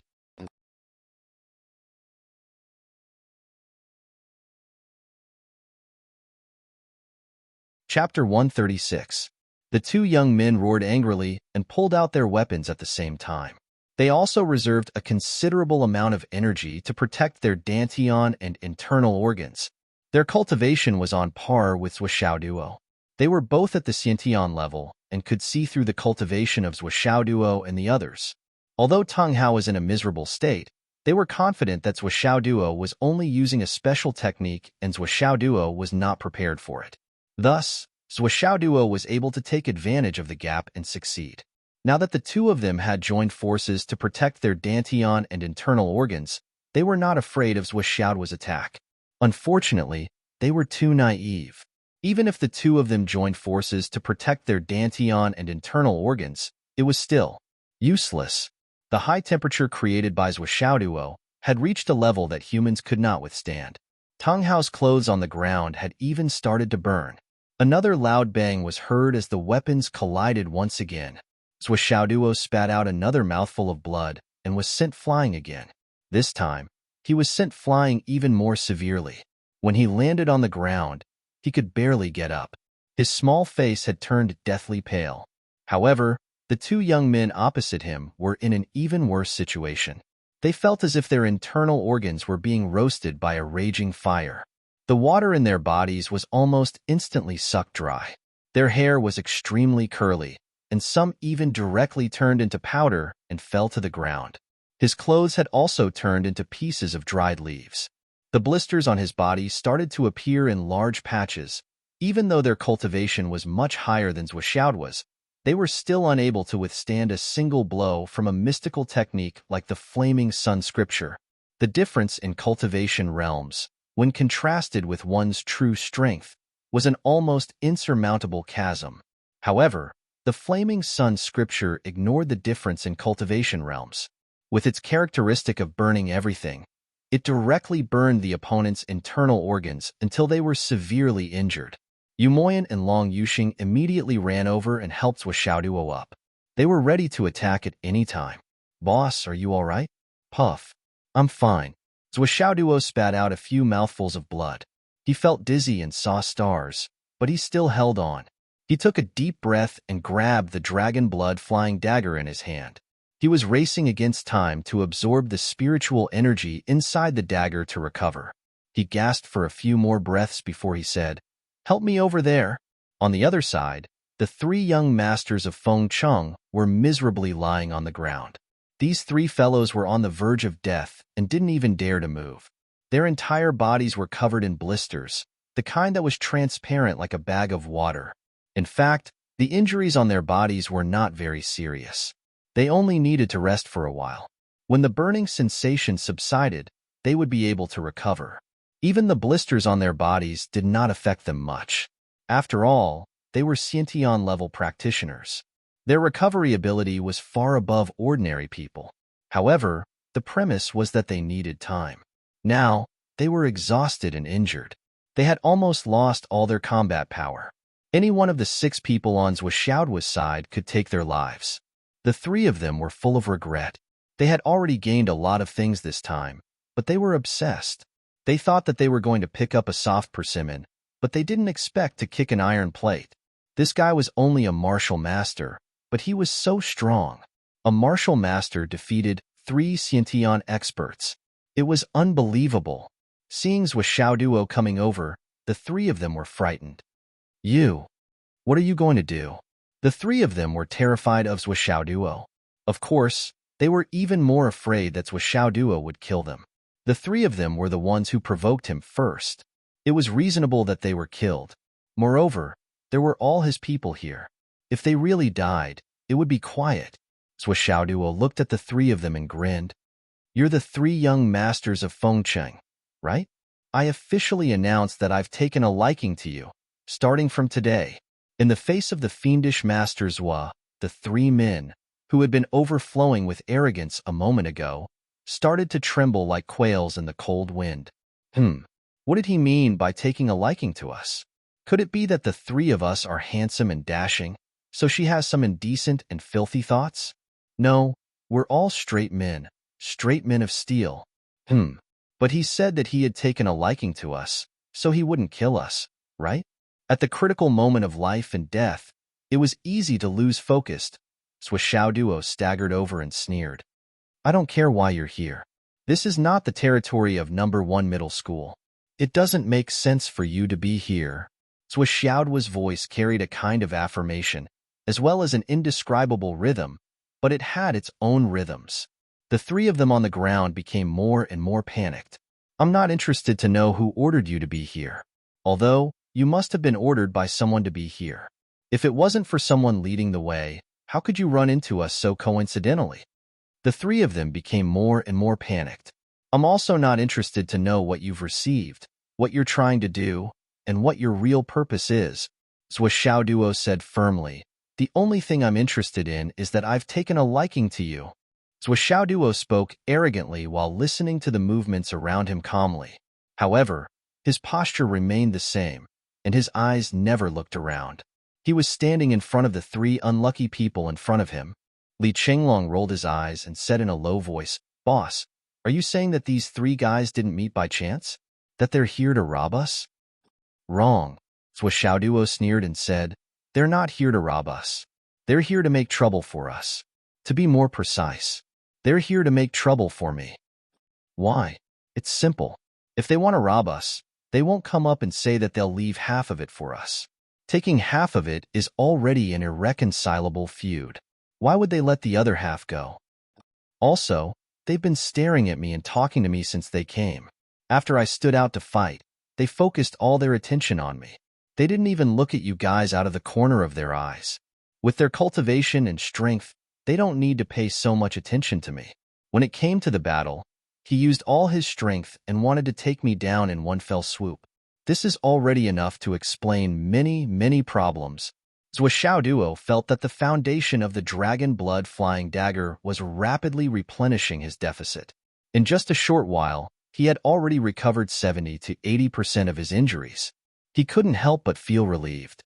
Chapter 136. The two young men roared angrily and pulled out their weapons at the same time. They also reserved a considerable amount of energy to protect their dantian and internal organs. Their cultivation was on par with Zhuoxiaoduo. They were both at the Xiantian level and could see through the cultivation of Zhuoxiaoduo and the others. Although Tang Hao was in a miserable state, they were confident that Zhuoxiaoduo was only using a special technique and Zhuoxiaoduo was not prepared for it. Thus, Zhuoxiaoduo was able to take advantage of the gap and succeed. Now that the two of them had joined forces to protect their dantian and internal organs, they were not afraid of Zhuoxiaoduo's attack. Unfortunately, they were too naive. Even if the two of them joined forces to protect their dantian and internal organs, it was still useless. The high temperature created by Zhuoxiaoduo had reached a level that humans could not withstand. Tang Hao's clothes on the ground had even started to burn. Another loud bang was heard as the weapons collided once again. Zhuoxiaoduo spat out another mouthful of blood and was sent flying again. This time, he was sent flying even more severely. When he landed on the ground, he could barely get up. His small face had turned deathly pale. However, the two young men opposite him were in an even worse situation. They felt as if their internal organs were being roasted by a raging fire. The water in their bodies was almost instantly sucked dry. Their hair was extremely curly, and some even directly turned into powder and fell to the ground. His clothes had also turned into pieces of dried leaves. The blisters on his body started to appear in large patches. Even though their cultivation was much higher than Zhuoxiaoduo's, they were still unable to withstand a single blow from a mystical technique like the Flaming Sun Scripture. The difference in cultivation realms, when contrasted with one's true strength, was an almost insurmountable chasm. However, the Flaming Sun Scripture ignored the difference in cultivation realms. With its characteristic of burning everything, it directly burned the opponent's internal organs until they were severely injured. Yumoyan and Long Yuxing immediately ran over and helped Zhuoxiaoduo up. They were ready to attack at any time. "Boss, are you all right?" "Puff. I'm fine." Zhuoxiaoduo spat out a few mouthfuls of blood. He felt dizzy and saw stars, but he still held on. He took a deep breath and grabbed the dragon blood flying dagger in his hand. He was racing against time to absorb the spiritual energy inside the dagger to recover. He gasped for a few more breaths before he said, "Help me over there." On the other side, the three young masters of Feng Cheng were miserably lying on the ground. These three fellows were on the verge of death and didn't even dare to move. Their entire bodies were covered in blisters, the kind that was transparent like a bag of water. In fact, the injuries on their bodies were not very serious. They only needed to rest for a while. When the burning sensation subsided, they would be able to recover. Even the blisters on their bodies did not affect them much. After all, they were Xiantian-level practitioners. Their recovery ability was far above ordinary people. However, the premise was that they needed time. Now, they were exhausted and injured. They had almost lost all their combat power. Any one of the 6 people on Zhuoxiaoduo's side could take their lives. The 3 of them were full of regret. They had already gained a lot of things this time, but they were obsessed. They thought that they were going to pick up a soft persimmon, but they didn't expect to kick an iron plate. This guy was only a martial master, but he was so strong. A martial master defeated 3 Xiantian experts. It was unbelievable. Seeing Zhuoxiaoduo coming over, the 3 of them were frightened. You, what are you going to do? The 3 of them were terrified of Zhuoxiaoduo. Of course, they were even more afraid that Zhuoxiaoduo would kill them. The 3 of them were the ones who provoked him first. It was reasonable that they were killed. Moreover, there were all his people here. If they really died, it would be quiet. Zhuoxiaoduo looked at the 3 of them and grinned. You're the 3 young masters of Fengcheng, right? I officially announced that I've taken a liking to you, starting from today. In the face of the fiendish Master Zhua, the 3 men, who had been overflowing with arrogance a moment ago, started to tremble like quails in the cold wind. What did he mean by taking a liking to us? Could it be that the 3 of us are handsome and dashing, so she has some indecent and filthy thoughts? No, we're all straight men of steel. But he said that he had taken a liking to us, so he wouldn't kill us, right? At the critical moment of life and death, it was easy to lose focus. Zhuoxiaoduo staggered over and sneered. I don't care why you're here. This is not the territory of number 1 middle school. It doesn't make sense for you to be here. Zhuoxiaoduo's voice carried a kind of affirmation, as well as an indescribable rhythm, but it had its own rhythms. The 3 of them on the ground became more and more panicked. I'm not interested to know who ordered you to be here. Although, you must have been ordered by someone to be here. If it wasn't for someone leading the way, how could you run into us so coincidentally? The 3 of them became more and more panicked. I'm also not interested to know what you've received, what you're trying to do, and what your real purpose is, Zhuoxiaoduo said firmly. The only thing I'm interested in is that I've taken a liking to you. Zhuoxiaoduo spoke arrogantly while listening to the movements around him calmly. However, his posture remained the same, and his eyes never looked around. He was standing in front of the 3 unlucky people in front of him. Li Chenglong rolled his eyes and said in a low voice, Boss, are you saying that these 3 guys didn't meet by chance? That they're here to rob us? Wrong. Zhuoxiaoduo sneered and said, They're not here to rob us. They're here to make trouble for us. To be more precise, they're here to make trouble for me. Why? It's simple. If they want to rob us, they won't come up and say that they'll leave half of it for us. Taking half of it is already an irreconcilable feud. Why would they let the other half go? Also, they've been staring at me and talking to me since they came. After I stood out to fight, they focused all their attention on me. They didn't even look at you guys out of the corner of their eyes. With their cultivation and strength, they don't need to pay so much attention to me. When it came to the battle, he used all his strength and wanted to take me down in one fell swoop. This is already enough to explain many problems. Zhuoxiaoduo felt that the foundation of the dragon blood flying dagger was rapidly replenishing his deficit. In just a short while, he had already recovered 70 to 80% of his injuries. He couldn't help but feel relieved.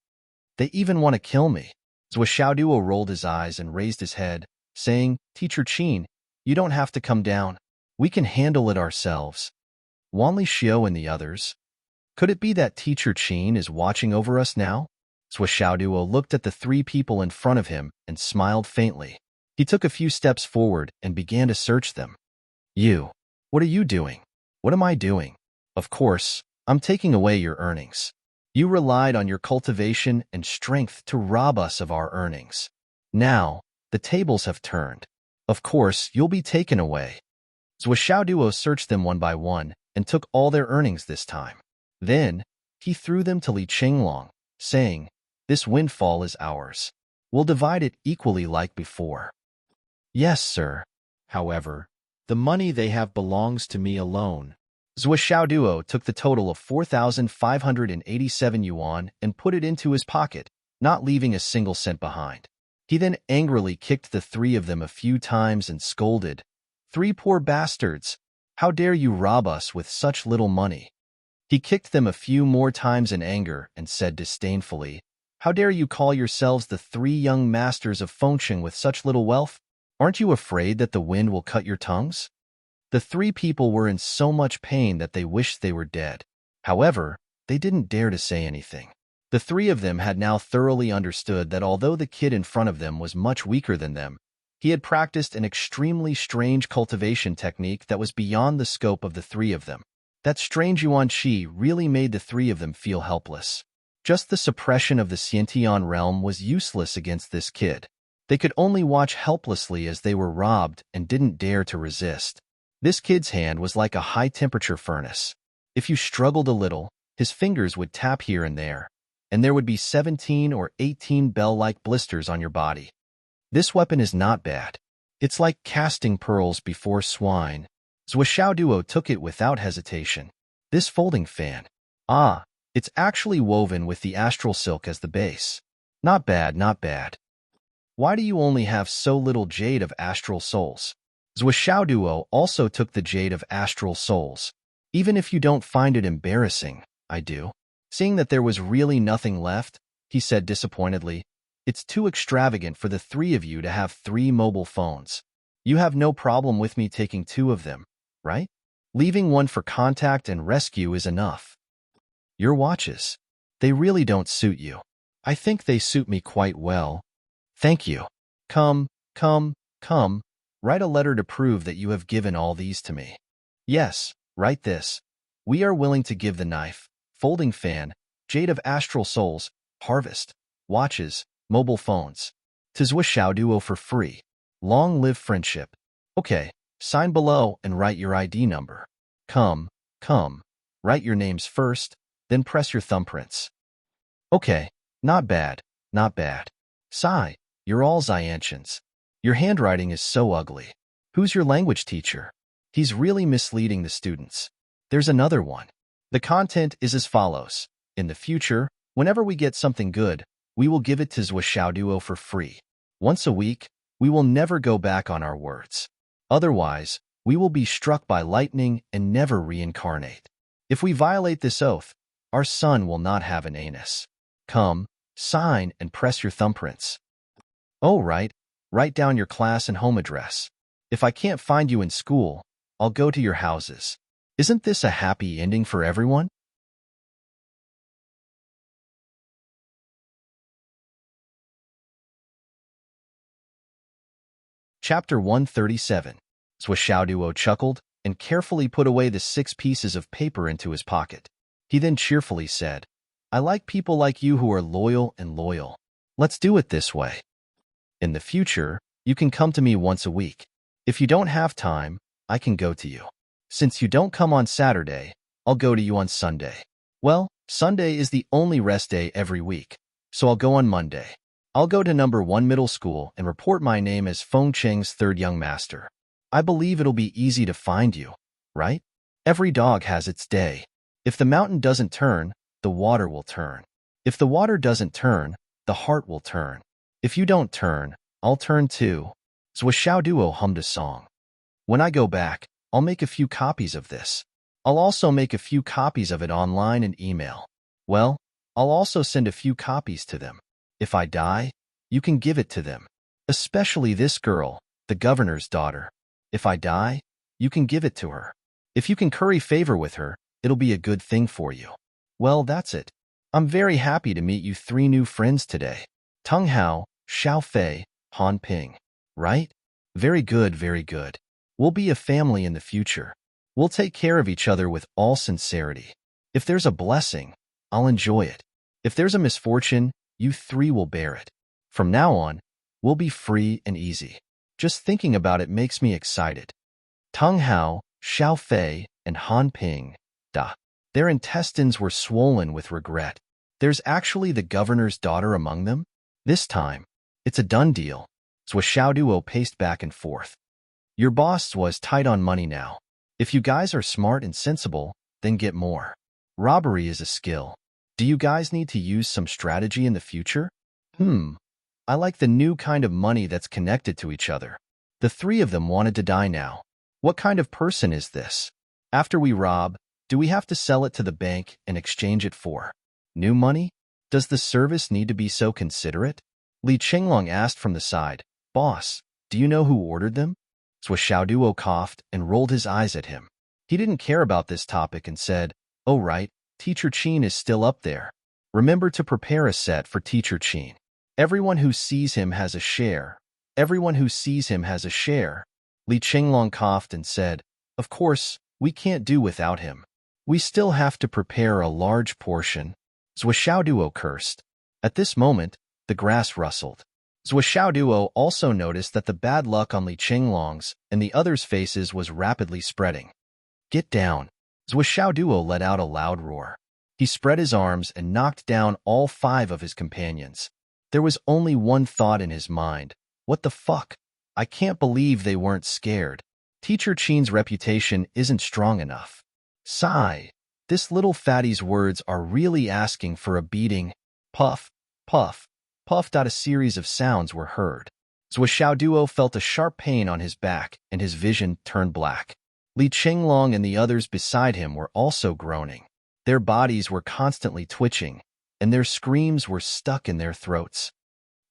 They even want to kill me. Zhuoxiaoduo rolled his eyes and raised his head, saying, Teacher Qin, you don't have to come down. We can handle it ourselves. Wanli Xiao and the others. Could it be that Teacher Qin is watching over us now? Zhuoxiaoduo looked at the 3 people in front of him and smiled faintly. He took a few steps forward and began to search them. You. What are you doing? What am I doing? Of course, I'm taking away your earnings. You relied on your cultivation and strength to rob us of our earnings. Now, the tables have turned. Of course, you'll be taken away. Zhuoxiaoduo searched them one by one and took all their earnings this time. Then, he threw them to Li Chenglong, saying, This windfall is ours. We'll divide it equally like before. Yes, sir. However, the money they have belongs to me alone. Duo took the total of 4,587 yuan and put it into his pocket, not leaving a single cent behind. He then angrily kicked the three of them a few times and scolded, "Three poor bastards! How dare you rob us with such little money?" He kicked them a few more times in anger and said disdainfully, "How dare you call yourselves the three young masters of Fengsheng with such little wealth? Aren't you afraid that the wind will cut your tongues?" The three people were in so much pain that they wished they were dead. However, they didn't dare to say anything. The three of them had now thoroughly understood that although the kid in front of them was much weaker than them, he had practiced an extremely strange cultivation technique that was beyond the scope of the three of them. That strange yuan qi really made the three of them feel helpless. Just the suppression of the Xiantian realm was useless against this kid. They could only watch helplessly as they were robbed and didn't dare to resist. This kid's hand was like a high-temperature furnace. If you struggled a little, his fingers would tap here and there would be 17 or 18 bell-like blisters on your body. This weapon is not bad. It's like casting pearls before swine. Duo took it without hesitation. This folding fan. It's actually woven with the astral silk as the base. Not bad, not bad. Why do you only have so little jade of astral souls? Duo also took the jade of astral souls. Even if you don't find it embarrassing, I do. Seeing that there was really nothing left, he said disappointedly, "It's too extravagant for the three of you to have 3 mobile phones. You have no problem with me taking 2 of them, right? Leaving one for contact and rescue is enough. Your watches. They really don't suit you. I think they suit me quite well. Thank you. Come. Write a letter to prove that you have given all these to me. Yes, write this. We are willing to give the knife, folding fan, jade of astral souls, harvest, watches, mobile phones, to Duo for free. Long live friendship. Okay, sign below and write your ID number. Come. Write your names first, then press your thumbprints. Okay, not bad. Sigh, you're all Xiantians. Your handwriting is so ugly. Who's your language teacher? He's really misleading the students. There's another one. The content is as follows. In the future, whenever we get something good, we will give it to Duo for free. Once a week, we will never go back on our words. Otherwise, we will be struck by lightning and never reincarnate. If we violate this oath, our son will not have an anus. Come, sign and press your thumbprints. Oh, right. Write down your class and home address. If I can't find you in school, I'll go to your houses. Isn't this a happy ending for everyone? Chapter 137. Duo chuckled and carefully put away the 6 pieces of paper into his pocket. He then cheerfully said, "I like people like you who are loyal and loyal. Let's do it this way. In the future, you can come to me once a week. If you don't have time, I can go to you. Since you don't come on Saturday, I'll go to you on Sunday. Well, Sunday is the only rest day every week, so I'll go on Monday. I'll go to number 1 middle school and report my name as Fengsheng's 3rd young master. I believe it'll be easy to find you, right? Every dog has its day. If the mountain doesn't turn, the water will turn. If the water doesn't turn, the heart will turn. If you don't turn, I'll turn too." Duo hummed a song. "When I go back, I'll make a few copies of this. I'll also make a few copies of it online and email. Well, I'll also send a few copies to them. If I die, you can give it to them. Especially this girl, the governor's daughter. If I die, you can give it to her. If you can curry favor with her, it'll be a good thing for you. Well, that's it. I'm very happy to meet you 3 new friends today. Tung Hao, Xiao Fei, Han Ping. Right? Very good. We'll be a family in the future. We'll take care of each other with all sincerity. If there's a blessing, I'll enjoy it. If there's a misfortune, you 3 will bear it. From now on, we'll be free and easy. Just thinking about it makes me excited." Tung Hao, Xiao Fei, and Han Ping. Their intestines were swollen with regret. There's actually the governor's daughter among them? This time, it's a done deal. Duo paced back and forth. Your boss was tight on money now. If you guys are smart and sensible, then get more. Robbery is a skill. Do you guys need to use some strategy in the future? I like the new kind of money that's connected to each other. The three of them wanted to die now. What kind of person is this? After we rob, do we have to sell it to the bank and exchange it for new money? Does the service need to be so considerate? Li Qinglong asked from the side. Boss, do you know who ordered them? Zhou Xiaoduo coughed and rolled his eyes at him. He didn't care about this topic and said, Oh right, Teacher Qin is still up there. Remember to prepare a set for Teacher Qin. Everyone who sees him has a share. Everyone who sees him has a share. Li Qinglong coughed and said, Of course, we can't do without him. We still have to prepare a large portion. Zhou Xiaoduo cursed. At this moment, the grass rustled. Zhou Xiaoduo also noticed that the bad luck on Li Qinglong's and the others' faces was rapidly spreading. Get down. Zhou Xiaoduo let out a loud roar. He spread his arms and knocked down all 5 of his companions. There was only one thought in his mind. What the fuck? I can't believe they weren't scared. Teacher Qin's reputation isn't strong enough. Sigh. This little fatty's words are really asking for a beating. Puff, puff, puff. A series of sounds were heard. Zhou Xiaoduo felt a sharp pain on his back and his vision turned black. Li Qinglong and the others beside him were also groaning. Their bodies were constantly twitching, and their screams were stuck in their throats.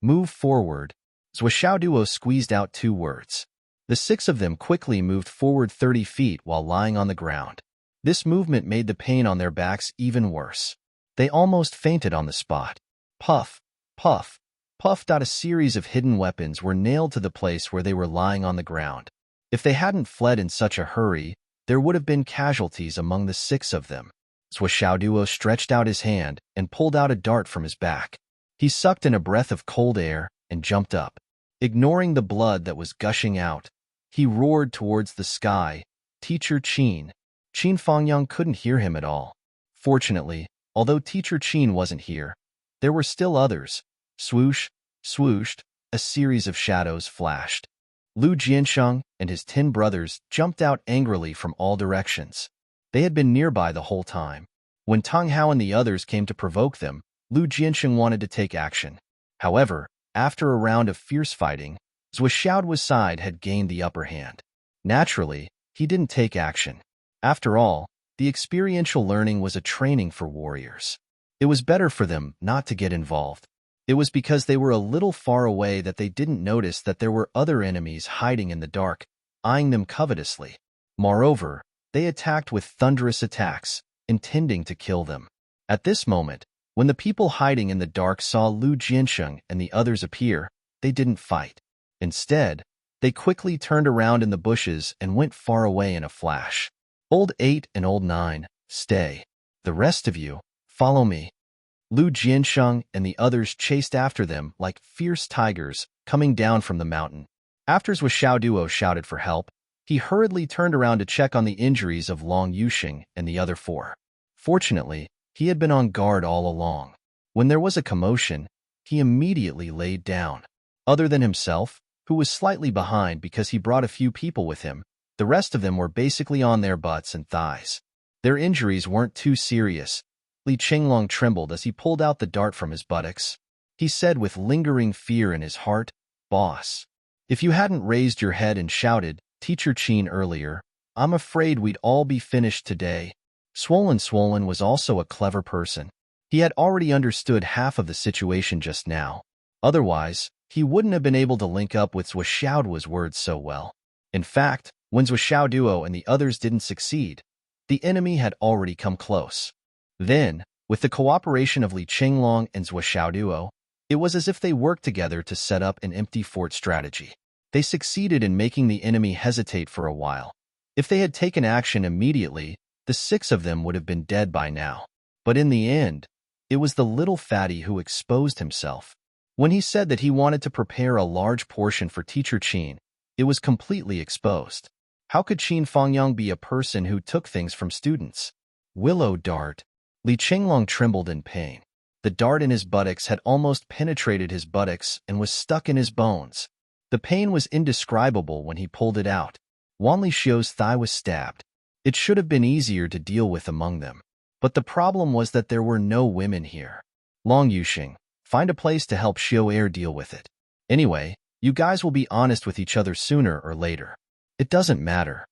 Move forward. Zhou Xiaoduo squeezed out 2 words. The 6 of them quickly moved forward 30 feet while lying on the ground. This movement made the pain on their backs even worse. They almost fainted on the spot. Puff, puff, puff. A series of hidden weapons were nailed to the place where they were lying on the ground. If they hadn't fled in such a hurry, there would have been casualties among the 6 of them. Zhou Xiaoduo stretched out his hand and pulled out a dart from his back. He sucked in a breath of cold air and jumped up. Ignoring the blood that was gushing out, he roared towards the sky. Teacher Qin. Qin Fangyang couldn't hear him at all. Fortunately, although Teacher Qin wasn't here, there were still others. Swoosh, swooshed, a series of shadows flashed. Lu Jiansheng and his 10 brothers jumped out angrily from all directions. They had been nearby the whole time. When Tang Hao and the others came to provoke them, Lu Jiansheng wanted to take action. However, after a round of fierce fighting, Zhou Xiaoduo's side had gained the upper hand. Naturally, he didn't take action. After all, the experiential learning was a training for warriors. It was better for them not to get involved. It was because they were a little far away that they didn't notice that there were other enemies hiding in the dark, eyeing them covetously. Moreover, they attacked with thunderous attacks, intending to kill them. At this moment, when the people hiding in the dark saw Lu Jiansheng and the others appear, they didn't fight. Instead, they quickly turned around in the bushes and went far away in a flash. Old 8 and Old 9, stay. The rest of you, follow me. Lu Jiansheng and the others chased after them like fierce tigers coming down from the mountain. After Zhou Xiaoduo shouted for help, he hurriedly turned around to check on the injuries of Long Yuxing and the other 4. Fortunately, he had been on guard all along. When there was a commotion, he immediately laid down. Other than himself, who was slightly behind because he brought a few people with him, the rest of them were basically on their butts and thighs. Their injuries weren't too serious. Li Qinglong trembled as he pulled out the dart from his buttocks. He said with lingering fear in his heart, Boss, if you hadn't raised your head and shouted, Teacher Qin earlier, I'm afraid we'd all be finished today. Swollen was also a clever person. He had already understood half of the situation just now. Otherwise, he wouldn't have been able to link up with Zhou Xiaoduo's words so well. In fact, when Zhou Xiaoduo and the others didn't succeed, the enemy had already come close. Then, with the cooperation of Li Qinglong and Zhou Xiaoduo, it was as if they worked together to set up an empty fort strategy. They succeeded in making the enemy hesitate for a while. If they had taken action immediately, the 6 of them would have been dead by now. But in the end, it was the little fatty who exposed himself. When he said that he wanted to prepare a large portion for Teacher Qin, it was completely exposed. How could Qin Fangyang be a person who took things from students? Willow dart. Li Qinglong trembled in pain. The dart in his buttocks had almost penetrated his buttocks and was stuck in his bones. The pain was indescribable when he pulled it out. Wan Li Xiu's thigh was stabbed. It should have been easier to deal with among them. But the problem was that there were no women here. Long Yuxing, find a place to help Xiao Air deal with it. Anyway, you guys will be honest with each other sooner or later. It doesn't matter.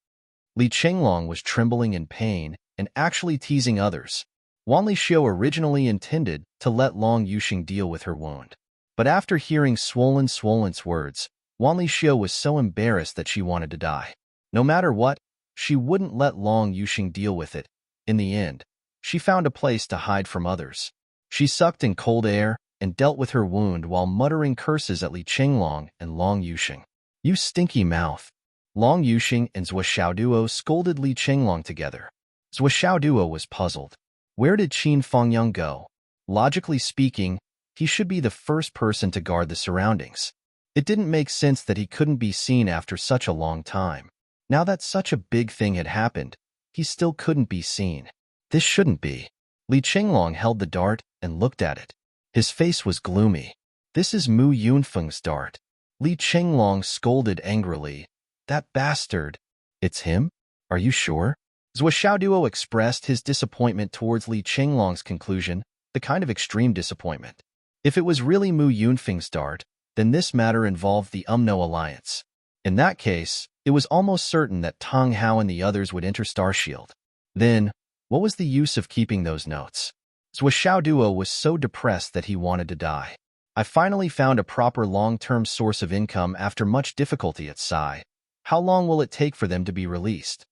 Li Chenglong was trembling in pain and actually teasing others. Wan Li Xiao originally intended to let Long Yuxing deal with her wound. But after hearing swollen's words, Wan Li Xiao was so embarrassed that she wanted to die. No matter what, she wouldn't let Long Yuxing deal with it. In the end, she found a place to hide from others. She sucked in cold air and dealt with her wound while muttering curses at Li Chenglong and Long Yuxing. You stinky mouth. Long Yuxing and Zhou Xiaoduo scolded Li Chenglong together. Zhou Xiaoduo was puzzled. Where did Qin Fengyang go? Logically speaking, he should be the first person to guard the surroundings. It didn't make sense that he couldn't be seen after such a long time. Now that such a big thing had happened, he still couldn't be seen. This shouldn't be. Li Chenglong held the dart and looked at it. His face was gloomy. This is Mu Yunfeng's dart. Li Chenglong scolded angrily. That bastard. It's him? Are you sure? Zhou Xiaoduo expressed his disappointment towards Li Chenglong's conclusion, the kind of extreme disappointment. If it was really Mu Yunfeng's dart, then this matter involved the UMNO alliance. In that case, it was almost certain that Tang Hao and the others would enter Starshield. Then, what was the use of keeping those notes? Zhou Xiaoduo was so depressed that he wanted to die. I finally found a proper long-term source of income after much difficulty at Sai. How long will it take for them to be released?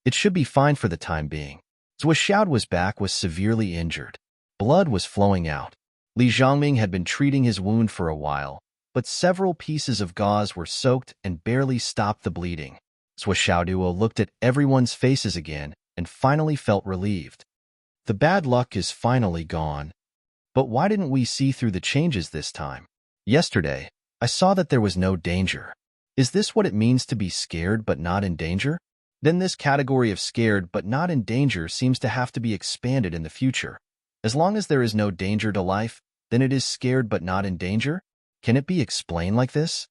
It should be fine for the time being. Zhou Xiaoduo's back was severely injured. Blood was flowing out. Li Zhangming had been treating his wound for a while, but several pieces of gauze were soaked and barely stopped the bleeding. Zhou Xiaoduo looked at everyone's faces again and finally felt relieved. The bad luck is finally gone. But why didn't we see through the changes this time? Yesterday, I saw that there was no danger. Is this what it means to be scared but not in danger? Then this category of scared but not in danger seems to have to be expanded in the future. As long as there is no danger to life, then it is scared but not in danger? Can it be explained like this?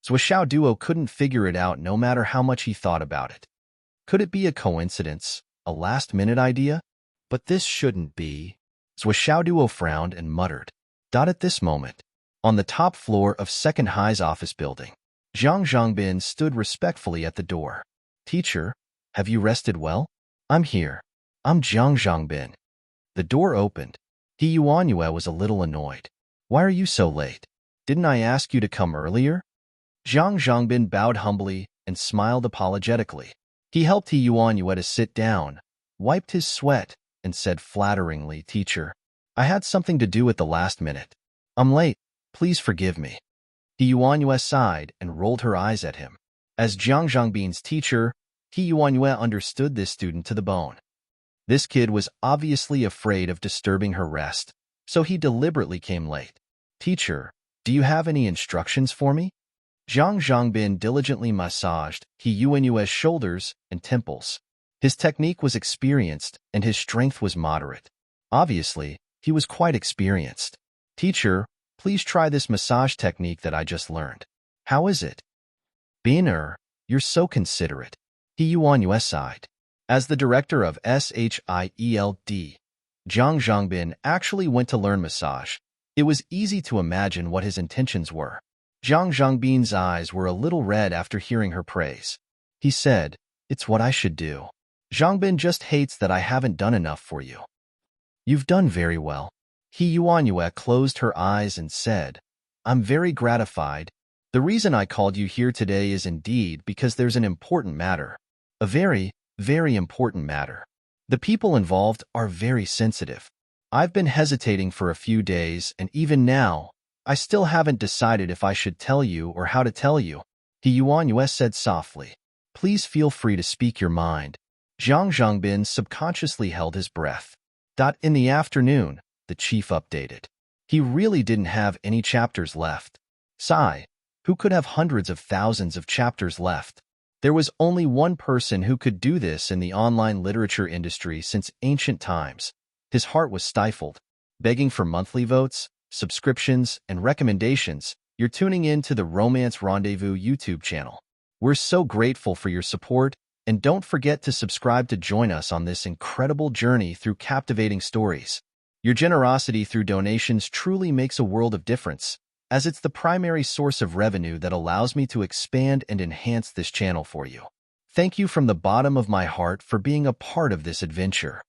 Zhou Xiaoduo couldn't figure it out no matter how much he thought about it. Could it be a coincidence, a last-minute idea? But this shouldn't be. Zhou Xiaoduo frowned and muttered. At this moment, on the top floor of Second High's office building, Zhang Zhangbin stood respectfully at the door. Teacher, have you rested well? I'm here. I'm Zhang Zhangbin. The door opened. He Yuanyue was a little annoyed. Why are you so late? Didn't I ask you to come earlier? Zhang Zhangbin bowed humbly and smiled apologetically. He helped He Yuanyue to sit down, wiped his sweat, and said flatteringly, Teacher, I had something to do at the last minute. I'm late. Please forgive me. He Yuanyue sighed and rolled her eyes at him. As Zhang Zhangbin's teacher, He Yuanyue understood this student to the bone. This kid was obviously afraid of disturbing her rest, so he deliberately came late. Teacher, do you have any instructions for me? Zhang Zhangbin diligently massaged He Yuanyue's shoulders and temples. His technique was experienced and his strength was moderate. Obviously, he was quite experienced. Teacher, please try this massage technique that I just learned. How is it? Bin you're so considerate. He Yuanyue sighed. As the director of SHIELD, Zhang Zhangbin actually went to learn massage. It was easy to imagine what his intentions were. Zhang Zhangbin's eyes were a little red after hearing her praise. He said, It's what I should do. Zhangbin just hates that I haven't done enough for you. You've done very well. He Yuanyue closed her eyes and said, I'm very gratified. The reason I called you here today is indeed because there's an important matter. A very, very important matter. The people involved are very sensitive. I've been hesitating for a few days, and even now, I still haven't decided if I should tell you or how to tell you. He Yuanyue said softly. Please feel free to speak your mind. Zhang Zhangbin subconsciously held his breath. In the afternoon, the chief updated. He really didn't have any chapters left. Sigh. Who could have hundreds of thousands of chapters left? There was only one person who could do this in the online literature industry since ancient times. His heart was stifled. Begging for monthly votes, subscriptions, and recommendations, you're tuning in to the Romance Rendezvous YouTube channel. We're so grateful for your support. And don't forget to subscribe to join us on this incredible journey through captivating stories. Your generosity through donations truly makes a world of difference, as it's the primary source of revenue that allows me to expand and enhance this channel for you. Thank you from the bottom of my heart for being a part of this adventure.